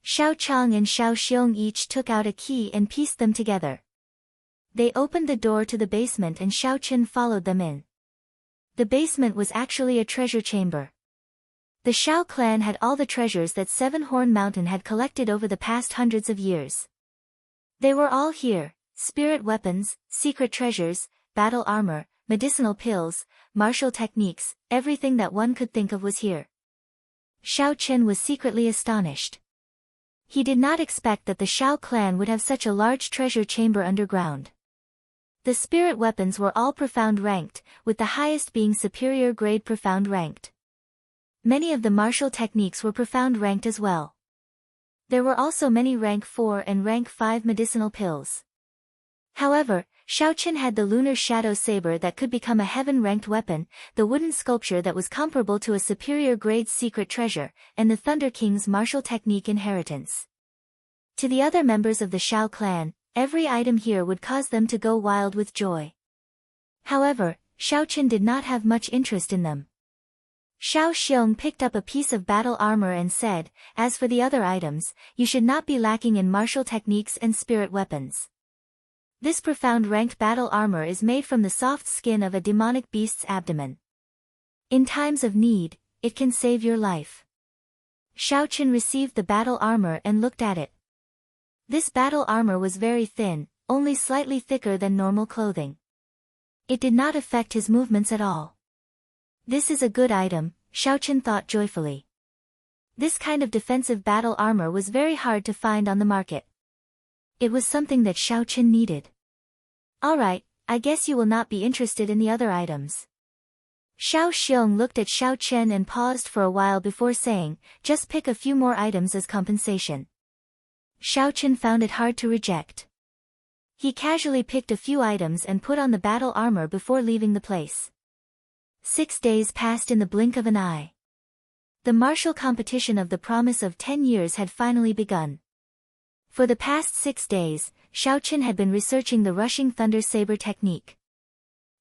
Xiao Chang and Xiao Xiong each took out a key and pieced them together. They opened the door to the basement and Xiao Chen followed them in. The basement was actually a treasure chamber. The Xiao clan had all the treasures that Seven Horn Mountain had collected over the past hundreds of years. They were all here: spirit weapons, secret treasures, battle armor, medicinal pills, martial techniques, everything that one could think of was here. Xiao Chen was secretly astonished. He did not expect that the Xiao clan would have such a large treasure chamber underground. The spirit weapons were all profound ranked, with the highest being superior grade profound ranked. Many of the martial techniques were profound ranked as well. There were also many rank 4 and rank 5 medicinal pills. However, Xiao Chen had the lunar shadow saber that could become a heaven-ranked weapon, the wooden sculpture that was comparable to a superior grade secret treasure, and the Thunder King's martial technique inheritance. To the other members of the Xiao clan, every item here would cause them to go wild with joy. However, Xiao Chen did not have much interest in them. Xiao Xiong picked up a piece of battle armor and said, "As for the other items, you should not be lacking in martial techniques and spirit weapons. This profound ranked battle armor is made from the soft skin of a demonic beast's abdomen. In times of need, it can save your life." Xiao Chen received the battle armor and looked at it. This battle armor was very thin, only slightly thicker than normal clothing. It did not affect his movements at all. This is a good item, Xiao Chen thought joyfully. This kind of defensive battle armor was very hard to find on the market. It was something that Xiao Chen needed. "Alright, I guess you will not be interested in the other items." Xiao Xiong looked at Xiao Chen and paused for a while before saying, "Just pick a few more items as compensation." Xiao Chen found it hard to reject. He casually picked a few items and put on the battle armor before leaving the place. 6 days passed in the blink of an eye. The martial competition of the promise of 10 years had finally begun. For the past 6 days, Xiao Chen had been researching the rushing thunder saber technique.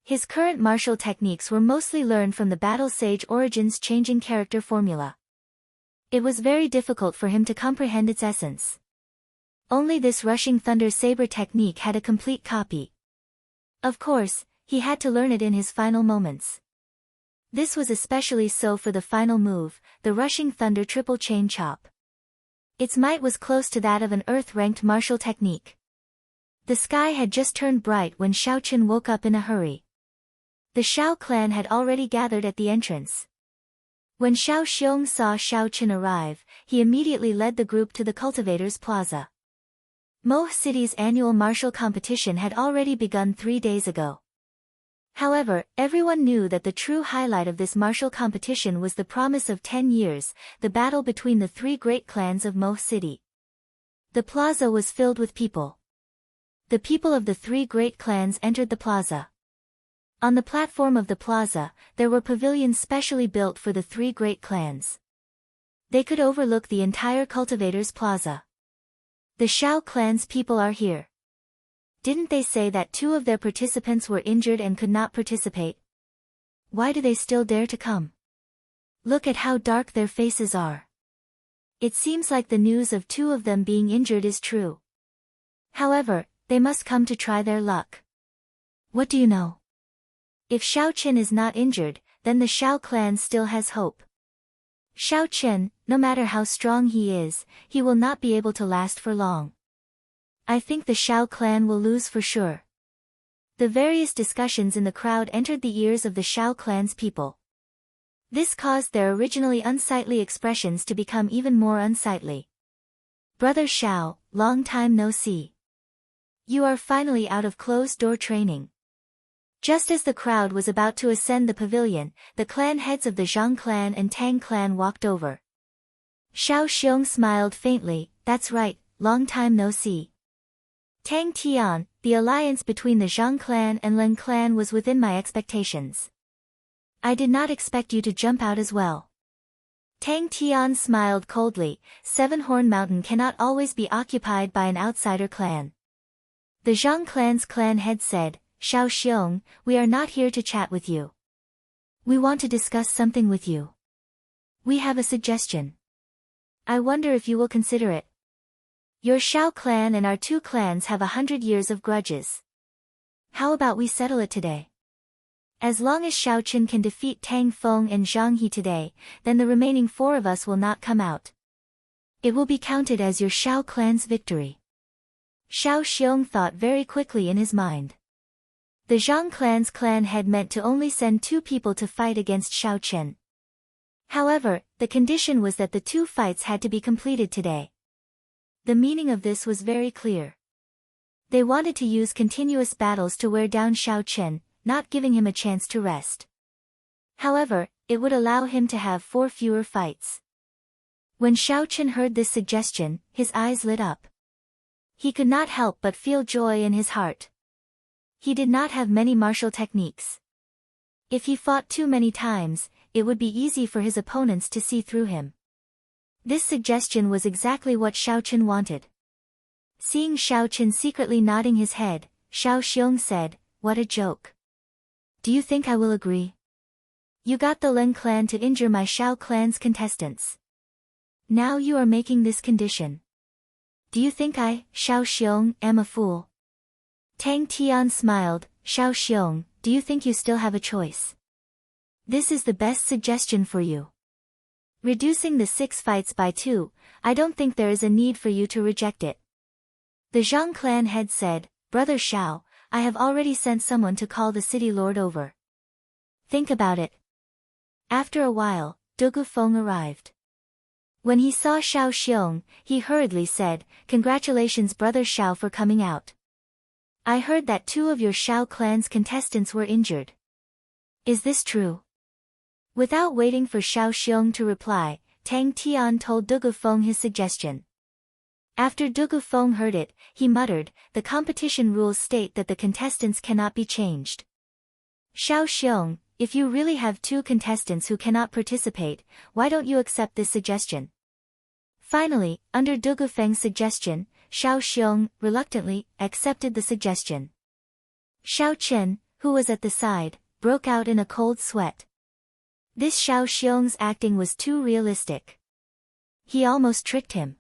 His current martial techniques were mostly learned from the Battle Sage Origins changing character formula. It was very difficult for him to comprehend its essence. Only this rushing thunder saber technique had a complete copy. Of course, he had to learn it in his final moments. This was especially so for the final move, the rushing thunder triple chain chop. Its might was close to that of an earth-ranked martial technique. The sky had just turned bright when Xiao Chen woke up in a hurry. The Xiao clan had already gathered at the entrance. When Xiao Xiong saw Xiao Chen arrive, he immediately led the group to the Cultivators Plaza. Mohe City's annual martial competition had already begun 3 days ago. However, everyone knew that the true highlight of this martial competition was the promise of 10 years, the battle between the 3 great clans of Mohe City. The plaza was filled with people. The people of the 3 great clans entered the plaza. On the platform of the plaza, there were pavilions specially built for the 3 great clans. They could overlook the entire Cultivators Plaza. "The Xiao clan's people are here. Didn't they say that 2 of their participants were injured and could not participate? Why do they still dare to come? Look at how dark their faces are. It seems like the news of 2 of them being injured is true. However, they must come to try their luck. What do you know? If Xiao Chen is not injured, then the Xiao clan still has hope. Xiao Chen, no matter how strong he is, he will not be able to last for long. I think the Xiao clan will lose for sure." The various discussions in the crowd entered the ears of the Xiao clan's people. This caused their originally unsightly expressions to become even more unsightly. "Brother Xiao, long time no see. You are finally out of closed-door training." Just as the crowd was about to ascend the pavilion, the clan heads of the Zhang clan and Tang clan walked over. Xiao Xiong smiled faintly, "That's right, long time no see. Tang Tian, the alliance between the Zhang clan and Len clan was within my expectations. I did not expect you to jump out as well." Tang Tian smiled coldly, "Seven Horn Mountain cannot always be occupied by an outsider clan." The Zhang clan's clan head said, Xiao Xiong, we are not here to chat with you. We want to discuss something with you. We have a suggestion. I wonder if you will consider it. Your Xiao clan and our two clans have 100 years of grudges. How about we settle it today? As long as Xiao Qin can defeat Tang Feng and Zhang He today, then the remaining 4 of us will not come out. It will be counted as your Xiao clan's victory. Xiao Xiong thought very quickly in his mind. The Zhang clan's clan head meant to only send 2 people to fight against Xiao Chen. However, the condition was that the 2 fights had to be completed today. The meaning of this was very clear. They wanted to use continuous battles to wear down Xiao Chen, not giving him a chance to rest. However, it would allow him to have 4 fewer fights. When Xiao Chen heard this suggestion, his eyes lit up. He could not help but feel joy in his heart. He did not have many martial techniques. If he fought too many times, it would be easy for his opponents to see through him. This suggestion was exactly what Xiao Chen wanted. Seeing Xiao Chen secretly nodding his head, Xiao Xiong said, "What a joke. Do you think I will agree? You got the Lin clan to injure my Xiao clan's contestants. Now you are making this condition. Do you think I, Xiao Xiong, am a fool?" Tang Tian smiled. "Xiao Xiong, do you think you still have a choice? This is the best suggestion for you. Reducing the 6 fights by 2, I don't think there is a need for you to reject it." The Zhang clan head said, "Brother Xiao, I have already sent someone to call the city lord over. Think about it." After a while, Dugu Feng arrived. When he saw Xiao Xiong, he hurriedly said, "Congratulations Brother Xiao for coming out. I heard that 2 of your Xiao clan's contestants were injured. Is this true?" Without waiting for Xiao Xiong to reply, Tang Tian told Dugu Feng his suggestion. After Dugu Feng heard it, he muttered, "The competition rules state that the contestants cannot be changed. Xiao Xiong, if you really have 2 contestants who cannot participate, why don't you accept this suggestion?" Finally, under Dugu Feng's suggestion, Xiao Xiong, reluctantly, accepted the suggestion. Xiao Chen, who was at the side, broke out in a cold sweat. This Xiao Xiong's acting was too realistic. He almost tricked him.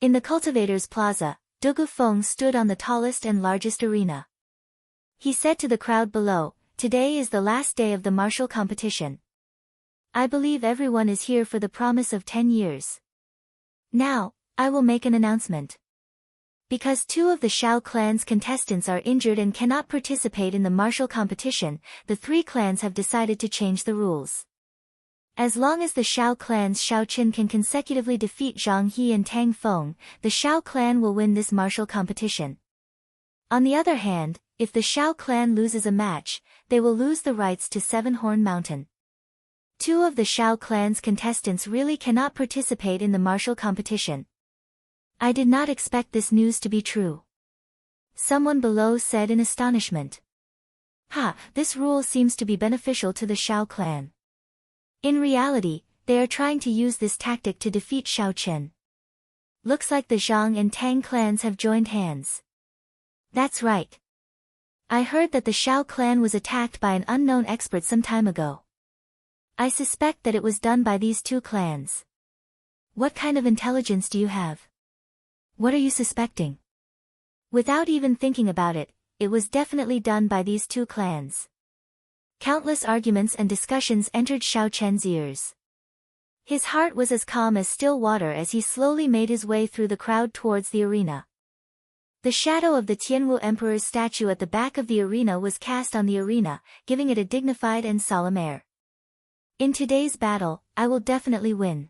In the cultivator's plaza, Dugu Feng stood on the tallest and largest arena. He said to the crowd below, "Today is the last day of the martial competition. I believe everyone is here for the promise of 10 years. Now, I will make an announcement. Because 2 of the Xiao clan's contestants are injured and cannot participate in the martial competition, the 3 clans have decided to change the rules. As long as the Xiao clan's Xiao Qin can consecutively defeat Zhang He and Tang Feng, the Xiao clan will win this martial competition. On the other hand, if the Xiao clan loses a match, they will lose the rights to Seven Horn Mountain. 2 of the Xiao clan's contestants really cannot participate in the martial competition. I did not expect this news to be true." Someone below said in astonishment. This rule seems to be beneficial to the Xiao clan. In reality, they are trying to use this tactic to defeat Xiao Chen. Looks like the Zhang and Tang clans have joined hands. That's right. I heard that the Xiao clan was attacked by an unknown expert some time ago. I suspect that it was done by these 2 clans. What kind of intelligence do you have? What are you suspecting? Without even thinking about it, it was definitely done by these 2 clans. Countless arguments and discussions entered Xiao Chen's ears. His heart was as calm as still water as he slowly made his way through the crowd towards the arena. The shadow of the Tianwu Emperor's statue at the back of the arena was cast on the arena, giving it a dignified and solemn air. In today's battle, I will definitely win.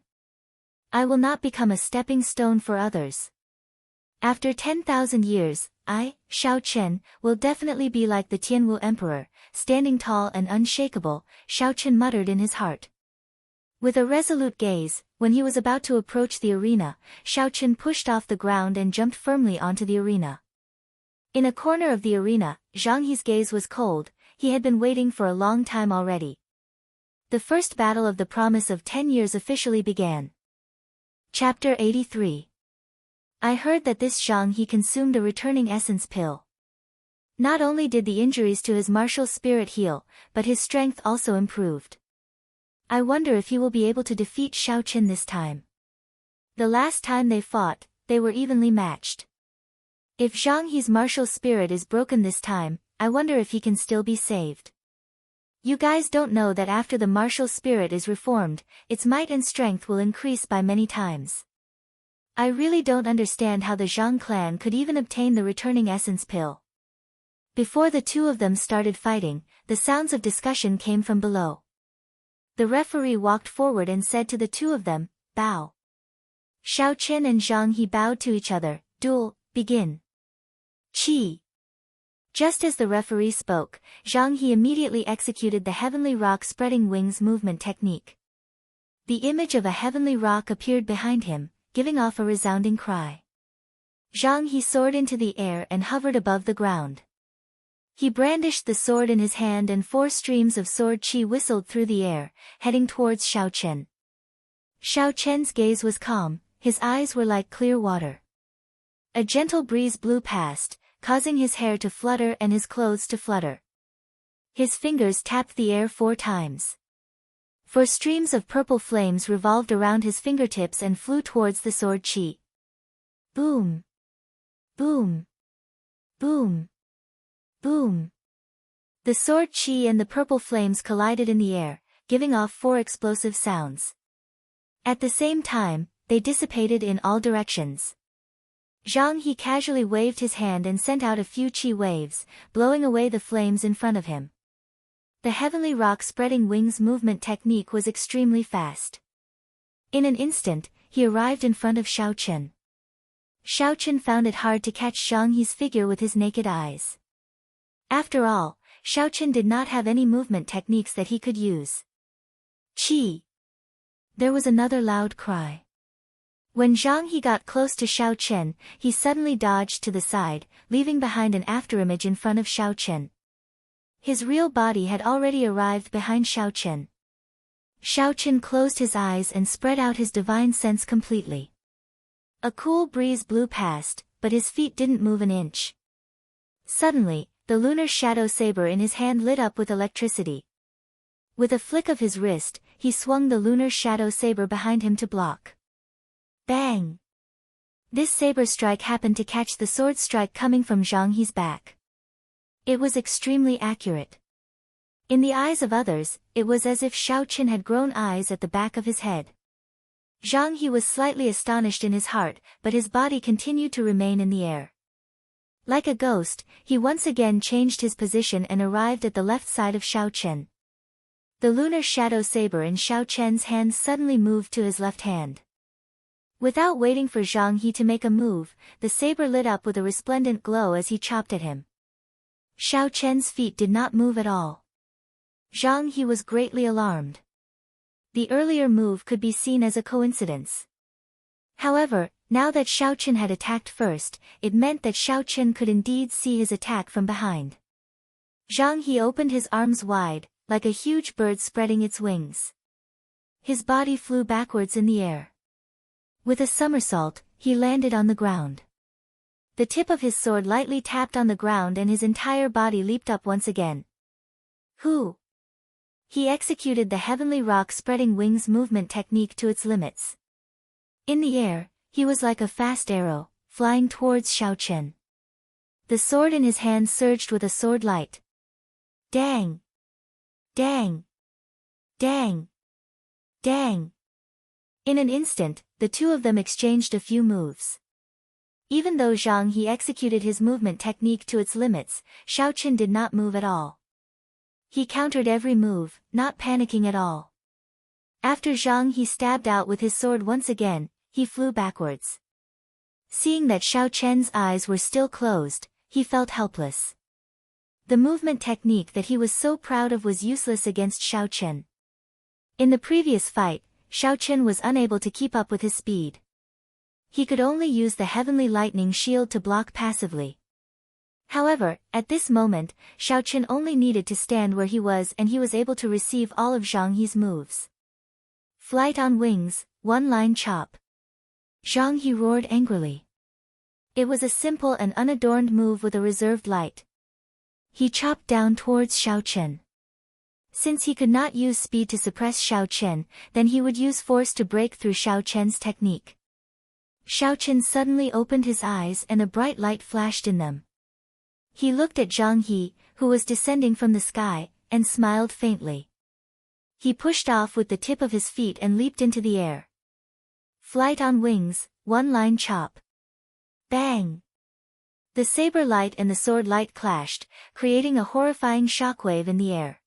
I will not become a stepping stone for others. After 10,000 years, I, Xiao Chen, will definitely be like the Tianwu Emperor, standing tall and unshakable, Xiao Chen muttered in his heart. With a resolute gaze, when he was about to approach the arena, Xiao Chen pushed off the ground and jumped firmly onto the arena. In a corner of the arena, Zhang He's gaze was cold, he had been waiting for a long time already. The first battle of the promise of 10 years officially began. Chapter 83. I heard that this Zhang He consumed a returning essence pill. Not only did the injuries to his martial spirit heal, but his strength also improved. I wonder if he will be able to defeat Xiao Qin this time. The last time they fought, they were evenly matched. If Zhang He's martial spirit is broken this time, I wonder if he can still be saved. You guys don't know that after the martial spirit is reformed, its might and strength will increase by many times. I really don't understand how the Zhang clan could even obtain the returning essence pill. Before the two of them started fighting, the sounds of discussion came from below. The referee walked forward and said to the two of them, "Bow." Xiao Qin and Zhang He bowed to each other. "Duel, begin." Qi. Just as the referee spoke, Zhang He immediately executed the heavenly rock spreading wings movement technique. The image of a heavenly rock appeared behind him, giving off a resounding cry. Zhang He soared into the air and hovered above the ground. He brandished the sword in his hand and 4 streams of sword qi whistled through the air, heading towards Xiao Chen. Xiao Chen's gaze was calm, his eyes were like clear water. A gentle breeze blew past, causing his hair to flutter and his clothes to flutter. His fingers tapped the air 4 times. 4 streams of purple flames revolved around his fingertips and flew towards the sword qi. Boom! Boom! Boom! Boom! The sword qi and the purple flames collided in the air, giving off 4 explosive sounds. At the same time, they dissipated in all directions. Zhang He casually waved his hand and sent out a few qi waves, blowing away the flames in front of him. The heavenly rock spreading wings movement technique was extremely fast. In an instant, he arrived in front of Xiao Chen. Xiao Chen found it hard to catch Zhang He's figure with his naked eyes. After all, Xiao Chen did not have any movement techniques that he could use. Qi! There was another loud cry. When Zhang He got close to Xiao Chen, he suddenly dodged to the side, leaving behind an afterimage in front of Xiao Chen. His real body had already arrived behind Xiao Chen. Xiao Chen closed his eyes and spread out his divine sense completely. A cool breeze blew past, but his feet didn't move an inch. Suddenly, the lunar shadow saber in his hand lit up with electricity. With a flick of his wrist, he swung the lunar shadow saber behind him to block. Bang! This saber strike happened to catch the sword strike coming from Zhang He's back. It was extremely accurate. In the eyes of others, it was as if Xiao Chen had grown eyes at the back of his head. Zhang He was slightly astonished in his heart, but his body continued to remain in the air. Like a ghost, he once again changed his position and arrived at the left side of Xiao Chen. The lunar shadow saber in Xiao Chen's hand suddenly moved to his left hand. Without waiting for Zhang He to make a move, the saber lit up with a resplendent glow as he chopped at him. Xiao Chen's feet did not move at all. Zhang He was greatly alarmed. The earlier move could be seen as a coincidence. However, now that Xiao Chen had attacked first, it meant that Xiao Chen could indeed see his attack from behind. Zhang He opened his arms wide, like a huge bird spreading its wings. His body flew backwards in the air. With a somersault, he landed on the ground. The tip of his sword lightly tapped on the ground and his entire body leaped up once again. Who? He executed the heavenly rock spreading wings movement technique to its limits. In the air, he was like a fast arrow, flying towards Xiao Chen. The sword in his hand surged with a sword light. Dang! Dang! Dang! Dang! In an instant, the two of them exchanged a few moves. Even though Zhang He executed his movement technique to its limits, Xiao Chen did not move at all. He countered every move, not panicking at all. After Zhang He stabbed out with his sword once again, he flew backwards. Seeing that Xiao Chen's eyes were still closed, he felt helpless. The movement technique that he was so proud of was useless against Xiao Chen. In the previous fight, Xiao Chen was unable to keep up with his speed. He could only use the heavenly lightning shield to block passively. However, at this moment, Xiao Chen only needed to stand where he was and he was able to receive all of Zhang He's moves. Flight on wings, one-line chop. Zhang He roared angrily. It was a simple and unadorned move with a reserved light. He chopped down towards Xiao Chen. Since he could not use speed to suppress Xiao Chen, then he would use force to break through Xiao Chen's technique. Xiao Chen suddenly opened his eyes and a bright light flashed in them. He looked at Zhang He, who was descending from the sky, and smiled faintly. He pushed off with the tip of his feet and leaped into the air. Flight on wings, one-line chop. Bang! The saber light and the sword light clashed, creating a horrifying shockwave in the air.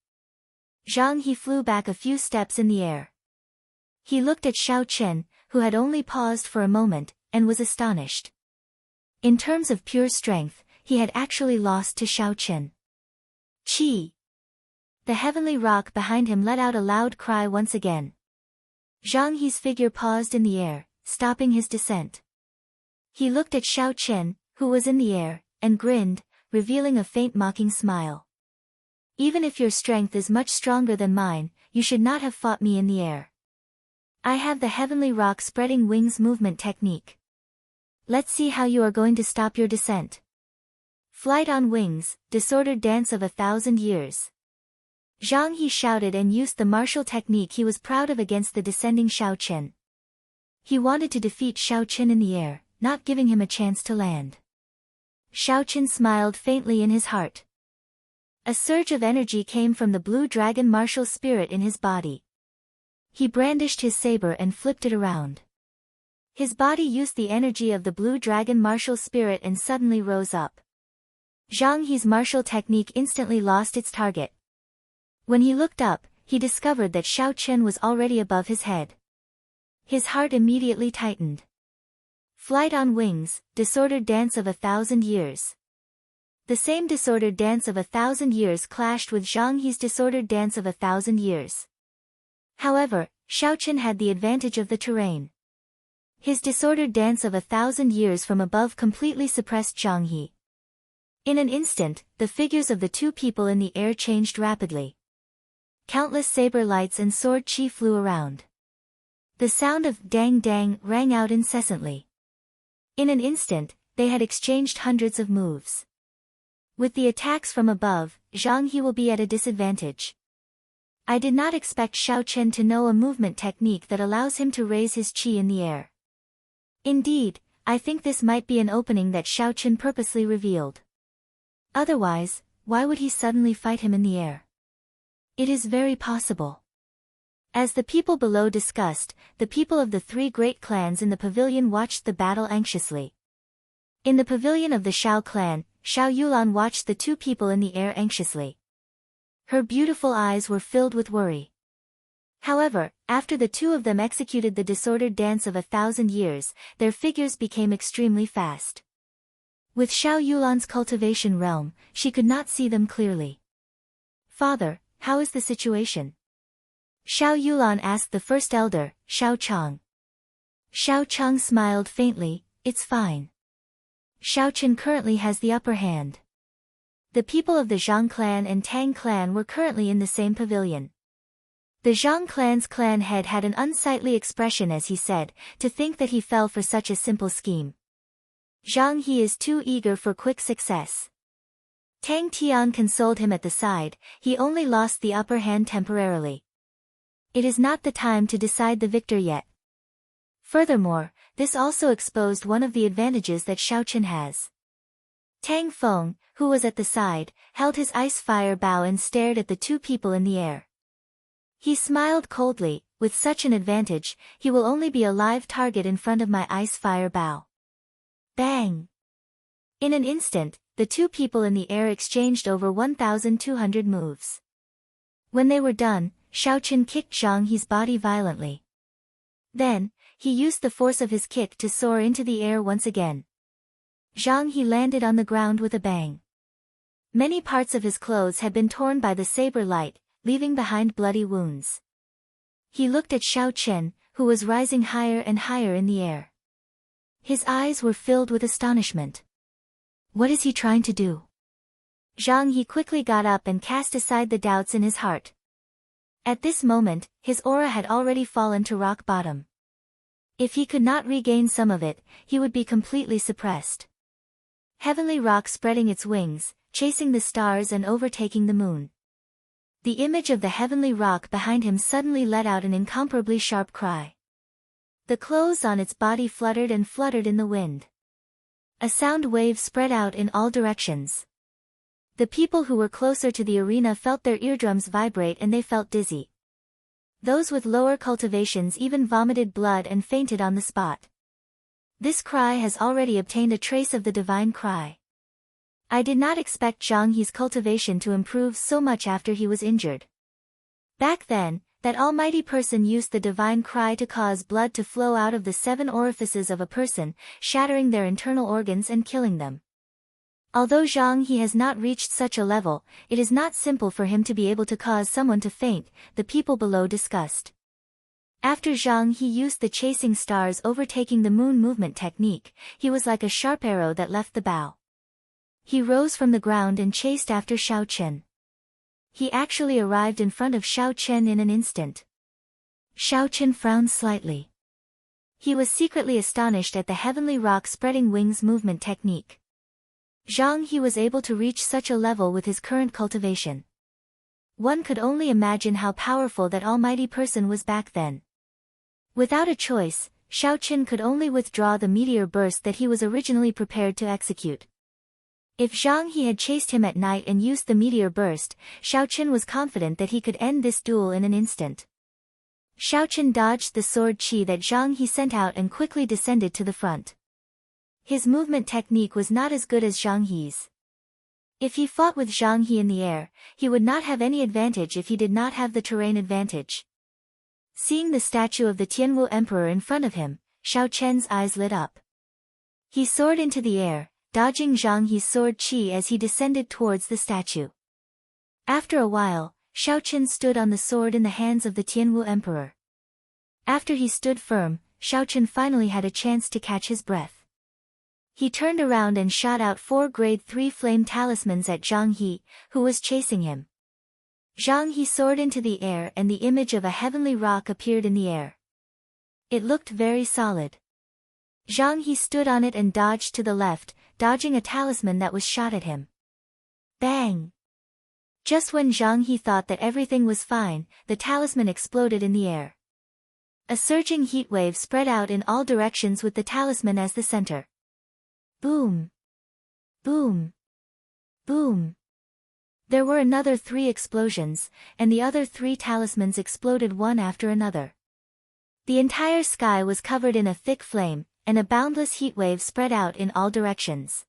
Zhang He flew back a few steps in the air. He looked at Xiao Chen, who had only paused for a moment, and was astonished. In terms of pure strength, he had actually lost to Xiao Chen. Chi! The heavenly rock behind him let out a loud cry once again. Zhang He's figure paused in the air, stopping his descent. He looked at Xiao Chen, who was in the air, and grinned, revealing a faint mocking smile. Even if your strength is much stronger than mine, you should not have fought me in the air. I have the heavenly rock spreading wings movement technique. Let's see how you are going to stop your descent. Flight on wings, disordered dance of 1,000 years. Zhang He shouted and used the martial technique he was proud of against the descending Xiao Chen. He wanted to defeat Xiao Chen in the air, not giving him a chance to land. Xiao Chen smiled faintly in his heart. A surge of energy came from the blue dragon martial spirit in his body. He brandished his saber and flipped it around. His body used the energy of the blue dragon martial spirit and suddenly rose up. Zhang He's martial technique instantly lost its target. When he looked up, he discovered that Xiao Chen was already above his head. His heart immediately tightened. Flight on wings, disordered dance of 1,000 years. The same disordered dance of 1,000 years clashed with Zhang He's disordered dance of 1,000 years. However, Xiao Chen had the advantage of the terrain. His disordered dance of 1,000 years from above completely suppressed Zhang He. In an instant, the figures of the two people in the air changed rapidly. Countless saber lights and sword chi flew around. The sound of dang dang rang out incessantly. In an instant, they had exchanged hundreds of moves. With the attacks from above, Zhang He will be at a disadvantage. I did not expect Xiao Chen to know a movement technique that allows him to raise his chi in the air. Indeed, I think this might be an opening that Xiao Chen purposely revealed. Otherwise, why would he suddenly fight him in the air? It is very possible. As the people below discussed, the people of the three great clans in the pavilion watched the battle anxiously. In the pavilion of the Shao clan, Xiao Yulan watched the two people in the air anxiously. Her beautiful eyes were filled with worry. However, after the two of them executed the disordered dance of 1,000 years, their figures became extremely fast. With Xiao Yulan's cultivation realm, she could not see them clearly. Father, how is the situation? Xiao Yulan asked the first elder, Xiao Chang. Xiao Chang smiled faintly, it's fine. Xiao Chen currently has the upper hand. The people of the Zhang clan and Tang clan were currently in the same pavilion. The Zhang clan's clan head had an unsightly expression as he said, to think that he fell for such a simple scheme. Zhang He is too eager for quick success. Tang Tian consoled him at the side, he only lost the upper hand temporarily. It is not the time to decide the victor yet. Furthermore, this also exposed one of the advantages that Xiao Chen has. Tang Feng, who was at the side, held his ice fire bow and stared at the two people in the air. He smiled coldly, with such an advantage, he will only be a live target in front of my ice fire bow. Bang! In an instant, the two people in the air exchanged over 1,200 moves. When they were done, Xiao Chen kicked Zhang He's body violently. Then, he used the force of his kick to soar into the air once again. Zhang He landed on the ground with a bang. Many parts of his clothes had been torn by the saber light, leaving behind bloody wounds. He looked at Xiao Chen, who was rising higher and higher in the air. His eyes were filled with astonishment. What is he trying to do? Zhang He quickly got up and cast aside the doubts in his heart. At this moment, his aura had already fallen to rock bottom. If he could not regain some of it, he would be completely suppressed. Heavenly rock spreading its wings, chasing the stars and overtaking the moon. The image of the heavenly rock behind him suddenly let out an incomparably sharp cry. The clothes on its body fluttered and fluttered in the wind. A sound wave spread out in all directions. The people who were closer to the arena felt their eardrums vibrate and they felt dizzy. Those with lower cultivations even vomited blood and fainted on the spot. This cry has already obtained a trace of the divine cry. I did not expect Zhang He's cultivation to improve so much after he was injured. Back then, that almighty person used the divine cry to cause blood to flow out of the 7 orifices of a person, shattering their internal organs and killing them. Although Zhang He has not reached such a level, it is not simple for him to be able to cause someone to faint, the people below discussed. After Zhang He used the chasing stars overtaking the moon movement technique, he was like a sharp arrow that left the bow. He rose from the ground and chased after Xiao Chen. He actually arrived in front of Xiao Chen in an instant. Xiao Chen frowned slightly. He was secretly astonished at the heavenly rock spreading wings movement technique. Zhang He was able to reach such a level with his current cultivation. One could only imagine how powerful that almighty person was back then. Without a choice, Xiao Chen could only withdraw the meteor burst that he was originally prepared to execute. If Zhang He had chased him at night and used the meteor burst, Xiao Chen was confident that he could end this duel in an instant. Xiao Chen dodged the sword chi that Zhang He sent out and quickly descended to the front. His movement technique was not as good as Zhang He's. If he fought with Zhang He in the air, he would not have any advantage if he did not have the terrain advantage. Seeing the statue of the Tianwu Emperor in front of him, Xiao Chen's eyes lit up. He soared into the air, dodging Zhang He's sword chi as he descended towards the statue. After a while, Xiao Chen stood on the sword in the hands of the Tianwu Emperor. After he stood firm, Xiao Chen finally had a chance to catch his breath. He turned around and shot out 4 grade 3 flame talismans at Zhang He, who was chasing him. Zhang He soared into the air and the image of a heavenly rock appeared in the air. It looked very solid. Zhang He stood on it and dodged to the left, dodging a talisman that was shot at him. Bang! Just when Zhang He thought that everything was fine, the talisman exploded in the air. A surging heat wave spread out in all directions with the talisman as the center. Boom! Boom! Boom! There were another 3 explosions, and the other 3 talismans exploded one after another. The entire sky was covered in a thick flame, and a boundless heat wave spread out in all directions.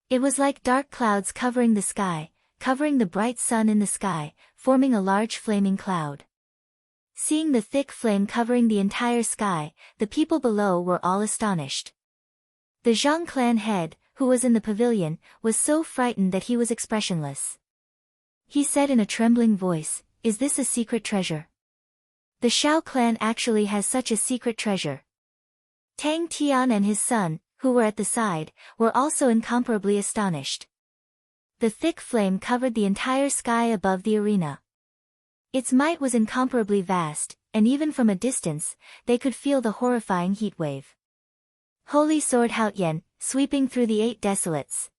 It was like dark clouds covering the sky, covering the bright sun in the sky, forming a large flaming cloud. Seeing the thick flame covering the entire sky, the people below were all astonished. The Zhang clan head, who was in the pavilion, was so frightened that he was expressionless. He said in a trembling voice, "Is this a secret treasure?" The Xiao clan actually has such a secret treasure. Tang Tian and his son, who were at the side, were also incomparably astonished. The thick flame covered the entire sky above the arena. Its might was incomparably vast, and even from a distance, they could feel the horrifying heat wave. Holy sword Haotian, sweeping through the 8 desolates.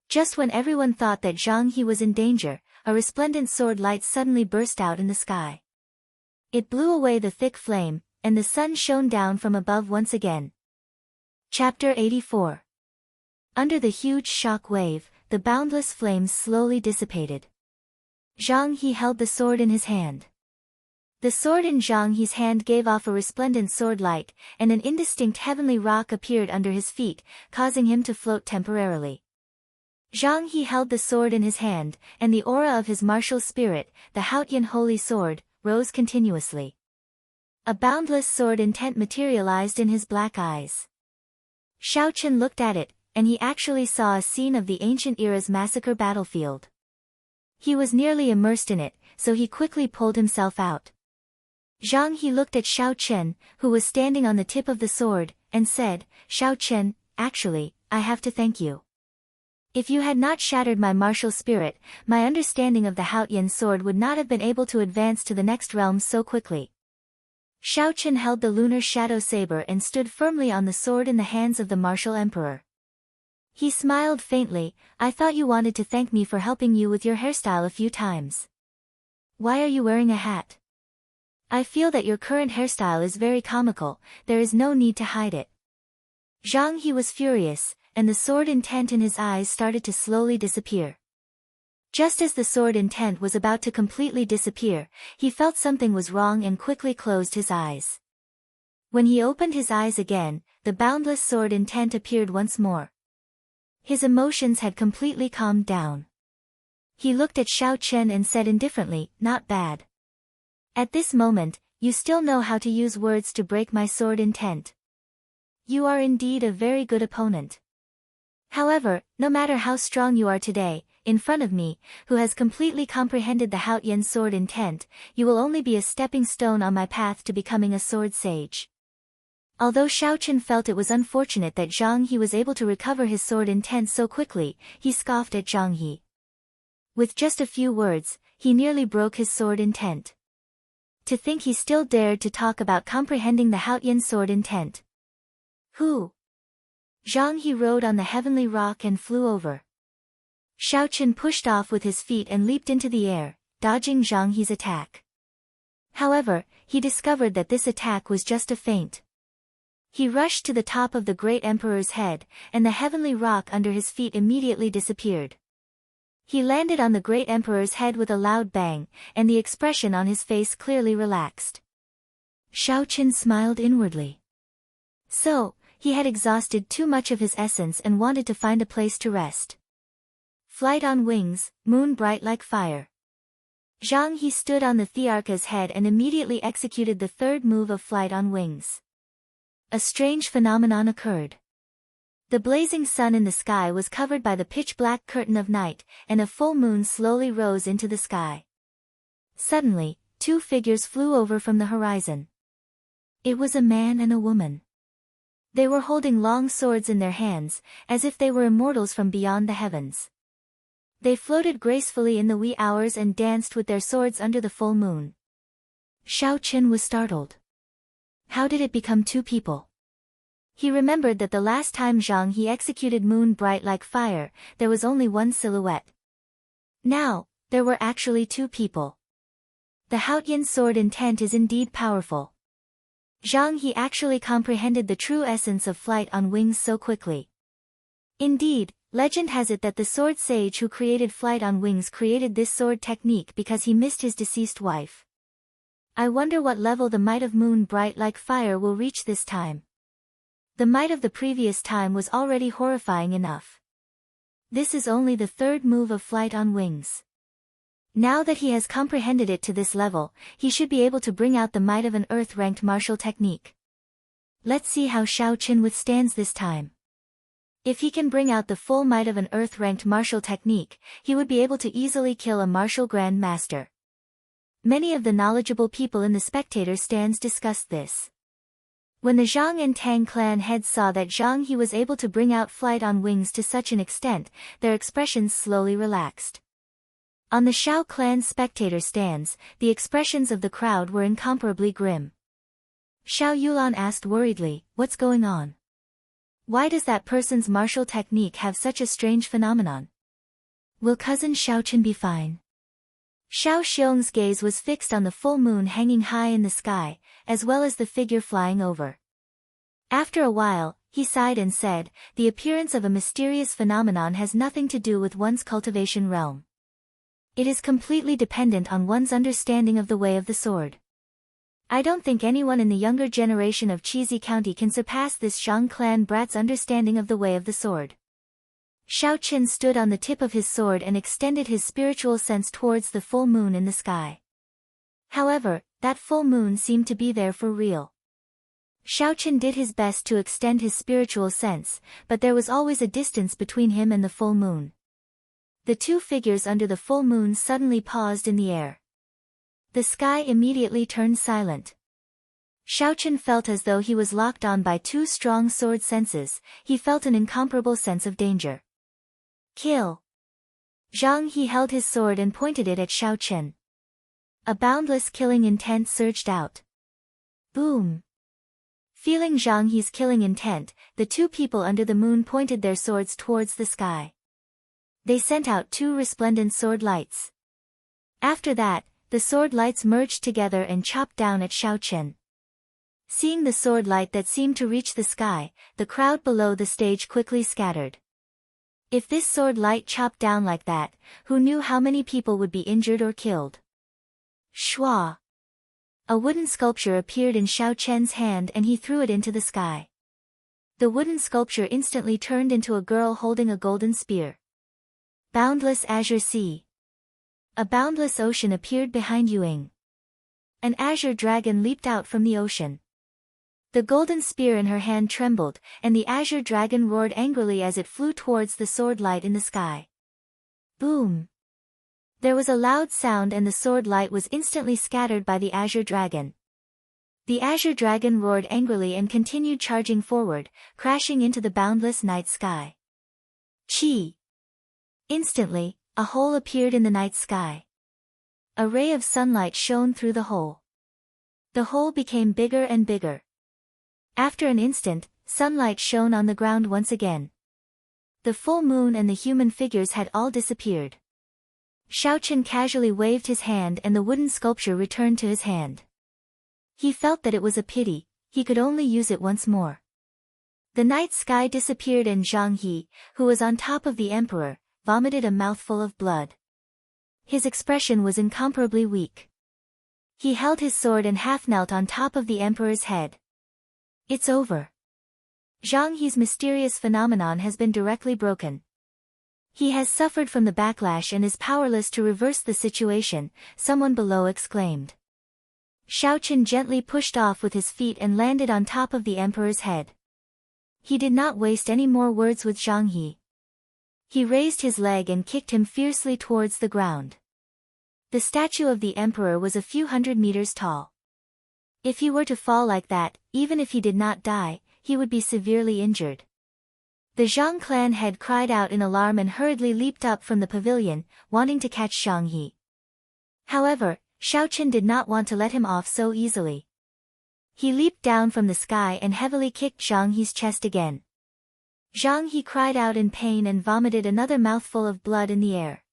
Just when everyone thought that Zhang He was in danger, a resplendent sword light suddenly burst out in the sky. It blew away the thick flame, and the sun shone down from above once again. Chapter 84. Under the huge shock wave, the boundless flames slowly dissipated. Zhang He held the sword in his hand. The sword in Zhang He's hand gave off a resplendent sword light, and an indistinct heavenly rock appeared under his feet, causing him to float temporarily. Zhang He held the sword in his hand, and the aura of his martial spirit, the Haotian holy sword, rose continuously. A boundless sword intent materialized in his black eyes. Xiao Chen looked at it, and he actually saw a scene of the ancient era's massacre battlefield. He was nearly immersed in it, so he quickly pulled himself out. Zhang He looked at Xiao Chen, who was standing on the tip of the sword, and said, "Xiao Chen, actually, I have to thank you. If you had not shattered my martial spirit, my understanding of the Haotian sword would not have been able to advance to the next realm so quickly." Xiao Chen held the lunar shadow saber and stood firmly on the sword in the hands of the martial emperor. He smiled faintly. I thought you wanted to thank me for helping you with your hairstyle a few times. Why are you wearing a hat? I feel that your current hairstyle is very comical, there is no need to hide it. Zhang He was furious, and the sword intent in his eyes started to slowly disappear. Just as the sword intent was about to completely disappear, he felt something was wrong and quickly closed his eyes. When he opened his eyes again, the boundless sword intent appeared once more. His emotions had completely calmed down. He looked at Xiao Chen and said indifferently, "Not bad. At this moment, you still know how to use words to break my sword intent. You are indeed a very good opponent. However, no matter how strong you are today, in front of me, who has completely comprehended the Haotian sword intent, you will only be a stepping stone on my path to becoming a sword sage." Although Xiao Chen felt it was unfortunate that Zhang He was able to recover his sword intent so quickly, he scoffed at Zhang He. With just a few words, he nearly broke his sword intent. To think he still dared to talk about comprehending the Haotian sword intent. Who? Zhang He rode on the heavenly rock and flew over. Xiao Chen pushed off with his feet and leaped into the air, dodging Zhang He's attack. However, he discovered that this attack was just a feint. He rushed to the top of the great emperor's head, and the heavenly rock under his feet immediately disappeared. He landed on the great emperor's head with a loud bang, and the expression on his face clearly relaxed. Xiao Chen smiled inwardly. So, he had exhausted too much of his essence and wanted to find a place to rest. Flight on wings, moon bright like fire. Zhang He stood on the Thearcha's head and immediately executed the third move of flight on wings. A strange phenomenon occurred. The blazing sun in the sky was covered by the pitch-black curtain of night, and a full moon slowly rose into the sky. Suddenly, two figures flew over from the horizon. It was a man and a woman. They were holding long swords in their hands, as if they were immortals from beyond the heavens. They floated gracefully in the wee hours and danced with their swords under the full moon. Xiao Chen was startled. How did it become two people? He remembered that the last time Zhang He executed moon bright like fire, there was only one silhouette. Now, there were actually two people. The Haotian sword intent is indeed powerful. Zhang He actually comprehended the true essence of flight on wings so quickly. Indeed, legend has it that the sword sage who created flight on wings created this sword technique because he missed his deceased wife. I wonder what level the might of moon bright like fire will reach this time. The might of the previous time was already horrifying enough. This is only the third move of flight on wings. Now that he has comprehended it to this level, he should be able to bring out the might of an earth-ranked martial technique. Let's see how Xiao Chen withstands this time. If he can bring out the full might of an earth-ranked martial technique, he would be able to easily kill a martial grand master. Many of the knowledgeable people in the spectator stands discussed this. When the Zhang and Tang clan heads saw that Zhang He was able to bring out flight on wings to such an extent, their expressions slowly relaxed. On the Xiao clan spectator stands, the expressions of the crowd were incomparably grim. Xiao Yulan asked worriedly, "What's going on? Why does that person's martial technique have such a strange phenomenon? Will cousin Xiao Chen be fine?" Xiao Xiong's gaze was fixed on the full moon hanging high in the sky, as well as the figure flying over. After a while, he sighed and said, "The appearance of a mysterious phenomenon has nothing to do with one's cultivation realm. It is completely dependent on one's understanding of the way of the sword. I don't think anyone in the younger generation of Chizi County can surpass this Zhang clan brat's understanding of the way of the sword." Xiao Chen stood on the tip of his sword and extended his spiritual sense towards the full moon in the sky. However, that full moon seemed to be there for real. Xiao Chen did his best to extend his spiritual sense, but there was always a distance between him and the full moon. The two figures under the full moon suddenly paused in the air. The sky immediately turned silent. Xiao Chen felt as though he was locked on by two strong sword senses. He felt an incomparable sense of danger. Kill! Zhang He held his sword and pointed it at Xiao Chen. A boundless killing intent surged out. Boom! Feeling Zhang He's killing intent, the two people under the moon pointed their swords towards the sky. They sent out two resplendent sword lights. After that, the sword lights merged together and chopped down at Xiaochen. Seeing the sword light that seemed to reach the sky, the crowd below the stage quickly scattered. If this sword light chopped down like that, who knew how many people would be injured or killed? Shua! A wooden sculpture appeared in Xiaochen's hand and he threw it into the sky. The wooden sculpture instantly turned into a girl holding a golden spear. Boundless azure sea. A boundless ocean appeared behind Yuing. An azure dragon leaped out from the ocean. The golden spear in her hand trembled, and the azure dragon roared angrily as it flew towards the sword light in the sky. Boom! There was a loud sound and the sword light was instantly scattered by the azure dragon. The azure dragon roared angrily and continued charging forward, crashing into the boundless night sky. Chi! Instantly, a hole appeared in the night sky. A ray of sunlight shone through the hole. The hole became bigger and bigger. After an instant, sunlight shone on the ground once again. The full moon and the human figures had all disappeared. Xiaochen casually waved his hand and the wooden sculpture returned to his hand. He felt that it was a pity, he could only use it once more. The night sky disappeared and Zhang He, who was on top of the emperor, vomited a mouthful of blood. His expression was incomparably weak. He held his sword and half-knelt on top of the emperor's head. It's over. Zhang He's mysterious phenomenon has been directly broken. He has suffered from the backlash and is powerless to reverse the situation, someone below exclaimed. Xiaochen gently pushed off with his feet and landed on top of the emperor's head. He did not waste any more words with Zhang He. He raised his leg and kicked him fiercely towards the ground. The statue of the emperor was a few hundred meters tall. If he were to fall like that, even if he did not die, he would be severely injured. The Zhang clan head cried out in alarm and hurriedly leaped up from the pavilion, wanting to catch Zhang He. However, Xiaochen did not want to let him off so easily. He leaped down from the sky and heavily kicked Zhang He's chest again. Zhang He cried out in pain and vomited another mouthful of blood in the air.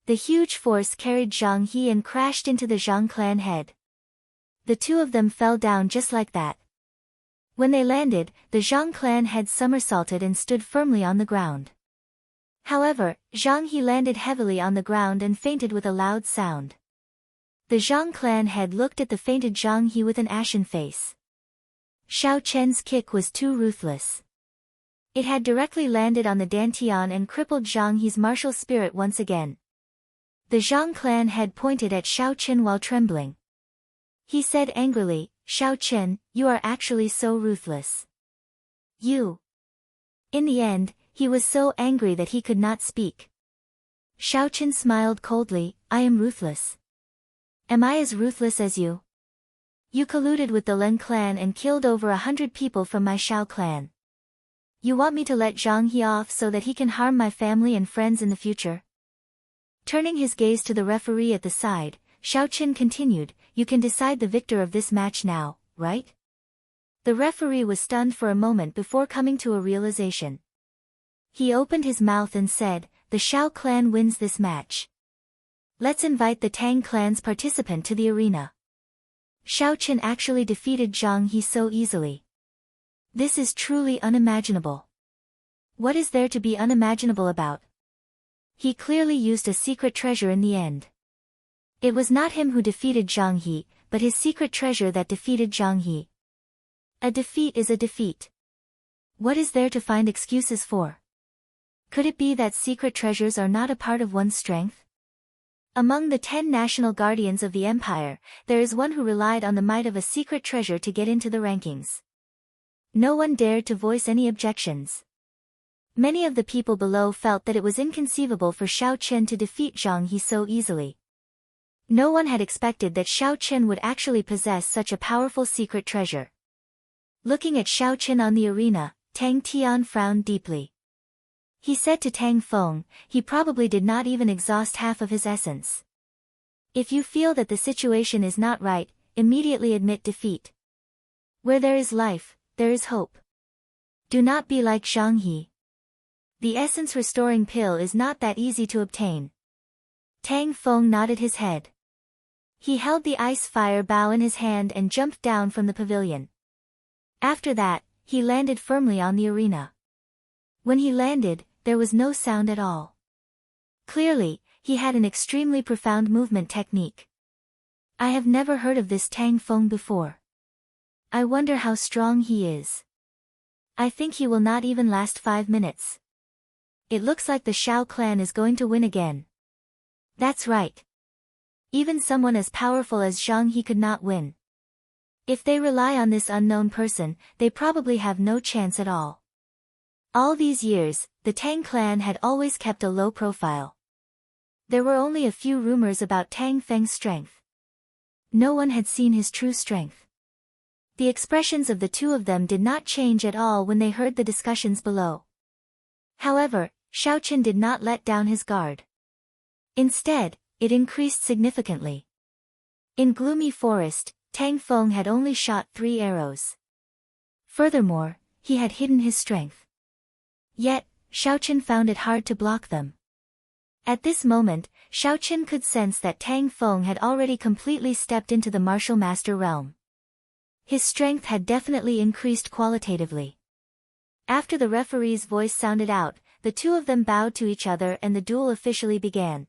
The huge force carried Zhang He and crashed into the Zhang clan head. The two of them fell down just like that. When they landed, the Zhang clan head somersaulted and stood firmly on the ground. However, Zhang He landed heavily on the ground and fainted with a loud sound. The Zhang clan head looked at the fainted Zhang He with an ashen face. Xiao Chen's kick was too ruthless. It had directly landed on the dantian and crippled Zhang He's martial spirit once again. The Zhang clan head pointed at Xiao Chen while trembling. He said angrily, Xiao Chen, you are actually so ruthless. You. In the end, he was so angry that he could not speak. Xiao Chen smiled coldly, I am ruthless. Am I as ruthless as you? You colluded with the Len clan and killed over 100 people from my Xiao clan. You want me to let Zhang He off so that he can harm my family and friends in the future? Turning his gaze to the referee at the side, Xiao Chen continued, you can decide the victor of this match now, right? The referee was stunned for a moment before coming to a realization. He opened his mouth and said, the Xiao clan wins this match. Let's invite the Tang clan's participant to the arena. Xiao Chen actually defeated Zhang He so easily. This is truly unimaginable. What is there to be unimaginable about? He clearly used a secret treasure in the end. It was not him who defeated Zhang He, but his secret treasure that defeated Zhang He. A defeat is a defeat. What is there to find excuses for? Could it be that secret treasures are not a part of one's strength? Among the 10 national guardians of the empire, there is one who relied on the might of a secret treasure to get into the rankings. No one dared to voice any objections. Many of the people below felt that it was inconceivable for Xiao Chen to defeat Zhang He so easily. No one had expected that Xiao Chen would actually possess such a powerful secret treasure. Looking at Xiao Chen on the arena, Tang Tian frowned deeply. He said to Tang Feng, he probably did not even exhaust half of his essence. If you feel that the situation is not right, immediately admit defeat. Where there is life, there is hope. Do not be like Zhang He. The essence restoring pill is not that easy to obtain. Tang Feng nodded his head. He held the ice fire bow in his hand and jumped down from the pavilion. After that, he landed firmly on the arena. When he landed, there was no sound at all. Clearly, he had an extremely profound movement technique. I have never heard of this Tang Feng before. I wonder how strong he is. I think he will not even last 5 minutes. It looks like the Shao clan is going to win again. That's right. Even someone as powerful as Zhang He could not win. If they rely on this unknown person, they probably have no chance at all. All these years, the Tang clan had always kept a low profile. There were only a few rumors about Tang Feng's strength. No one had seen his true strength. The expressions of the two of them did not change at all when they heard the discussions below. However, Xiaochen did not let down his guard. Instead, it increased significantly. In Gloomy Forest, Tang Feng had only shot 3 arrows. Furthermore, he had hidden his strength. Yet, Xiaochen found it hard to block them. At this moment, Xiaochen could sense that Tang Feng had already completely stepped into the martial master realm. His strength had definitely increased qualitatively. After the referee's voice sounded out, the two of them bowed to each other and the duel officially began.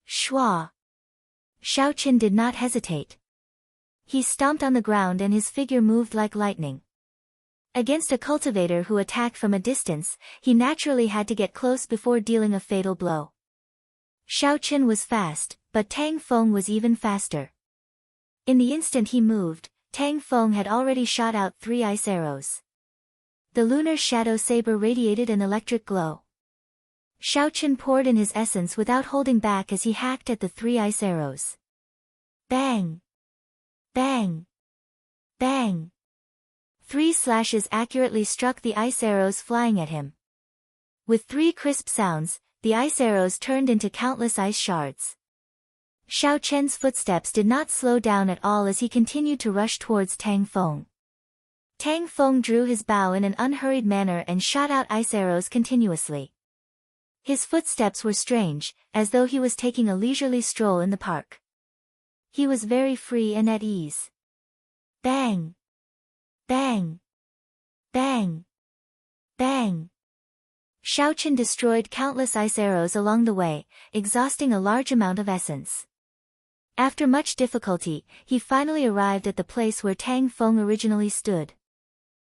Shua! Xiaochen did not hesitate. He stomped on the ground and his figure moved like lightning. Against a cultivator who attacked from a distance, he naturally had to get close before dealing a fatal blow. Xiaochen was fast, but Tang Feng was even faster. In the instant he moved, Tang Feng had already shot out 3 ice arrows. The lunar shadow saber radiated an electric glow. Xiaochen poured in his essence without holding back as he hacked at the 3 ice arrows. Bang! Bang! Bang! 3 slashes accurately struck the ice arrows flying at him. With 3 crisp sounds, the ice arrows turned into countless ice shards. Xiaochen's footsteps did not slow down at all as he continued to rush towards Tang Feng. Tang Feng drew his bow in an unhurried manner and shot out ice arrows continuously. His footsteps were strange, as though he was taking a leisurely stroll in the park. He was very free and at ease. Bang! Bang! Bang! Bang! Xiaochen destroyed countless ice arrows along the way, exhausting a large amount of essence. After much difficulty, he finally arrived at the place where Tang Feng originally stood.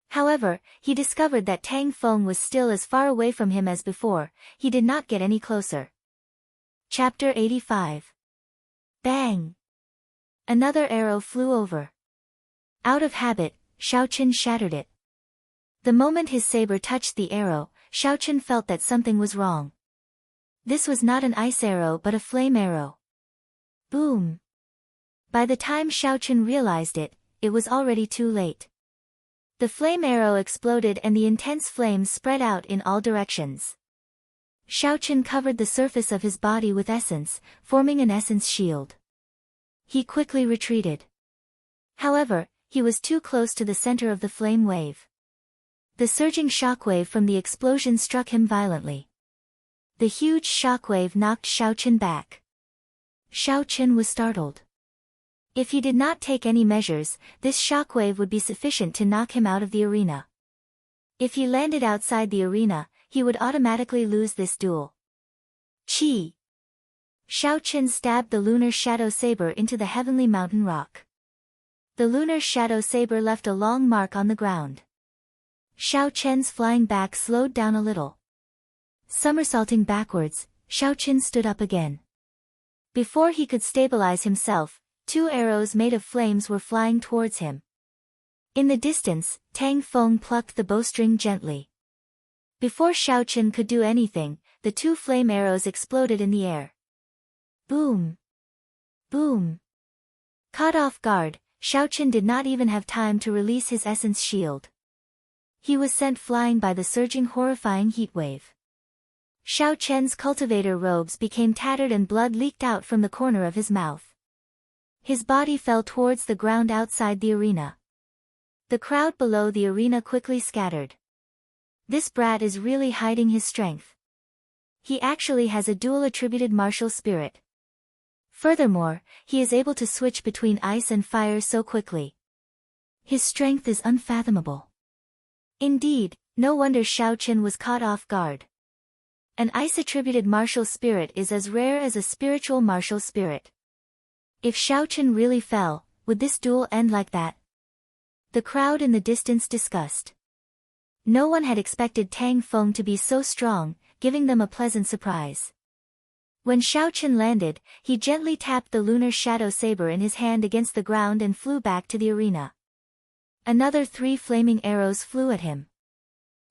However, he discovered that Tang Feng was still as far away from him as before. He did not get any closer. Chapter 85. Bang! Another arrow flew over. Out of habit, Xiaochen shattered it. The moment his saber touched the arrow, Xiaochen felt that something was wrong. This was not an ice arrow but a flame arrow. Boom! By the time Xiaochen realized it, it was already too late. The flame arrow exploded and the intense flames spread out in all directions. Xiaochen covered the surface of his body with essence, forming an essence shield. He quickly retreated. However, he was too close to the center of the flame wave. The surging shockwave from the explosion struck him violently. The huge shockwave knocked Xiaochen back. Xiaochen was startled. If he did not take any measures, this shockwave would be sufficient to knock him out of the arena. If he landed outside the arena, he would automatically lose this duel. Chi! Xiaochen stabbed the lunar shadow saber into the heavenly mountain rock. The lunar shadow saber left a long mark on the ground. Xiaochen's flying back slowed down a little. Somersaulting backwards, Xiaochen stood up again. Before he could stabilize himself, 2 arrows made of flames were flying towards him. In the distance, Tang Feng plucked the bowstring gently. Before Xiaochen could do anything, the 2 flame arrows exploded in the air. Boom! Boom! Caught off guard, Xiaochen did not even have time to release his essence shield. He was sent flying by the surging horrifying heat wave. Xiaochen's cultivator robes became tattered and blood leaked out from the corner of his mouth. His body fell towards the ground outside the arena. The crowd below the arena quickly scattered. This brat is really hiding his strength. He actually has a dual-attributed martial spirit. Furthermore, he is able to switch between ice and fire so quickly. His strength is unfathomable. Indeed, no wonder Xiao Qin was caught off guard. An ice-attributed martial spirit is as rare as a spiritual martial spirit. If Xiao Qin really fell, would this duel end like that? The crowd in the distance discussed. No one had expected Tang Feng to be so strong, giving them a pleasant surprise. When Xiao Qin landed, he gently tapped the lunar shadow saber in his hand against the ground and flew back to the arena. Another 3 flaming arrows flew at him.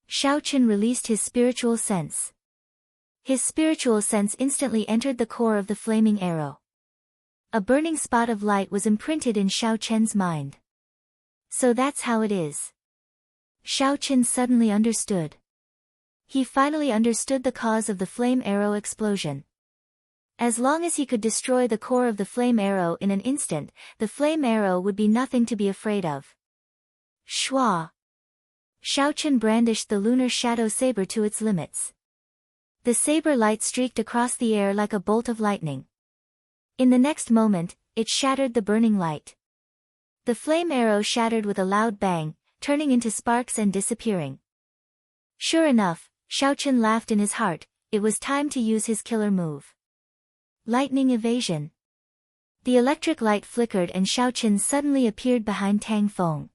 Xiao Qin released his spiritual sense. His spiritual sense instantly entered the core of the flaming arrow. A burning spot of light was imprinted in Xiao Qin's mind. So that's how it is. Xiao Qin suddenly understood. He finally understood the cause of the flame arrow explosion. As long as he could destroy the core of the flame arrow in an instant, the flame arrow would be nothing to be afraid of. Shua! Xiao Qin brandished the lunar shadow saber to its limits. The saber light streaked across the air like a bolt of lightning. In the next moment, it shattered the burning light. The flame arrow shattered with a loud bang, turning into sparks and disappearing. Sure enough, Xiao Qin laughed in his heart. It was time to use his killer move. Lightning evasion. The electric light flickered and Xiao Qin suddenly appeared behind Tang Feng.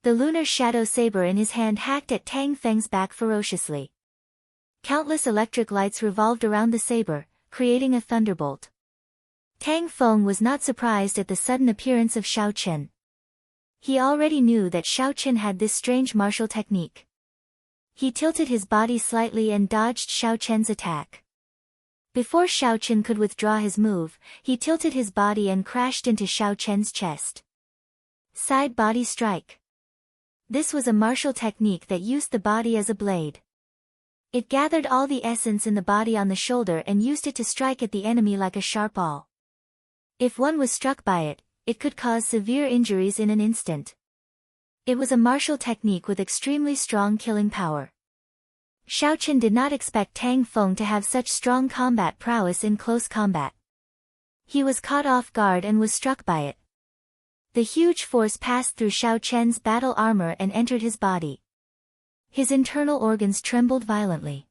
The lunar shadow saber in his hand hacked at Tang Feng's back ferociously. Countless electric lights revolved around the saber, creating a thunderbolt. Tang Feng was not surprised at the sudden appearance of Xiao Qin. He already knew that Xiao Qin had this strange martial technique. He tilted his body slightly and dodged Xiao Qin's attack. Before Xiao Qin could withdraw his move, he tilted his body and crashed into Xiao Qin's chest. Side body strike. This was a martial technique that used the body as a blade. It gathered all the essence in the body on the shoulder and used it to strike at the enemy like a sharp awl. If one was struck by it, it could cause severe injuries in an instant. It was a martial technique with extremely strong killing power. Xiao Qin did not expect Tang Feng to have such strong combat prowess in close combat. He was caught off guard and was struck by it. The huge force passed through Xiao Qin's battle armor and entered his body. His internal organs trembled violently.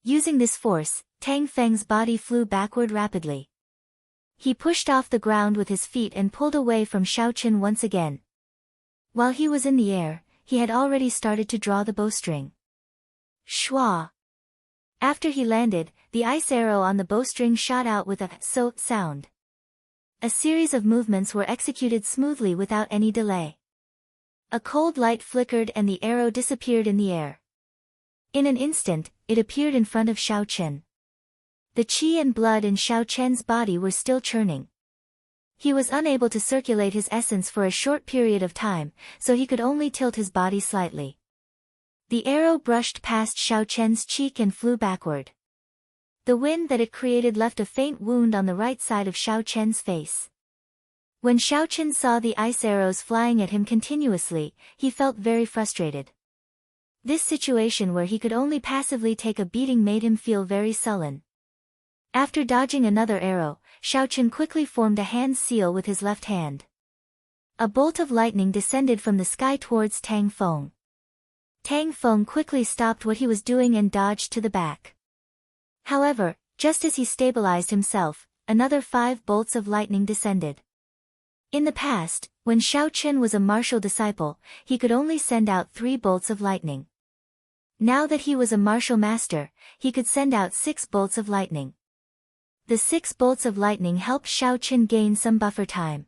Using this force, Tang Feng's body flew backward rapidly. He pushed off the ground with his feet and pulled away from Xiao Qin once again. While he was in the air, he had already started to draw the bowstring. Shua! After he landed, the ice arrow on the bowstring shot out with a so sound. A series of movements were executed smoothly without any delay. A cold light flickered and the arrow disappeared in the air. In an instant, it appeared in front of Xiao Qin. The qi and blood in Xiao Qin's body were still churning. He was unable to circulate his essence for a short period of time, so he could only tilt his body slightly. The arrow brushed past Xiao Qin's cheek and flew backward. The wind that it created left a faint wound on the right side of Xiao Qin's face. When Xiao Qin saw the ice arrows flying at him continuously, he felt very frustrated. This situation where he could only passively take a beating made him feel very sullen. After dodging another arrow, Xiao Qin quickly formed a hand seal with his left hand. A bolt of lightning descended from the sky towards Tang Feng. Tang Feng quickly stopped what he was doing and dodged to the back. However, just as he stabilized himself, another 5 bolts of lightning descended. In the past, when Xiao Qin was a martial disciple, he could only send out 3 bolts of lightning. Now that he was a martial master, he could send out 6 bolts of lightning. The 6 bolts of lightning helped Xiao Qin gain some buffer time.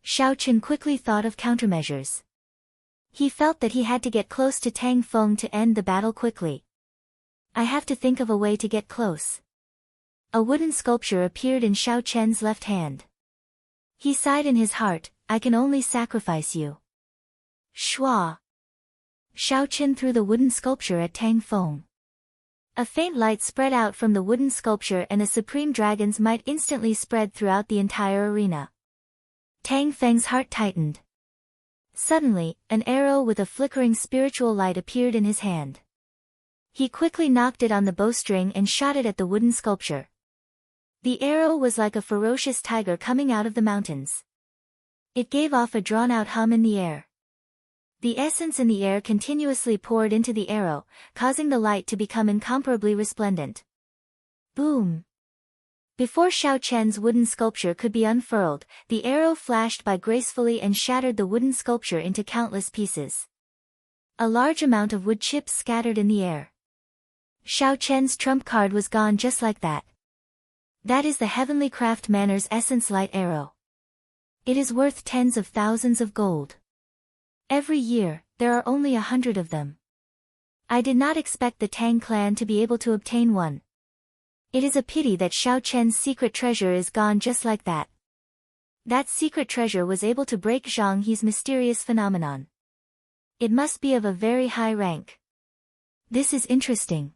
Xiao Qin quickly thought of countermeasures. He felt that he had to get close to Tang Feng to end the battle quickly. I have to think of a way to get close. A wooden sculpture appeared in Xiao Qin's left hand. He sighed in his heart, I can only sacrifice you. Shua! Xiao Qin threw the wooden sculpture at Tang Feng. A faint light spread out from the wooden sculpture and the supreme dragon's might instantly spread throughout the entire arena. Tang Feng's heart tightened. Suddenly, an arrow with a flickering spiritual light appeared in his hand. He quickly knocked it on the bowstring and shot it at the wooden sculpture. The arrow was like a ferocious tiger coming out of the mountains. It gave off a drawn-out hum in the air. The essence in the air continuously poured into the arrow, causing the light to become incomparably resplendent. Boom! Before Xiao Chen's wooden sculpture could be unfurled, the arrow flashed by gracefully and shattered the wooden sculpture into countless pieces. A large amount of wood chips scattered in the air. Xiao Chen's trump card was gone just like that. That is the Heavenly Craft Manor's Essence Light Arrow. It is worth tens of thousands of gold. Every year, there are only 100 of them. I did not expect the Tang clan to be able to obtain one. It is a pity that Xiao Chen's secret treasure is gone just like that. That secret treasure was able to break Zhang He's mysterious phenomenon. It must be of a very high rank. This is interesting.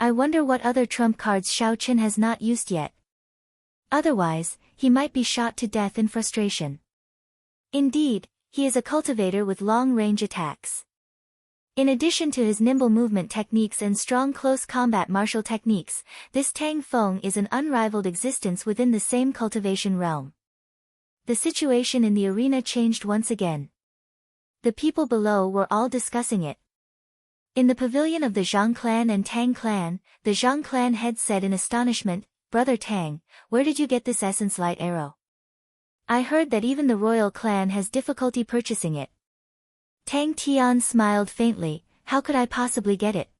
I wonder what other trump cards Xiao Chen has not used yet. Otherwise, he might be shot to death in frustration. Indeed, he is a cultivator with long-range attacks. In addition to his nimble movement techniques and strong close combat martial techniques, this Tang Feng is an unrivaled existence within the same cultivation realm. The situation in the arena changed once again. The people below were all discussing it. In the pavilion of the Zhang clan and Tang clan, the Zhang clan head said in astonishment, "Brother Tang, where did you get this essence light arrow? I heard that even the royal clan has difficulty purchasing it." Tang Tian smiled faintly, "How could I possibly get it?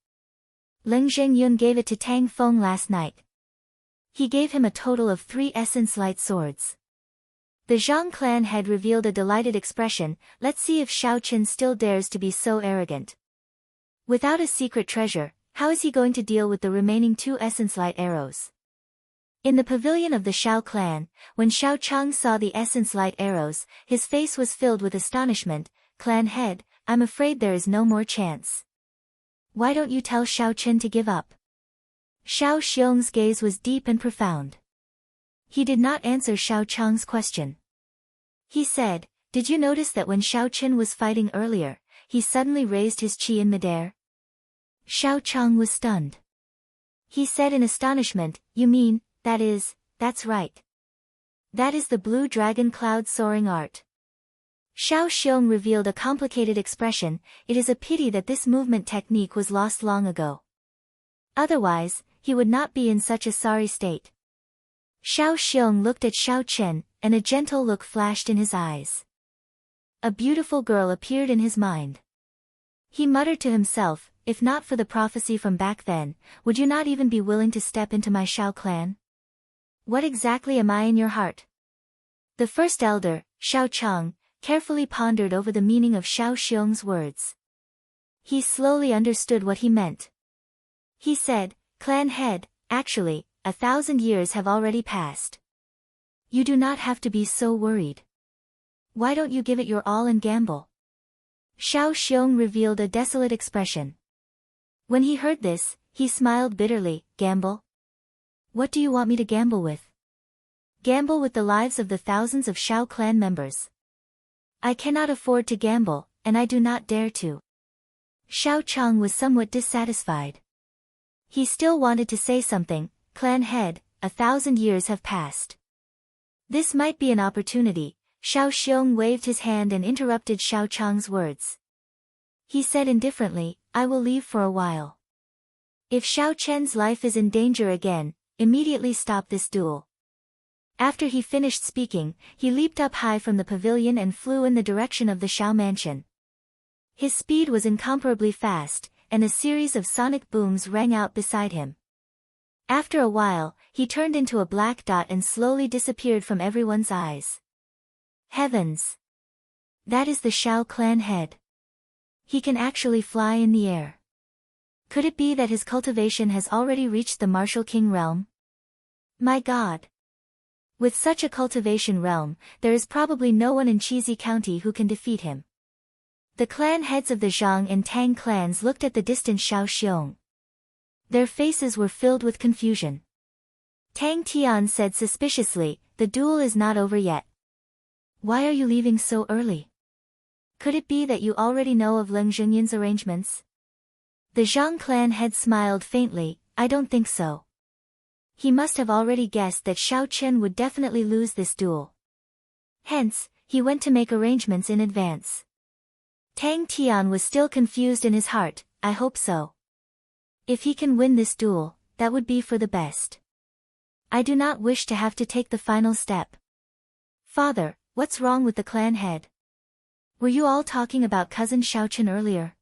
Leng Zhengyun gave it to Tang Feng last night. He gave him a total of 3 essence light swords." The Zhang clan head revealed a delighted expression. Let's see if Xiao Chen still dares to be so arrogant. Without a secret treasure, how is he going to deal with the remaining 2 essence light arrows? In the pavilion of the Xiao clan, when Xiao Chang saw the essence light arrows, his face was filled with astonishment. "Clan head, I'm afraid there is no more chance. Why don't you tell Xiao Chen to give up?" Xiao Xiong's gaze was deep and profound. He did not answer Xiao Chang's question. He said, "Did you notice that when Xiao Chen was fighting earlier, he suddenly raised his qi in midair?" Xiao Chang was stunned. He said in astonishment, "You mean, that's right. That is the blue dragon cloud soaring art." Xiao Xiong revealed a complicated expression. It is a pity that this movement technique was lost long ago. Otherwise, he would not be in such a sorry state. Xiao Xiong looked at Xiao Chen, and a gentle look flashed in his eyes. A beautiful girl appeared in his mind. He muttered to himself, "If not for the prophecy from back then, would you not even be willing to step into my Xiao clan? What exactly am I in your heart?" The first elder, Xiao Chang, carefully pondered over the meaning of Xiao Xiong's words. He slowly understood what he meant. He said, "Clan head, actually, 1,000 years have already passed. You do not have to be so worried. Why don't you give it your all and gamble?" Xiao Xiong revealed a desolate expression. When he heard this, he smiled bitterly. "Gamble? What do you want me to gamble with?" "Gamble with the lives of the thousands of Xiao clan members. I cannot afford to gamble, and I do not dare to." Xiao Chang was somewhat dissatisfied. He still wanted to say something. "Clan head, 1,000 years have passed. This might be an opportunity." Xiao Xiong waved his hand and interrupted Xiao Chang's words. He said indifferently, "I will leave for a while. If Xiao Chen's life is in danger again, immediately stop this duel." After he finished speaking, he leaped up high from the pavilion and flew in the direction of the Xiao mansion. His speed was incomparably fast, and a series of sonic booms rang out beside him. After a while, he turned into a black dot and slowly disappeared from everyone's eyes. Heavens! That is the Xiao clan head. He can actually fly in the air. Could it be that his cultivation has already reached the martial king realm? My God! With such a cultivation realm, there is probably no one in Chizi County who can defeat him. The clan heads of the Zhang and Tang clans looked at the distant Xiao Xiong. Their faces were filled with confusion. Tang Tian said suspiciously, "The duel is not over yet. Why are you leaving so early?" Could it be that you already know of Leng Zhenyan's arrangements? The Zhang clan head smiled faintly. I don't think so. He must have already guessed that Xiao Chen would definitely lose this duel. Hence, he went to make arrangements in advance. Tang Tian was still confused in his heart. I hope so. If he can win this duel, that would be for the best. I do not wish to have to take the final step. Father, what's wrong with the clan head? Were you all talking about cousin Xiao Chen earlier?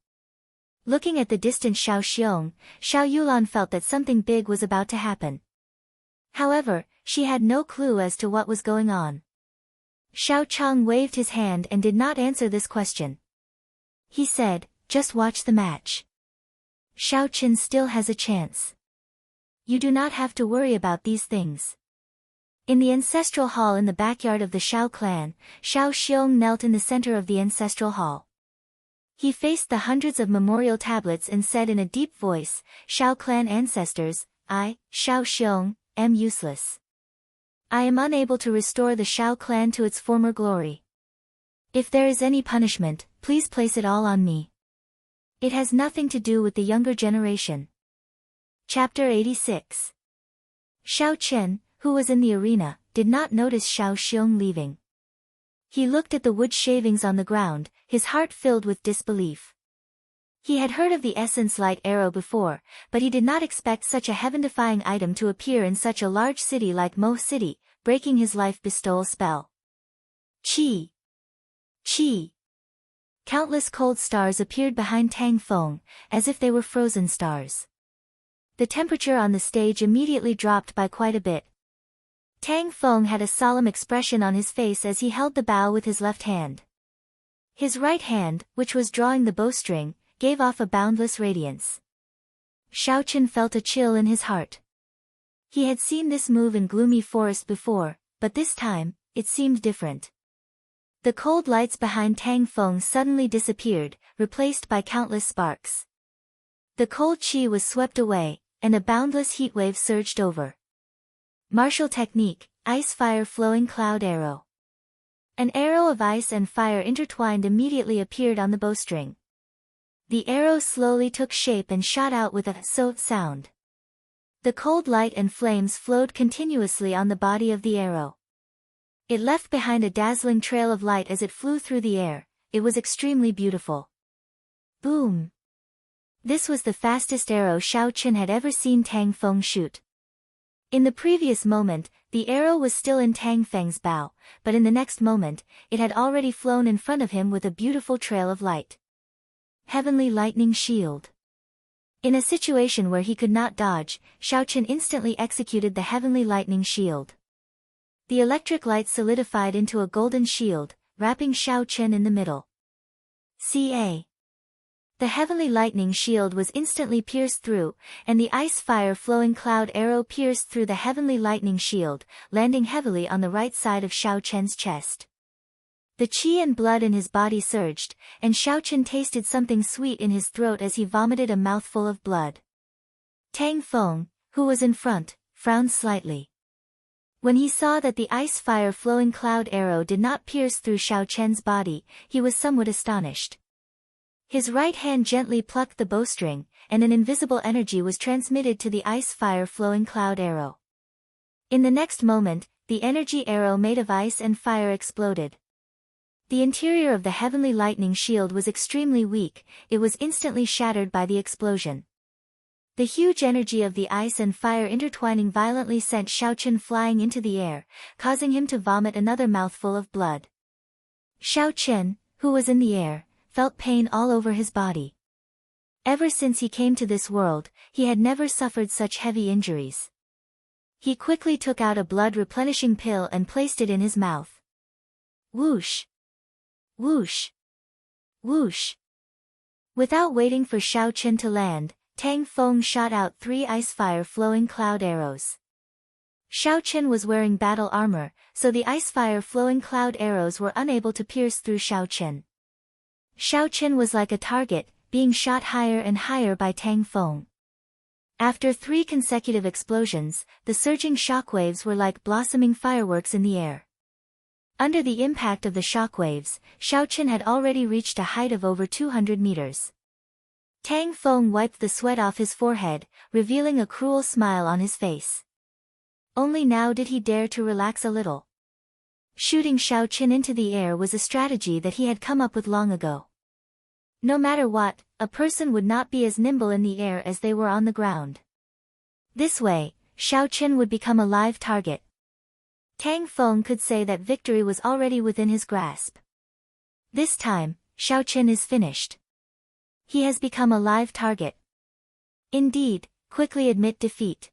Looking at the distant Xiao Xiong, Xiao Yulan felt that something big was about to happen. However, she had no clue as to what was going on. Xiao Chang waved his hand and did not answer this question. He said, just watch the match. Xiao Chen still has a chance. You do not have to worry about these things. In the ancestral hall in the backyard of the Xiao clan, Xiao Xiong knelt in the center of the ancestral hall. He faced the hundreds of memorial tablets and said in a deep voice, Xiao clan ancestors, I, Xiao Xiong, am useless. I am unable to restore the Xiao clan to its former glory. If there is any punishment, please place it all on me. It has nothing to do with the younger generation. Chapter 86. Xiao Chen, who was in the arena, did not notice Xiao Xiong leaving. He looked at the wood shavings on the ground, his heart filled with disbelief. He had heard of the essence light arrow before, but he did not expect such a heaven-defying item to appear in such a large city like Mo City, breaking his life bestowal spell. Qi! Qi! Countless cold stars appeared behind Tang Feng, as if they were frozen stars. The temperature on the stage immediately dropped by quite a bit. Tang Feng had a solemn expression on his face as he held the bow with his left hand. His right hand, which was drawing the bowstring, gave off a boundless radiance. Xiao Chen felt a chill in his heart. He had seen this move in Gloomy Forest before, but this time, it seemed different. The cold lights behind Tang Feng suddenly disappeared, replaced by countless sparks. The cold qi was swept away, and a boundless heatwave surged over. Martial technique, ice fire flowing cloud arrow. An arrow of ice and fire intertwined immediately appeared on the bowstring. The arrow slowly took shape and shot out with a so sound. The cold light and flames flowed continuously on the body of the arrow. It left behind a dazzling trail of light as it flew through the air. It was extremely beautiful. Boom! This was the fastest arrow Xiao Chen had ever seen Tang Feng shoot. In the previous moment, the arrow was still in Tang Feng's bow, but in the next moment, it had already flown in front of him with a beautiful trail of light. Heavenly Lightning Shield. In a situation where he could not dodge, Xiao Chen instantly executed the Heavenly Lightning Shield. The electric light solidified into a golden shield, wrapping Xiao Chen in the middle. Ca. The heavenly lightning shield was instantly pierced through, and the ice-fire flowing cloud arrow pierced through the heavenly lightning shield, landing heavily on the right side of Xiao Chen's chest. The qi and blood in his body surged, and Xiao Chen tasted something sweet in his throat as he vomited a mouthful of blood. Tang Feng, who was in front, frowned slightly. When he saw that the ice-fire flowing cloud arrow did not pierce through Xiao Chen's body, he was somewhat astonished. His right hand gently plucked the bowstring, and an invisible energy was transmitted to the ice-fire flowing cloud arrow. In the next moment, the energy arrow made of ice and fire exploded. The interior of the heavenly lightning shield was extremely weak, it was instantly shattered by the explosion. The huge energy of the ice and fire intertwining violently sent Xiao Chen flying into the air, causing him to vomit another mouthful of blood. Xiao Chen, who was in the air, felt pain all over his body. Ever since he came to this world, he had never suffered such heavy injuries. He quickly took out a blood-replenishing pill and placed it in his mouth. Whoosh! Whoosh! Whoosh! Without waiting for Xiao Chen to land, Tang Feng shot out 3 ice-fire flowing cloud arrows. Xiao Chen was wearing battle armor, so the ice-fire flowing cloud arrows were unable to pierce through Xiao Chen. Xiao Chen was like a target, being shot higher and higher by Tang Feng. After 3 consecutive explosions, the surging shockwaves were like blossoming fireworks in the air. Under the impact of the shockwaves, Xiao Qin had already reached a height of over 200 meters. Tang Feng wiped the sweat off his forehead, revealing a cruel smile on his face. Only now did he dare to relax a little. Shooting Xiao Qin into the air was a strategy that he had come up with long ago. No matter what, a person would not be as nimble in the air as they were on the ground. This way, Xiao Qin would become a live target. Tang Feng could say that victory was already within his grasp. This time, Xiao Qin is finished. He has become a live target. Indeed, quickly admit defeat.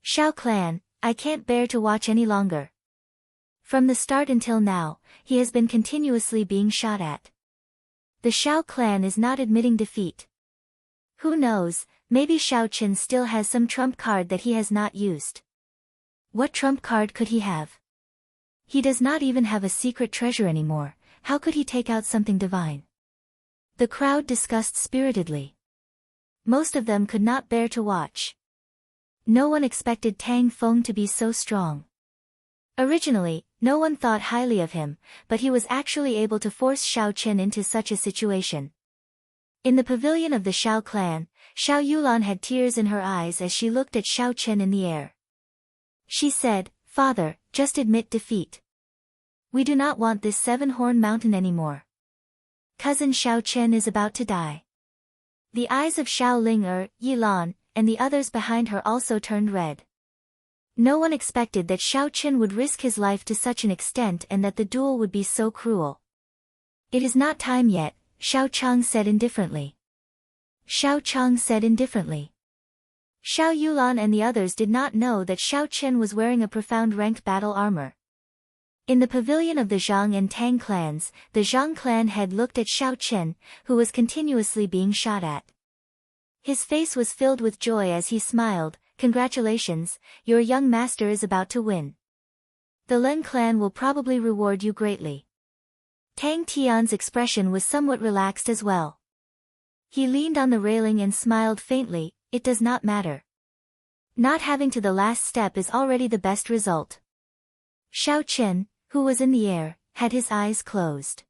Xiao Clan, I can't bear to watch any longer. From the start until now, he has been continuously being shot at. The Xiao Clan is not admitting defeat. Who knows, maybe Xiao Qin still has some trump card that he has not used. What trump card could he have? He does not even have a secret treasure anymore, how could he take out something divine? The crowd discussed spiritedly. Most of them could not bear to watch. No one expected Tang Feng to be so strong. Originally, no one thought highly of him, but he was actually able to force Xiao Qin into such a situation. In the pavilion of the Xiao clan, Xiao Yulan had tears in her eyes as she looked at Xiao Qin in the air. She said, "Father, just admit defeat. We do not want this seven-horn mountain anymore. Cousin Xiao Qin is about to die." The eyes of Xiao Ling Yilan, and the others behind her also turned red. No one expected that Xiao Qin would risk his life to such an extent and that the duel would be so cruel. "It is not time yet," Xiao Chang said indifferently. Xiao Chang said indifferently. Xiao Yulan and the others did not know that Xiao Qin was wearing a profound ranked battle armor. In the pavilion of the Zhang and Tang clans, the Zhang clan head looked at Xiao Qin, who was continuously being shot at. His face was filled with joy as he smiled, "Congratulations, your young master is about to win. The Lin clan will probably reward you greatly." Tang Tian's expression was somewhat relaxed as well. He leaned on the railing and smiled faintly, "It does not matter. Not having to the last step is already the best result." Xiao Qin, who was in the air, had his eyes closed.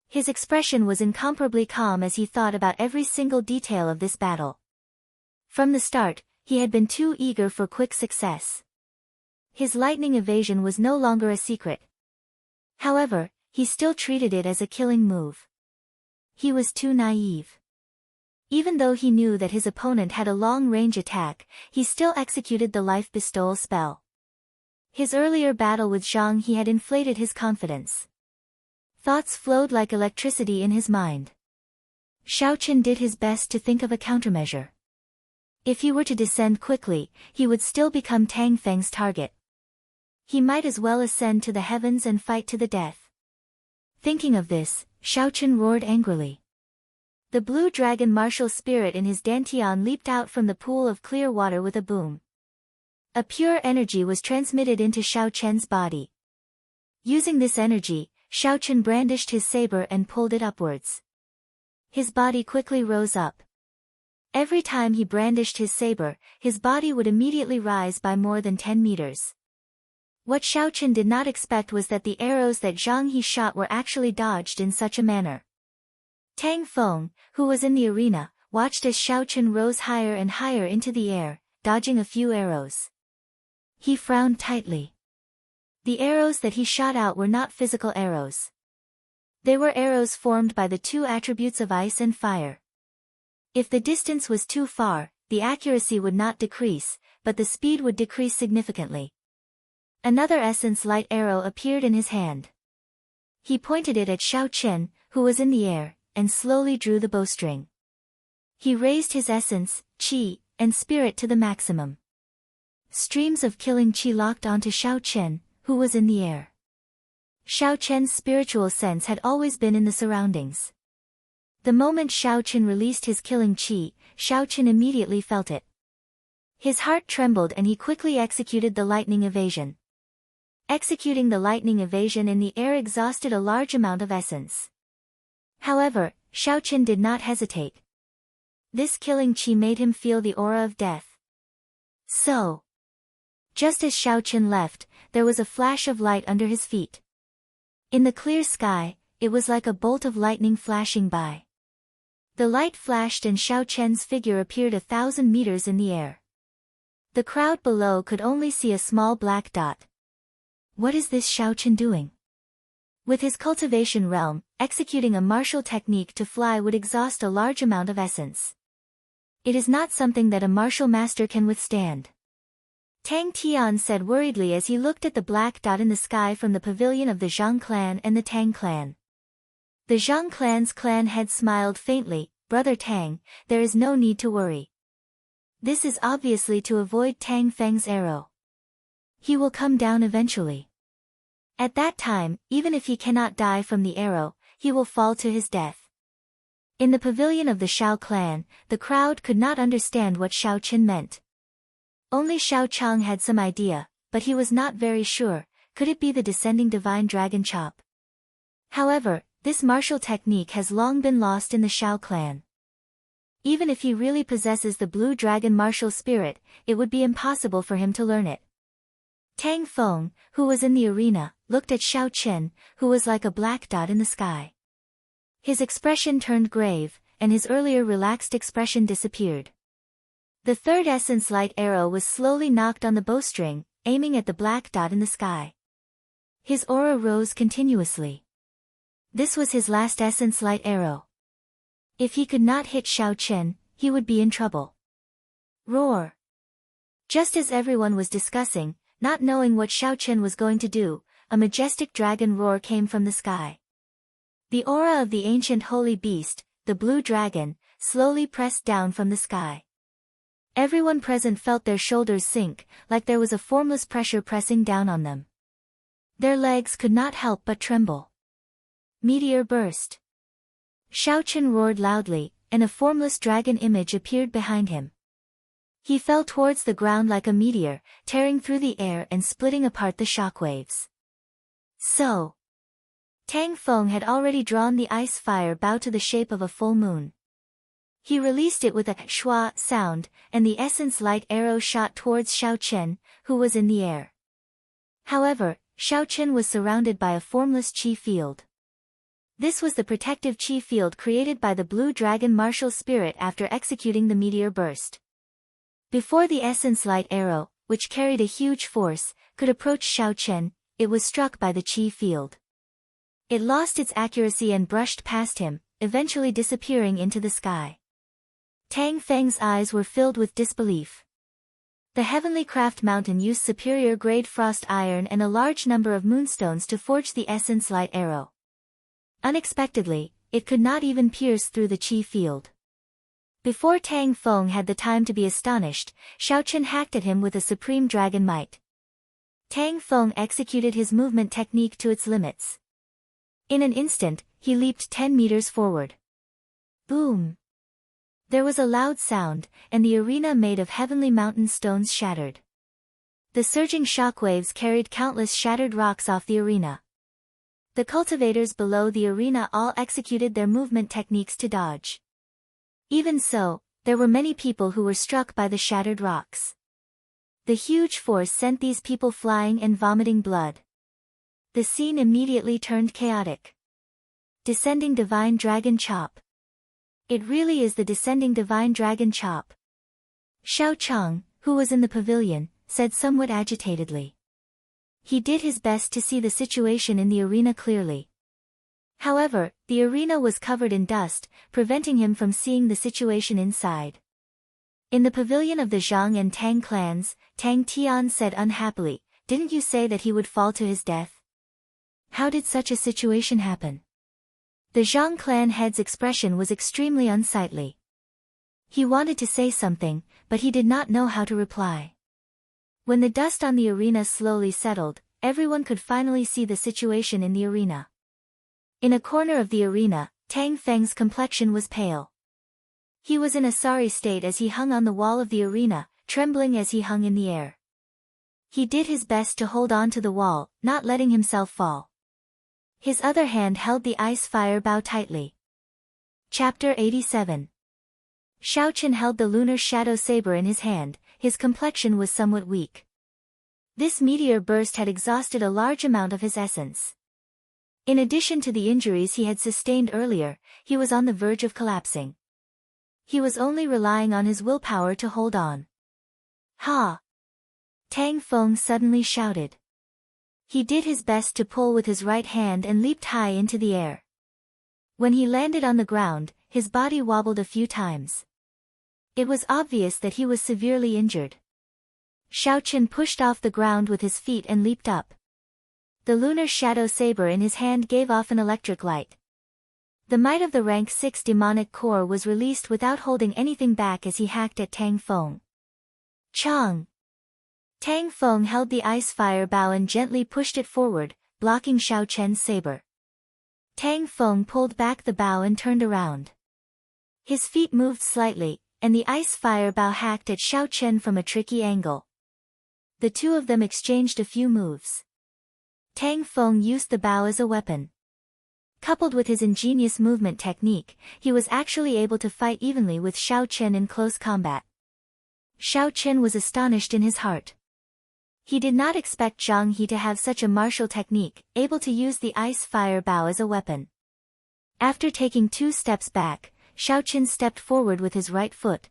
His expression was incomparably calm as he thought about every single detail of this battle. From the start, he had been too eager for quick success. His lightning evasion was no longer a secret. However, he still treated it as a killing move. He was too naive. Even though he knew that his opponent had a long-range attack, he still executed the life bestowal spell. His earlier battle with Zhang He had inflated his confidence. Thoughts flowed like electricity in his mind. Xiao Qin did his best to think of a countermeasure. If he were to descend quickly, he would still become Tang Feng's target. He might as well ascend to the heavens and fight to the death. Thinking of this, Xiao Qin roared angrily. The blue dragon martial spirit in his dantian leaped out from the pool of clear water with a boom. A pure energy was transmitted into Xiao Qin's body. Using this energy, Xiao Qin brandished his saber and pulled it upwards. His body quickly rose up. Every time he brandished his saber, his body would immediately rise by more than 10 meters. What Xiao Qin did not expect was that the arrows that Zhang He shot were actually dodged in such a manner. Tang Feng, who was in the arena, watched as Xiao Qin rose higher and higher into the air, dodging a few arrows. He frowned tightly. The arrows that he shot out were not physical arrows. They were arrows formed by the two attributes of ice and fire. If the distance was too far, the accuracy would not decrease, but the speed would decrease significantly. Another essence light arrow appeared in his hand. He pointed it at Xiao Qin, who was in the air, and slowly drew the bowstring. He raised his essence, qi, and spirit to the maximum. Streams of killing qi locked onto Xiao Qin, who was in the air. Xiao Qin's spiritual sense had always been in the surroundings. The moment Xiao Qin released his killing qi, Xiao Qin immediately felt it. His heart trembled and he quickly executed the lightning evasion. Executing the lightning evasion in the air exhausted a large amount of essence. However, Xiao Qin did not hesitate. This killing qi made him feel the aura of death. So, just as Xiao Qin left, there was a flash of light under his feet. In the clear sky, it was like a bolt of lightning flashing by. The light flashed and Xiao Chen's figure appeared 1,000 meters in the air. The crowd below could only see a small black dot. What is this Xiao Chen doing? With his cultivation realm, executing a martial technique to fly would exhaust a large amount of essence. It is not something that a martial master can withstand. Tang Tian said worriedly as he looked at the black dot in the sky from the pavilion of the Zhang clan and the Tang clan. The Zhang clan's clan head smiled faintly. Brother Tang, there is no need to worry. This is obviously to avoid Tang Feng's arrow. He will come down eventually. At that time, even if he cannot die from the arrow, he will fall to his death. In the pavilion of the Xiao clan, the crowd could not understand what Xiao Chen meant. Only Xiao Chang had some idea, but he was not very sure. Could it be the descending divine dragon chop? However, this martial technique has long been lost in the Xiao clan. Even if he really possesses the blue dragon martial spirit, it would be impossible for him to learn it. Tang Feng, who was in the arena, looked at Xiao Chen, who was like a black dot in the sky. His expression turned grave, and his earlier relaxed expression disappeared. The third essence light arrow was slowly knocked on the bowstring, aiming at the black dot in the sky. His aura rose continuously. This was his last essence light arrow. If he could not hit Xiao Chen, he would be in trouble. Roar! Just as everyone was discussing, not knowing what Xiao Chen was going to do, a majestic dragon roar came from the sky. The aura of the ancient holy beast, the blue dragon, slowly pressed down from the sky. Everyone present felt their shoulders sink, like there was a formless pressure pressing down on them. Their legs could not help but tremble. Meteor burst. Xiao Chen roared loudly, and a formless dragon image appeared behind him. He fell towards the ground like a meteor, tearing through the air and splitting apart the shockwaves. So, Tang Feng had already drawn the ice fire bow to the shape of a full moon. He released it with a shua sound, and the essence light arrow shot towards Xiao Chen, who was in the air. However, Xiao Chen was surrounded by a formless chi field. This was the protective chi field created by the blue dragon martial spirit after executing the meteor burst. Before the essence light arrow, which carried a huge force, could approach Xiao Chen, it was struck by the chi field. It lost its accuracy and brushed past him, eventually disappearing into the sky. Tang Feng's eyes were filled with disbelief. The Heavenly Craft Mountain used superior grade frost iron and a large number of moonstones to forge the essence light arrow. Unexpectedly, it could not even pierce through the chi field. Before Tang Feng had the time to be astonished, Xiao Chen hacked at him with a supreme dragon might. Tang Feng executed his movement technique to its limits. In an instant, he leaped 10 meters forward. Boom! There was a loud sound, and the arena made of heavenly mountain stones shattered. The surging shockwaves carried countless shattered rocks off the arena. The cultivators below the arena all executed their movement techniques to dodge. Even so, there were many people who were struck by the shattered rocks. The huge force sent these people flying and vomiting blood. The scene immediately turned chaotic. Descending Divine Dragon Chop. It really is the Descending Divine Dragon Chop. Xiao Chang, who was in the pavilion, said somewhat agitatedly. He did his best to see the situation in the arena clearly. However, the arena was covered in dust, preventing him from seeing the situation inside. In the pavilion of the Zhang and Tang clans, Tang Tian said unhappily, "Didn't you say that he would fall to his death? How did such a situation happen?" The Zhang clan head's expression was extremely unsightly. He wanted to say something, but he did not know how to reply. When the dust on the arena slowly settled, everyone could finally see the situation in the arena. In a corner of the arena, Tang Feng's complexion was pale. He was in a sorry state as he hung on the wall of the arena, trembling as he hung in the air. He did his best to hold on to the wall, not letting himself fall. His other hand held the ice fire bow tightly. Chapter 87. Xiao Chen held the lunar shadow saber in his hand. His complexion was somewhat weak. This meteor burst had exhausted a large amount of his essence. In addition to the injuries he had sustained earlier, he was on the verge of collapsing. He was only relying on his willpower to hold on. Ha! Tang Feng suddenly shouted. He did his best to pull with his right hand and leaped high into the air. When he landed on the ground, his body wobbled a few times. It was obvious that he was severely injured. Xiaochen pushed off the ground with his feet and leaped up. The lunar shadow saber in his hand gave off an electric light. The might of the rank 6 demonic core was released without holding anything back as he hacked at Tang Feng. Chong! Tang Feng held the ice fire bow and gently pushed it forward, blocking Xiaochen's saber. Tang Feng pulled back the bow and turned around. His feet moved slightly, and the ice fire bow hacked at Xiaochen from a tricky angle. The two of them exchanged a few moves. Tang Feng used the bow as a weapon. Coupled with his ingenious movement technique, he was actually able to fight evenly with Xiaochen in close combat. Xiaochen was astonished in his heart. He did not expect Zhang He to have such a martial technique, able to use the ice fire bow as a weapon. After taking 2 steps back, Xiaochen stepped forward with his right foot.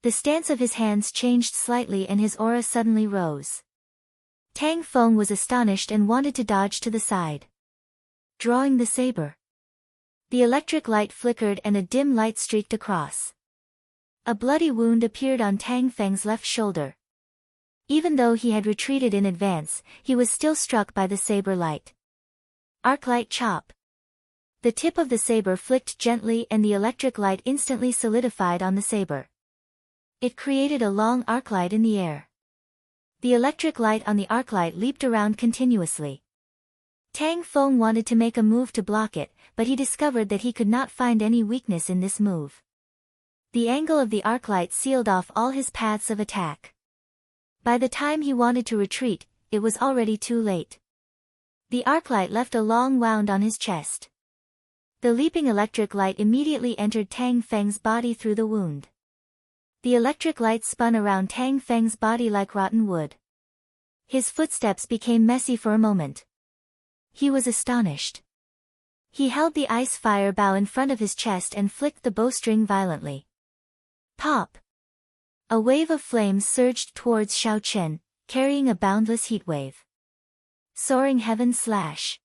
The stance of his hands changed slightly and his aura suddenly rose. Tang Feng was astonished and wanted to dodge to the side. Drawing the saber. The electric light flickered and a dim light streaked across. A bloody wound appeared on Tang Feng's left shoulder. Even though he had retreated in advance, he was still struck by the saber light. Arc-light chop. The tip of the saber flicked gently and the electric light instantly solidified on the saber. It created a long arc light in the air. The electric light on the arc light leaped around continuously. Tang Feng wanted to make a move to block it, but he discovered that he could not find any weakness in this move. The angle of the arc light sealed off all his paths of attack. By the time he wanted to retreat, it was already too late. The arc light left a long wound on his chest. The leaping electric light immediately entered Tang Feng's body through the wound. The electric light spun around Tang Feng's body like rotten wood. His footsteps became messy for a moment. He was astonished. He held the ice fire bow in front of his chest and flicked the bowstring violently. Pop! A wave of flames surged towards Xiaochen, carrying a boundless heat wave. Soaring heaven slash.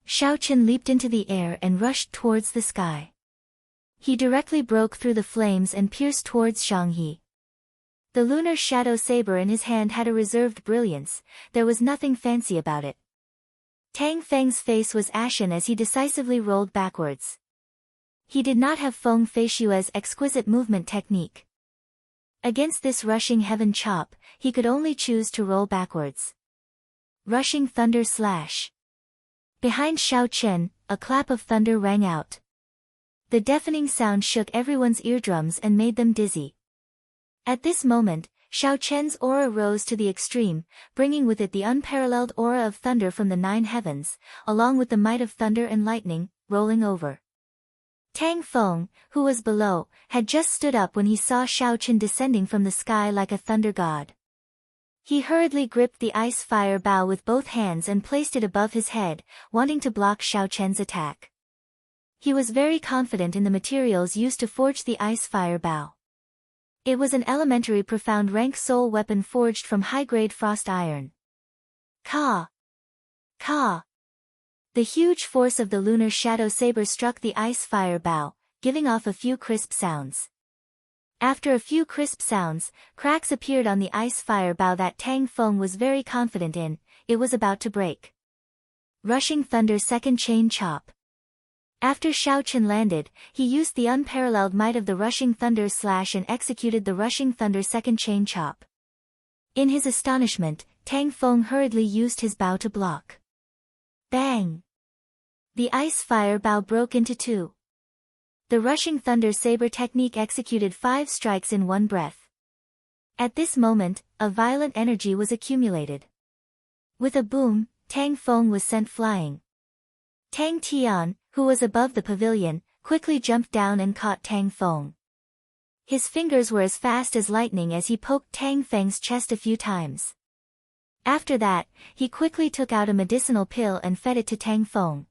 Xiaochen leaped into the air and rushed towards the sky. He directly broke through the flames and pierced towards Zhang He. The lunar shadow saber in his hand had a reserved brilliance, there was nothing fancy about it. Tang Feng's face was ashen as he decisively rolled backwards. He did not have Feng Feishue's exquisite movement technique. Against this rushing heaven chop, he could only choose to roll backwards. Rushing thunder slash. Behind Xiaochen, a clap of thunder rang out. The deafening sound shook everyone's eardrums and made them dizzy. At this moment, Xiaochen's aura rose to the extreme, bringing with it the unparalleled aura of thunder from the 9 heavens, along with the might of thunder and lightning, rolling over. Tang Feng, who was below, had just stood up when he saw Xiaochen descending from the sky like a thunder god. He hurriedly gripped the ice fire bow with both hands and placed it above his head, wanting to block Xiaochen's attack. He was very confident in the materials used to forge the ice fire bow. It was an elementary profound rank soul weapon forged from high-grade frost iron. Ka! Ka! The huge force of the lunar shadow saber struck the ice fire bow, giving off a few crisp sounds. After a few crisp sounds, cracks appeared on the ice fire bow that Tang Feng was very confident in, it was about to break. Rushing thunder second chain chop. After Xiaochen landed, he used the unparalleled might of the rushing thunder slash and executed the rushing thunder second chain chop. In his astonishment, Tang Feng hurriedly used his bow to block. Bang! The ice fire bow broke into 2. The rushing thunder saber technique executed 5 strikes in one breath. At this moment, a violent energy was accumulated. With a boom, Tang Feng was sent flying. Tang Tian, who was above the pavilion, quickly jumped down and caught Tang Feng. His fingers were as fast as lightning as he poked Tang Feng's chest a few times. After that, he quickly took out a medicinal pill and fed it to Tang Feng.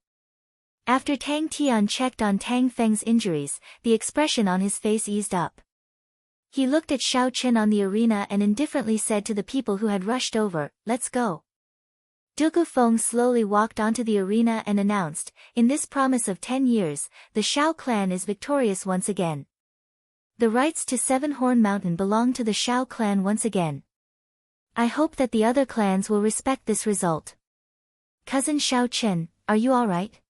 After Tang Tian checked on Tang Feng's injuries, the expression on his face eased up. He looked at Xiao Chen on the arena and indifferently said to the people who had rushed over, "Let's go." Du Feng slowly walked onto the arena and announced, "In this promise of 10 years, the Xiao clan is victorious once again. The rights to Seven Horn Mountain belong to the Xiao clan once again. I hope that the other clans will respect this result. Cousin Xiao Chen, are you alright?"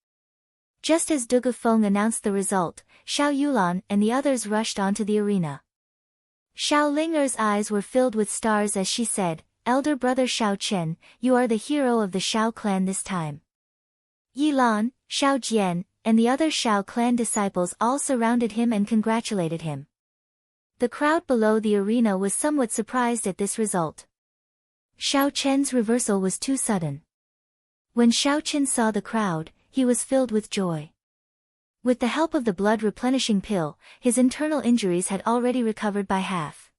Just as Du Feng announced the result, Xiao Yulan and the others rushed onto the arena. Xiao Ling'er's eyes were filled with stars as she said, "Elder brother Xiao Chen, you are the hero of the Xiao clan this time." Yi Lan, Xiao Jian, and the other Xiao clan disciples all surrounded him and congratulated him. The crowd below the arena was somewhat surprised at this result. Xiao Chen's reversal was too sudden. When Xiao Chen saw the crowd, he was filled with joy. With the help of the blood-replenishing pill, his internal injuries had already recovered by half.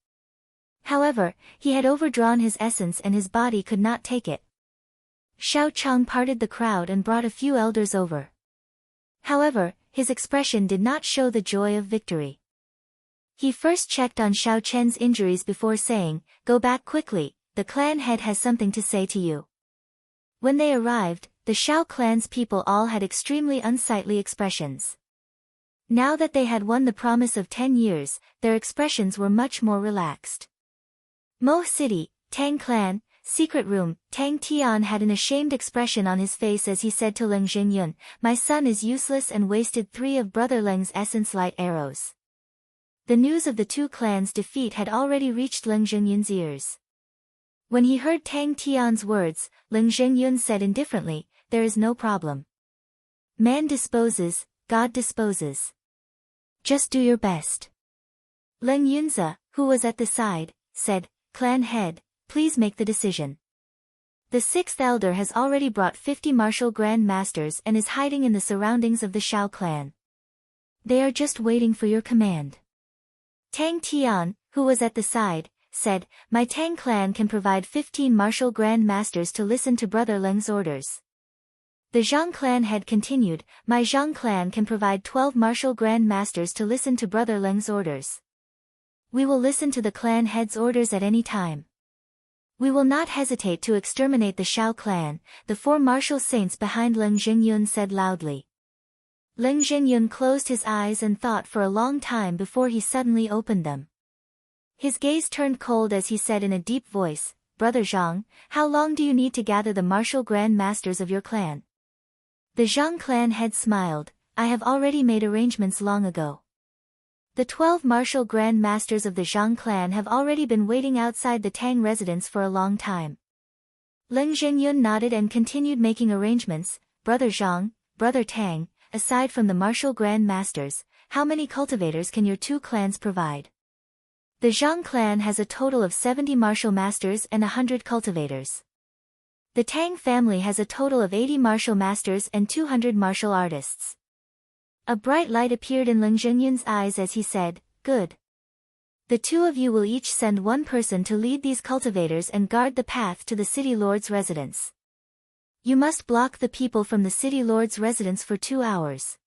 However, he had overdrawn his essence and his body could not take it. Xiao Chang parted the crowd and brought a few elders over. However, his expression did not show the joy of victory. He first checked on Xiao Chen's injuries before saying, "Go back quickly, the clan head has something to say to you." When they arrived, the Xiao clan's people all had extremely unsightly expressions. Now that they had won the promise of 10 years, their expressions were much more relaxed. Mo City, Tang Clan, Secret Room, Tang Tian had an ashamed expression on his face as he said to Leng Xingyun, "My son is useless and wasted 3 of Brother Leng's essence light arrows." The news of the two clans' defeat had already reached Leng Xingyun's ears. When he heard Tang Tian's words, Leng Xingyun said indifferently, "There is no problem. Man disposes, God disposes. Just do your best." Leng Yunze, who was at the side, said, "Clan head, please make the decision. The 6th elder has already brought 50 martial grand masters and is hiding in the surroundings of the Xiao clan. They are just waiting for your command." Tang Tian, who was at the side, said, "My Tang clan can provide 15 martial grand masters to listen to Brother Leng's orders." The Zhang clan head continued, "My Zhang clan can provide 12 martial grand masters to listen to Brother Leng's orders. We will listen to the clan head's orders at any time. We will not hesitate to exterminate the Xiao clan," the 4 martial saints behind Leng Xingyun said loudly. Leng Xingyun closed his eyes and thought for a long time before he suddenly opened them. His gaze turned cold as he said in a deep voice, "Brother Zhang, how long do you need to gather the martial grand masters of your clan?" The Zhang clan head smiled, "I have already made arrangements long ago. The 12 martial grand masters of the Zhang clan have already been waiting outside the Tang residence for a long time." Leng Xingyun nodded and continued making arrangements. "Brother Zhang, Brother Tang, aside from the martial grand masters, how many cultivators can your 2 clans provide?" The Zhang clan has a total of 70 martial masters and 100 cultivators. The Tang family has a total of 80 martial masters and 200 martial artists. A bright light appeared in Leng Xingyun's eyes as he said, "Good. The 2 of you will each send 1 person to lead these cultivators and guard the path to the city lord's residence. You must block the people from the city lord's residence for 2 hours.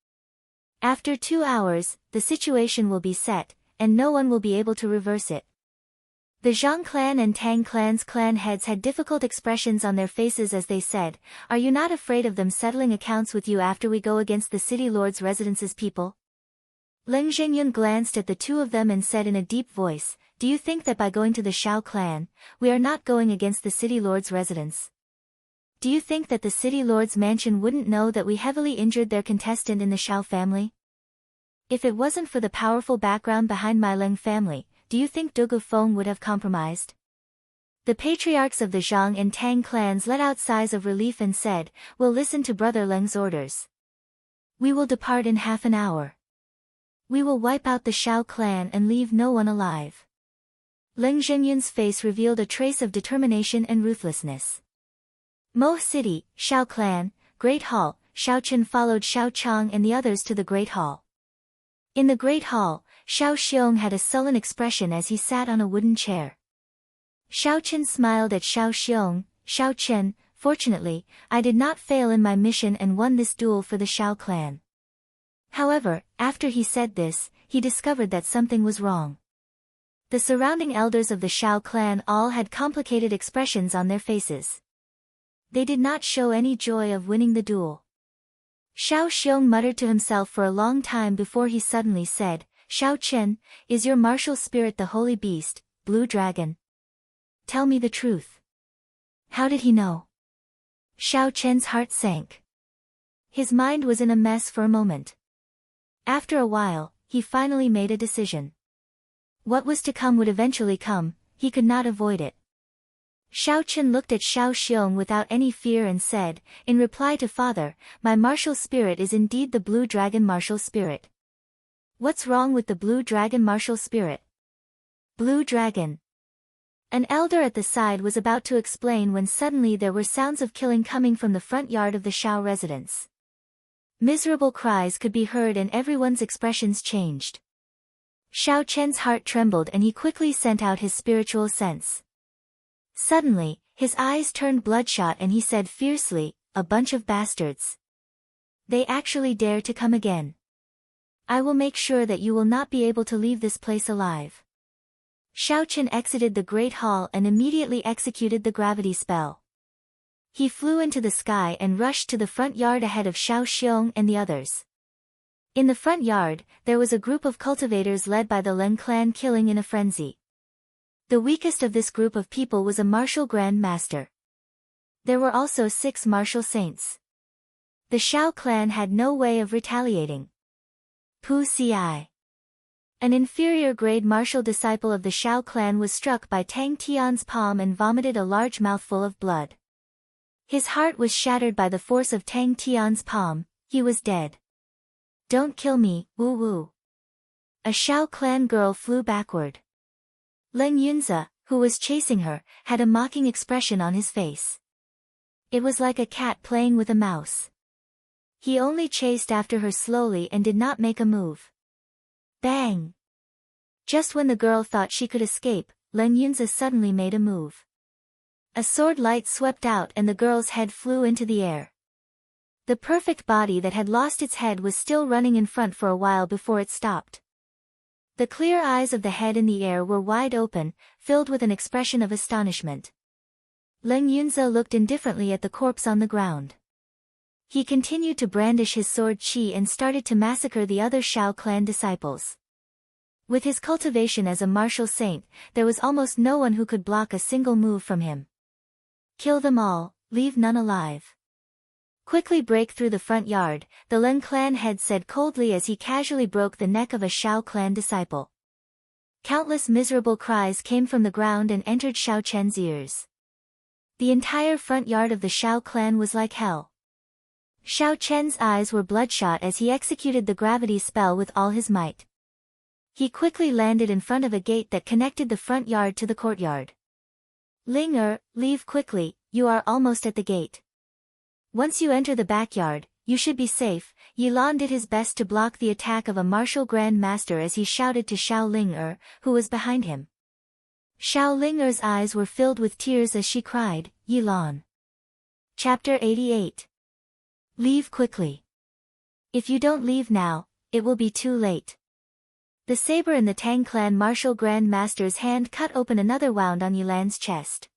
After 2 hours, the situation will be set, and no one will be able to reverse it." The Zhang clan and Tang clan's clan heads had difficult expressions on their faces as they said, "Are you not afraid of them settling accounts with you after we go against the city lord's residence's people?" Leng Xingyun glanced at the 2 of them and said in a deep voice, "Do you think that by going to the Xiao clan, we are not going against the city lord's residence? Do you think that the city lord's mansion wouldn't know that we heavily injured their contestant in the Xiao family? If it wasn't for the powerful background behind my Leng family, do you think Du Feng would have compromised?" The patriarchs of the Zhang and Tang clans let out sighs of relief and said, "We'll listen to Brother Leng's orders. We will depart in half an hour. We will wipe out the Xiao clan and leave no one alive." Leng Xingyun's face revealed a trace of determination and ruthlessness. Mo City, Xiao clan, Great Hall, Xiao Chen followed Xiao Chang and the others to the Great Hall. In the Great Hall, Xiao Xiong had a sullen expression as he sat on a wooden chair. Xiao Chen smiled at Xiao Xiong, Shao Chen, fortunately, I did not fail in my mission and won this duel for the Shao clan. However, after he said this, he discovered that something was wrong. The surrounding elders of the Shao clan all had complicated expressions on their faces. They did not show any joy of winning the duel. Shao Xiong muttered to himself for a long time before he suddenly said, Shao Chen, is your martial spirit the holy beast, Blue Dragon? Tell me the truth. How did he know? Shao Chen's heart sank. His mind was in a mess for a moment. After a while, he finally made a decision. What was to come would eventually come, he could not avoid it. Shao Chen looked at Shao Xiong without any fear and said, in reply to father, my martial spirit is indeed the Blue Dragon martial spirit. What's wrong with the Blue Dragon martial spirit? Blue Dragon. An elder at the side was about to explain when suddenly there were sounds of killing coming from the front yard of the Shao residence. Miserable cries could be heard and everyone's expressions changed. Shao Chen's heart trembled and he quickly sent out his spiritual sense. Suddenly, his eyes turned bloodshot and he said fiercely, a bunch of bastards. They actually dare to come again. I will make sure that you will not be able to leave this place alive. Shao Chen exited the Great Hall and immediately executed the gravity spell. He flew into the sky and rushed to the front yard ahead of Shao Xiong and the others. In the front yard, there was a group of cultivators led by the Lin clan killing in a frenzy. The weakest of this group of people was a martial grand master. There were also 6 martial saints. The Shao clan had no way of retaliating. Pu Ci. An inferior grade martial disciple of the Shao clan was struck by Tang Tian's palm and vomited a large mouthful of blood. His heart was shattered by the force of Tang Tian's palm, he was dead. Don't kill me, woo woo. A Shao clan girl flew backward. Leng Yunze, who was chasing her, had a mocking expression on his face. It was like a cat playing with a mouse. He only chased after her slowly and did not make a move. Bang! Just when the girl thought she could escape, Leng Yunze suddenly made a move. A sword light swept out and the girl's head flew into the air. The perfect body that had lost its head was still running in front for a while before it stopped. The clear eyes of the head in the air were wide open, filled with an expression of astonishment. Leng Yunze looked indifferently at the corpse on the ground. He continued to brandish his sword Qi and started to massacre the other Shao clan disciples. With his cultivation as a martial saint, there was almost no one who could block a single move from him. Kill them all, leave none alive. Quickly break through the front yard, the Lin clan head said coldly as he casually broke the neck of a Shao clan disciple. Countless miserable cries came from the ground and entered Shao Chen's ears. The entire front yard of the Shao clan was like hell. Shao Chen's eyes were bloodshot as he executed the gravity spell with all his might. He quickly landed in front of a gate that connected the front yard to the courtyard. Ling leave quickly, you are almost at the gate. Once you enter the backyard, you should be safe. Yilan did his best to block the attack of a martial grand master as he shouted to Xiao Ling who was behind him. Xiao Ling eyes were filled with tears as she cried, Yilan. Chapter 88. Leave quickly. If you don't leave now, it will be too late. The saber in the Tang clan martial grand master's hand cut open another wound on Yilan's chest.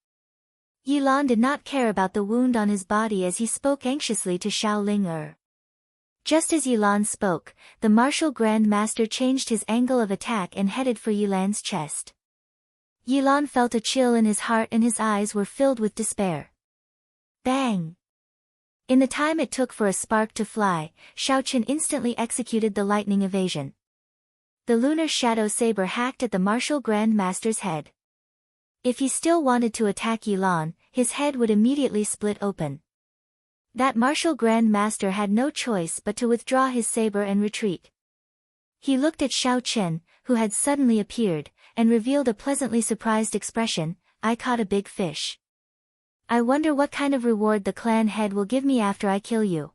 Yilan did not care about the wound on his body as he spoke anxiously to Xiao Ling Just as Yilan spoke, the martial grand master changed his angle of attack and headed for Yilan's chest. Yilan felt a chill in his heart and his eyes were filled with despair. Bang! In the time it took for a spark to fly, Shao Chen instantly executed the lightning evasion. The lunar shadow saber hacked at the martial grand master's head. If he still wanted to attack Yilan, his head would immediately split open. That martial grand master had no choice but to withdraw his saber and retreat. He looked at Shao Chen, who had suddenly appeared, and revealed a pleasantly surprised expression, I caught a big fish. I wonder what kind of reward the clan head will give me after I kill you.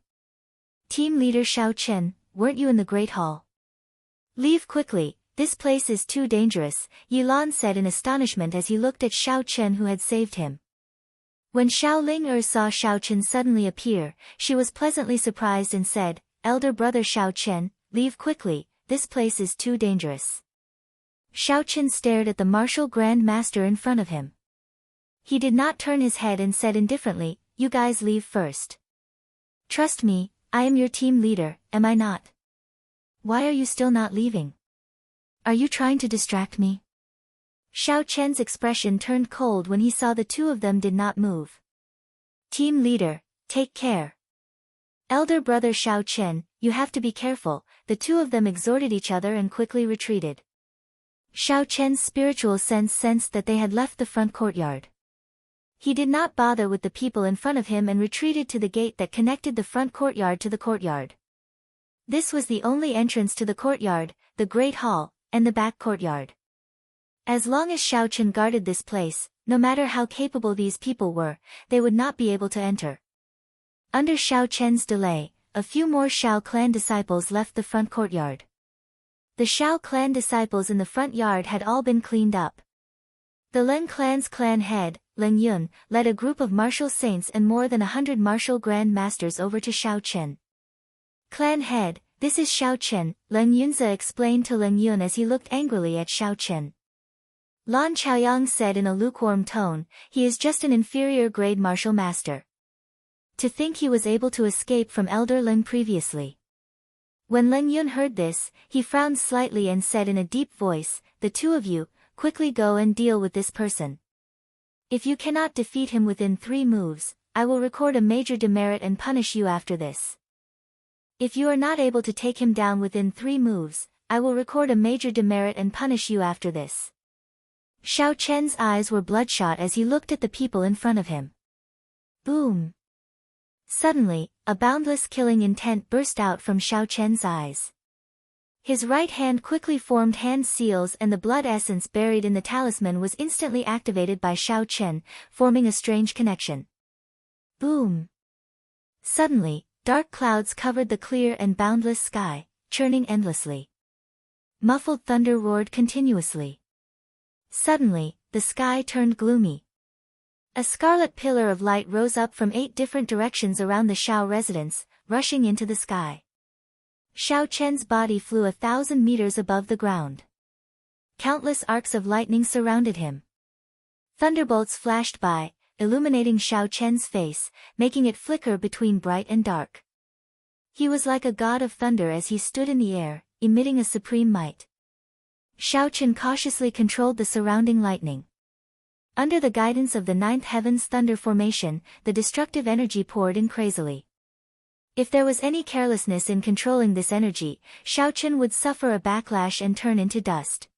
Team leader Shao Chen, weren't you in the Great Hall? Leave quickly. This place is too dangerous, Yilan said in astonishment as he looked at Shao Chen who had saved him. When Xiao Ling saw Xiao Chen suddenly appear, she was pleasantly surprised and said, "Elder brother Xiao Chen, leave quickly, this place is too dangerous." Xiao Chen stared at the martial Grand Master in front of him. He did not turn his head and said indifferently, "You guys leave first. Trust me, I am your team leader, am I not? Why are you still not leaving? Are you trying to distract me?" Xiao Chen's expression turned cold when he saw the two of them did not move. "Team leader, take care. Elder brother Xiao Chen, you have to be careful," the two of them exhorted each other and quickly retreated. Xiao Chen's spiritual sense sensed that they had left the front courtyard. He did not bother with the people in front of him and retreated to the gate that connected the front courtyard to the courtyard. This was the only entrance to the courtyard, the Great Hall, and the back courtyard. As long as Xiao Chen guarded this place, no matter how capable these people were, they would not be able to enter. Under Xiao Chen's delay, a few more Xiao clan disciples left the front courtyard. The Xiao clan disciples in the front yard had all been cleaned up. The Leng clan's clan head, Leng Yun, led a group of martial saints and more than 100 martial grand masters over to Xiao Chen. "Clan head, this is Xiao Chen," Leng Yunzi explained to Leng Yun as he looked angrily at Xiao Chen. Lan Chaoyang said in a lukewarm tone, "He is just an inferior grade martial master. To think he was able to escape from Elder Leng previously." When Leng Yun heard this, he frowned slightly and said in a deep voice, "The two of you, quickly go and deal with this person. If you cannot defeat him within 3 moves, I will record a major demerit and punish you after this. If you are not able to take him down within 3 moves, I will record a major demerit and punish you after this." Xiao Chen's eyes were bloodshot as he looked at the people in front of him. Boom! Suddenly, a boundless killing intent burst out from Xiao Chen's eyes. His right hand quickly formed hand seals and the blood essence buried in the talisman was instantly activated by Xiao Chen, forming a strange connection. Boom! Suddenly, dark clouds covered the clear and boundless sky, churning endlessly. Muffled thunder roared continuously. Suddenly, the sky turned gloomy. A scarlet pillar of light rose up from 8 different directions around the Xiao residence, rushing into the sky. Xiao Chen's body flew 1,000 meters above the ground. Countless arcs of lightning surrounded him. Thunderbolts flashed by, illuminating Xiao Chen's face, making it flicker between bright and dark. He was like a god of thunder as he stood in the air, emitting a supreme might. Xiao Chen cautiously controlled the surrounding lightning. Under the guidance of the 9th Heaven's thunder formation, the destructive energy poured in crazily. If there was any carelessness in controlling this energy, Xiao Chen would suffer a backlash and turn into dust.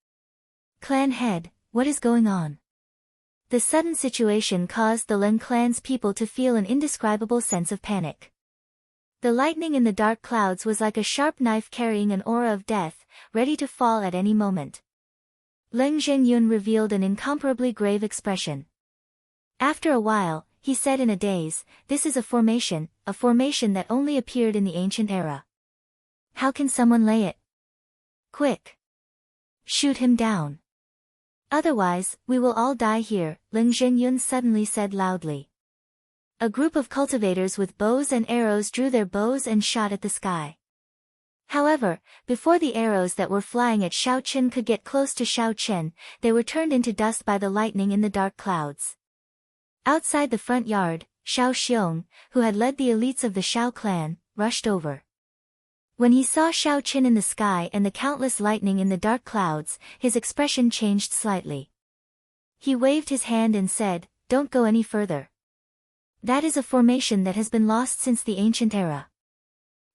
"Clan head, what is going on?" The sudden situation caused the Leng clan's people to feel an indescribable sense of panic. The lightning in the dark clouds was like a sharp knife carrying an aura of death, ready to fall at any moment. Leng Zhengyun revealed an incomparably grave expression. After a while, he said in a daze, "This is a formation that only appeared in the ancient era. How can someone lay it? Quick! Shoot him down. Otherwise, we will all die here," Leng Zhengyun suddenly said loudly. A group of cultivators with bows and arrows drew their bows and shot at the sky. However, before the arrows that were flying at Xiao Chen could get close to Xiao Chen, they were turned into dust by the lightning in the dark clouds. Outside the front yard, Xiao Xiong, who had led the elites of the Xiao clan, rushed over. When he saw Xiao Chen in the sky and the countless lightning in the dark clouds, his expression changed slightly. He waved his hand and said, "Don't go any further. That is a formation that has been lost since the ancient era.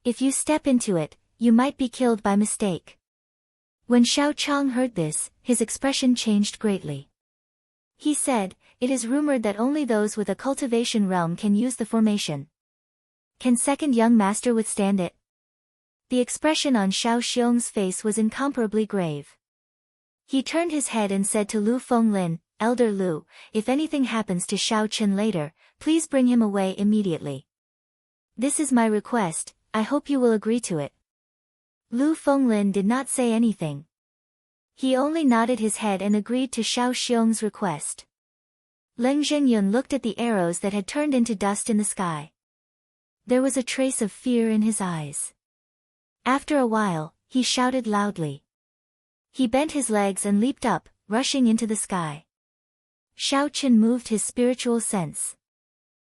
If you step into it, you might be killed by mistake." When Xiao Chang heard this, his expression changed greatly. He said, "It is rumored that only those with a cultivation realm can use the formation. Can second young master withstand it?" The expression on Xiao Xiong's face was incomparably grave. He turned his head and said to Lu Fenglin, "Elder Lu, if anything happens to Xiao Chen later, please bring him away immediately. This is my request, I hope you will agree to it." Lu Fenglin did not say anything. He only nodded his head and agreed to Xiao Xiong's request. Leng Zhengyun looked at the arrows that had turned into dust in the sky. There was a trace of fear in his eyes. After a while, he shouted loudly. He bent his legs and leaped up, rushing into the sky. Xiao Qin moved his spiritual sense.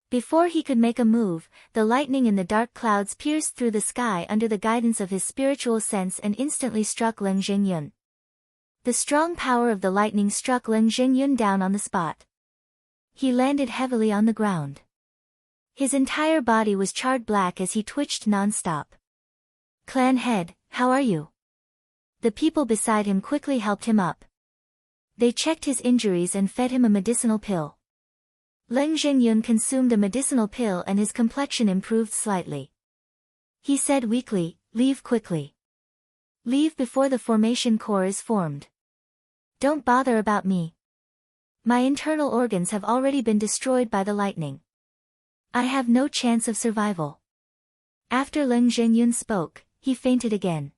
Before he could make a move, the lightning in the dark clouds pierced through the sky under the guidance of his spiritual sense and instantly struck Leng Zhengyun. The strong power of the lightning struck Leng Zhengyun down on the spot. He landed heavily on the ground. His entire body was charred black as he twitched non-stop. "Clan head, how are you?" The people beside him quickly helped him up. They checked his injuries and fed him a medicinal pill. Leng Zhengyun consumed the medicinal pill and his complexion improved slightly. He said weakly, "Leave quickly. Leave before the formation core is formed. Don't bother about me. My internal organs have already been destroyed by the lightning. I have no chance of survival." After Leng Zhengyun spoke, he fainted again.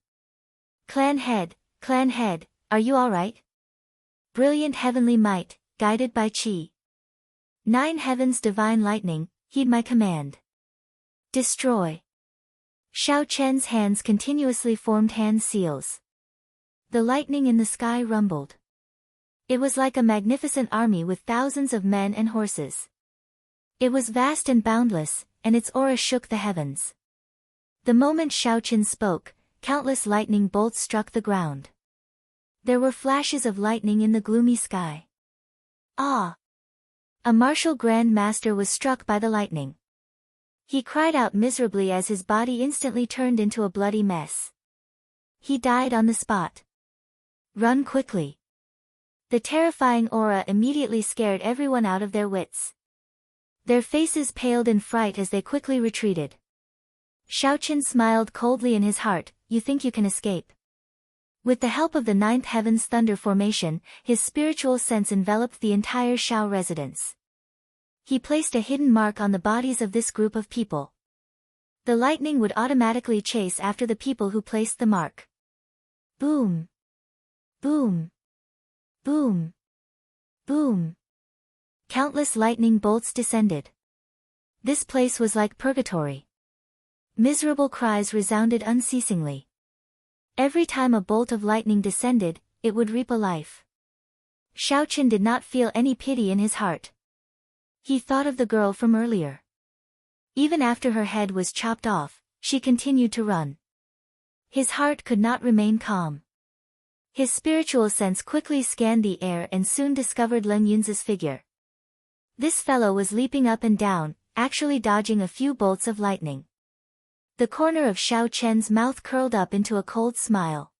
Clan head, are you alright?" Brilliant heavenly might, guided by Qi. 9 heavens divine lightning, heed my command. Destroy. Xiao Chen's hands continuously formed hand seals. The lightning in the sky rumbled. It was like a magnificent army with thousands of men and horses. It was vast and boundless, and its aura shook the heavens. The moment Xiao Chen spoke, countless lightning bolts struck the ground. There were flashes of lightning in the gloomy sky. Ah! A martial Grand Master was struck by the lightning. He cried out miserably as his body instantly turned into a bloody mess. He died on the spot. Run quickly. The terrifying aura immediately scared everyone out of their wits. Their faces paled in fright as they quickly retreated. Xiao Chen smiled coldly in his heart, "You think you can escape?" With the help of the 9th Heaven's Thunder Formation, his spiritual sense enveloped the entire Shao residence. He placed a hidden mark on the bodies of this group of people. The lightning would automatically chase after the people who placed the mark. Boom! Boom! Boom! Boom! Countless lightning bolts descended. This place was like purgatory. Miserable cries resounded unceasingly. Every time a bolt of lightning descended, it would reap a life. Xiao Chen did not feel any pity in his heart. He thought of the girl from earlier. Even after her head was chopped off, she continued to run. His heart could not remain calm. His spiritual sense quickly scanned the air and soon discovered Leng Yunzi's figure. This fellow was leaping up and down, actually dodging a few bolts of lightning. The corner of Xiao Chen's mouth curled up into a cold smile.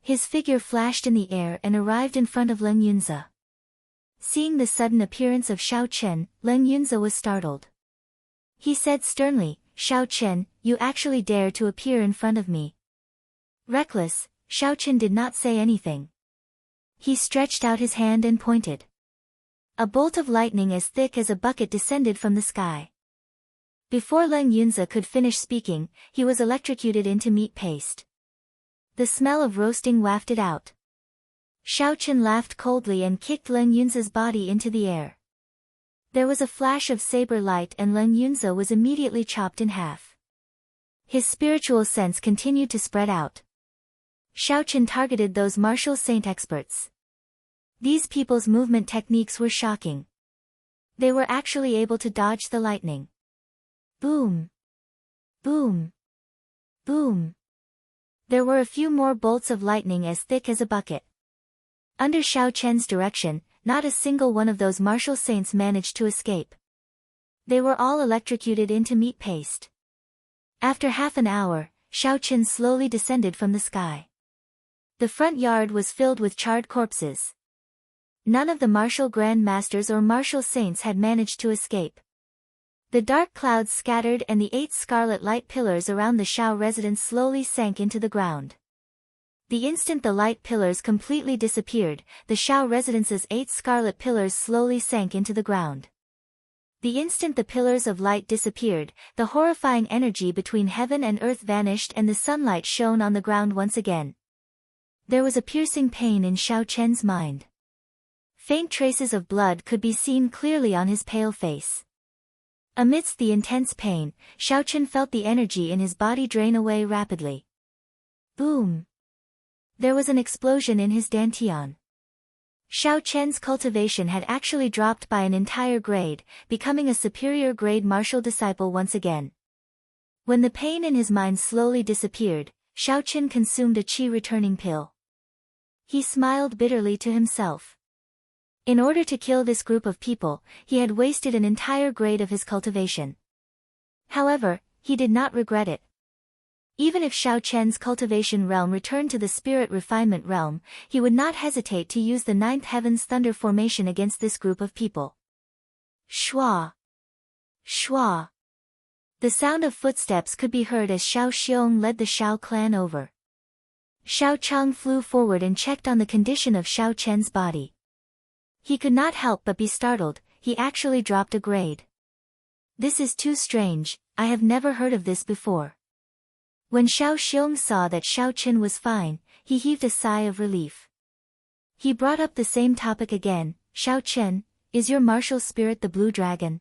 His figure flashed in the air and arrived in front of Leng Yunzi. Seeing the sudden appearance of Xiao Chen, Leng Yunzi was startled. He said sternly, "Xiao Chen, you actually dare to appear in front of me." Reckless, Xiao Chen did not say anything. He stretched out his hand and pointed. A bolt of lightning as thick as a bucket descended from the sky. Before Leng Yunzi could finish speaking, he was electrocuted into meat paste. The smell of roasting wafted out. Xiao Chen laughed coldly and kicked Leng Yunzi's body into the air. There was a flash of saber light and Leng Yunzi was immediately chopped in half. His spiritual sense continued to spread out. Xiao Chen targeted those martial saint experts. These people's movement techniques were shocking. They were actually able to dodge the lightning. Boom! Boom! Boom! There were a few more bolts of lightning as thick as a bucket. Under Xiao Chen's direction, not a single one of those martial saints managed to escape. They were all electrocuted into meat paste. After half an hour, Xiao Chen slowly descended from the sky. The front yard was filled with charred corpses. None of the martial Grand Masters or martial saints had managed to escape. The dark clouds scattered and the 8 scarlet light pillars around the Shao residence slowly sank into the ground. The instant the light pillars completely disappeared, the Shao residence's 8 scarlet pillars slowly sank into the ground. The instant the pillars of light disappeared, the horrifying energy between heaven and earth vanished and the sunlight shone on the ground once again. There was a piercing pain in Xiao Chen's mind. Faint traces of blood could be seen clearly on his pale face. Amidst the intense pain, Xiaochen felt the energy in his body drain away rapidly. Boom! There was an explosion in his dantian. Xiao Chen's cultivation had actually dropped by an entire grade, becoming a superior grade martial disciple once again. When the pain in his mind slowly disappeared, Xiao Chen consumed a qi returning pill. He smiled bitterly to himself. In order to kill this group of people, he had wasted an entire grade of his cultivation. However, he did not regret it. Even if Xiao Chen's cultivation realm returned to the spirit refinement realm, he would not hesitate to use the ninth heaven's thunder formation against this group of people. Shua! Shua! The sound of footsteps could be heard as Xiao Xiong led the Xiao clan over. Xiao Chang flew forward and checked on the condition of Xiao Chen's body. He could not help but be startled, he actually dropped a grade. This is too strange, I have never heard of this before. When Xiao Xiong saw that Xiao Chen was fine, he heaved a sigh of relief. He brought up the same topic again. Xiao Chen, is your martial spirit the blue dragon?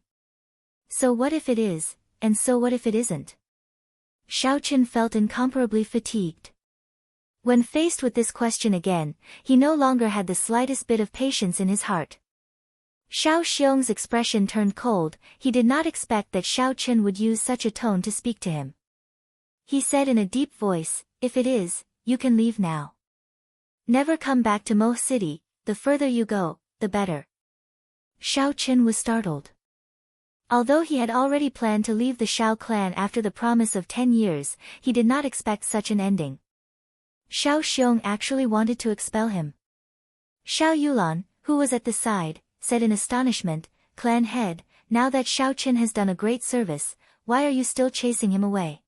So what if it is, and so what if it isn't? Xiao Chen felt incomparably fatigued. When faced with this question again, he no longer had the slightest bit of patience in his heart. Xiao Xiong's expression turned cold, he did not expect that Xiao Chen would use such a tone to speak to him. He said in a deep voice, if it is, you can leave now. Never come back to Mo City, the further you go, the better. Xiao Chen was startled. Although he had already planned to leave the Xiao clan after the promise of 10 years, he did not expect such an ending. Xiao Xiong actually wanted to expel him. Xiao Yulan, who was at the side, said in astonishment, Clan head, now that Xiao Chen has done a great service, why are you still chasing him away?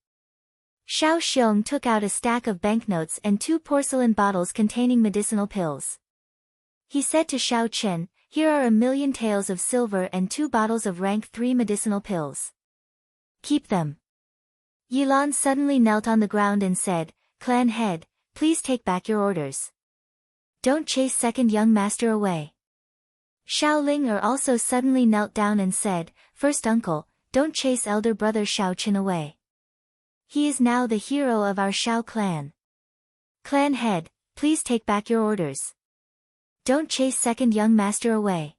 Xiao Xiong took out a stack of banknotes and 2 porcelain bottles containing medicinal pills. He said to Xiao Chen, here are 1,000,000 taels of silver and 2 bottles of rank 3 medicinal pills. Keep them. Yilan suddenly knelt on the ground and said, Clan head, please take back your orders. Don't chase second young master away. Xiao Ling also suddenly knelt down and said, First uncle, don't chase elder brother Xiao Chen away. He is now the hero of our Xiao clan. Clan head, please take back your orders. Don't chase second young master away.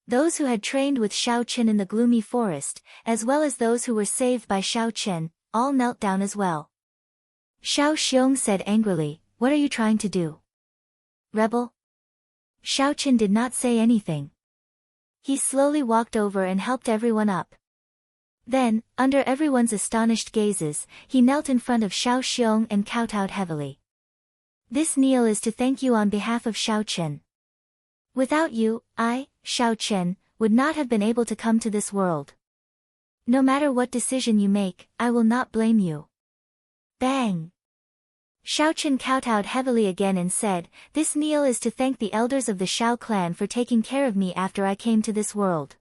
Those who had trained with Xiao Chen in the gloomy forest, as well as those who were saved by Xiao Chen, all knelt down as well. Xiao Xiong said angrily, what are you trying to do? Rebel? Xiao Chen did not say anything. He slowly walked over and helped everyone up. Then, under everyone's astonished gazes, he knelt in front of Xiao Xiong and kowtowed heavily. This kneel is to thank you on behalf of Xiao Chen. Without you, I, Xiao Chen, would not have been able to come to this world. No matter what decision you make, I will not blame you. Bang! Xiao Chen kowtowed heavily again and said, this kneel is to thank the elders of the Xiao clan for taking care of me after I came to this world.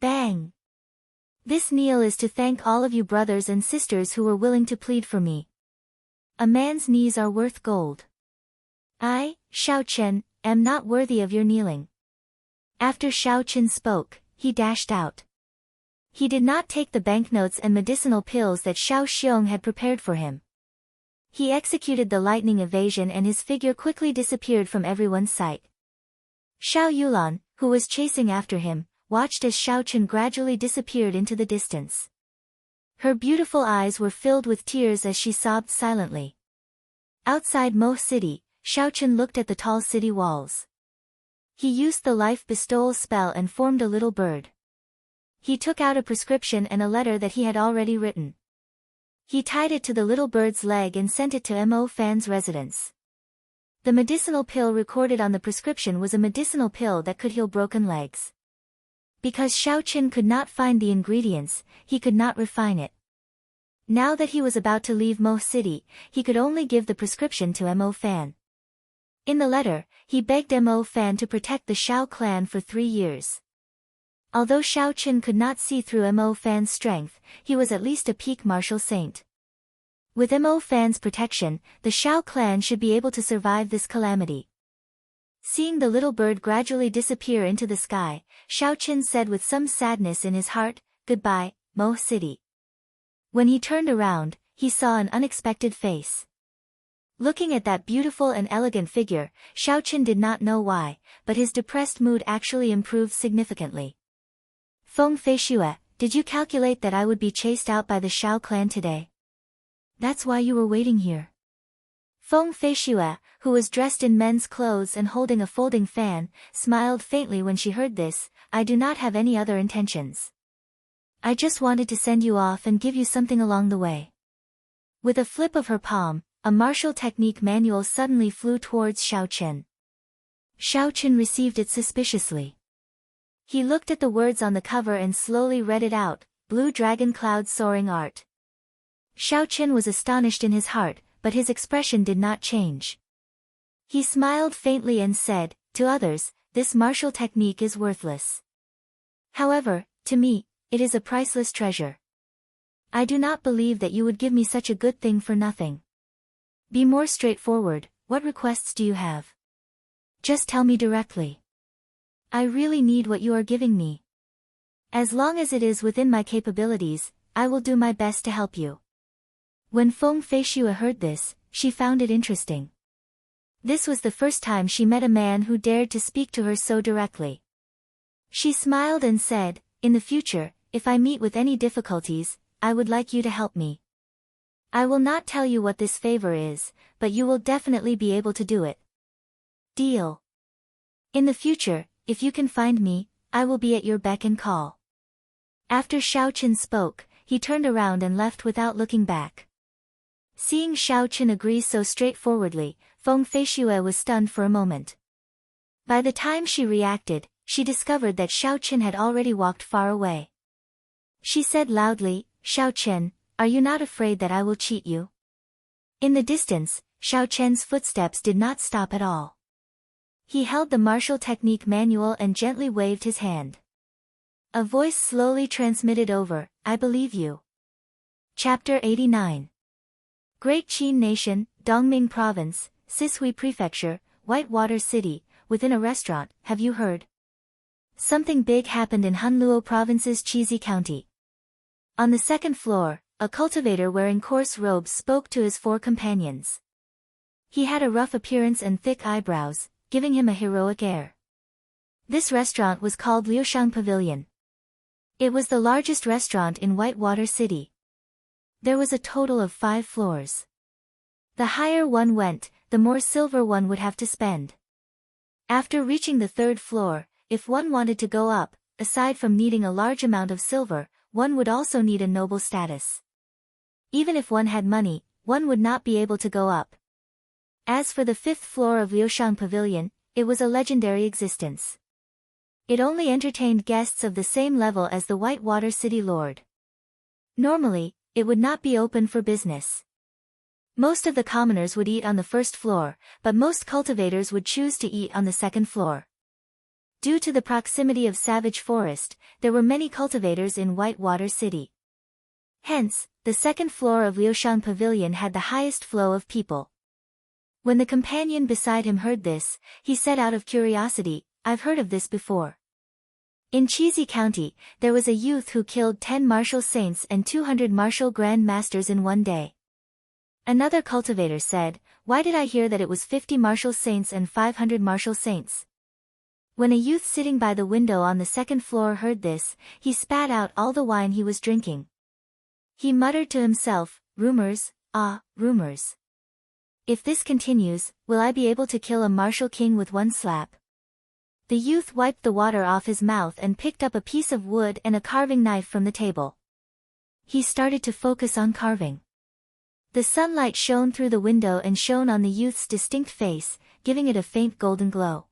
Bang! This kneel is to thank all of you brothers and sisters who were willing to plead for me. A man's knees are worth gold. I, Xiao Chen, am not worthy of your kneeling. After Xiao Chen spoke, he dashed out. He did not take the banknotes and medicinal pills that Xiao Xiong had prepared for him. He executed the lightning evasion and his figure quickly disappeared from everyone's sight. Xiao Yulan, who was chasing after him, watched as Xiao Chen gradually disappeared into the distance. Her beautiful eyes were filled with tears as she sobbed silently. Outside Mo City, Xiao Chen looked at the tall city walls. He used the life bestowal spell and formed a little bird. He took out a prescription and a letter that he had already written. He tied it to the little bird's leg and sent it to Mo Fan's residence. The medicinal pill recorded on the prescription was a medicinal pill that could heal broken legs. Because Xiao Chen could not find the ingredients, he could not refine it. Now that he was about to leave Mo City, he could only give the prescription to Mo Fan. In the letter, he begged Mo Fan to protect the Xiao clan for 3 years. Although Xiao Chen could not see through Mo Fan's strength, he was at least a peak martial saint. With Mo Fan's protection, the Xiao clan should be able to survive this calamity. Seeing the little bird gradually disappear into the sky, Xiao Qin said with some sadness in his heart, "Goodbye, Mo City." When he turned around, he saw an unexpected face. Looking at that beautiful and elegant figure, Xiao Qin did not know why, but his depressed mood actually improved significantly. "Feng Feishue, did you calculate that I would be chased out by the Xiao clan today? That's why you were waiting here." Feng Feishue, who was dressed in men's clothes and holding a folding fan, smiled faintly when she heard this. "I do not have any other intentions. I just wanted to send you off and give you something along the way." With a flip of her palm, a martial technique manual suddenly flew towards Xiao Qin. Xiao Qin received it suspiciously. He looked at the words on the cover and slowly read it out, "Blue Dragon Cloud Soaring Art." Xiao Qin was astonished in his heart, but his expression did not change. He smiled faintly and said, "To others, this martial technique is worthless. However, to me, it is a priceless treasure. I do not believe that you would give me such a good thing for nothing. Be more straightforward. What requests do you have? Just tell me directly. I really need what you are giving me. As long as it is within my capabilities, I will do my best to help you." When Feng Feishue heard this, she found it interesting. This was the first time she met a man who dared to speak to her so directly. She smiled and said, "In the future, if I meet with any difficulties, I would like you to help me. I will not tell you what this favor is, but you will definitely be able to do it. Deal? In the future, if you can find me, I will be at your beck and call." After Xiao Qin spoke, he turned around and left without looking back. Seeing Xiao Qin agree so straightforwardly, Feng Feishue was stunned for a moment. By the time she reacted, she discovered that Xiao Qin had already walked far away. She said loudly, "Xiao Qin, are you not afraid that I will cheat you?" In the distance, Xiao Qin's footsteps did not stop at all. He held the martial technique manual and gently waved his hand. A voice slowly transmitted over, "I believe you." Chapter 89. Great Qin Nation, Dongming Province, Sishui Prefecture, Whitewater City, within a restaurant. "Have you heard? Something big happened in Hunluo Province's Chizi County." On the second floor, a cultivator wearing coarse robes spoke to his 4 companions. He had a rough appearance and thick eyebrows, giving him a heroic air. This restaurant was called Liushang Pavilion. It was the largest restaurant in Whitewater City. There was a total of 5 floors. The higher one went, the more silver one would have to spend. After reaching the 3rd floor, if one wanted to go up, aside from needing a large amount of silver, one would also need a noble status. Even if one had money, one would not be able to go up. As for the 5th floor of Liushang Pavilion, it was a legendary existence. It only entertained guests of the same level as the Whitewater City Lord. Normally, it would not be open for business. Most of the commoners would eat on the 1st floor, but most cultivators would choose to eat on the 2nd floor. Due to the proximity of Savage Forest, there were many cultivators in Whitewater City. Hence, the 2nd floor of Liushang Pavilion had the highest flow of people. When the companion beside him heard this, he said out of curiosity, "I've heard of this before." In Chizi County, there was a youth who killed 10 martial saints and 200 martial grand masters in one day. Another cultivator said, "Why did I hear that it was 50 martial saints and 500 martial saints?" When a youth sitting by the window on the 2nd floor heard this, he spat out all the wine he was drinking. He muttered to himself, "Rumors, rumors. If this continues, will I be able to kill a martial king with one slap?" The youth wiped the water off his mouth and picked up a piece of wood and a carving knife from the table. He started to focus on carving. The sunlight shone through the window and shone on the youth's distinct face, giving it a faint golden glow.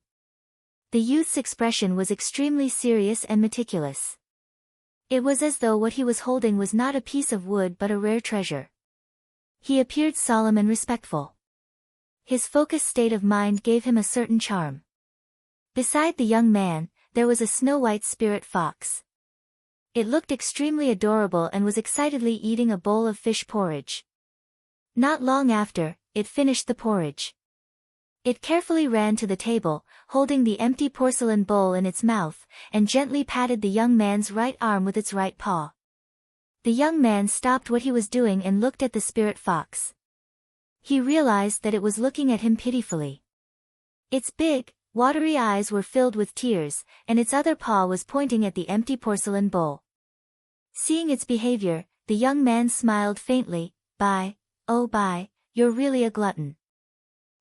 The youth's expression was extremely serious and meticulous. It was as though what he was holding was not a piece of wood but a rare treasure. He appeared solemn and respectful. His focused state of mind gave him a certain charm. Beside the young man, there was a snow-white spirit fox. It looked extremely adorable and was excitedly eating a bowl of fish porridge. Not long after, it finished the porridge. It carefully ran to the table, holding the empty porcelain bowl in its mouth, and gently patted the young man's right arm with its right paw. The young man stopped what he was doing and looked at the spirit fox. He realized that it was looking at him pitifully. Its big, watery eyes were filled with tears, and its other paw was pointing at the empty porcelain bowl. Seeing its behavior, the young man smiled faintly. "Bye, oh bye, you're really a glutton.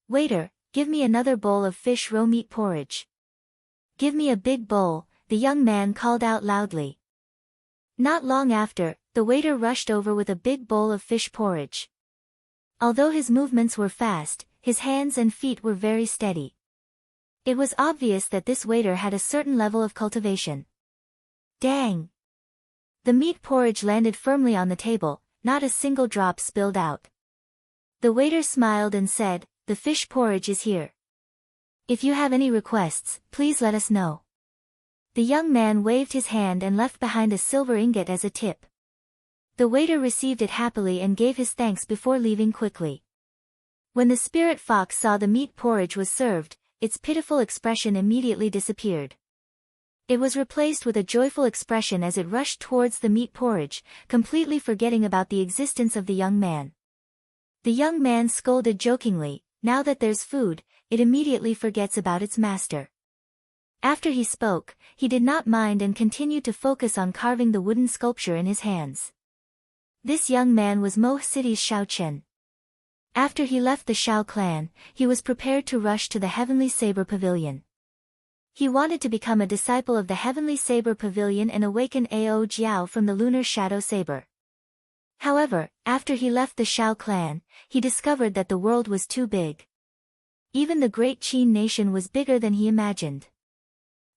Waiter, give me another bowl of fish roe meat porridge." "Give me a big bowl," the young man called out loudly. Not long after, the waiter rushed over with a big bowl of fish porridge. Although his movements were fast, his hands and feet were very steady. It was obvious that this waiter had a certain level of cultivation. Dang! The meat porridge landed firmly on the table, not a single drop spilled out. The waiter smiled and said, "The fish porridge is here. If you have any requests, please let us know." The young man waved his hand and left behind a silver ingot as a tip. The waiter received it happily and gave his thanks before leaving quickly. When the spirit fox saw the meat porridge was served, its pitiful expression immediately disappeared. It was replaced with a joyful expression as it rushed towards the meat porridge, completely forgetting about the existence of the young man. The young man scolded jokingly, "Now that there's food, it immediately forgets about its master." After he spoke, he did not mind and continued to focus on carving the wooden sculpture in his hands. This young man was Mo City's Shao Chen. After he left the Shao clan, he was prepared to rush to the Heavenly Saber Pavilion. He wanted to become a disciple of the Heavenly Saber Pavilion and awaken Ao Jiao from the Lunar Shadow Saber. However, after he left the Shao clan, he discovered that the world was too big. Even the Great Qin nation was bigger than he imagined.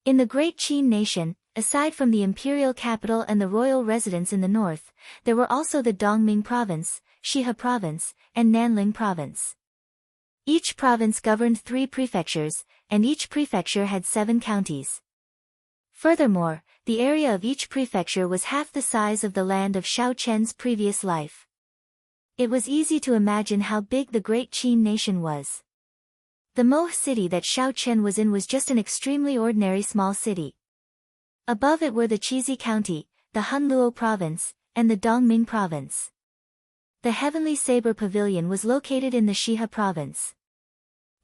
In the Great Qin nation, aside from the imperial capital and the royal residence in the north, there were also the Dongming province, Shihe province, and Nanling province. Each province governed 3 prefectures, and each prefecture had 7 counties. Furthermore, the area of each prefecture was half the size of the land of Shao Chen's previous life. It was easy to imagine how big the Great Qin nation was. The Mo city that Shao Chen was in was just an extremely ordinary small city. Above it were the Chizi County, the Hunluo province, and the Dongming province. The Heavenly Saber Pavilion was located in the Shihe province.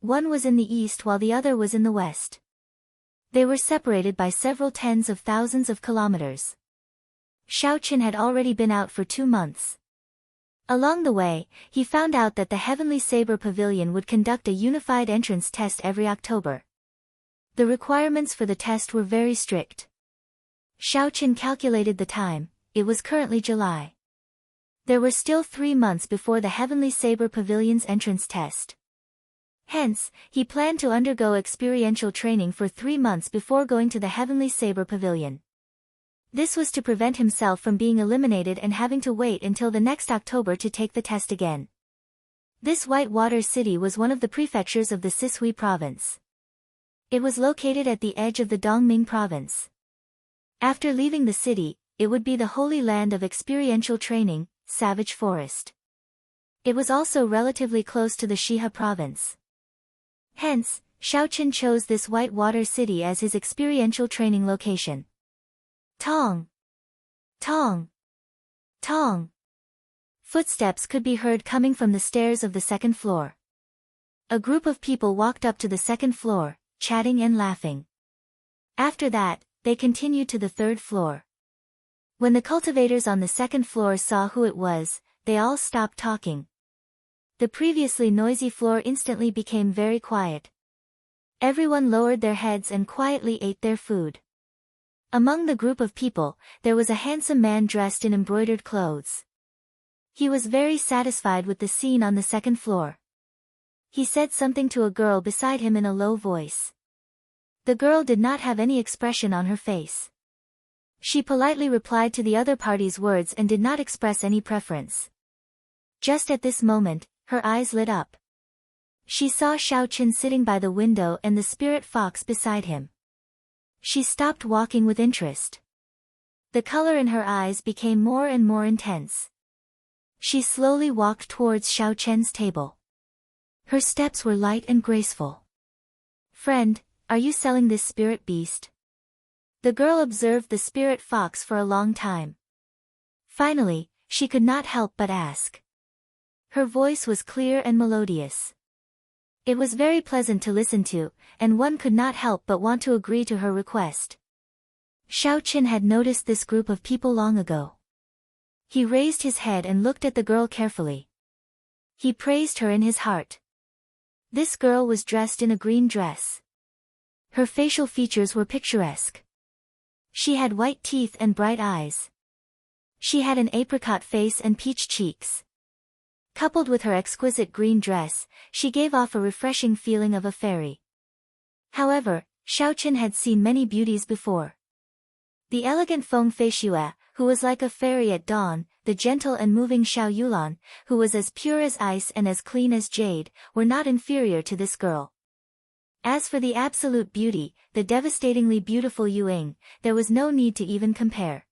One was in the east while the other was in the west. They were separated by several tens of thousands of kilometers. Shao Chen had already been out for 2 months. Along the way, he found out that the Heavenly Saber Pavilion would conduct a unified entrance test every October. The requirements for the test were very strict. Shao Chen calculated the time. It was currently July. There were still 3 months before the Heavenly Saber Pavilion's entrance test. Hence, he planned to undergo experiential training for 3 months before going to the Heavenly Saber Pavilion. This was to prevent himself from being eliminated and having to wait until the next October to take the test again. This Whitewater City was one of the prefectures of the Sishui province. It was located at the edge of the Dongming province. After leaving the city, it would be the holy land of experiential training, Savage Forest. It was also relatively close to the Shihe province. Hence, Shao Chen chose this Whitewater City as his experiential training location. Tong! Tong! Tong! Footsteps could be heard coming from the stairs of the second floor. A group of people walked up to the second floor, chatting and laughing. After that, they continued to the third floor. When the cultivators on the second floor saw who it was, they all stopped talking. The previously noisy floor instantly became very quiet. Everyone lowered their heads and quietly ate their food. Among the group of people, there was a handsome man dressed in embroidered clothes. He was very satisfied with the scene on the second floor. He said something to a girl beside him in a low voice. The girl did not have any expression on her face. She politely replied to the other party's words and did not express any preference. Just at this moment, her eyes lit up. She saw Shao Chen sitting by the window and the spirit fox beside him. She stopped walking with interest. The color in her eyes became more and more intense. She slowly walked towards Shao Chen's table. Her steps were light and graceful. "Friend, are you selling this spirit beast?" The girl observed the spirit fox for a long time. Finally, she could not help but ask. Her voice was clear and melodious. It was very pleasant to listen to, and one could not help but want to agree to her request. Xiao Qin had noticed this group of people long ago. He raised his head and looked at the girl carefully. He praised her in his heart. This girl was dressed in a green dress. Her facial features were picturesque. She had white teeth and bright eyes. She had an apricot face and peach cheeks. Coupled with her exquisite green dress, she gave off a refreshing feeling of a fairy. However, Xiao Qin had seen many beauties before. The elegant Feng Feishue, who was like a fairy at dawn, the gentle and moving Xiao Yulan, who was as pure as ice and as clean as jade, were not inferior to this girl. As for the absolute beauty, the devastatingly beautiful Yuing, there was no need to even compare.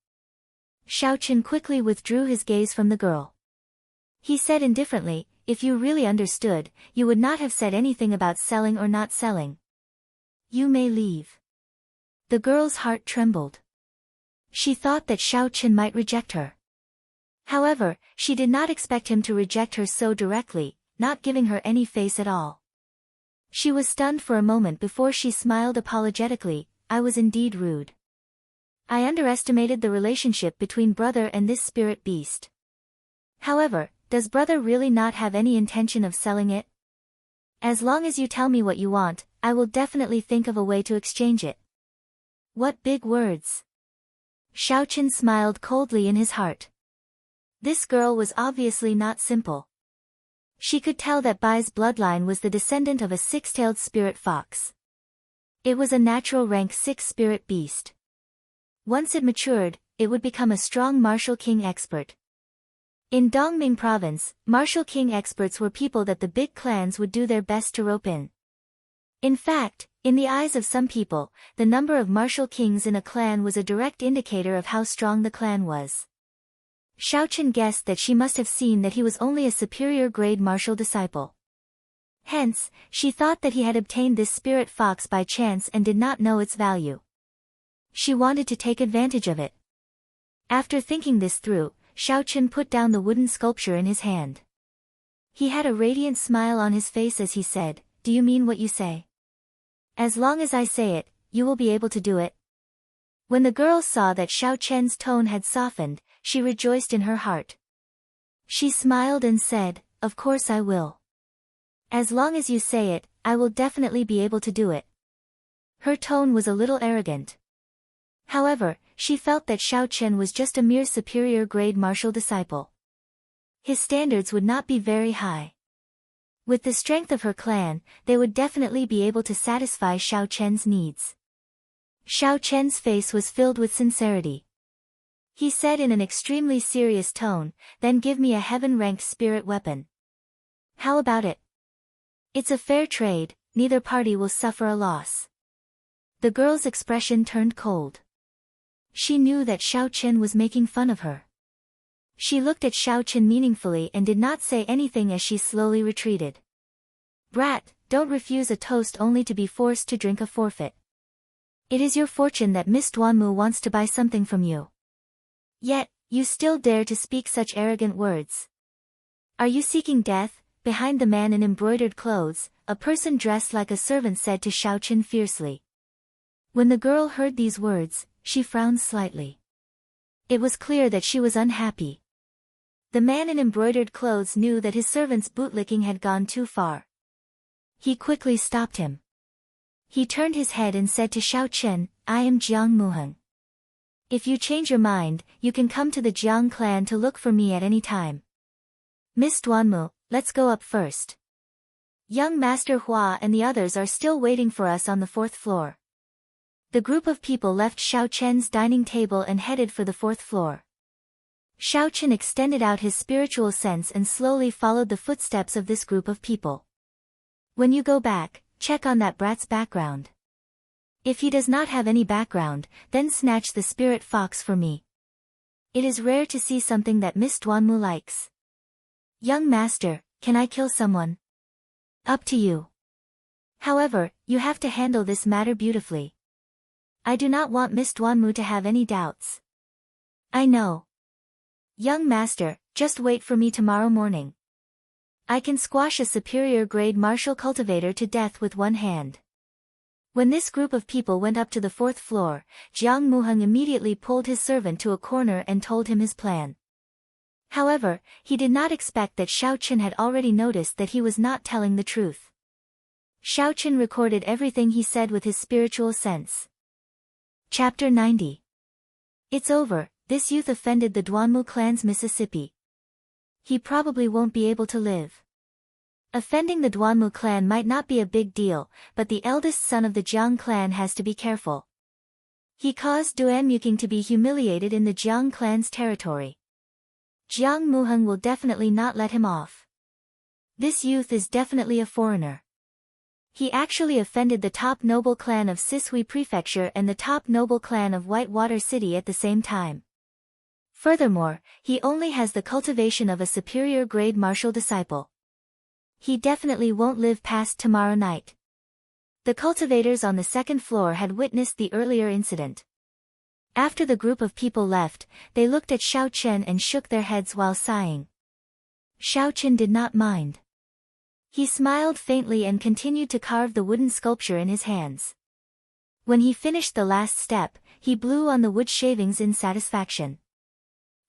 Xiao Qin quickly withdrew his gaze from the girl. He said indifferently, "If you really understood, you would not have said anything about selling or not selling. You may leave." The girl's heart trembled. She thought that Xiao Qin might reject her. However, she did not expect him to reject her so directly, not giving her any face at all. She was stunned for a moment before she smiled apologetically. "I was indeed rude. I underestimated the relationship between brother and this spirit beast. However, does brother really not have any intention of selling it? As long as you tell me what you want, I will definitely think of a way to exchange it." What big words! Xiao Qin smiled coldly in his heart. This girl was obviously not simple. She could tell that Bai's bloodline was the descendant of a six-tailed spirit fox. It was a natural rank 6 spirit beast. Once it matured, it would become a strong martial king expert. In Dongming province, martial king experts were people that the big clans would do their best to rope in. In fact, in the eyes of some people, the number of martial kings in a clan was a direct indicator of how strong the clan was. Xiao Qin guessed that she must have seen that he was only a superior grade martial disciple. Hence, she thought that he had obtained this spirit fox by chance and did not know its value. She wanted to take advantage of it. After thinking this through, Xiao Qin put down the wooden sculpture in his hand. He had a radiant smile on his face as he said, "Do you mean what you say? As long as I say it, you will be able to do it." When the girl saw that Xiao Qin's tone had softened, she rejoiced in her heart. She smiled and said, "Of course I will. As long as you say it, I will definitely be able to do it." Her tone was a little arrogant. However, she felt that Xiao Qin was just a mere superior grade martial disciple. His standards would not be very high. With the strength of her clan, they would definitely be able to satisfy Xiao Qin's needs. Xiao Qin's face was filled with sincerity. He said in an extremely serious tone, "Then give me a heaven-ranked spirit weapon. How about it? It's a fair trade, neither party will suffer a loss." The girl's expression turned cold. She knew that Xiao Qin was making fun of her. She looked at Xiao Qin meaningfully and did not say anything as she slowly retreated. "Brat, don't refuse a toast only to be forced to drink a forfeit. It is your fortune that Miss Duanmu wants to buy something from you. Yet, you still dare to speak such arrogant words. Are you seeking death?" Behind the man in embroidered clothes, a person dressed like a servant said to Xiao Qin fiercely. When the girl heard these words, she frowned slightly. It was clear that she was unhappy. The man in embroidered clothes knew that his servant's bootlicking had gone too far. He quickly stopped him. He turned his head and said to Xiao Qin, "I am Jiang Muheng. If you change your mind, you can come to the Jiang clan to look for me at any time. Miss Duanmu, let's go up first. Young Master Hua and the others are still waiting for us on the 4th floor." The group of people left Xiao Qin's dining table and headed for the 4th floor. Xiao Qin extended out his spiritual sense and slowly followed the footsteps of this group of people. "When you go back, check on that brat's background. If he does not have any background, then snatch the spirit fox for me. It is rare to see something that Miss Duanmu likes." "Young master, can I kill someone?" Up to you. However, you have to handle this matter beautifully. I do not want Miss Duanmu to have any doubts. I know. Young master, just wait for me tomorrow morning. I can squash a superior grade martial cultivator to death with one hand. When this group of people went up to the 4th floor, Jiang Muheng immediately pulled his servant to a corner and told him his plan. However, he did not expect that Xiao Qin had already noticed that he was not telling the truth. Xiao Qin recorded everything he said with his spiritual sense. Chapter 90. It's over, this youth offended the Duanmu clan's Mississippi. He probably won't be able to live. Offending the Duanmu clan might not be a big deal, but the eldest son of the Jiang clan has to be careful. He caused Duan Muking to be humiliated in the Jiang clan's territory. Jiang Muheng will definitely not let him off. This youth is definitely a foreigner. He actually offended the top noble clan of Sisui Prefecture and the top noble clan of Whitewater City at the same time. Furthermore, he only has the cultivation of a superior grade martial disciple. He definitely won't live past tomorrow night. The cultivators on the 2nd floor had witnessed the earlier incident. After the group of people left, they looked at Xiao Chen and shook their heads while sighing. Xiao Chen did not mind. He smiled faintly and continued to carve the wooden sculpture in his hands. When he finished the last step, he blew on the wood shavings in satisfaction.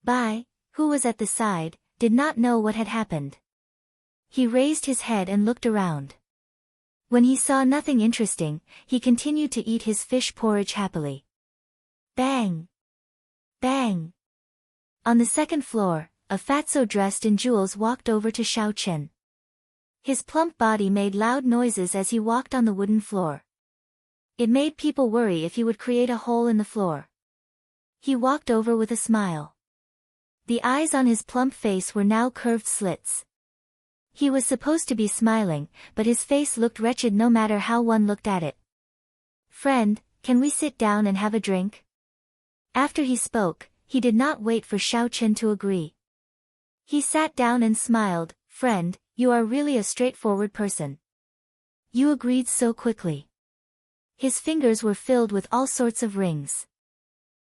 Bai, who was at the side, did not know what had happened. He raised his head and looked around. When he saw nothing interesting, he continued to eat his fish porridge happily. Bang! Bang! On the 2nd floor, a fatso dressed in jewels walked over to Xiao Chen. His plump body made loud noises as he walked on the wooden floor. It made people worry if he would create a hole in the floor. He walked over with a smile. The eyes on his plump face were now curved slits. He was supposed to be smiling, but his face looked wretched no matter how one looked at it. Friend, can we sit down and have a drink? After he spoke, he did not wait for Xiao Chen to agree. He sat down and smiled. Friend, you are really a straightforward person. You agreed so quickly. His fingers were filled with all sorts of rings.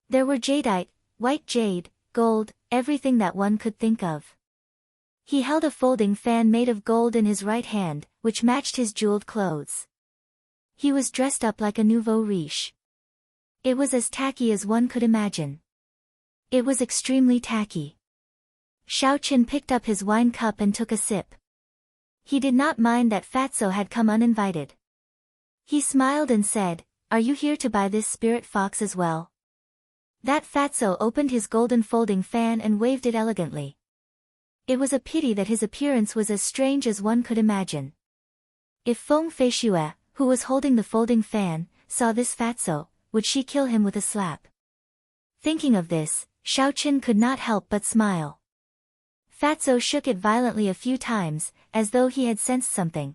There were jadeite, white jade, gold, everything that one could think of. He held a folding fan made of gold in his right hand, which matched his jeweled clothes. He was dressed up like a nouveau riche. It was as tacky as one could imagine. It was extremely tacky. Xiao Chen picked up his wine cup and took a sip. He did not mind that Fatso had come uninvited. He smiled and said, "Are you here to buy this spirit fox as well?" That Fatso opened his golden folding fan and waved it elegantly. It was a pity that his appearance was as strange as one could imagine. If Feng Feishue, who was holding the folding fan, saw this Fatso, would she kill him with a slap? Thinking of this, Xiao Chen could not help but smile. Fatso shook it violently a few times, as though he had sensed something.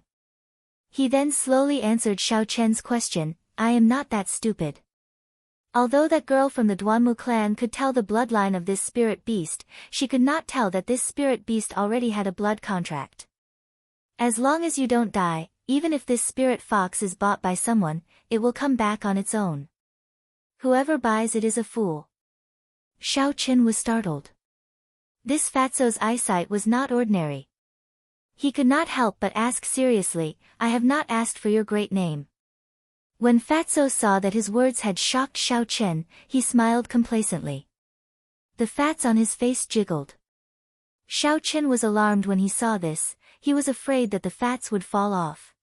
He then slowly answered Xiao Chen's question, "I am not that stupid." Although that girl from the Duanmu clan could tell the bloodline of this spirit beast, she could not tell that this spirit beast already had a blood contract. As long as you don't die, even if this spirit fox is bought by someone, it will come back on its own. Whoever buys it is a fool. Xiao Chen was startled. This Fatso's eyesight was not ordinary. He could not help but ask seriously, "I have not asked for your great name." When Fatso saw that his words had shocked Xiao Chen, he smiled complacently. The fats on his face jiggled. Xiao Chen was alarmed when he saw this. He was afraid that the fats would fall off.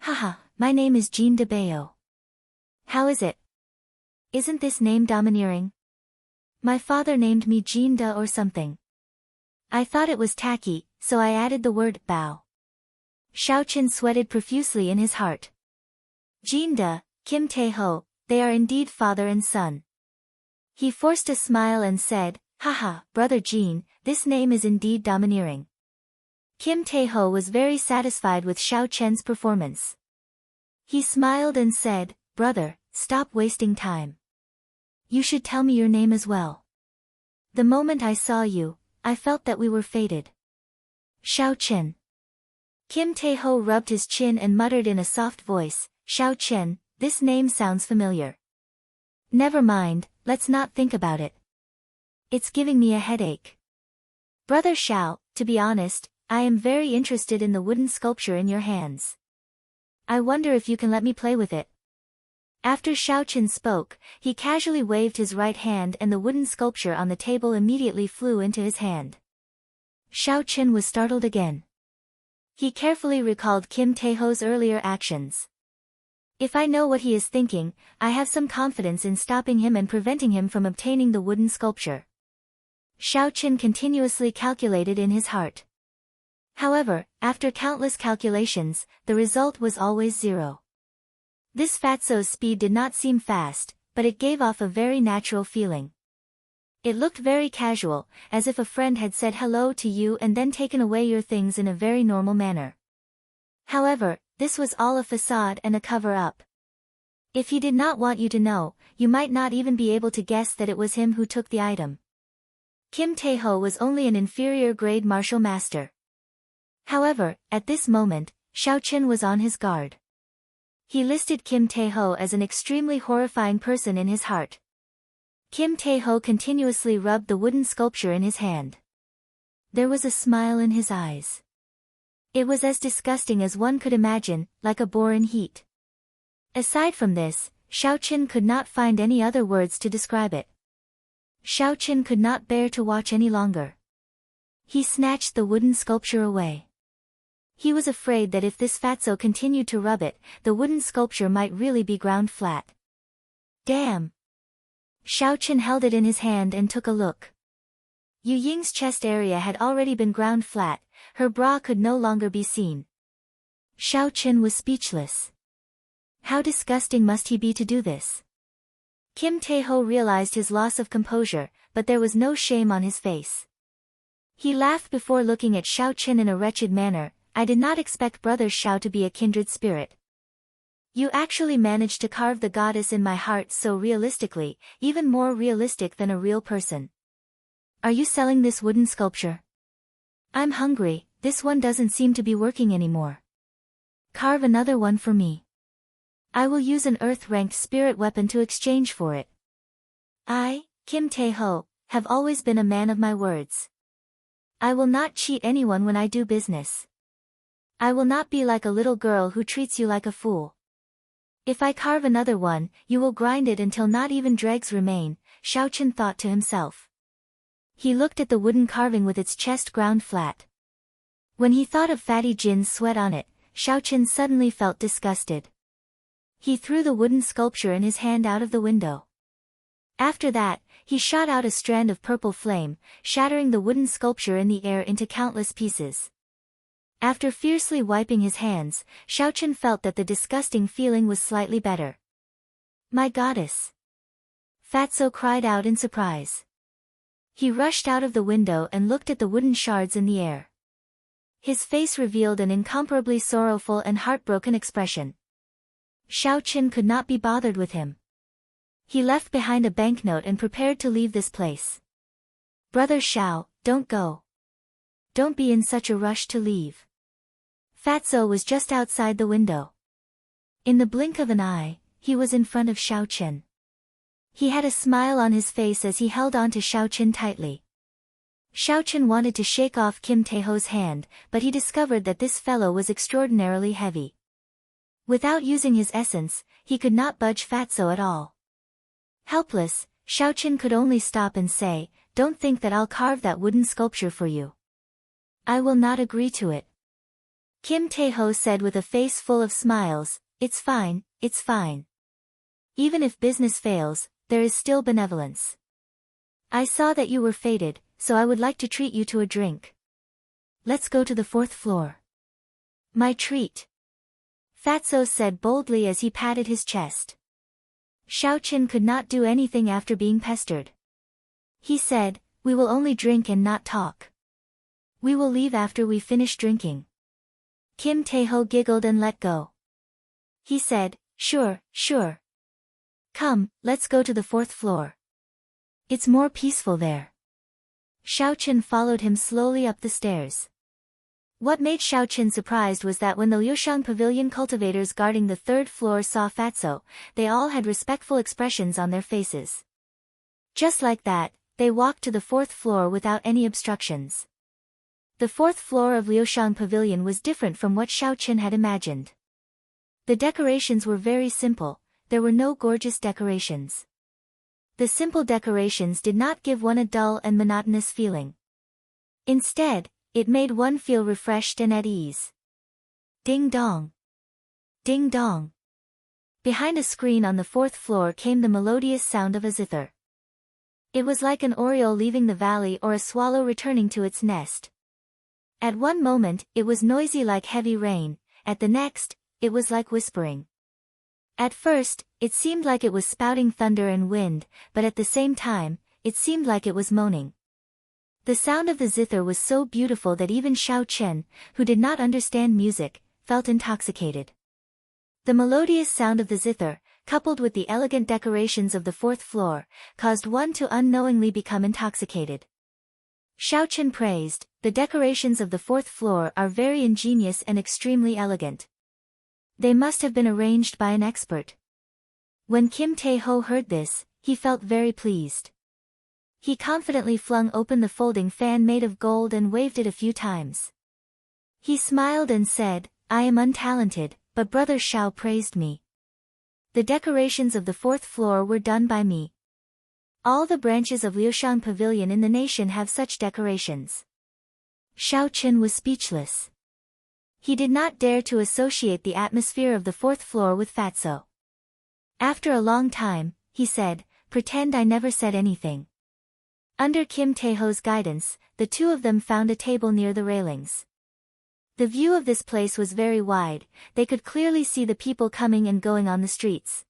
"Haha, my name is Jean de Bayo. How is it? Isn't this name domineering? My father named me Jean de or something. I thought it was tacky, so I added the word bao." Xiao Chen sweated profusely in his heart. Jean de, Kim Tae-ho, they are indeed father and son. He forced a smile and said, "Haha, brother Jean, this name is indeed domineering." Kim Tae-ho was very satisfied with Xiao Chen's performance. He smiled and said, "Brother, stop wasting time. You should tell me your name as well. The moment I saw you, I felt that we were fated." Xiao Chen. Kim Tae-ho rubbed his chin and muttered in a soft voice, Xiao Chen, this name sounds familiar. Never mind, let's not think about it. It's giving me a headache. Brother Xiao, to be honest, I am very interested in the wooden sculpture in your hands. I wonder if you can let me play with it. After Xiao Chen spoke, he casually waved his right hand and the wooden sculpture on the table immediately flew into his hand. Xiao Chen was startled again. He carefully recalled Kim Tae-ho's earlier actions. If I know what he is thinking, I have some confidence in stopping him and preventing him from obtaining the wooden sculpture. Xiao Chen continuously calculated in his heart. However, after countless calculations, the result was always 0. This fatso's speed did not seem fast, but it gave off a very natural feeling. It looked very casual, as if a friend had said hello to you and then taken away your things in a very normal manner. However, this was all a facade and a cover-up. If he did not want you to know, you might not even be able to guess that it was him who took the item. Kim Tae-ho was only an inferior grade martial master. However, at this moment, Xiao Chen was on his guard. He listed Kim Tae-ho as an extremely horrifying person in his heart. Kim Tae-ho continuously rubbed the wooden sculpture in his hand. There was a smile in his eyes. It was as disgusting as one could imagine, like a boar in heat. Aside from this, Xiao Chen could not find any other words to describe it. Xiao Chen could not bear to watch any longer. He snatched the wooden sculpture away. He was afraid that if this fatso continued to rub it, the wooden sculpture might really be ground flat. Damn! Xiao Chen held it in his hand and took a look. Yu Ying's chest area had already been ground flat, her bra could no longer be seen. Xiao Chen was speechless. How disgusting must he be to do this? Kim Tae-ho realized his loss of composure, but there was no shame on his face. He laughed before looking at Xiao Chen in a wretched manner. I did not expect Brother Xiao to be a kindred spirit. You actually managed to carve the goddess in my heart so realistically, even more realistic than a real person. Are you selling this wooden sculpture? I'm hungry, this one doesn't seem to be working anymore. Carve another one for me. I will use an earth-ranked spirit weapon to exchange for it. I, Kim Tae-ho, have always been a man of my words. I will not cheat anyone when I do business. I will not be like a little girl who treats you like a fool. If I carve another one, you will grind it until not even dregs remain, Xiao Chen thought to himself. He looked at the wooden carving with its chest ground flat. When he thought of Fatty Jin's sweat on it, Xiao Chen suddenly felt disgusted. He threw the wooden sculpture in his hand out of the window. After that, he shot out a strand of purple flame, shattering the wooden sculpture in the air into countless pieces. After fiercely wiping his hands, Xiao Chen felt that the disgusting feeling was slightly better. My goddess! Fatso cried out in surprise. He rushed out of the window and looked at the wooden shards in the air. His face revealed an incomparably sorrowful and heartbroken expression. Xiao Chen could not be bothered with him. He left behind a banknote and prepared to leave this place. Brother Xiao, don't go. Don't be in such a rush to leave. Fatso was just outside the window. In the blink of an eye, he was in front of Xiao Chen. He had a smile on his face as he held on to Xiao Chen tightly. Xiao Chen wanted to shake off Kim Tae-ho's hand, but he discovered that this fellow was extraordinarily heavy. Without using his essence, he could not budge Fatso at all. Helpless, Xiao Chen could only stop and say, "Don't think that I'll carve that wooden sculpture for you. I will not agree to it." Kim Tae-ho said with a face full of smiles, "It's fine, it's fine. Even if business fails, there is still benevolence. I saw that you were fated, so I would like to treat you to a drink. Let's go to the 4th floor. My treat." Fatso said boldly as he patted his chest. Xiao Chen could not do anything after being pestered. He said, "We will only drink and not talk. We will leave after we finish drinking." Kim Tae-ho giggled and let go. He said, Sure, sure. Come, let's go to the 4th floor. It's more peaceful there." Xiao Chen followed him slowly up the stairs. What made Xiao Qin surprised was that when the Liushang pavilion cultivators guarding the third floor saw Fatso, they all had respectful expressions on their faces. Just like that, they walked to the fourth floor without any obstructions. The fourth floor of Liushang pavilion was different from what Xiao Qin had imagined. The decorations were very simple, there were no gorgeous decorations. The simple decorations did not give one a dull and monotonous feeling. Instead, it made one feel refreshed and at ease. Ding dong. Ding dong. Behind a screen on the fourth floor came the melodious sound of a zither. It was like an oriole leaving the valley or a swallow returning to its nest. At one moment, it was noisy like heavy rain, at the next, it was like whispering. At first, it seemed like it was spouting thunder and wind, but at the same time, it seemed like it was moaning. The sound of the zither was so beautiful that even Xiao Qin, who did not understand music, felt intoxicated. The melodious sound of the zither, coupled with the elegant decorations of the fourth floor, caused one to unknowingly become intoxicated. Xiao Qin praised, "The decorations of the fourth floor are very ingenious and extremely elegant. They must have been arranged by an expert." When Kim Tae-ho heard this, he felt very pleased. He confidently flung open the folding fan made of gold and waved it a few times. He smiled and said, "I am untalented, but Brother Xiao praised me. The decorations of the fourth floor were done by me. All the branches of Liushang Pavilion in the nation have such decorations." Xiao Qin was speechless. He did not dare to associate the atmosphere of the fourth floor with Fatso. After a long time, he said, "Pretend I never said anything." Under Kim Tae-ho's guidance, the two of them found a table near the railings. The view of this place was very wide, they could clearly see the people coming and going on the streets.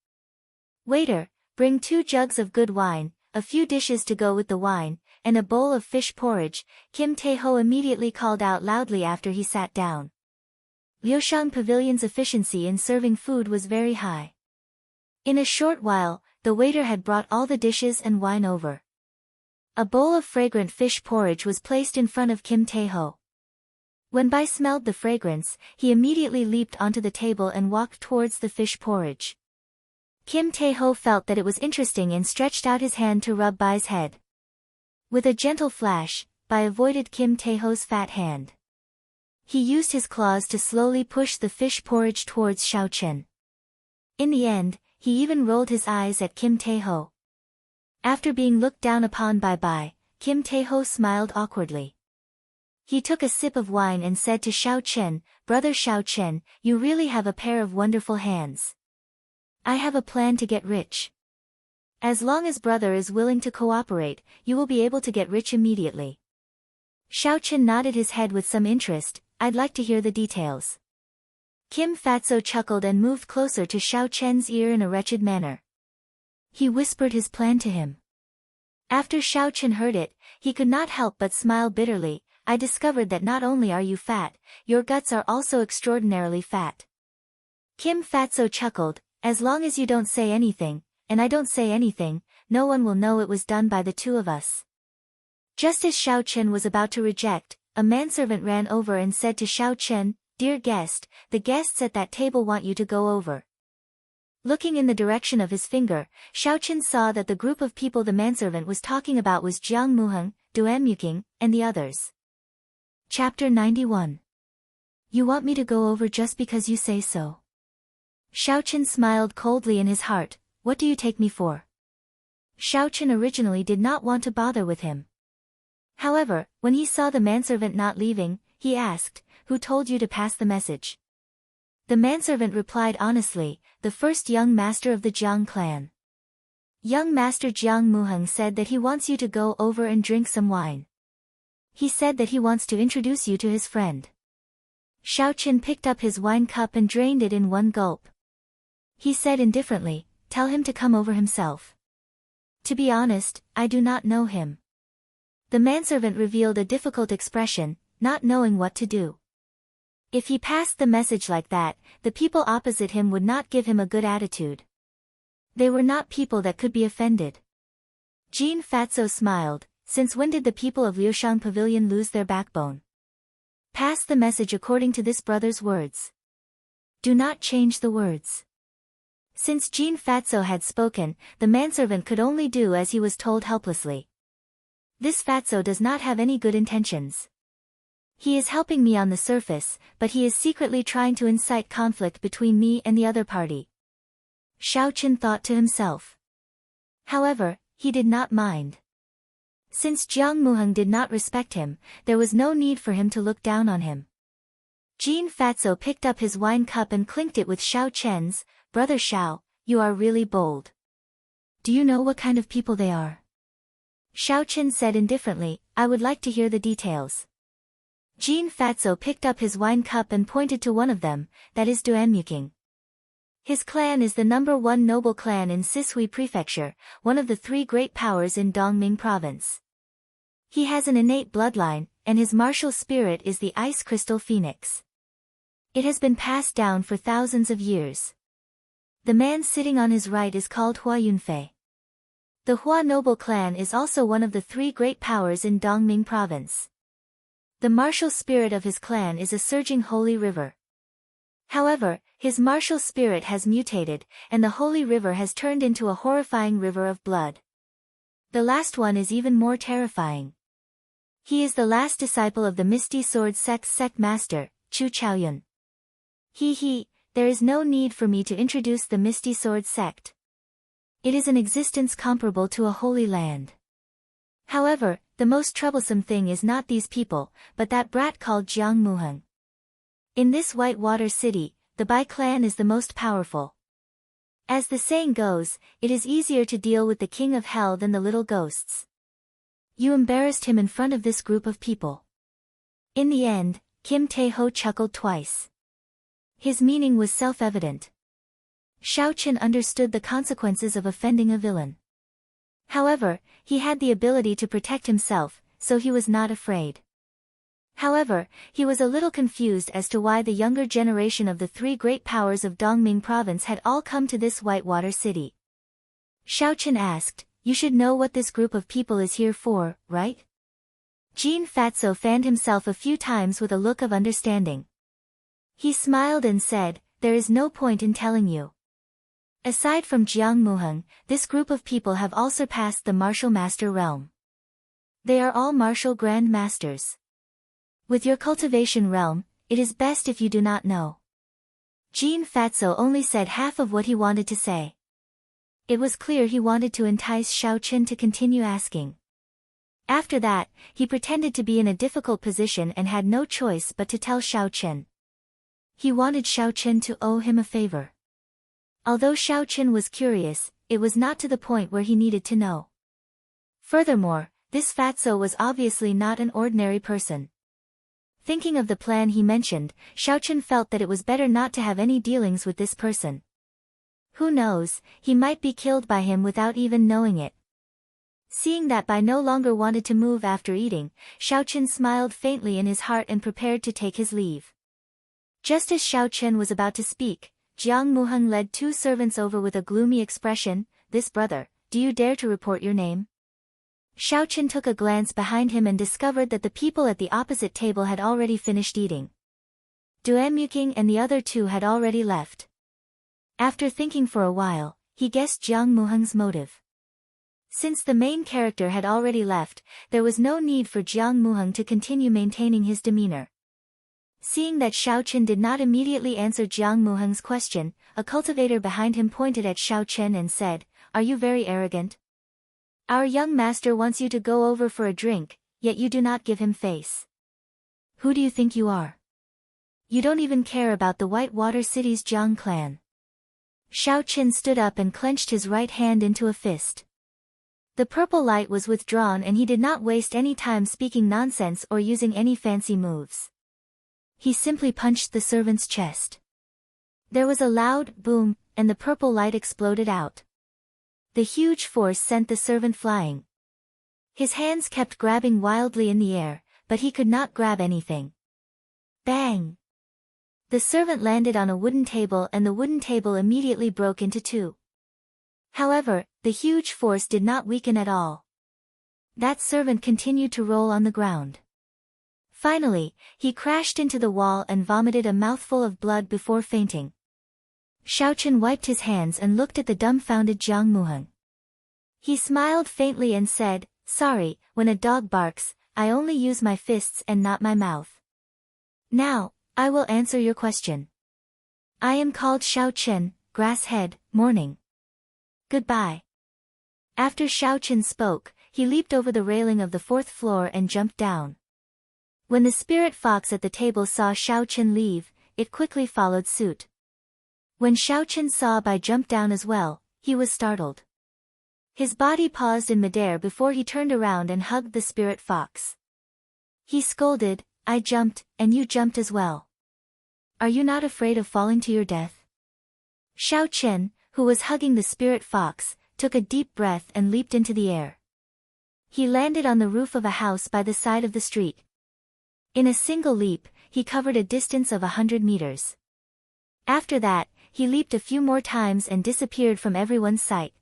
"Waiter, bring 2 jugs of good wine, a few dishes to go with the wine, and a bowl of fish porridge," Kim Tae-ho immediately called out loudly after he sat down. Liushang Pavilion's efficiency in serving food was very high. In a short while, the waiter had brought all the dishes and wine over. A bowl of fragrant fish porridge was placed in front of Kim Tae-ho. When Bai smelled the fragrance, he immediately leaped onto the table and walked towards the fish porridge. Kim Tae-ho felt that it was interesting and stretched out his hand to rub Bai's head. With a gentle flash, Bai avoided Kim Tae-ho's fat hand. He used his claws to slowly push the fish porridge towards Xiao Qin. In the end, he even rolled his eyes at Kim Tae-ho. After being looked down upon by Bai, Kim Tae-ho smiled awkwardly. He took a sip of wine and said to Xiao Qin, "Brother Xiao Qin, you really have a pair of wonderful hands. I have a plan to get rich. As long as brother is willing to cooperate, you will be able to get rich immediately." Xiao Qin nodded his head with some interest. "I'd like to hear the details." Kim Fatso chuckled and moved closer to Xiao Qin's ear in a wretched manner. He whispered his plan to him. After Xiao Qin heard it, he could not help but smile bitterly. "I discovered that not only are you fat, your guts are also extraordinarily fat." Kim Fatso chuckled, "As long as you don't say anything, and I don't say anything, no one will know it was done by the two of us." Just as Xiao Qin was about to reject, a manservant ran over and said to Xiao Qin, "Dear guest, the guests at that table want you to go over." Looking in the direction of his finger, Xiao Qin saw that the group of people the manservant was talking about was Jiang Muheng, Duan Muking, and the others. Chapter 91. You want me to go over just because you say so? Xiao Qin smiled coldly in his heart. What do you take me for? Xiao Qin originally did not want to bother with him. However, when he saw the manservant not leaving, he asked, "Who told you to pass the message?" The manservant replied honestly, "The first young master of the Jiang clan. Young master Jiang Muheng said that he wants you to go over and drink some wine. He said that he wants to introduce you to his friend." Xiao Qin picked up his wine cup and drained it in one gulp. He said indifferently, "Tell him to come over himself. To be honest, I do not know him." The manservant revealed a difficult expression, not knowing what to do. If he passed the message like that, the people opposite him would not give him a good attitude. They were not people that could be offended. Jean Fatso smiled. "Since when did the people of Liushang Pavilion lose their backbone?" Pass the message according to this brother's words. Do not change the words. Since Jean Fatso had spoken, the manservant could only do as he was told helplessly. This Fatso does not have any good intentions. He is helping me on the surface, but he is secretly trying to incite conflict between me and the other party. Xiao Chen thought to himself. However, he did not mind. Since Jiang Muheng did not respect him, there was no need for him to look down on him. Jean Fatso picked up his wine cup and clinked it with Xiao Chen's. Brother Xiao, you are really bold. Do you know what kind of people they are? Xiao Chen said indifferently, I would like to hear the details. Jean Fatso picked up his wine cup and pointed to one of them, that is Duanmuking. His clan is the #1 noble clan in Sishui Prefecture, one of the 3 great powers in Dongming Province. He has an innate bloodline, and his martial spirit is the Ice Crystal Phoenix. It has been passed down for thousands of years. The man sitting on his right is called Hua Yunfei. The Hua noble clan is also one of the 3 great powers in Dongming Province. The martial spirit of his clan is a surging holy river. However, his martial spirit has mutated, and the holy river has turned into a horrifying river of blood. The last one is even more terrifying. He is the last disciple of the Misty Sword Sect's sect master, Chu Chaoyun. There is no need for me to introduce the Misty Sword sect. It is an existence comparable to a holy land. However, the most troublesome thing is not these people, but that brat called Jiang Muheng. In this Whitewater City, the Bai clan is the most powerful. As the saying goes, it is easier to deal with the king of hell than the little ghosts. You embarrassed him in front of this group of people. In the end, Kim Tae-ho chuckled twice. His meaning was self-evident. Xiao Chen understood the consequences of offending a villain. However, he had the ability to protect himself, so he was not afraid. However, he was a little confused as to why the younger generation of the 3 great powers of Dongming Province had all come to this Whitewater City. Xiao Chen asked, you should know what this group of people is here for, right? Jean Fatso fanned himself a few times with a look of understanding. He smiled and said, there is no point in telling you. Aside from Jiang Muheng, this group of people have all surpassed the martial master realm. They are all martial grand masters. With your cultivation realm, it is best if you do not know. Jean Fatso only said half of what he wanted to say. It was clear he wanted to entice Xiao Chen to continue asking. After that, he pretended to be in a difficult position and had no choice but to tell Xiao Chen. He wanted Xiao Chen to owe him a favor. Although Xiao Chen was curious, it was not to the point where he needed to know. Furthermore, this Fatso was obviously not an ordinary person. Thinking of the plan he mentioned, Xiao Chen felt that it was better not to have any dealings with this person. Who knows, he might be killed by him without even knowing it. Seeing that Bai no longer wanted to move after eating, Xiao Chen smiled faintly in his heart and prepared to take his leave. Just as Xiao Chen was about to speak, Jiang Muheng led 2 servants over with a gloomy expression, this brother, do you dare to report your name? Xiao Chen took a glance behind him and discovered that the people at the opposite table had already finished eating. Duanmuking and the other 2 had already left. After thinking for a while, he guessed Jiang Muheng's motive. Since the main character had already left, there was no need for Jiang Muheng to continue maintaining his demeanor. Seeing that Xiao Chen did not immediately answer Jiang Muheng's question, a cultivator behind him pointed at Xiao Chen and said, are you very arrogant? Our young master wants you to go over for a drink, yet you do not give him face. Who do you think you are? You don't even care about the Whitewater City's Jiang clan. Xiao Chen stood up and clenched his right hand into a fist. The purple light was withdrawn and he did not waste any time speaking nonsense or using any fancy moves. He simply punched the servant's chest. There was a loud boom, and the purple light exploded out. The huge force sent the servant flying. His hands kept grabbing wildly in the air, but he could not grab anything. Bang! The servant landed on a wooden table and the wooden table immediately broke into 2. However, the huge force did not weaken at all. That servant continued to roll on the ground. Finally, he crashed into the wall and vomited a mouthful of blood before fainting. Xiaochen wiped his hands and looked at the dumbfounded Jiang Muheng. He smiled faintly and said, "Sorry, when a dog barks, I only use my fists and not my mouth. Now, I will answer your question. I am called Xiaochen, Grasshead, Morning. Goodbye." After Xiaochen spoke, he leaped over the railing of the 4th floor and jumped down. When the spirit fox at the table saw Xiaochen leave, it quickly followed suit. When Xiaochen saw Bai jump down as well, he was startled. His body paused in midair before he turned around and hugged the spirit fox. He scolded, "I jumped, and you jumped as well. Are you not afraid of falling to your death?" Xiaochen, who was hugging the spirit fox, took a deep breath and leaped into the air. He landed on the roof of a house by the side of the street. In a single leap, he covered a distance of 100 meters. After that, he leaped a few more times and disappeared from everyone's sight.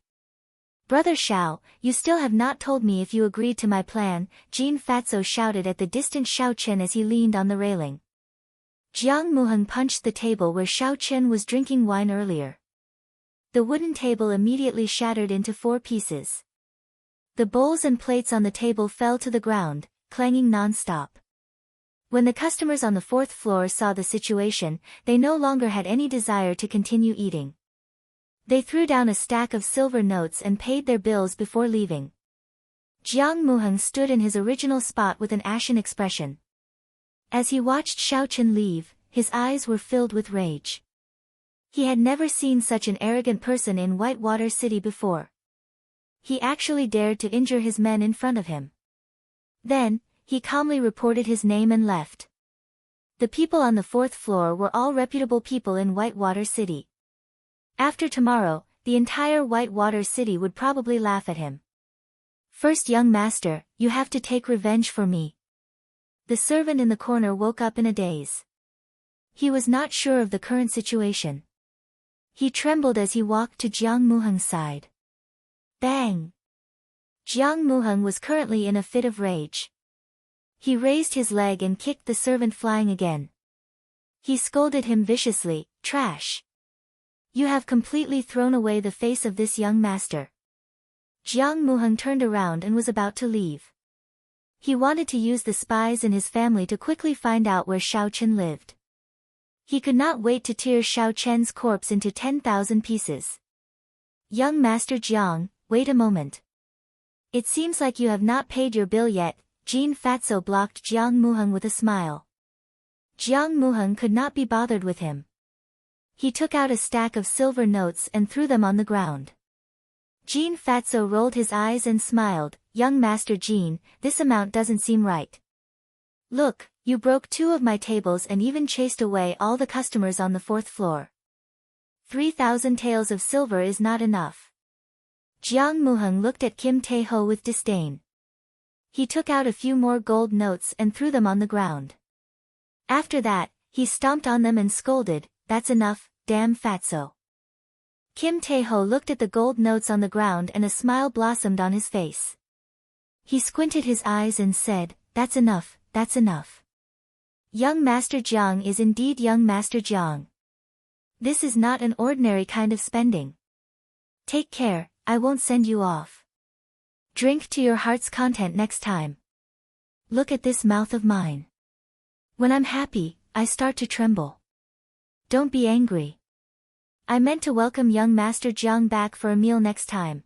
"Brother Xiao, you still have not told me if you agreed to my plan," Jean Fatso shouted at the distant Xiaochen as he leaned on the railing. Jiang Muheng punched the table where Xiaochen was drinking wine earlier. The wooden table immediately shattered into 4 pieces. The bowls and plates on the table fell to the ground, clanging non-stop. When the customers on the 4th floor saw the situation, they no longer had any desire to continue eating. They threw down a stack of silver notes and paid their bills before leaving. Jiang Muheng stood in his original spot with an ashen expression. As he watched Xiaochen leave, his eyes were filled with rage. He had never seen such an arrogant person in Whitewater City before. He actually dared to injure his men in front of him. Then, he calmly reported his name and left. The people on the 4th floor were all reputable people in Whitewater City. After tomorrow, the entire Whitewater City would probably laugh at him. "First, young master, you have to take revenge for me." The servant in the corner woke up in a daze. He was not sure of the current situation. He trembled as he walked to Jiang Muheng's side. Bang! Jiang Muheng was currently in a fit of rage. He raised his leg and kicked the servant flying again. He scolded him viciously, "Trash! You have completely thrown away the face of this young master." Jiang Muheng turned around and was about to leave. He wanted to use the spies in his family to quickly find out where Xiaochen lived. He could not wait to tear Xiaochen's corpse into 10,000 pieces. "Young Master Jiang, wait a moment. It seems like you have not paid your bill yet." Jean Fatso blocked Jiang Muheng with a smile. Jiang Muheng could not be bothered with him. He took out a stack of silver notes and threw them on the ground. Jean Fatso rolled his eyes and smiled, "Young Master Jean, this amount doesn't seem right. Look, you broke 2 of my tables and even chased away all the customers on the 4th floor. 3,000 taels of silver is not enough." Jiang Muheng looked at Kim Tae-ho with disdain. He took out a few more gold notes and threw them on the ground. After that, he stomped on them and scolded, "That's enough, damn Fatso." Kim Tae-ho looked at the gold notes on the ground and a smile blossomed on his face. He squinted his eyes and said, "That's enough, that's enough. Young Master Jiang is indeed young Master Jiang. This is not an ordinary kind of spending. Take care, I won't send you off. Drink to your heart's content next time. Look at this mouth of mine. When I'm happy, I start to tremble. Don't be angry. I meant to welcome young Master Jiang back for a meal next time."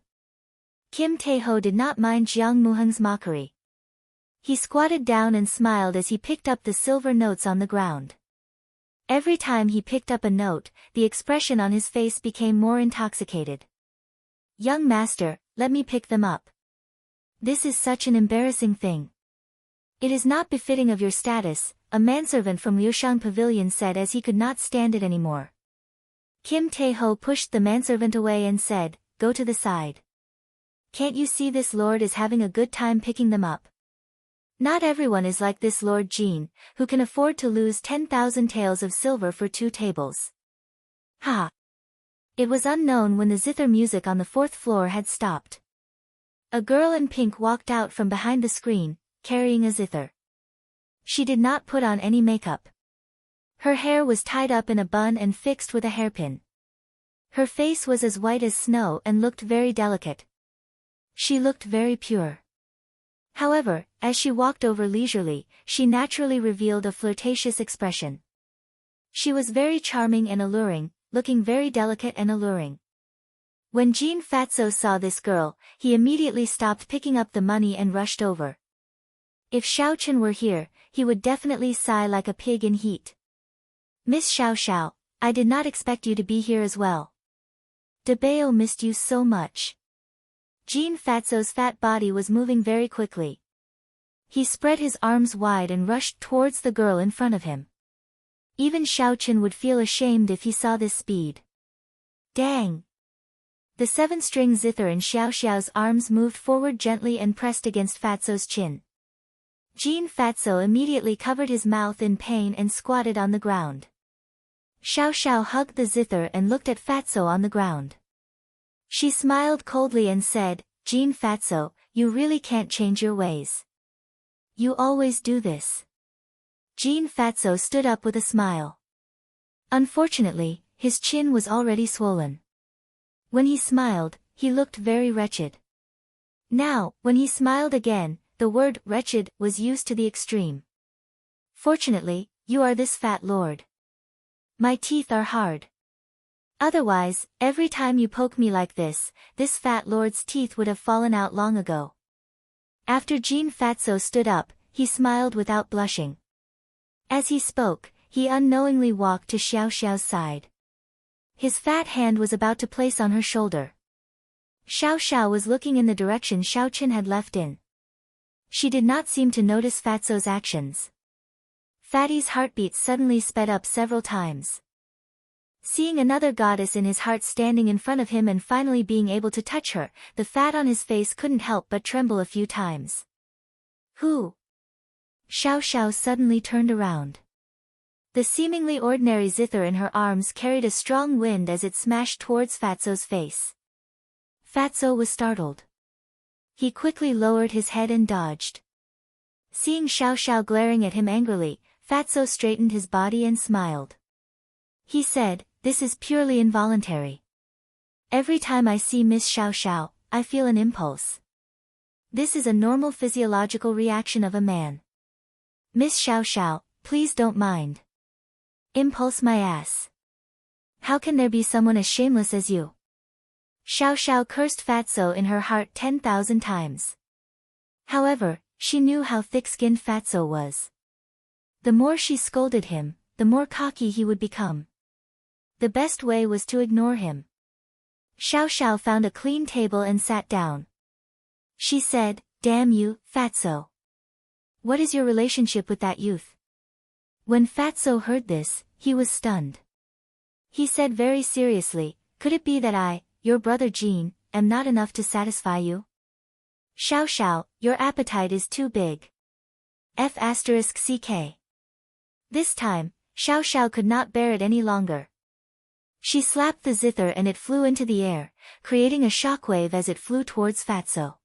Kim Tae-ho did not mind Jiang Muheng's mockery. He squatted down and smiled as he picked up the silver notes on the ground. Every time he picked up a note, the expression on his face became more intoxicated. "Young master, let me pick them up. This is such an embarrassing thing. It is not befitting of your status," a manservant from Liushang Pavilion said as he could not stand it anymore. Kim Tae-ho pushed the manservant away and said, "Go to the side. Can't you see this lord is having a good time picking them up? Not everyone is like this Lord Jean, who can afford to lose 10,000 taels of silver for 2 tables. Ha! It was unknown when the zither music on the 4th floor had stopped. A girl in pink walked out from behind the screen, carrying a zither. She did not put on any makeup. Her hair was tied up in a bun and fixed with a hairpin. Her face was as white as snow and looked very delicate. She looked very pure. However, as she walked over leisurely, she naturally revealed a flirtatious expression. She was very charming and alluring, looking very delicate and alluring. When Jean Fatso saw this girl, he immediately stopped picking up the money and rushed over. If Xiao Chen were here, he would definitely sigh like a pig in heat. Miss Xiao Xiao, I did not expect you to be here as well. De Bao missed you so much. Jean Fatso's fat body was moving very quickly. He spread his arms wide and rushed towards the girl in front of him. Even Xiao Chen would feel ashamed if he saw this speed. Dang! The 7-string zither in Xiao Xiao's arms moved forward gently and pressed against Fatso's chin. Jean Fatso immediately covered his mouth in pain and squatted on the ground. Xiao Xiao hugged the zither and looked at Fatso on the ground. She smiled coldly and said, Jean Fatso, you really can't change your ways. You always do this. Jean Fatso stood up with a smile. Unfortunately, his chin was already swollen. When he smiled, he looked very wretched. Now, when he smiled again, the word wretched was used to the extreme. Fortunately, you are this fat lord. My teeth are hard. Otherwise, every time you poke me like this fat lord's teeth would have fallen out long ago. After Jean Fatso stood up, he smiled without blushing. As he spoke, he unknowingly walked to Xiao Xiao's side. His fat hand was about to place on her shoulder. Xiao Xiao was looking in the direction Xiao Chen had left in. She did not seem to notice Fatso's actions. Fatty's heartbeat suddenly sped up several times. Seeing another goddess in his heart standing in front of him and finally being able to touch her, the fat on his face couldn't help but tremble a few times. Who? Xiao Xiao suddenly turned around. The seemingly ordinary zither in her arms carried a strong wind as it smashed towards Fatso's face. Fatso was startled. He quickly lowered his head and dodged. Seeing Xiao Xiao glaring at him angrily, Fatso straightened his body and smiled. He said, this is purely involuntary. Every time I see Miss Xiao Xiao, I feel an impulse. This is a normal physiological reaction of a man. Miss Xiao Xiao, please don't mind. Impulse my ass. How can there be someone as shameless as you? Xiao Xiao cursed Fatso in her heart 10,000 times. However, she knew how thick-skinned Fatso was. The more she scolded him, the more cocky he would become. The best way was to ignore him. Xiao Xiao found a clean table and sat down. She said, damn you, Fatso. What is your relationship with that youth? When Fatso heard this, he was stunned. He said very seriously, could it be that I, your brother Jean, am not enough to satisfy you? Xiao Xiao, your appetite is too big. F***ck. This time, Xiao Xiao could not bear it any longer. She slapped the zither and it flew into the air, creating a shockwave as it flew towards Fatso.